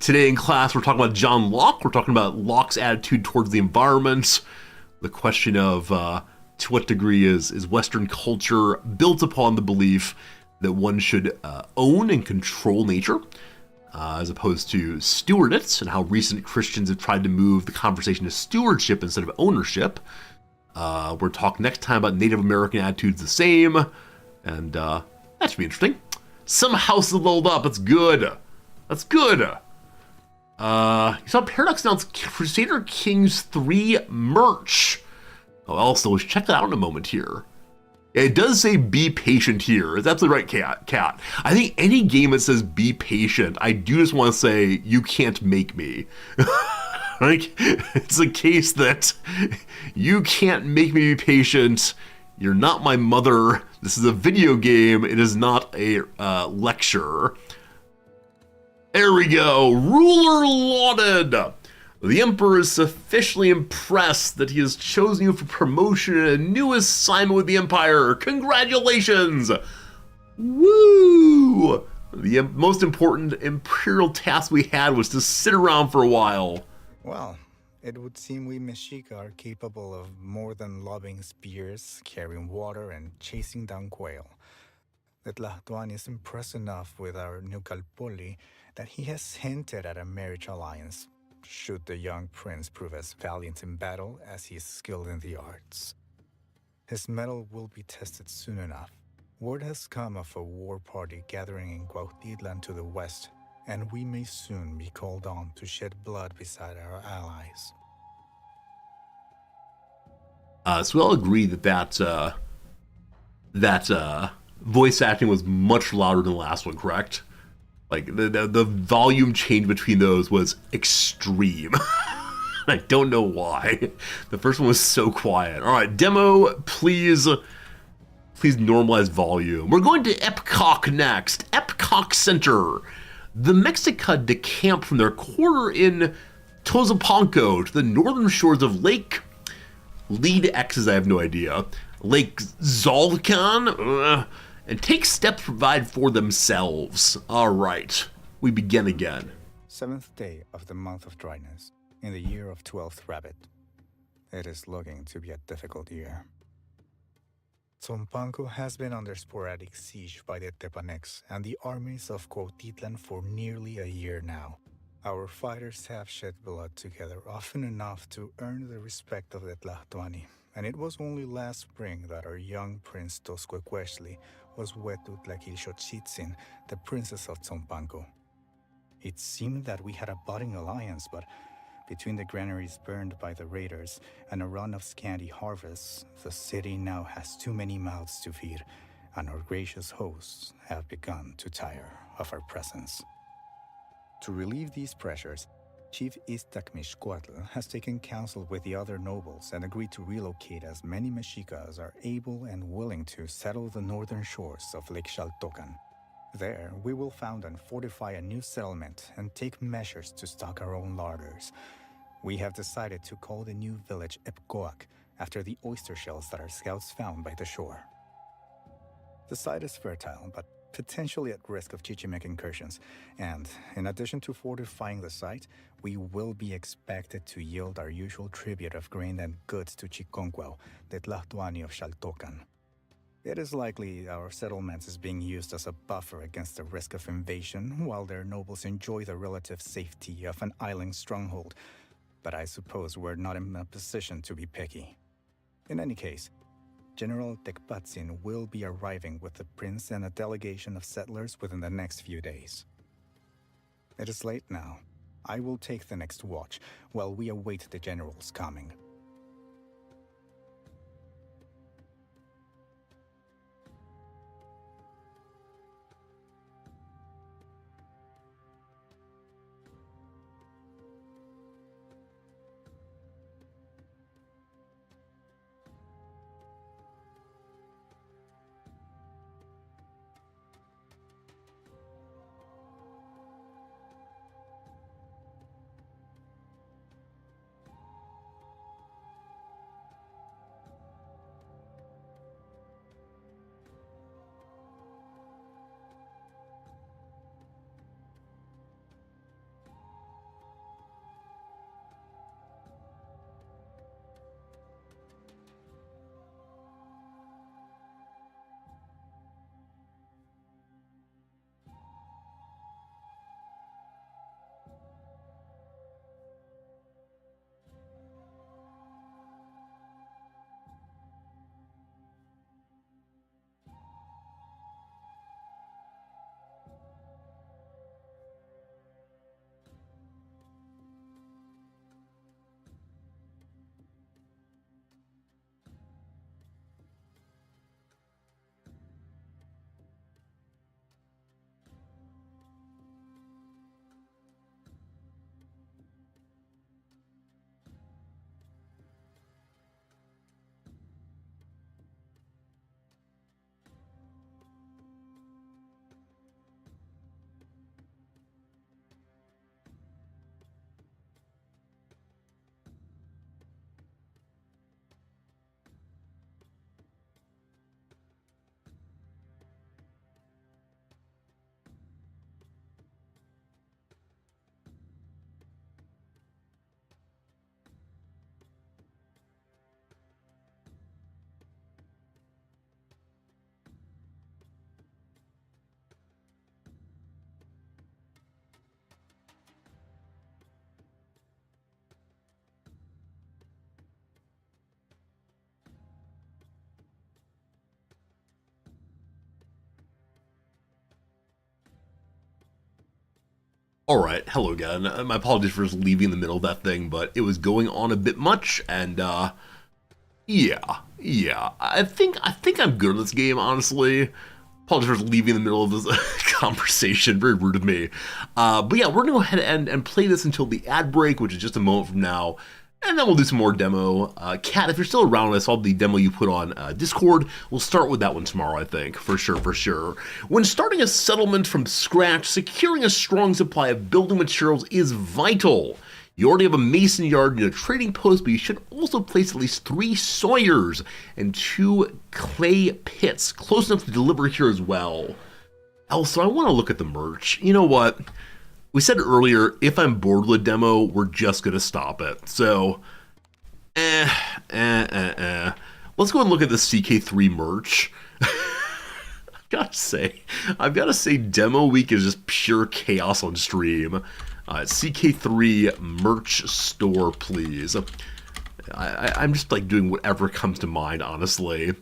Today in class, we're talking about John Locke. We're talking about Locke's attitude towards the environment. The question of to what degree is Western culture built upon the belief that one should own and control nature, as opposed to steward it, and how recent Christians have tried to move the conversation to stewardship instead of ownership. We're talking next time about Native American attitudes the same, and that should be interesting. Some houses leveled up. That's good. That's good. You saw Paradox announce Crusader Kings 3 merch. Oh, also, let's check that out in a moment here. It does say be patient here. It's absolutely right, Cat. I think any game that says be patient, I do just want to say, you can't make me. Like, it's a case that you can't make me be patient. You're not my mother. This is a video game. It is not a lecture. There we go. Ruler lauded. The Emperor is sufficiently impressed that he has chosen you for promotion in a new assignment with the Empire. Congratulations! Woo! The most important Imperial task we had was to sit around for a while. Well, it would seem we Mexica are capable of more than lobbing spears, carrying water, and chasing down quail. That Tlahtuan is impressed enough with our new Calpoli that he has hinted at a marriage alliance, should the young prince prove as valiant in battle as he is skilled in the arts. His mettle will be tested soon enough. Word has come of a war party gathering in Cuautitlan to the west, and we may soon be called on to shed blood beside our allies. So we all agree that voice acting was much louder than the last one, correct? Like the volume change between those was extreme. I don't know why. The first one was so quiet. All right, demo, please normalize volume. We're going to Epcot next. Epcot Center. The Mexica decamp from their quarter in Tozapanco to the northern shores of Lake Lead X's, I have no idea. Lake Zolcan, and take steps to provide for themselves. All right, we begin again. 7th day of the month of dryness, in the year of 12th rabbit. It is looking to be a difficult year. Tzompanco has been under sporadic siege by the Tepanecs and the armies of Cuautitlan for nearly a year now. Our fighters have shed blood together often enough to earn the respect of the Tlahtuani, and it was only last spring that our young prince Toscuecuexli was wed to Tlaquilxochitzin, the princess of Tzompanco. It seemed that we had a budding alliance, but between the granaries burned by the raiders and a run of scanty harvests, the city now has too many mouths to feed, and our gracious hosts have begun to tire of our presence. To relieve these pressures, Chief Iztacmixcoatl has taken counsel with the other nobles and agreed to relocate as many Mexicas are able and willing to settle the northern shores of Lake Xaltocan. There, we will found and fortify a new settlement and take measures to stock our own larders. We have decided to call the new village Epcoac, after the oyster shells that our scouts found by the shore. The site is fertile, but potentially at risk of Chichimec incursions, and in addition to fortifying the site, we will be expected to yield our usual tribute of grain and goods to Chiconcuao, the Tlahtuani of Xaltocan. It is likely our settlement is being used as a buffer against the risk of invasion, while their nobles enjoy the relative safety of an island stronghold, but I suppose we're not in a position to be picky. In any case, General Tecpatzin will be arriving with the prince and a delegation of settlers within the next few days. It is late now. I will take the next watch while we await the general's coming. Alright, hello again. My apologies for just leaving in the middle of that thing, but it was going on a bit much, and, Yeah. I think I'm good at this game, honestly. Apologies for leaving in the middle of this conversation. Very rude of me. But yeah, we're going to go ahead and play this until the ad break, which is just a moment from now. And then we'll do some more demo. Kat, if you're still around, I saw the demo you put on Discord. We'll start with that one tomorrow, I think. For sure. When starting a settlement from scratch, securing a strong supply of building materials is vital. You already have a mason yard and a trading post, but you should also place at least 3 sawyers and 2 clay pits close enough to deliver here as well. Also, I want to look at the merch. You know what? We said earlier, if I'm bored with a demo, we're just going to stop it. So, Let's go and look at the CK3 merch. I've got to say, demo week is just pure chaos on stream. CK3 merch store, please. I'm just like doing whatever comes to mind, honestly.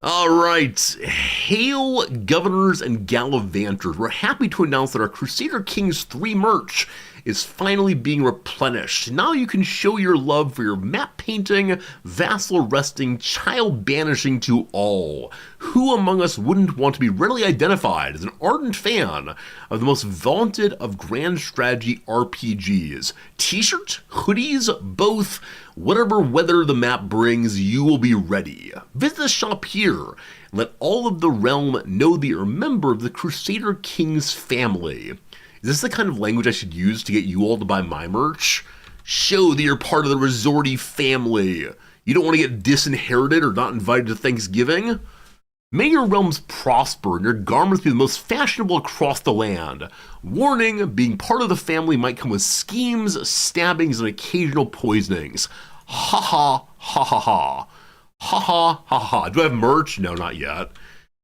All right, hail governors and gallivanters. We're happy to announce that our Crusader Kings 3 merch is finally being replenished. Now you can show your love for your map painting, vassal wresting, child banishing to all. Who among us wouldn't want to be readily identified as an ardent fan of the most vaunted of grand strategy RPGs? T-shirt, hoodies, both. Whatever weather the map brings, you will be ready. Visit the shop here and let all of the realm know that you're a member of the Crusader Kings family. Is this the kind of language I should use to get you all to buy my merch? Show that you're part of the Resorty family. You don't want to get disinherited or not invited to Thanksgiving? May your realms prosper and your garments be the most fashionable across the land. Warning, being part of the family might come with schemes, stabbings, and occasional poisonings. Ha ha ha ha ha. Ha ha ha ha. Do I have merch? No, not yet.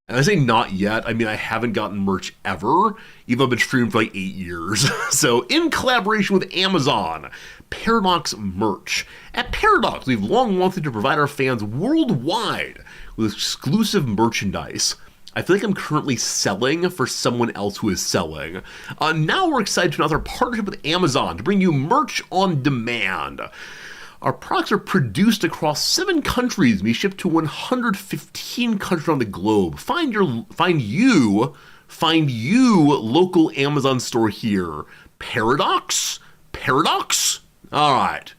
And I say not yet, I mean I haven't gotten merch ever, even though I've been streaming for like 8 years. So in collaboration with Amazon, Paradox merch. At Paradox, we've long wanted to provide our fans worldwide with exclusive merchandise. I feel like I'm currently selling for someone else who is selling. Now we're excited to announce our partnership with Amazon to bring you merch on demand. Our products are produced across 7 countries and be shipped to 115 countries around the globe. Find you local Amazon store here. Paradox? All right.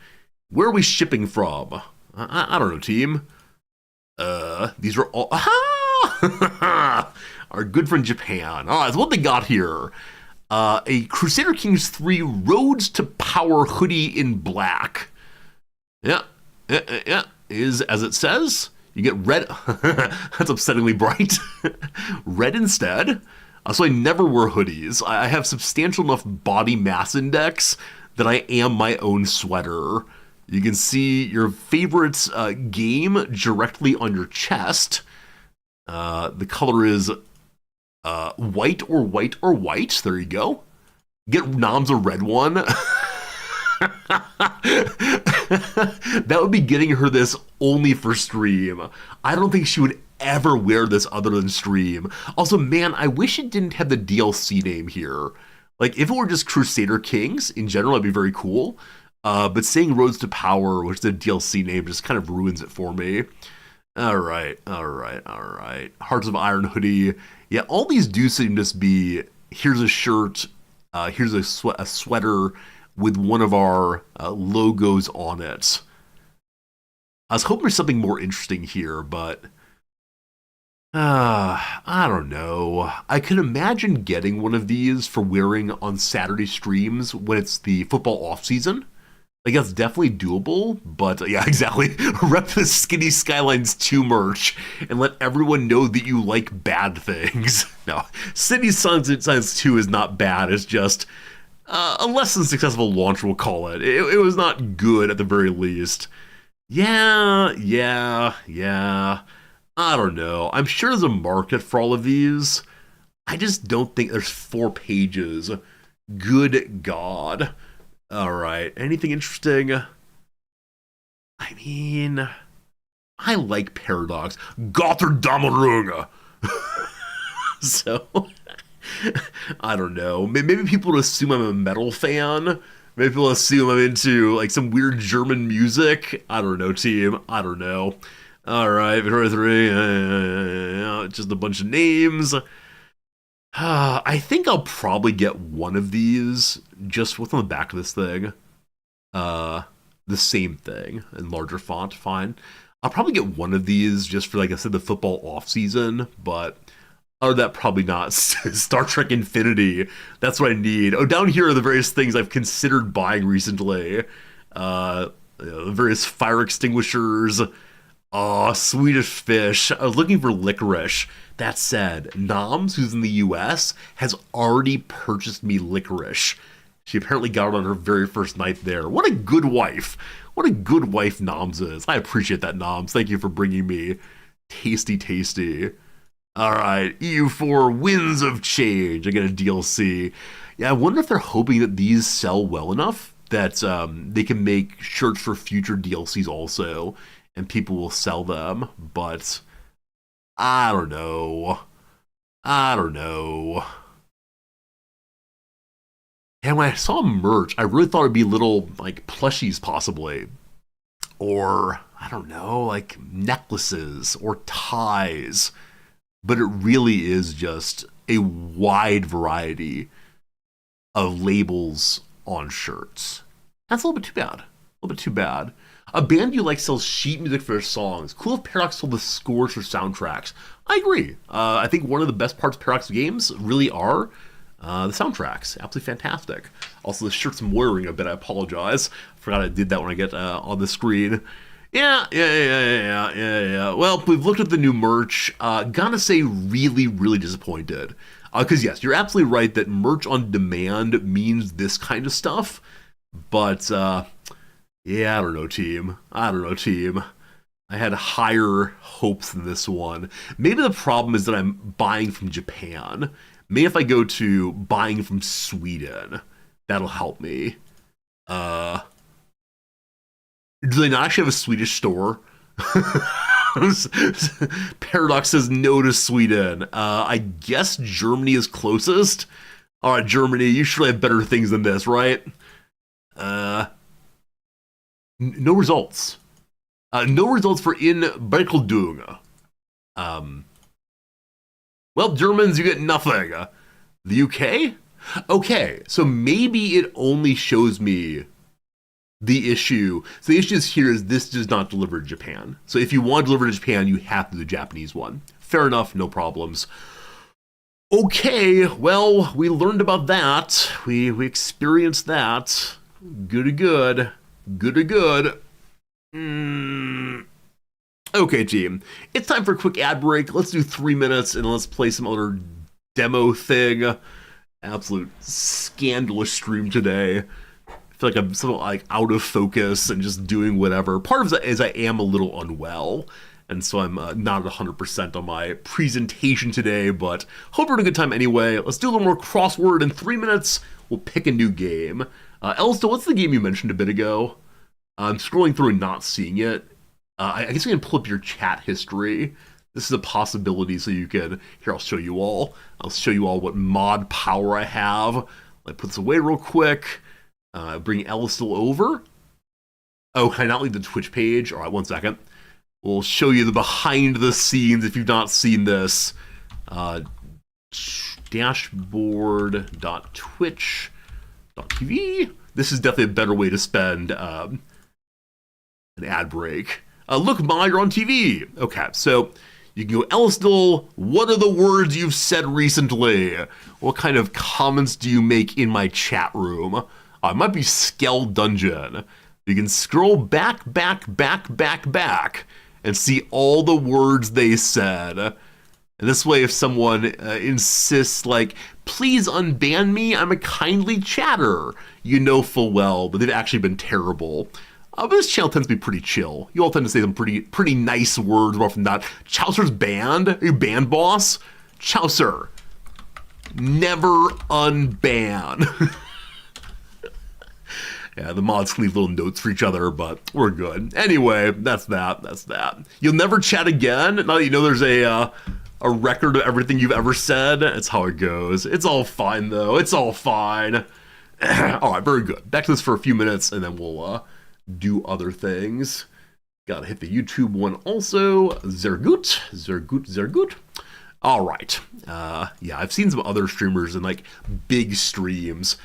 Where are we shipping from? I don't know, team. These are all our good friend Japan. All right, so what they got here? A Crusader Kings 3 Roads to Power hoodie in black. Yeah, is as it says. You get red. That's upsettingly bright. Red instead. So I never wear hoodies. I have substantial enough body mass index that I am my own sweater. You can see your favorite game directly on your chest. The color is white or white or white. There you go. Get Nom's a red one. That would be getting her this only for stream. I don't think she would ever wear this other than stream. Also, man, I wish it didn't have the DLC name here. Like, if it were just Crusader Kings, in general, it'd be very cool. But saying Roads to Power, which is the DLC name, just kind of ruins it for me. All right. Hearts of Iron hoodie. Yeah, all these do seem to just be, here's a shirt, here's a sweater with one of our logos on it. I was hoping for something more interesting here, but I don't know. I could imagine getting one of these for wearing on Saturday streams when it's the football off season. Like, that's definitely doable, but yeah, exactly. Rep the Skinny Skylines 2 merch and let everyone know that you like bad things. No, City Science 2 is not bad. It's just a less than successful launch, we'll call it. It was not good at the very least. Yeah. I don't know. I'm sure there's a market for all of these. I just don't think there's 4 pages. Good God. All right. Anything interesting? I mean, I like Paradox. Gotterdammerung. So, I don't know. Maybe people would assume I'm a metal fan, Maybe people assume I'm into like some weird German music. I don't know, team. I don't know. All right, Victoria 3. Just a bunch of names. I think I'll probably get one of these. Just what's on the back of this thing? The same thing in larger font. Fine. I'll probably get one of these just for, like I said, the football off season. But other than that, probably not. Star Trek Infinity. That's what I need. Oh, down here are the various things I've considered buying recently. The various fire extinguishers. Swedish Fish. I was looking for licorice. That said, Noms, who's in the US, has already purchased me licorice. She apparently got it on her very first night there. What a good wife. What a good wife Noms is. I appreciate that, Noms. Thank you for bringing me tasty, tasty. All right, EU4 Winds of Change. I get a DLC. Yeah, I wonder if they're hoping that these sell well enough that they can make shirts for future DLCs also, and people will sell them. But I don't know. And when I saw merch, I really thought it'd be little like plushies possibly. Or, I don't know, like necklaces or ties. But it really is just a wide variety of labels on shirts. That's a little bit too bad. A little bit too bad. A band you like sells sheet music for their songs. Cool if Paradox sold the scores for soundtracks. I agree. I think one of the best parts of Paradox games really are the soundtracks. Absolutely fantastic. Also, the shirt's moiring a bit. I apologize. Forgot I did that when I get on the screen. Yeah. Well, we've looked at the new merch. Gotta say, really, really disappointed. Because yes, you're absolutely right that merch on demand means this kind of stuff. But, yeah, I don't know, team. I had higher hopes than this one. Maybe the problem is that I'm buying from Japan. Maybe if I go to buying from Sweden, that'll help me. Do they not actually have a Swedish store? Paradox says no to Sweden. I guess Germany is closest. All right, Germany, you surely have better things than this, right? No results. No results for in Bekeldung. Well, Germans, you get nothing. The UK? Okay, so maybe it only shows me the issue. So the issue here is this does not deliver to Japan. So if you want to deliver to Japan, you have to do the Japanese one. Fair enough, no problems. Okay, well, we learned about that. We experienced that. Good. Okay, team. It's time for a quick ad break. Let's do 3 minutes and let's play some other demo thing. Absolute scandalous stream today. I feel like I'm sort of like out of focus and just doing whatever. Part of it is I am a little unwell, and so I'm not 100% on my presentation today, but hope you're having a good time anyway. Let's do a little more crossword. In 3 minutes, we'll pick a new game. Elsta, what's the game you mentioned a bit ago? I'm scrolling through and not seeing it. I guess we can pull up your chat history. This is a possibility, so you can... Here, I'll show you all. I'll show you all what mod power I have. Let me put this away real quick. Bring Ellistil over. Oh, can I not leave the Twitch page? All right, 1 second. We'll show you the behind the scenes if you've not seen this. Dashboard.twitch.tv. This is definitely a better way to spend an ad break. Look, Ma, you're on TV. Okay, so you can go, Ellistil, what are the words you've said recently? What kind of comments do you make in my chat room? It might be Skell Dungeon. You can scroll back, and see all the words they said. And this way, if someone insists, like, please unban me, I'm a kindly chatter, you know full well, but they've actually been terrible. But this channel tends to be pretty chill. You all tend to say some pretty nice words more often than not. Chaucer's banned? Are you banned, boss? Chaucer, never unban. Yeah, the mods can leave little notes for each other, but we're good. Anyway, that's that. You'll never chat again? Now that you know there's a record of everything you've ever said, it's how it goes. It's all fine, though. It's all fine. All right, very good. Back to this for a few minutes, and then we'll do other things. Gotta hit the YouTube one also. Zergut. All right. Yeah, I've seen some other streamers in like big streams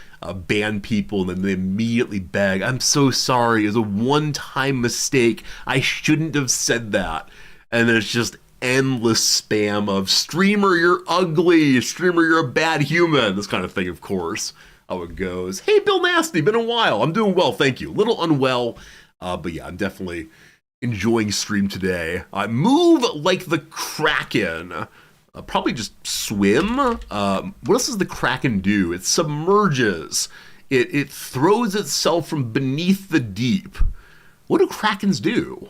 ban people and then they immediately beg, I'm so sorry, it was a one-time mistake. I shouldn't have said that. And then it's just endless spam of streamer, you're ugly, streamer, you're a bad human. This kind of thing, of course, how it goes. Hey, Bill Nasty, been a while. I'm doing well, thank you. Little unwell, but yeah, I'm definitely enjoying stream today. Move like the Kraken. Probably just swim. What else does the Kraken do? It submerges. It throws itself from beneath the deep. What do Krakens do?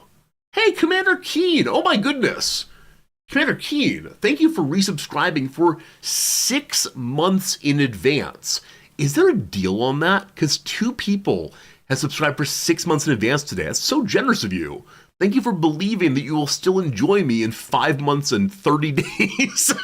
Hey, Commander Keen. Oh my goodness. Commander Keen, thank you for resubscribing for 6 months in advance. Is there a deal on that? Because 2 people have subscribed for 6 months in advance today. That's so generous of you. Thank you for believing that you will still enjoy me in 5 months and 30 days.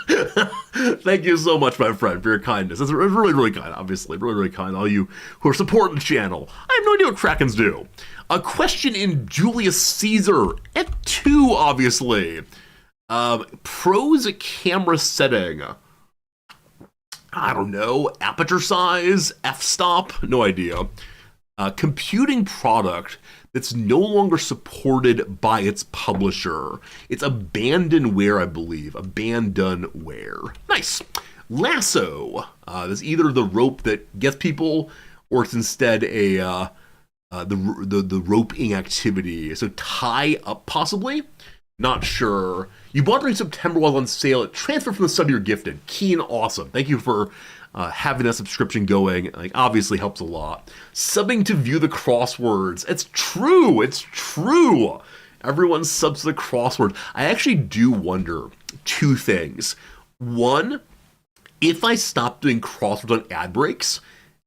Thank you so much, my friend, for your kindness. That's really, really kind, obviously. Really, really kind. All you who are supporting the channel. I have no idea what Krakens do. A question in Julius Caesar at 2, obviously. Pros camera setting. I don't know. Aperture size? F-stop? No idea. Computing product that's no longer supported by its publisher. It's abandonware, I believe. Abandonware. Nice. Lasso. That's either the rope that gets people, or it's instead the roping activity. So tie up, possibly. Not sure. You bought during September while on sale. It transferred from the sub you're gifted. Keen, awesome. Thank you for having that subscription going. Like, obviously helps a lot. Subbing to view the crosswords. It's true. It's true. Everyone subs to the crossword. I actually do wonder 2 things. One, if I stopped doing crosswords on ad breaks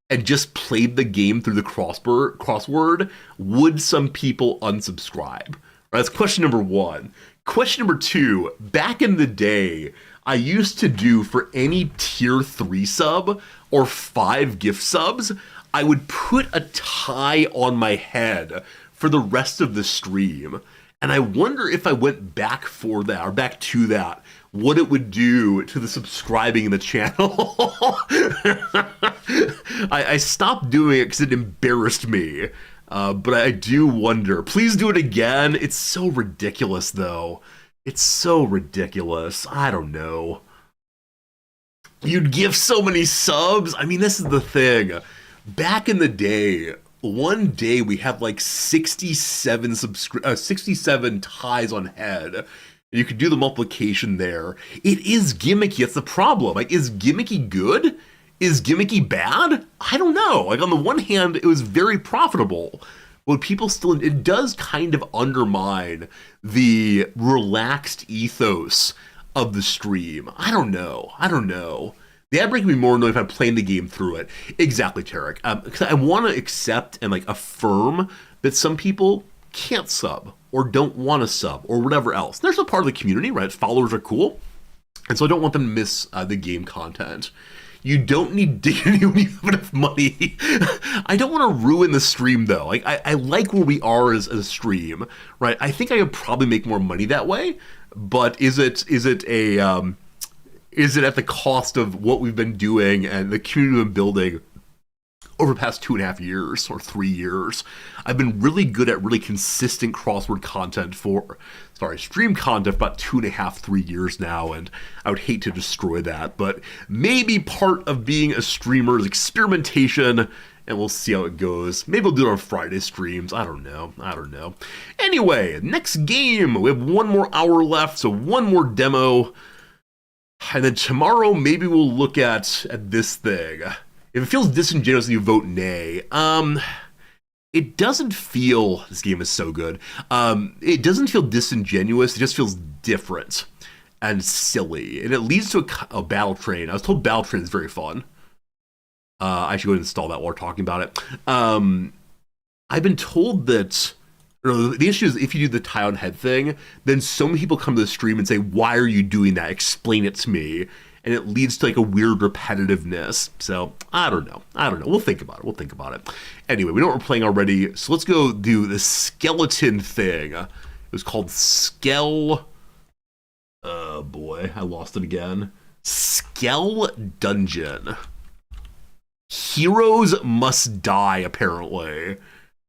and just played the game through the crossword, would some people unsubscribe? That's question number 1. Question number 2, back in the day, I used to do for any tier 3 sub or 5 gift subs, I would put a tie on my head for the rest of the stream. And I wonder if I went back for that, or back to that, what it would do to the subscribing in the channel. I stopped doing it because it embarrassed me. But I do wonder. Please do it again. It's so ridiculous, though. It's so ridiculous. I don't know. You'd give so many subs. I mean, this is the thing. Back in the day, one day we had like 67 ties on head. You could do the multiplication there. It is gimmicky. That's the problem. Like, is gimmicky good? Is gimmicky bad? I don't know. Like, on the one hand, it was very profitable. But people still, it does kind of undermine the relaxed ethos of the stream. I don't know. The ad break would be more annoying if I'm playing the game through it. Exactly, Tarek. Because I want to accept and like affirm that some people can't sub or don't want to sub or whatever else. They're still part of the community, right? Followers are cool. And so I don't want them to miss the game content. You don't need dignity when you have enough money. I don't want to ruin the stream, though. Like, I like where we are as a stream, right? I think I could probably make more money that way, but is it at the cost of what we've been doing and the community we've been building over the past 2.5 years or 3 years? I've been really good at really consistent crossword content stream content for about 2.5, 3 years now, and I would hate to destroy that, but maybe part of being a streamer is experimentation, and we'll see how it goes. Maybe we'll do it on Friday streams. I don't know. Anyway, next game. We have 1 more hour left, so 1 more demo, and then tomorrow maybe we'll look at this thing. If it feels disingenuous, you vote nay. It doesn't feel, this game is so good, it doesn't feel disingenuous, it just feels different and silly. And it leads to a battle train. I was told battle train is very fun. I should go and install that while we're talking about it. I've been told that, the issue is if you do the tie on head thing, then so many people come to the stream and say, why are you doing that? Explain it to me. and it leads to like a weird repetitiveness. So I don't know. We'll think about it. Anyway, we know what we're playing already, so let's go do the skeleton thing. It was called oh boy, I lost it again. Skell Dungeon. Heroes must die, apparently.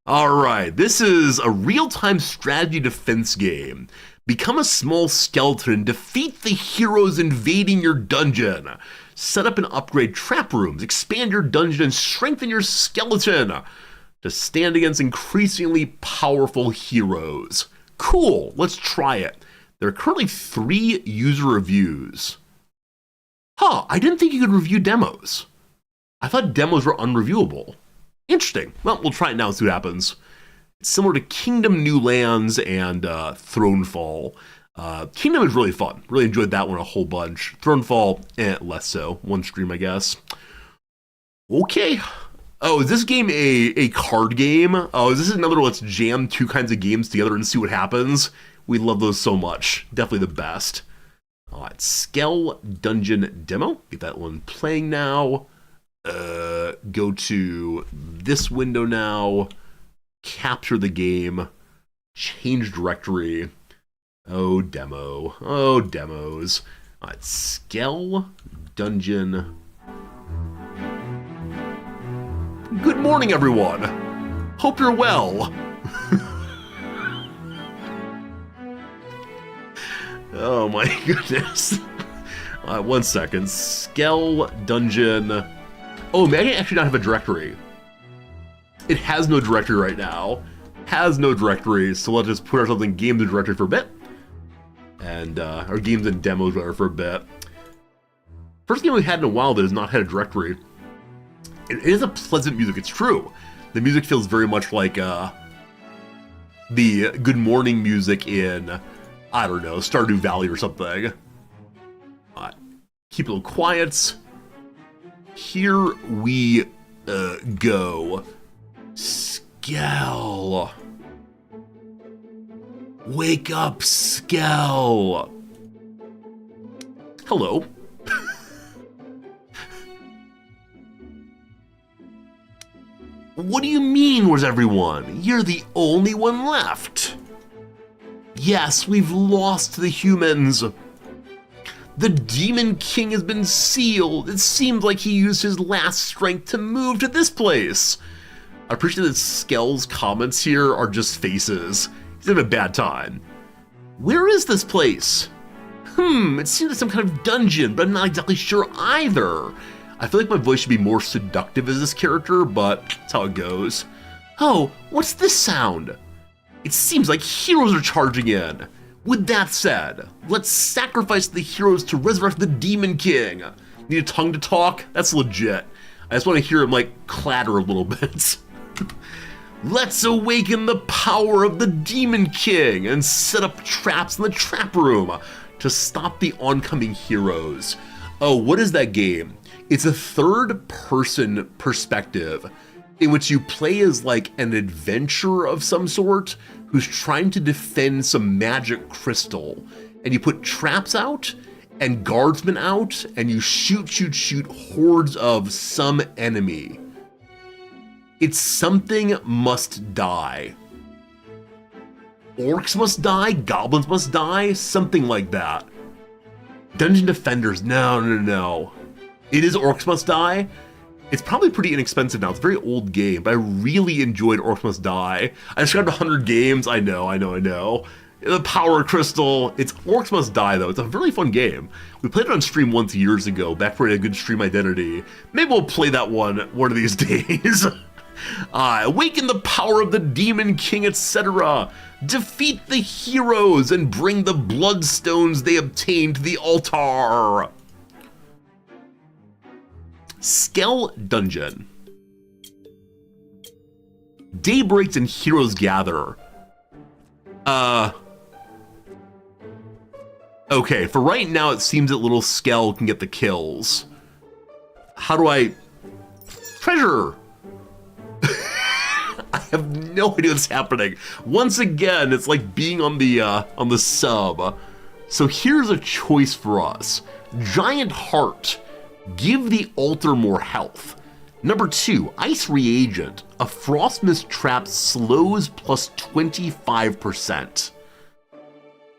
Alright, this is a real-time strategy defense game. Become a small skeleton and defeat the heroes invading your dungeon. Set up and upgrade trap rooms, expand your dungeon, and strengthen your skeleton to stand against increasingly powerful heroes. Cool, let's try it. There are currently 3 user reviews. Huh, I didn't think you could review demos. I thought demos were unreviewable. Interesting. Well, we'll try it now and see what happens. It's similar to Kingdom New Lands and Thronefall. Kingdom is really fun. Really enjoyed that one a whole bunch. Thronefall, less so. One stream, I guess. Okay. Oh, is this game a card game? Oh, is this another let's jam 2 kinds of games together and see what happens? We love those so much. Definitely the best. All right, Skell Dungeon Demo. Get that one playing now. Go to this window now. Capture the game. Change directory. Oh, demo. Oh, demos. All right, Skell Dungeon. Good morning, everyone. Hope you're well. Oh my goodness. 1 second. Skell Dungeon. Oh, man, I actually not have a directory. It has no directory right now. Has no directory, so let's just put ourselves in games and directory for a bit. And, or games and demos whatever for a bit. First game we had in a while that has not had a directory. It is a pleasant music, it's true. The music feels very much like, the Good Morning music in, I don't know, Stardew Valley or something. Keep it a little quiet. Here we go. Skell. Wake up, Skell. Hello. What do you mean, where's everyone? You're the only one left. Yes, we've lost the humans. The Demon King has been sealed. It seems like he used his last strength to move to this place. I appreciate that Skell's comments here are just faces. He's having a bad time. Where is this place? It seems like some kind of dungeon, but I'm not exactly sure either. I feel like my voice should be more seductive as this character, but that's how it goes. Oh, what's this sound? It seems like heroes are charging in. With that said, let's sacrifice the heroes to resurrect the Demon King. Need a tongue to talk? That's legit. I just want to hear him like clatter a little bit. Let's awaken the power of the Demon King and set up traps in the trap room to stop the oncoming heroes. Oh, what is that game? It's a third-person perspective in which you play as like an adventurer of some sort who's trying to defend some magic crystal. And you put traps out and guardsmen out and you shoot hordes of some enemy. It's Something Must Die. Orcs must die, goblins must die, something like that. Dungeon Defenders, no. It is Orcs Must Die. It's probably pretty inexpensive now. It's a very old game, but I really enjoyed Orcs Must Die. I described 100 games. I know. The Power Crystal. It's Orcs Must Die, though. It's a really fun game. We played it on stream once years ago, back when we had a good stream identity. Maybe we'll play that one of these days. Awaken the power of the Demon King, etc. Defeat the heroes and bring the bloodstones they obtained to the altar. Skell Dungeon. Day breaks and heroes gather. Okay, for right now it seems that little Skell can get the kills. How do I... Treasure! I have no idea what's happening. Once again, it's like being on the sub. So here's a choice for us. Giant Heart. Give the altar more health. Number 2, Ice Reagent. A Frost Mist trap slows plus 25%.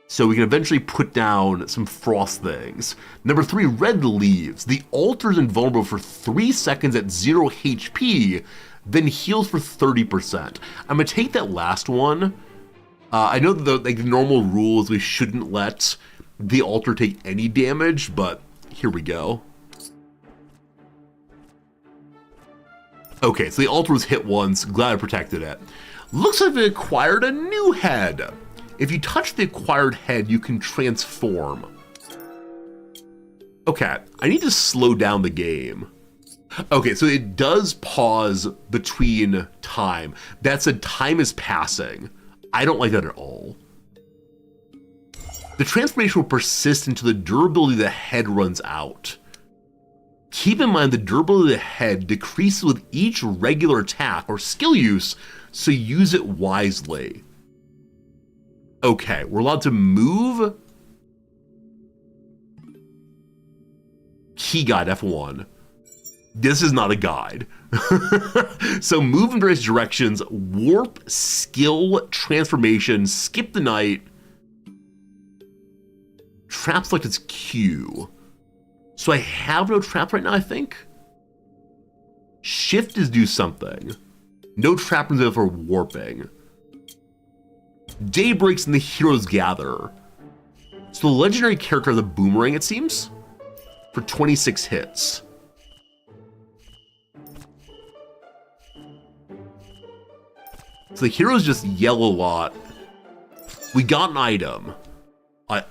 So we can eventually put down some frost things. Number 3, Red Leaves. The altar is invulnerable for 3 seconds at 0 HP, then heals for 30%. I'm gonna take that last one. I know that the normal rule is we shouldn't let the altar take any damage, but here we go. Okay, so the altar was hit once, glad I protected it. Looks like they acquired a new head. If you touch the acquired head, you can transform. Okay, I need to slow down the game. Okay, so it does pause between time. That said, time is passing. I don't like that at all. The transformation will persist until the durability of the head runs out. Keep in mind the durability of the head decreases with each regular attack or skill use, so use it wisely. Okay, we're allowed to move. Key guide F1. This is not a guide. So move in various directions, warp, skill, transformation, skip the night. Trap select is Q. So I have no trap right now, I think. Shift is do something. No trap is for warping. Day breaks and the heroes gather. So the legendary character has a boomerang, it seems, for 26 hits. So the heroes just yell a lot. We got an item.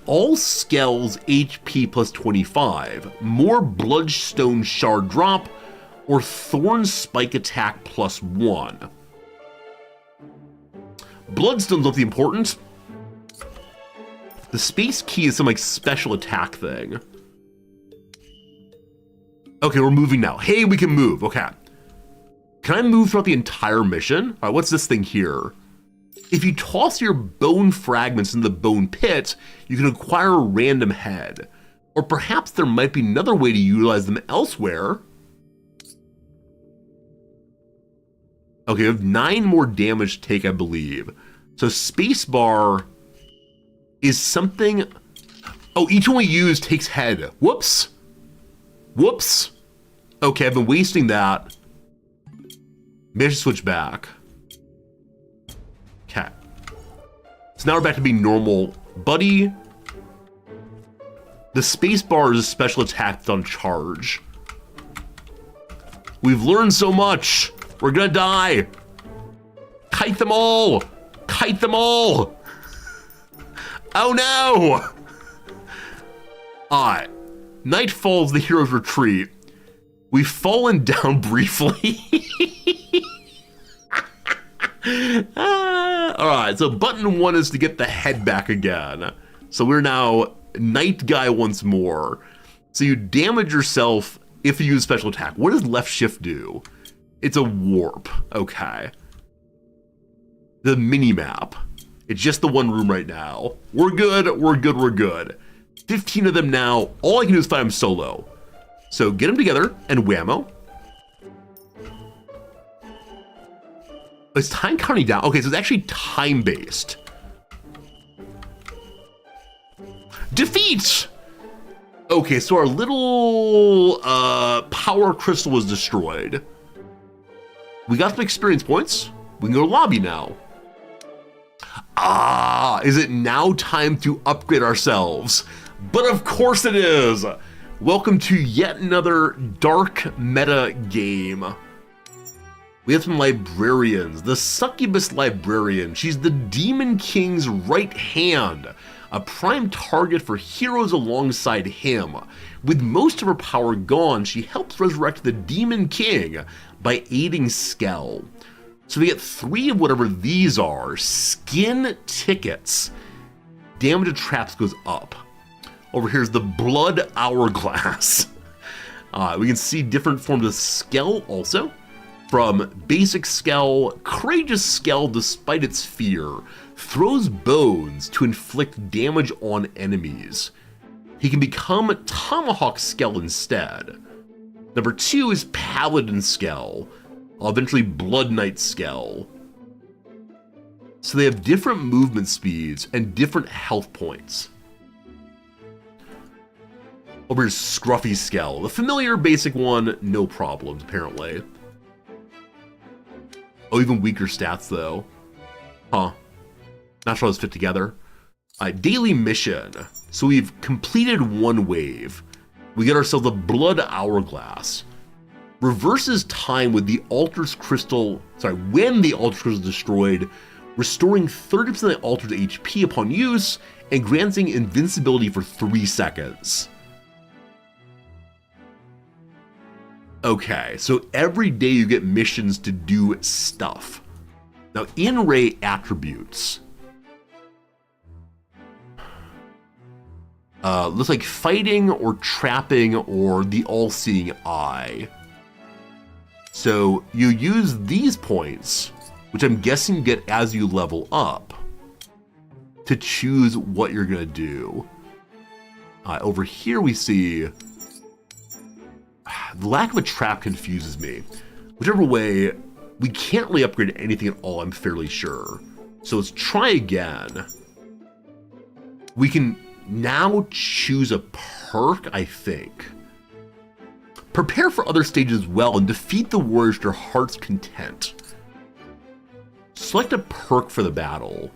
All Skells HP plus 25, more Bloodstone Shard drop, or Thorn Spike attack plus 1. Bloodstone's not the important. The space key is some like special attack thing. Okay, we're moving now. Hey, we can move. Okay. Can I move throughout the entire mission? All right, what's this thing here? If you toss your bone fragments in the bone pit, you can acquire a random head. Or perhaps there might be another way to utilize them elsewhere. Okay, we have 9 more damage to take, I believe. So spacebar is something... Oh, each one we use takes head. Whoops. Whoops. Okay, I've been wasting that. Maybe I should switch back. Okay. So now we're back to being normal. Buddy. The spacebar is a special attack that's on charge. We've learned so much. We're gonna die. Kite them all. Kite them all. Oh no. Alright. Night falls, the heroes retreat. We've fallen down briefly. Alright, so button 1 is to get the head back again. So we're now Night Guy once more. So you damage yourself if you use special attack. What does left shift do? It's a warp. Okay. The mini-map. It's just the one room right now. We're good, we're good, we're good. 15 of them now. All I can do is fight them solo. So get them together and whammo. Is time counting down? Okay, so it's actually time-based. Defeat! Okay, so our little power crystal was destroyed. We got some experience points. We can go to lobby now. Ah, is it now time to upgrade ourselves? But of course it is! Welcome to yet another dark meta game. We have some librarians. The Succubus Librarian. She's the Demon King's right hand, a prime target for heroes alongside him. With most of her power gone, she helps resurrect the Demon King by aiding Skell. So we get 3 of whatever these are. Skin tickets. Damage to traps goes up. Over here's the Blood Hourglass. We can see different forms of Skell also. From basic Skell, courageous Skell despite its fear, throws bones to inflict damage on enemies. he can become Tomahawk Skell instead. Number 2 is Paladin Skell, eventually Blood Knight Skell. So they have different movement speeds and different health points. Over here's Scruffy Skell, the familiar basic one, no problems apparently. Oh, even weaker stats though. Huh. Not sure how those fit together. Daily mission. So we've completed one wave. We get ourselves a Blood Hourglass. Reverses time with the Altar's Crystal, when the Altar's Crystal is destroyed, restoring 30% of the Altar's HP upon use, and granting invincibility for 3 seconds. Okay, so every day you get missions to do stuff. Now, in-ray attributes. Looks like fighting or trapping or the all-seeing eye. So you use these points, which I'm guessing you get as you level up, to choose what you're gonna do. Over here we see the lack of a trap confuses me. Whichever way, we can't really upgrade anything at all, I'm fairly sure. So let's try again. We can now choose a perk, I think. Prepare for other stages as well and defeat the warriors to your heart's content. Select a perk for the battle.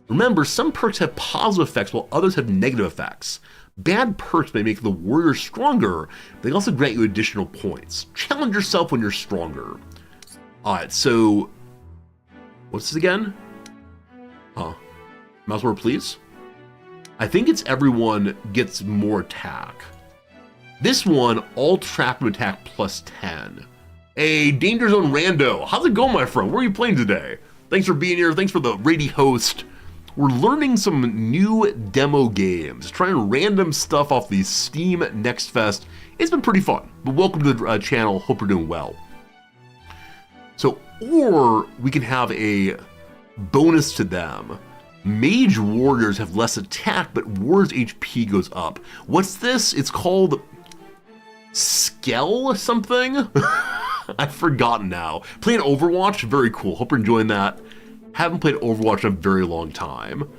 Remember, some perks have positive effects while others have negative effects. Bad perks may make the warrior stronger, but they also grant you additional points. Challenge yourself when you're stronger. Alright, so what's this again? Mouse over, please. I think it's everyone gets more attack. This one, all trap and attack plus 10. Hey, Danger Zone Rando, how's it going, my friend? Where are you playing today? Thanks for being here. Thanks for the raid host. We're learning some new demo games, trying random stuff off the Steam NextFest. It's been pretty fun, but welcome to the channel. Hope you're doing well. So, or we can have a bonus to them. Mage warriors have less attack, but warriors' HP goes up. What's this? It's called Skell something? I've forgotten now. Playing Overwatch, very cool. Hope you're enjoying that. Haven't played Overwatch in a very long time.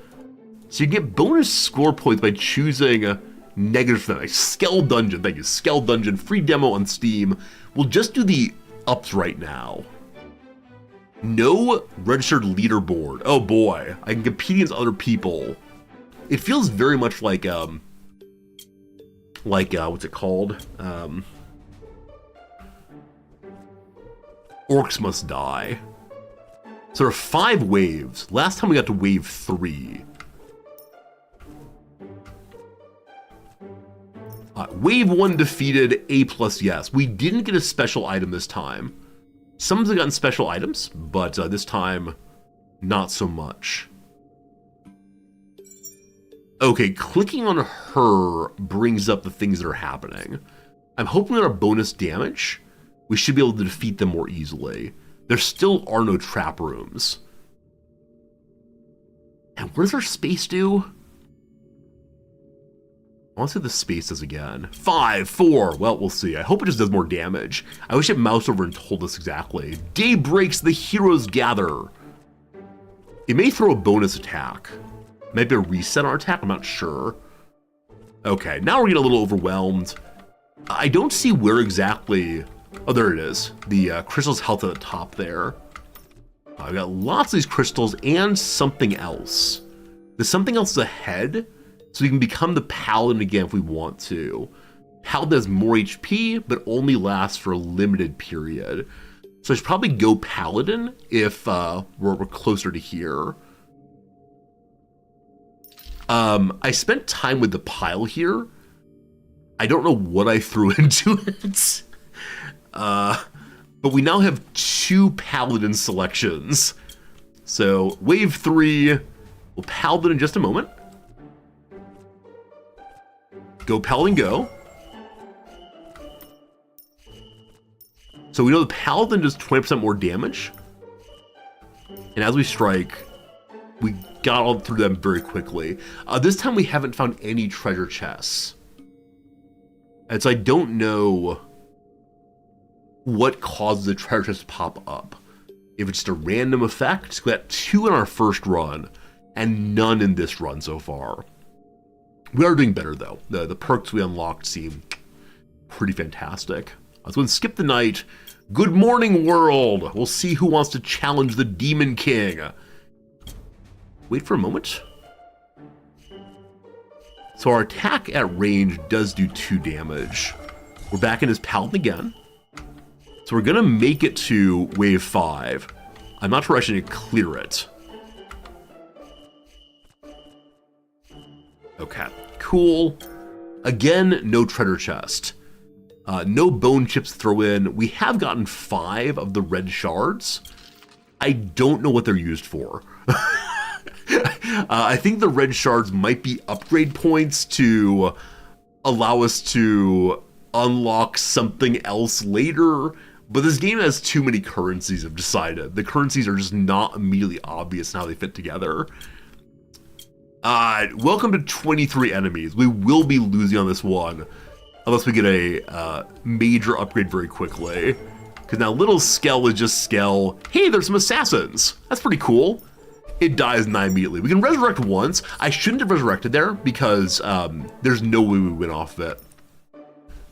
So you get bonus score points by choosing negative for them. Like Skell Dungeon, thank you. Skell Dungeon, free demo on Steam. We'll just do the ups right now. No registered leaderboard. Oh boy, I can compete against other people. It feels very much like what's it called? Orcs Must Die. So there are 5 waves. Last time we got to wave 3. Wave 1 defeated, A+, yes. We didn't get a special item this time. Some have gotten special items, but this time, not so much. Okay, clicking on her brings up the things that are happening. I'm hoping that our bonus damage, we should be able to defeat them more easily. There still are no trap rooms. And what does our space do? I want to see what the space does again. 5, 4, well, we'll see. I hope it just does more damage. I wish it moused over and told us exactly. Day breaks, the heroes gather. It may throw a bonus attack. Maybe a reset our attack, I'm not sure. Okay, now we're getting a little overwhelmed. I don't see where exactly... Oh, there it is. The crystal's health at the top there. I've got lots of these crystals and something else. There's something else ahead, so we can become the paladin again if we want to. Paladin has more HP, but only lasts for a limited period. So I should probably go paladin if we're closer to here. I spent time with the pile here. I don't know what I threw into it. But we now have 2 paladin selections. So wave 3, we'll paladin in just a moment. Go paladin, go. So we know the paladin does 20% more damage. And as we strike, we got all through them very quickly. This time we haven't found any treasure chests. And so I don't know what causes the treasure chest to pop up. If it's just a random effect, we got 2 in our first run, and none in this run so far. We are doing better though. The perks we unlocked seem pretty fantastic. Let's go and skip the night. Good morning, world! We'll see who wants to challenge the Demon King. Wait for a moment. So our attack at range does do 2 damage. We're back in his paladin again. So we're gonna make it to wave 5. I'm not sure I should clear it. Okay, cool. Again, no treasure chest. No bone chips to throw in. We have gotten 5 of the red shards. I don't know what they're used for. I think the red shards might be upgrade points to allow us to unlock something else later, but this game has too many currencies, I've decided. The currencies are just not immediately obvious in how they fit together. Welcome to 23 enemies. We will be losing on this one, unless we get a major upgrade very quickly. Because now little Skell is just Skell. Hey, there's some assassins. That's pretty cool. It dies not immediately. We can resurrect once. I shouldn't have resurrected there because there's no way we win off of it.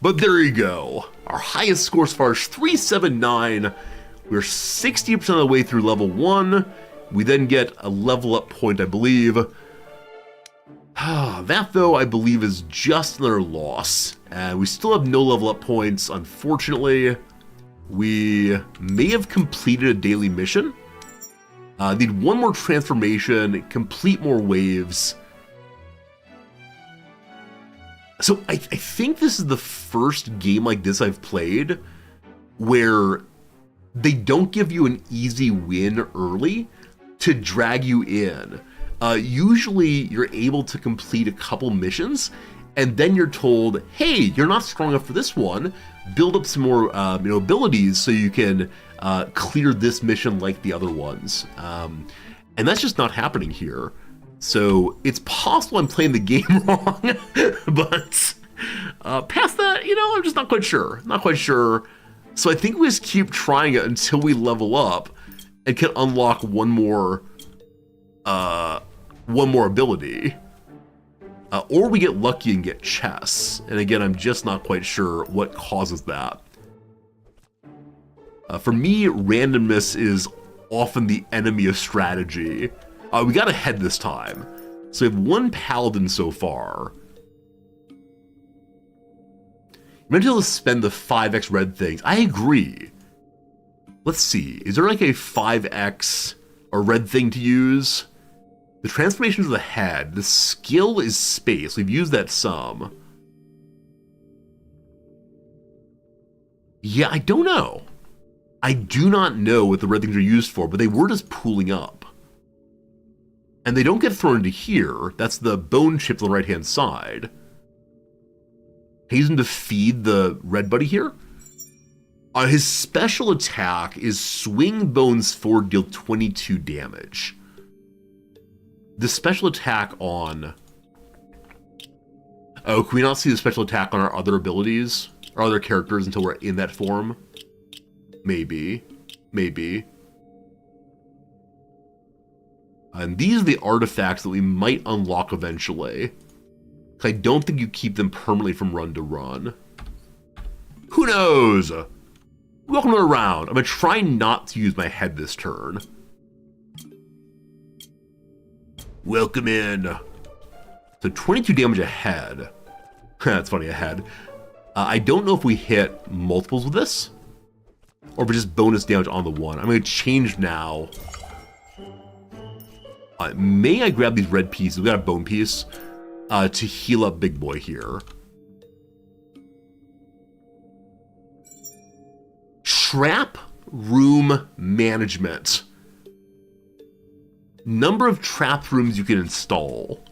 But there you go. Our highest score so far is 379. We're 60% of the way through level 1. We then get a level up point, I believe. That, though, I believe is just another loss. And we still have no level up points, unfortunately. We may have completed a daily mission. Need 1 more transformation, complete more waves. So I think this is the first game like this I've played where they don't give you an easy win early to drag you in. Usually you're able to complete a couple missions and then you're told, hey, you're not strong enough for this one, build up some more abilities so you can clear this mission like the other ones. And that's just not happening here. So it's possible I'm playing the game wrong, but past that, I'm just not quite sure. Not quite sure. So I think we just keep trying it until we level up and can unlock one more ability. Or we get lucky and get chests. And again, I'm just not quite sure what causes that. For me, randomness is often the enemy of strategy. We got ahead this time. So we have 1 paladin so far. I'm going to spend the 5x red things. I agree. Let's see. Is there like a 5x or red thing to use? The transformation of the head. The skill is space. We've used that some. Yeah, I don't know. I do not know what the red things are used for, but they were just pooling up. And they don't get thrown into here. That's the bone chips on the right-hand side. Can I use them to feed the red buddy here? His special attack is swing bones forward, deal 22 damage. The special attack on... Oh, can we not see the special attack on our other abilities? Or other characters until we're in that form? Maybe. Maybe. And these are the artifacts that we might unlock eventually. I don't think you keep them permanently from run to run. Who knows? Welcome to the round. I'm going to try not to use my head this turn. Welcome in. So 22 damage a head. That's funny, a head. I don't know if we hit multiples with this, or if it's just bonus damage on the one. I'm going to change now. May I grab these red pieces? We got a bone piece to heal up Big Boy here. Trap room management. Number of trap rooms you can install.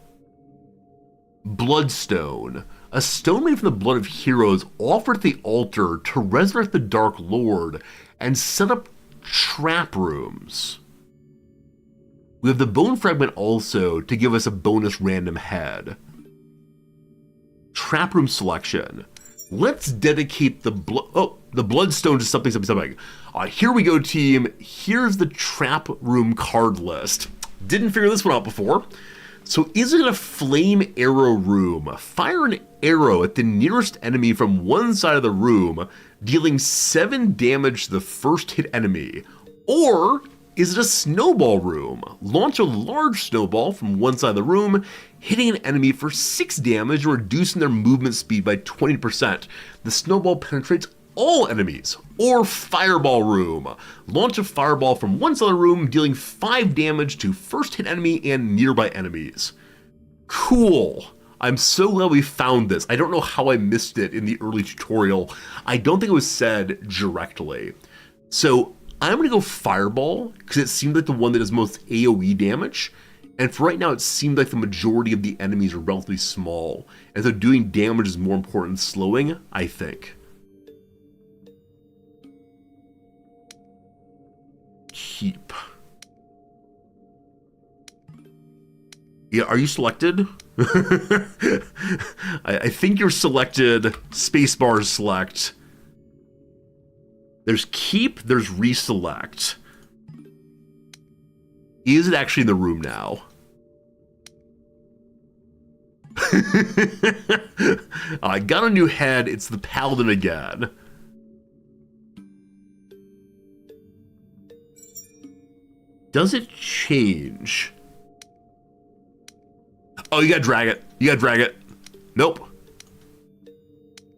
Bloodstone. A stone made from the blood of heroes offered at the altar to resurrect the Dark Lord and set up trap rooms. We have the bone fragment also to give us a bonus random head. Trap room selection. Let's dedicate the bloodstone to something. Here we go, team. Here's the trap room card list. Didn't figure this one out before. So is it a flame arrow room? Fire an arrow at the nearest enemy from one side of the room, dealing 7 damage to the first hit enemy. Or is it a snowball room? Launch a large snowball from one side of the room, hitting an enemy for 6 damage and reducing their movement speed by 20%. The snowball penetrates all enemies. Or fireball room. Launch a fireball from one side of the room, dealing 5 damage to first hit enemy and nearby enemies. Cool. I'm so glad we found this. I don't know how I missed it in the early tutorial. I don't think it was said directly. So I'm going to go fireball because it seemed like the one that does most AoE damage. And for right now, it seemed like the majority of the enemies are relatively small. And so doing damage is more important than slowing, I think. Keep. Yeah, are you selected? I think you're selected. Spacebar select. There's keep, there's reselect. Is it actually in the room now? I got a new head. It's the paladin again. Does it change? Oh, you gotta drag it. You gotta drag it. Nope.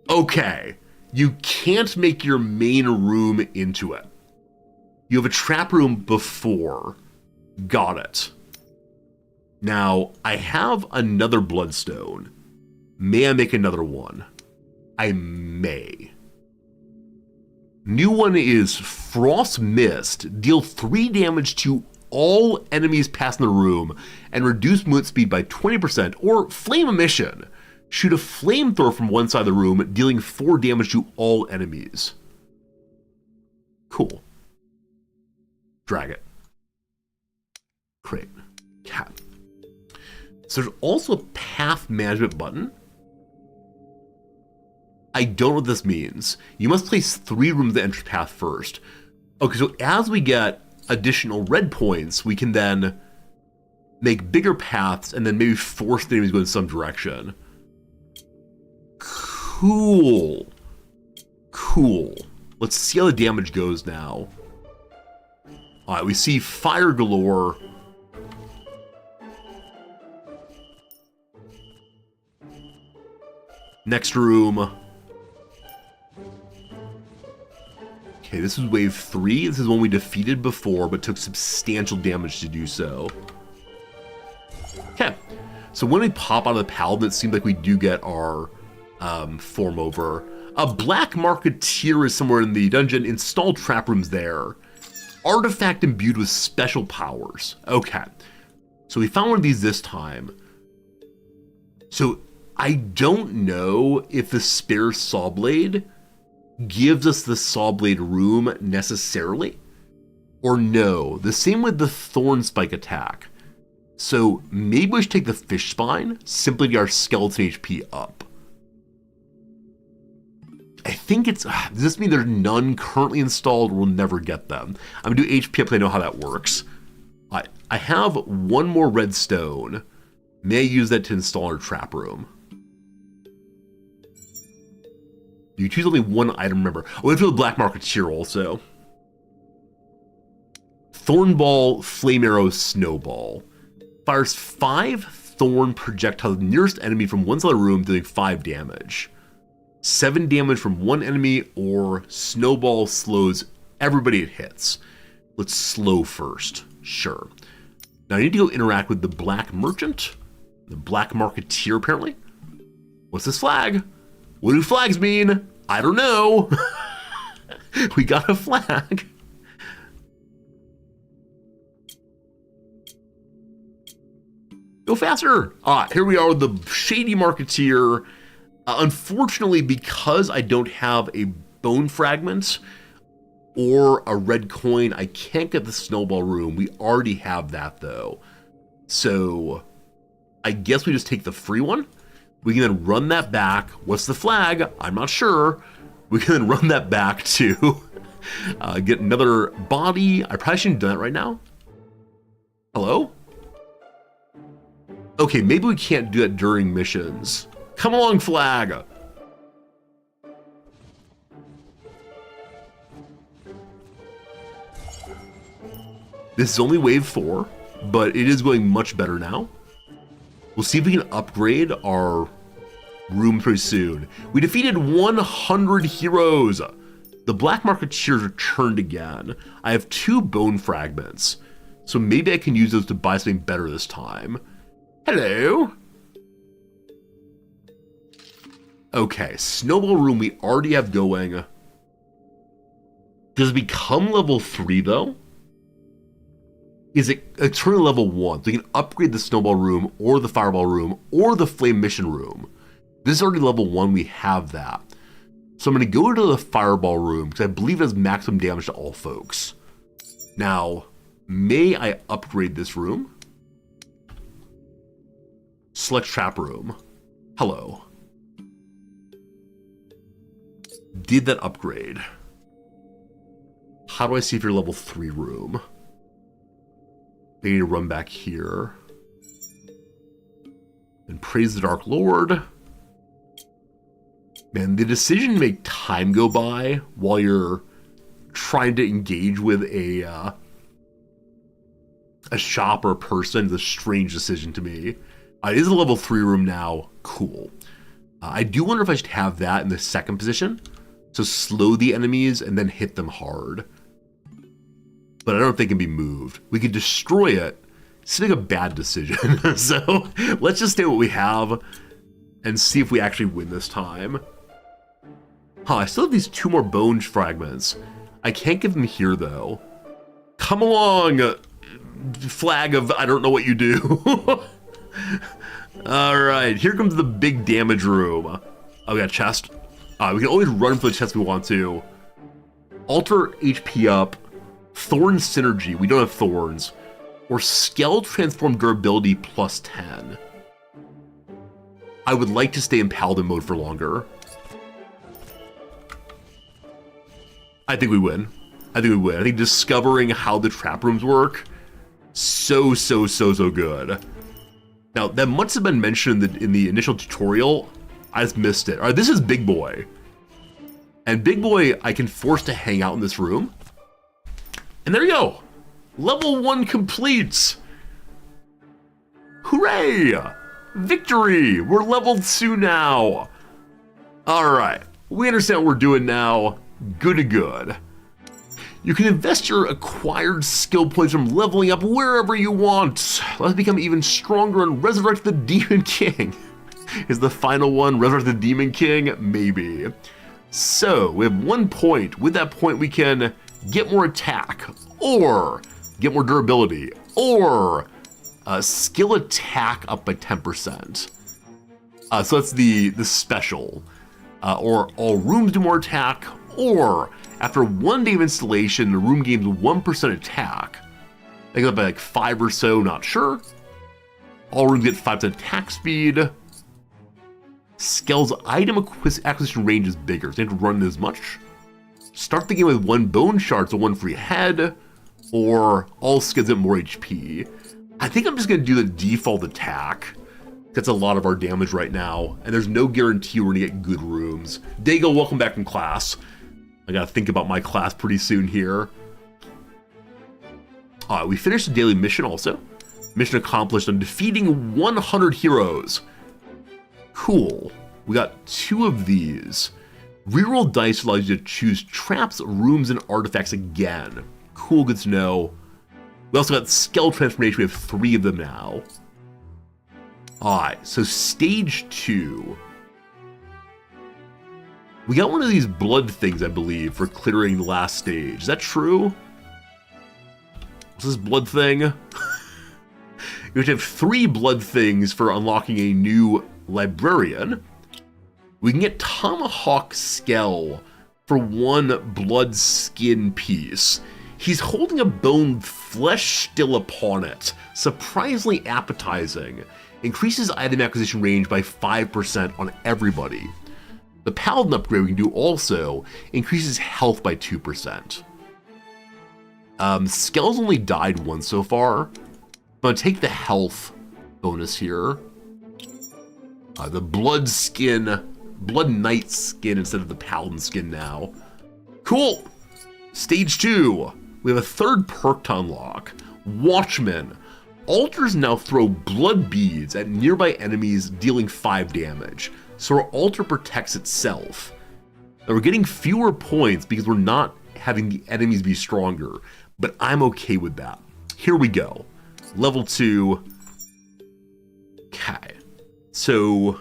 Okay. You can't make your main room into it. You have a trap room before. Got it. Now, I have another bloodstone. May I make another one? I may. New one is Frost Mist. Deal 3 damage to all enemies passing the room and reduce movement speed by 20%. Or Flame Emission. Shoot a flamethrower from one side of the room, dealing 4 damage to all enemies. Cool. Drag it. Great. Cat. So there's also a path management button. I don't know what this means. You must place 3 rooms that enter path first. Okay, so as we get additional red points, we can then make bigger paths and then maybe force the enemies to go in some direction. Cool. Cool. Let's see how the damage goes now. Alright, we see fire galore. Next room. Okay, this is wave 3. This is one we defeated before, but took substantial damage to do so. Okay, so when we pop out of the paladin, it seems like we do get our form over. A black marketeer is somewhere in the dungeon. Install trap rooms there. Artifact imbued with special powers. Okay, so we found one of these this time. So I don't know if the spare saw blade gives us the saw blade room necessarily, or no. The same with the thorn spike attack. So maybe we should take the fish spine simply to get our skeleton HP up. I think it's, does this mean there's none currently installed or we'll never get them? I'm gonna do HP up because I know how that works. I have one more redstone. May I use that to install our trap room? You choose only one item, remember. Oh, we have to do the black marketeer also. Thornball, flame arrow, snowball. Fires 5 thorn projectiles to the nearest enemy from one side of the room, dealing 5 damage. 7 damage from one enemy, or snowball slows everybody it hits. Let's slow first. Sure. Now I need to go interact with the black merchant. The black marketeer, apparently. What's this flag? What do flags mean? I don't know. We got a flag. Go faster. Here we are with the shady marketeer. Unfortunately, because I don't have a bone fragment or a red coin, I can't get the snowball room. We already have that though. So I guess we just take the free one. We can then run that back. What's the flag? I'm not sure. We can then run that back to get another body. I probably shouldn't do that right now. Hello? Okay, maybe we can't do that during missions. Come along, flag. This is only wave 4, but it is going much better now. We'll see if we can upgrade our room pretty soon. We defeated 100 heroes. The black marketeers returned again. I have 2 bone fragments, so maybe I can use those to buy something better this time. Hello. Okay, snowball room we already have going. Does it become level 3 though? Is it eternally level 1? So you can upgrade the snowball room or the fireball room or the flame mission room. This is already level 1, we have that. So I'm gonna go to the fireball room because I believe it has maximum damage to all folks. Now, may I upgrade this room? Select trap room. Hello. Did that upgrade? How do I see if you're level 3 room? I need to run back here. And praise the Dark Lord. Man, the decision to make time go by while you're trying to engage with a shop or a person is a strange decision to me. It is a level 3 room now. Cool. I do wonder if I should have that in the second position. So slow the enemies and then hit them hard. But I don't think it can be moved. We could destroy it. It's like a bad decision. So let's just stay what we have and see if we actually win this time. I still have these 2 more bone fragments. I can't give them here though. Come along, flag of I don't know what you do. All right, here comes the big damage room. Oh, we got a chest. We can always run for the chest we want to. Alter HP up. Thorn synergy, we don't have thorns. Or scale transform durability plus 10. I would like to stay in paladin mode for longer. I think we win. I think discovering how the trap rooms work, so good. Now, that must have been mentioned in the initial tutorial. I just missed it. All right, this is Big Boy. And Big Boy, I can force to hang out in this room. And there you go. Level 1 completes. Hooray! Victory! We're level 2 now. All right, we understand what we're doing now. Good to good. You can invest your acquired skill points from leveling up wherever you want. Let's become even stronger and resurrect the Demon King. Is the final one resurrect the Demon King? Maybe. So, we have 1 point. With that point, we can get more attack, or get more durability, or skill attack up by 10%. So that's the special. Or all rooms do more attack, or after 1 day of installation, the room gains 1% attack. I think up by like 5 or so, not sure. All rooms get 5% attack speed. Skell's item acquisition range is bigger, so you don't have to run as much. Start the game with 1 bone shard, so 1 free head, or all skills get more HP. I think I'm just gonna do the default attack. That's a lot of our damage right now, and there's no guarantee we're gonna get good rooms. Dago, welcome back from class. I gotta think about my class pretty soon here. We finished the daily mission also. Mission accomplished on defeating 100 heroes. Cool. We got 2 of these. Reroll dice allows you to choose traps, rooms, and artifacts again. Cool, good to know. We also got skill transformation. We have 3 of them now. Alright, so stage 2. We got one of these blood things, I believe, for clearing the last stage. Is that true? What's this blood thing? You have to have 3 blood things for unlocking a new librarian. We can get Tomahawk Skell for 1 blood skin piece. He's holding a bone with flesh still upon it. Surprisingly appetizing. Increases item acquisition range by 5% on everybody. The Paladin upgrade we can do also increases health by 2%. Skell's only died once so far. I'm gonna take the health bonus here. The Blood Knight skin instead of the Paladin skin now. Cool! Stage 2. We have a third perk to unlock. Watchman. Altars now throw blood beads at nearby enemies, dealing 5 damage. So our altar protects itself. Now we're getting fewer points because we're not having the enemies be stronger, but I'm okay with that. Here we go. Level 2. Okay. So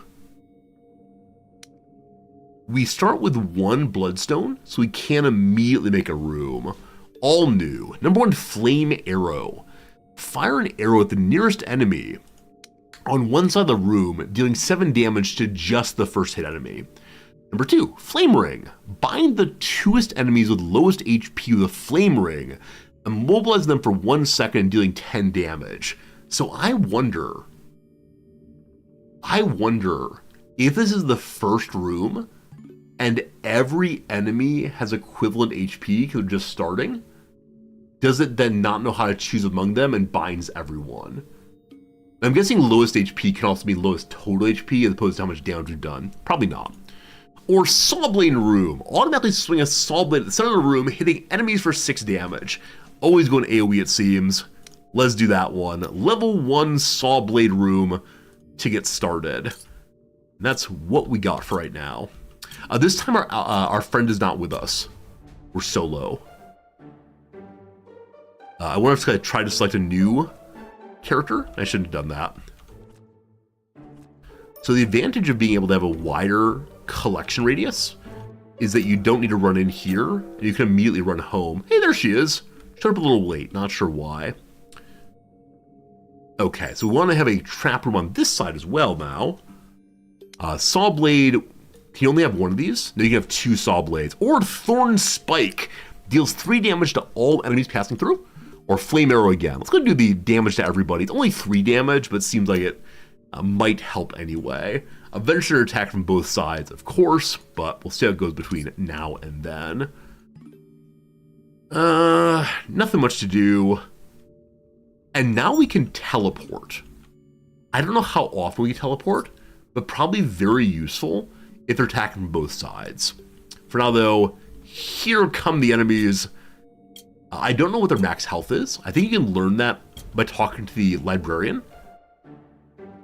we start with 1 bloodstone, so we can immediately make a room. All new. Number 1, flame arrow. Fire an arrow at the nearest enemy on one side of the room, dealing 7 damage to just the first hit enemy. Number 2, flame ring. Bind the 2st enemies with lowest HP with a flame ring, immobilize them for 1 second, dealing 10 damage. So I wonder if this is the first room and every enemy has equivalent HP because they're just starting. Does it then not know how to choose among them and binds everyone? I'm guessing lowest HP can also be lowest total HP as opposed to how much damage we've done. Probably not. Or Sawblade Room. Automatically swing a Sawblade at the center of the room, hitting enemies for 6 damage. Always going AoE it seems. Let's do that one. Level 1 Sawblade Room to get started. And that's what we got for right now. This time our friend is not with us. We're solo. I wonder if I try to select a new character. I shouldn't have done that. So the advantage of being able to have a wider collection radius is that you don't need to run in here, and you can immediately run home. Hey, there she is. Showed up a little late, not sure why. Okay, so we want to have a trap room on this side as well now. Sawblade, can you only have 1 of these? No, you can have 2 Sawblades. Or Thorn Spike, deals 3 damage to all enemies passing through. Or Flame Arrow again. Let's go do the damage to everybody. It's only 3 damage, but it seems like it might help anyway. Eventually attack from both sides, of course, but we'll see how it goes between now and then. Nothing much to do. And now we can teleport. I don't know how often we teleport, but probably very useful if they're attacking from both sides. For now, though, here come the enemies. I don't know what their max health is. I think you can learn that by talking to the librarian.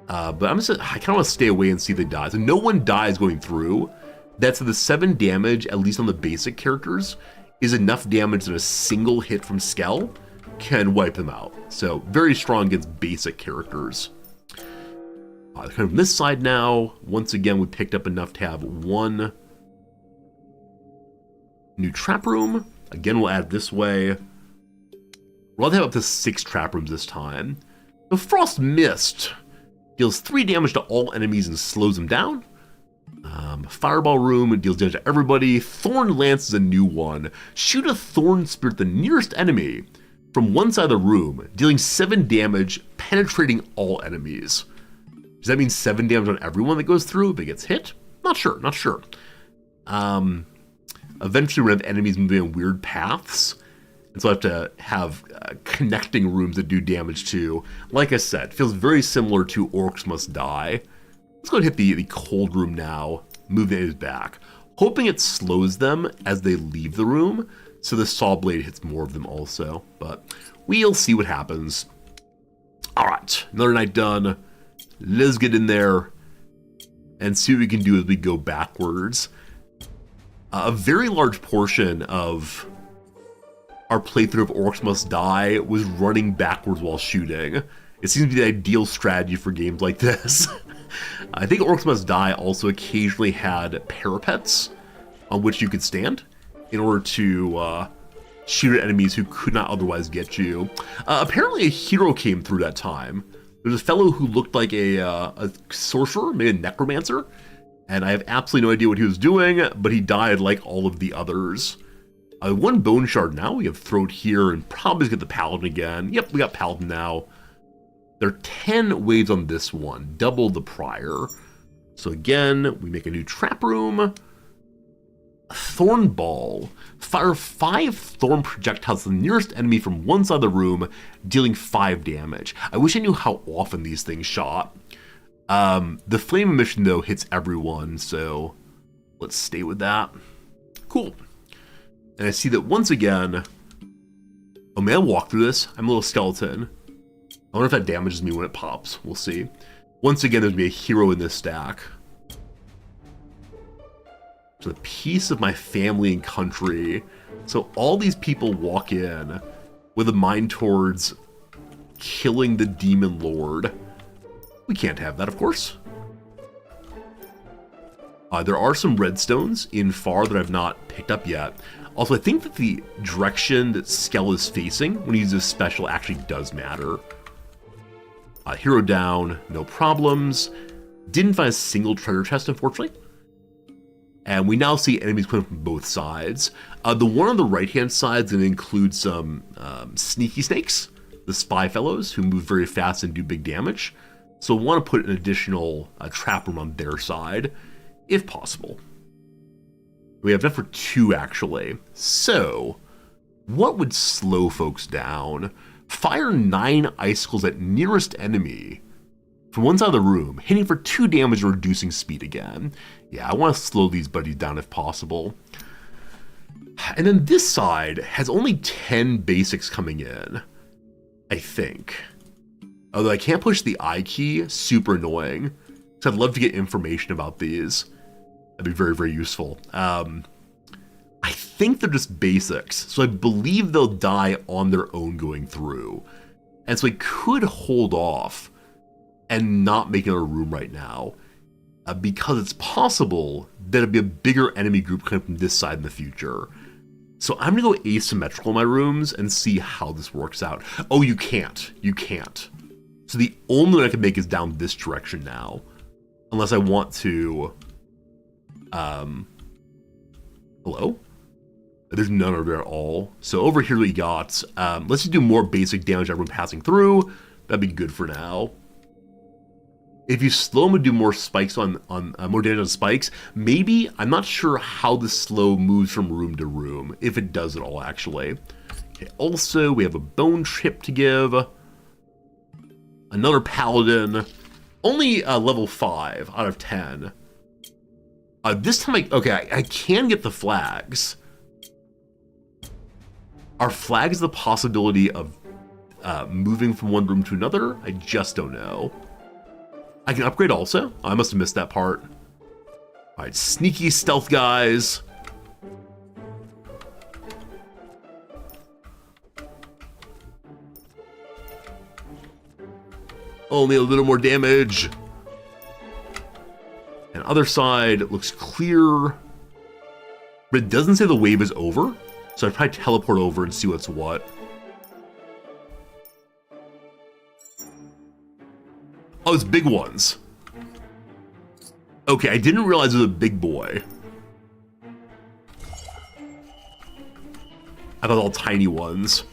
But I kind of want to stay away and see if they die. So no one dies going through. That's the 7 damage, at least on the basic characters, is enough damage that a single hit from Skell can wipe them out. So very strong against basic characters. Kind of from this side now. Once again, we picked up enough to have 1 new trap room. Again, we'll add this way. We'll have up to 6 trap rooms this time. The Frost Mist deals 3 damage to all enemies and slows them down. Fireball Room deals damage to everybody. Thorn Lance is a new one. Shoot a Thorn Spear at the nearest enemy from one side of the room, dealing 7 damage, penetrating all enemies. Does that mean 7 damage on everyone that goes through if it gets hit? Not sure. Eventually we're going to have enemies moving in weird paths, and so I have to have connecting rooms that do damage too. Like I said, feels very similar to Orcs Must Die. Let's go and hit the cold room now, move the enemies back, hoping it slows them as they leave the room, so the saw blade hits more of them also, but we'll see what happens. Alright, another night done. Let's get in there and see what we can do as we go backwards. A very large portion of our playthrough of Orcs Must Die was running backwards while shooting. It seems to be the ideal strategy for games like this. I think Orcs Must Die also occasionally had parapets on which you could stand in order to shoot at enemies who could not otherwise get you. Apparently a hero came through that time. There's a fellow who looked like a sorcerer, maybe a necromancer, and I have absolutely no idea what he was doing, but he died like all of the others. One bone shard now. We have throat here and probably get the paladin again. Yep, we got paladin now. There are 10 waves on this one, double the prior. So again, we make a new trap room. Thorn ball. Fire 5 thorn projectiles to the nearest enemy from one side of the room, dealing 5 damage. I wish I knew how often these things shot. The flame emission though hits everyone, so let's stay with that. Cool. And I see that once again, oh man, I'll walk through this. I'm a little skeleton. I wonder if that damages me when it pops. We'll see. Once again, there's gonna be a hero in this stack. So the peace of my family and country. So all these people walk in with a mind towards killing the demon lord. We can't have that, of course. There are some redstones in far that I've not picked up yet. Also, I think that the direction that Skell is facing when he uses special actually does matter. Hero down, no problems. Didn't find a single treasure chest, unfortunately. And we now see enemies coming from both sides. The one on the right-hand side is going to include some sneaky snakes, the spy fellows, who move very fast and do big damage. So we'll want to put an additional trap room on their side, if possible. We have enough for 2, actually. So, what would slow folks down? Fire 9 icicles at nearest enemy from one side of the room, hitting for 2 damage and reducing speed again. Yeah, I want to slow these buddies down if possible. And then this side has only 10 basics coming in, I think. Although I can't push the I key, super annoying. So I'd love to get information about these. That'd be very, very useful. I think they're just basics, so I believe they'll die on their own going through. And so I could hold off and not make another room right now, because it's possible that it'd be a bigger enemy group coming from this side in the future. So I'm gonna go asymmetrical in my rooms and see how this works out. Oh, you can't. You can't. So the only one I can make is down this direction now, unless I want to. Hello? There's none over there at all. So over here we got, let's just do more basic damage everyone passing through. That'd be good for now. If you slow them and do more spikes on more damage on spikes, maybe, I'm not sure how the slow moves from room to room, if it does at all actually. Okay, also, we have a bone chip to give. Another paladin. Only level 5 out of 10. This time I can get the flags. Are flags the possibility of moving from one room to another? I just don't know. I can upgrade also. I must have missed that part. All right, sneaky stealth guys. Only a little more damage. And other side looks clear. But it doesn't say the wave is over. So I'd probably teleport over and see what's what. Oh, it's big ones. Okay, I didn't realize it was a big boy. I thought all tiny ones.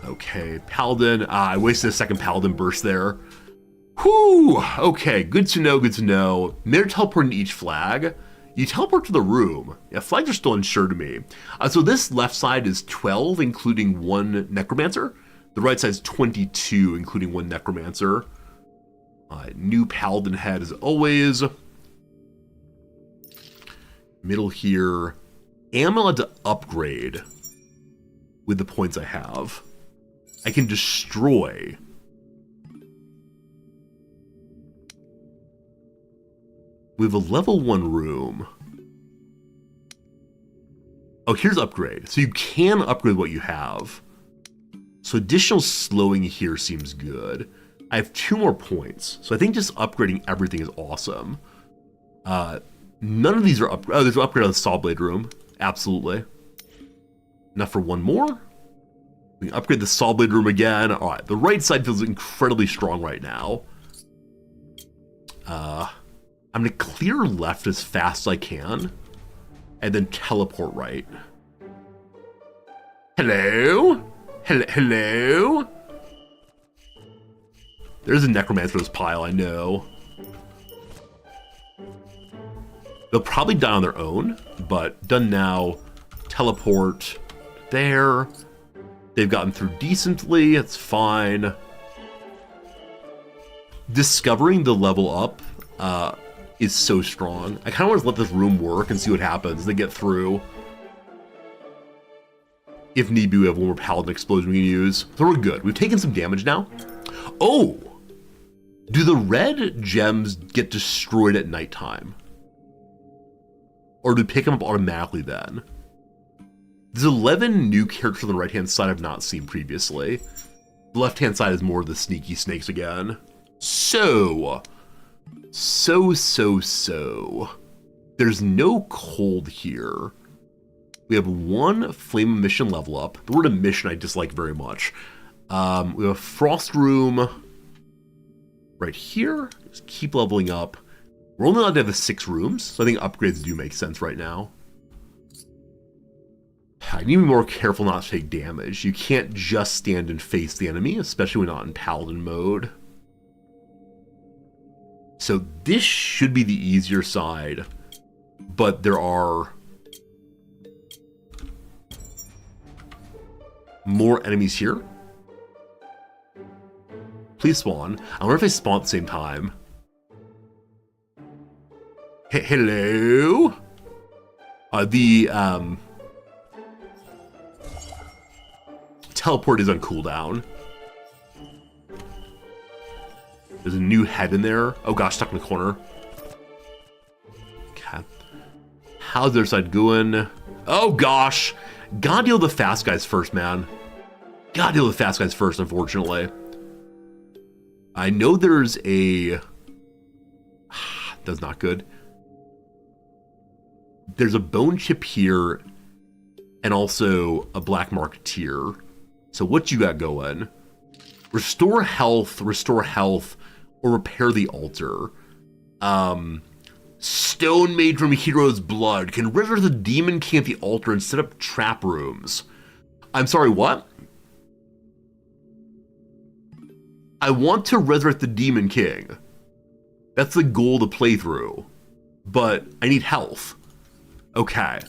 Okay, Paladin. I wasted a second Paladin burst there. Whew! Okay, good to know, good to know. They're teleporting to each flag. You teleport to the room. Yeah, flags are still unsure to me. So this left side is 12, including 1 Necromancer. The right side is 22, including 1 Necromancer. New Paladin head as always. Middle here. Am I allowed to upgrade with the points I have? I can destroy. We have a level 1 room. Oh, here's upgrade. So you can upgrade what you have. So additional slowing here seems good. I have 2 more points. So I think just upgrading everything is awesome. None of these are up. Oh, there's an upgrade on the saw blade room. Absolutely. Enough for 1 more. We can upgrade the saw blade room again. All right, the right side feels incredibly strong right now. I'm gonna clear left as fast as I can. and then teleport right. Hello? Hello? There's a necromancer's pile, I know. They'll probably die on their own, but done now. Teleport there. They've gotten through decently, it's fine. Discovering the level up is so strong. I kind of want to let this room work and see what happens. They get through. If need be, we have one more paladin explosion we can use. So we're good. We've taken some damage now. Oh! Do the red gems get destroyed at nighttime? Or do we pick them up automatically then? There's 11 new characters on the right-hand side I've not seen previously. The left-hand side is more of the sneaky snakes again. So. There's no cold here. We have one flame emission level up. The word emission I dislike very much. We have a frost room right here. Just keep leveling up. We're only allowed to have the 6 rooms, so I think upgrades do make sense right now. I need to be more careful not to take damage. You can't just stand and face the enemy, especially when not in paladin mode. So this should be the easier side, but there are more enemies here. Please spawn. I wonder if they spawn at the same time. Hello? Teleport is on cooldown. There's a new head in there. Oh gosh, stuck in the corner. Okay. How's their side going? Oh gosh! Gotta deal with the fast guys first, man. Gotta deal with the fast guys first, unfortunately. I know there's a... That's not good. There's a bone chip here, and also a black marketeer. So what you got going? Restore health, or repair the altar. Stone made from hero's blood can resurrect the demon king at the altar and set up trap rooms. I'm sorry, what? I want to resurrect the demon king. That's the goal of the playthrough. But I need health. Okay.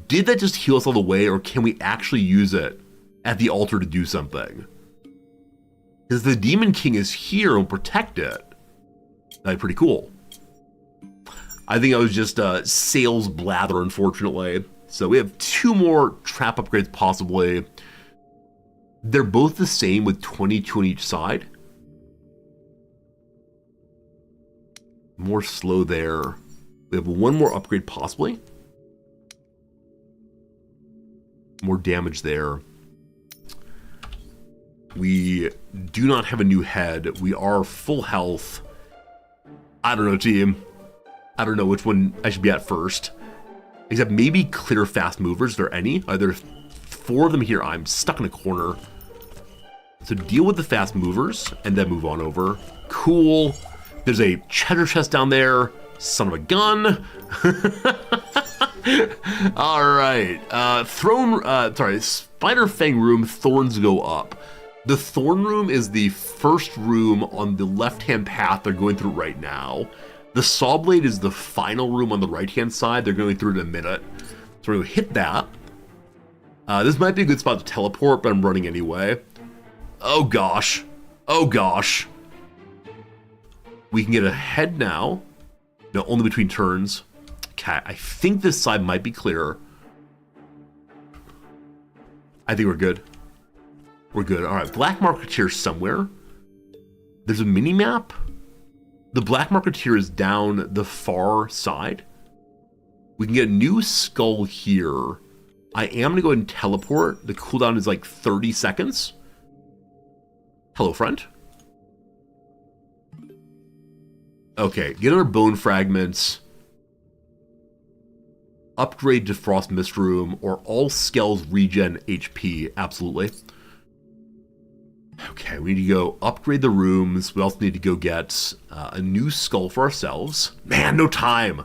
Did that just heal us all the way, or can we actually use it at the altar to do something? Because the Demon King is here and protect it. That'd be pretty cool. I think I was just sales blather, unfortunately. So we have 2 more trap upgrades possibly. They're both the same with 22 on each side. More slow there. We have 1 more upgrade possibly. More damage there. We do not have a new head. We are full health. I don't know, team. I don't know which one I should be at first. Except maybe clear fast movers, if there are any. There 4 of them here. I'm stuck in a corner. So deal with the fast movers and then move on over. Cool. There's a cheddar chest down there. Son of a gun. All right. Spider Fang room, thorns go up. The thorn room is the first room on the left-hand path they're going through right now. The saw blade is the final room on the right-hand side. They're going through it in a minute. So we're going to hit that. This might be a good spot to teleport, but I'm running anyway. Oh gosh. Oh gosh. We can get ahead now. No, only between turns. Okay, I think this side might be clearer. I think we're good. We're good. All right, Black Marketeer somewhere. There's a mini-map. The Black Marketeer is down the far side. We can get a new skull here. I am going to go ahead and teleport. The cooldown is like 30 seconds. Hello, friend. Okay, get our bone fragments. Upgrade to Frost Mist Room, or all skells regen HP. Absolutely. Okay, we need to go upgrade the rooms. We also need to go get a new skull for ourselves. Man, no time.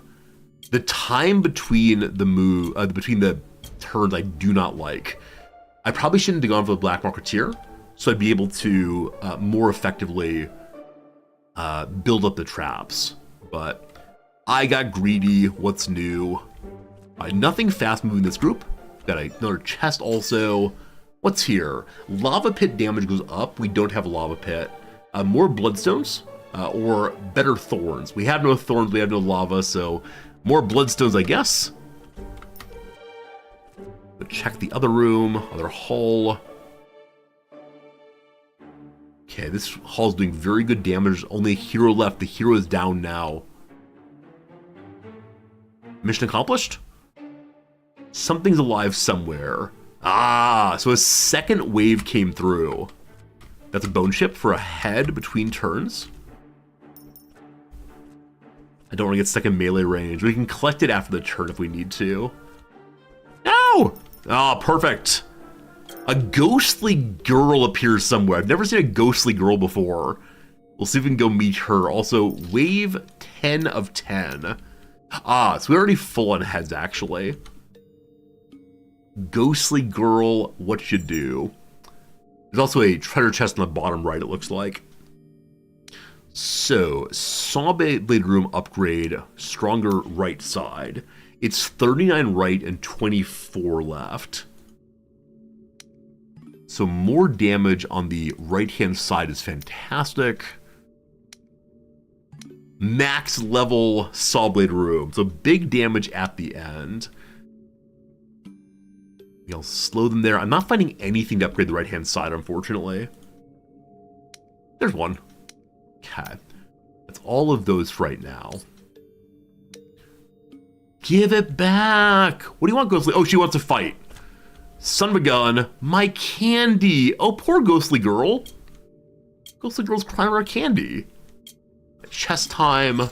The time between between the turns I do not like. I probably shouldn't have gone for the Black Marketeer, so I'd be able to more effectively build up the traps. But I got greedy. What's new? Nothing fast moving this group. Got another chest also. What's here? Lava pit damage goes up. We don't have a lava pit. More bloodstones or better thorns. We have no thorns. We have no lava, so more bloodstones, I guess. Check the other room, other hall. Okay, this hall's doing very good damage. Only a hero left. The hero is down now. Mission accomplished? Something's alive somewhere. Ah, so a second wave came through. That's a bone chip for a head between turns. I don't want to get stuck in melee range. We can collect it after the turn if we need to. No! Ah, perfect. A ghostly girl appears somewhere. I've never seen a ghostly girl before. We'll see if we can go meet her. Also, wave 10 of 10. Ah, so we're already full on heads, actually. Ghostly girl, what you do? There's also a treasure chest on the bottom right, it looks like. So, saw blade room upgrade, stronger right side. It's 39 right and 24 left. So more damage on the right-hand side is fantastic. Max level saw blade room. So big damage at the end. I'll slow them there. I'm not finding anything to upgrade the right-hand side, unfortunately. There's one. Okay. That's all of those right now. Give it back! What do you want, Ghostly? Oh, she wants to fight. Son of a gun. My candy! Oh, poor Ghostly Girl. Ghostly Girl's crying her candy. Chest time.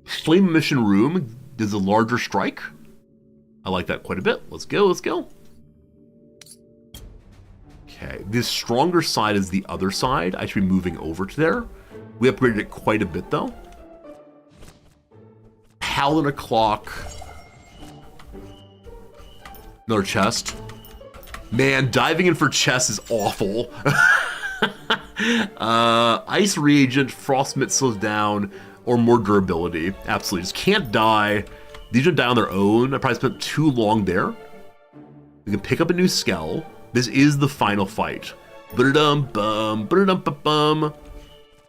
Flame Mission Room does a larger strike. I like that quite a bit. Let's go, let's go. Okay, this stronger side is the other side. I should be moving over to there. We upgraded it quite a bit, though. Paladin clock. Another chest. Man, diving in for chests is awful. Ice reagent, frost mitt slows down, or more durability. Absolutely, just can't die. These don't die on their own. I probably spent too long there. We can pick up a new skull. This is the final fight. Ba-da-dum-bum, ba-da-dum-ba-bum.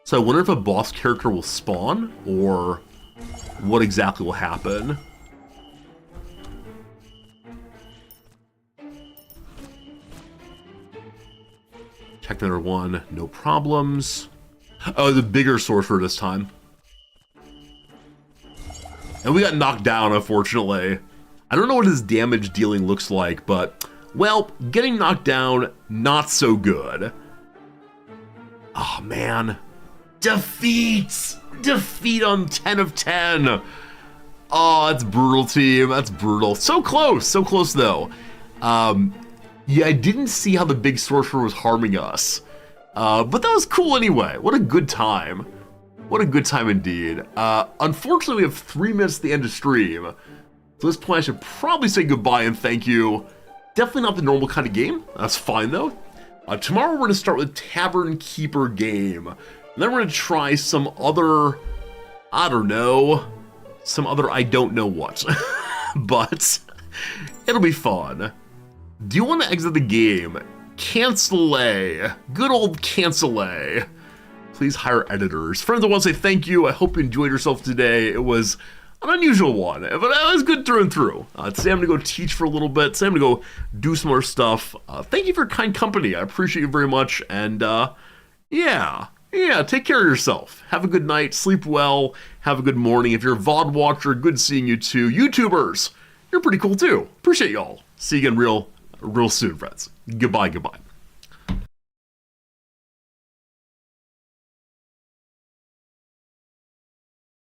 So I wonder if a boss character will spawn, or what exactly will happen. Check another one, no problems. Oh, the bigger sorcerer this time. And we got knocked down, unfortunately. I don't know what his damage dealing looks like, but, well, getting knocked down, not so good. Oh, man. Defeat! Defeat on 10 of 10. Oh, that's brutal, team. That's brutal. So close though. Yeah, I didn't see how the big sorcerer was harming us. But that was cool anyway. What a good time. What a good time indeed. Unfortunately, we have 3 minutes to the end of stream. So at this point, I should probably say goodbye and thank you. Definitely not the normal kind of game. That's fine, though. Tomorrow, we're going to start with Tavern Keeper game. And then we're going to try some other, I don't know, some other I don't know what. But it'll be fun. Do you want to exit the game? Cancel-a. Good old cancel-a. Please hire editors. Friends, I want to say thank you. I hope you enjoyed yourself today. It was an unusual one, but it was good through and through. Today I'm going to go teach for a little bit. Today I'm going to go do some more stuff. Thank you for your kind company. I appreciate you very much. And yeah, take care of yourself. Have a good night. Sleep well. Have a good morning. If you're a VOD watcher, good seeing you too. YouTubers, you're pretty cool too. Appreciate y'all. See you again real soon, friends. Goodbye.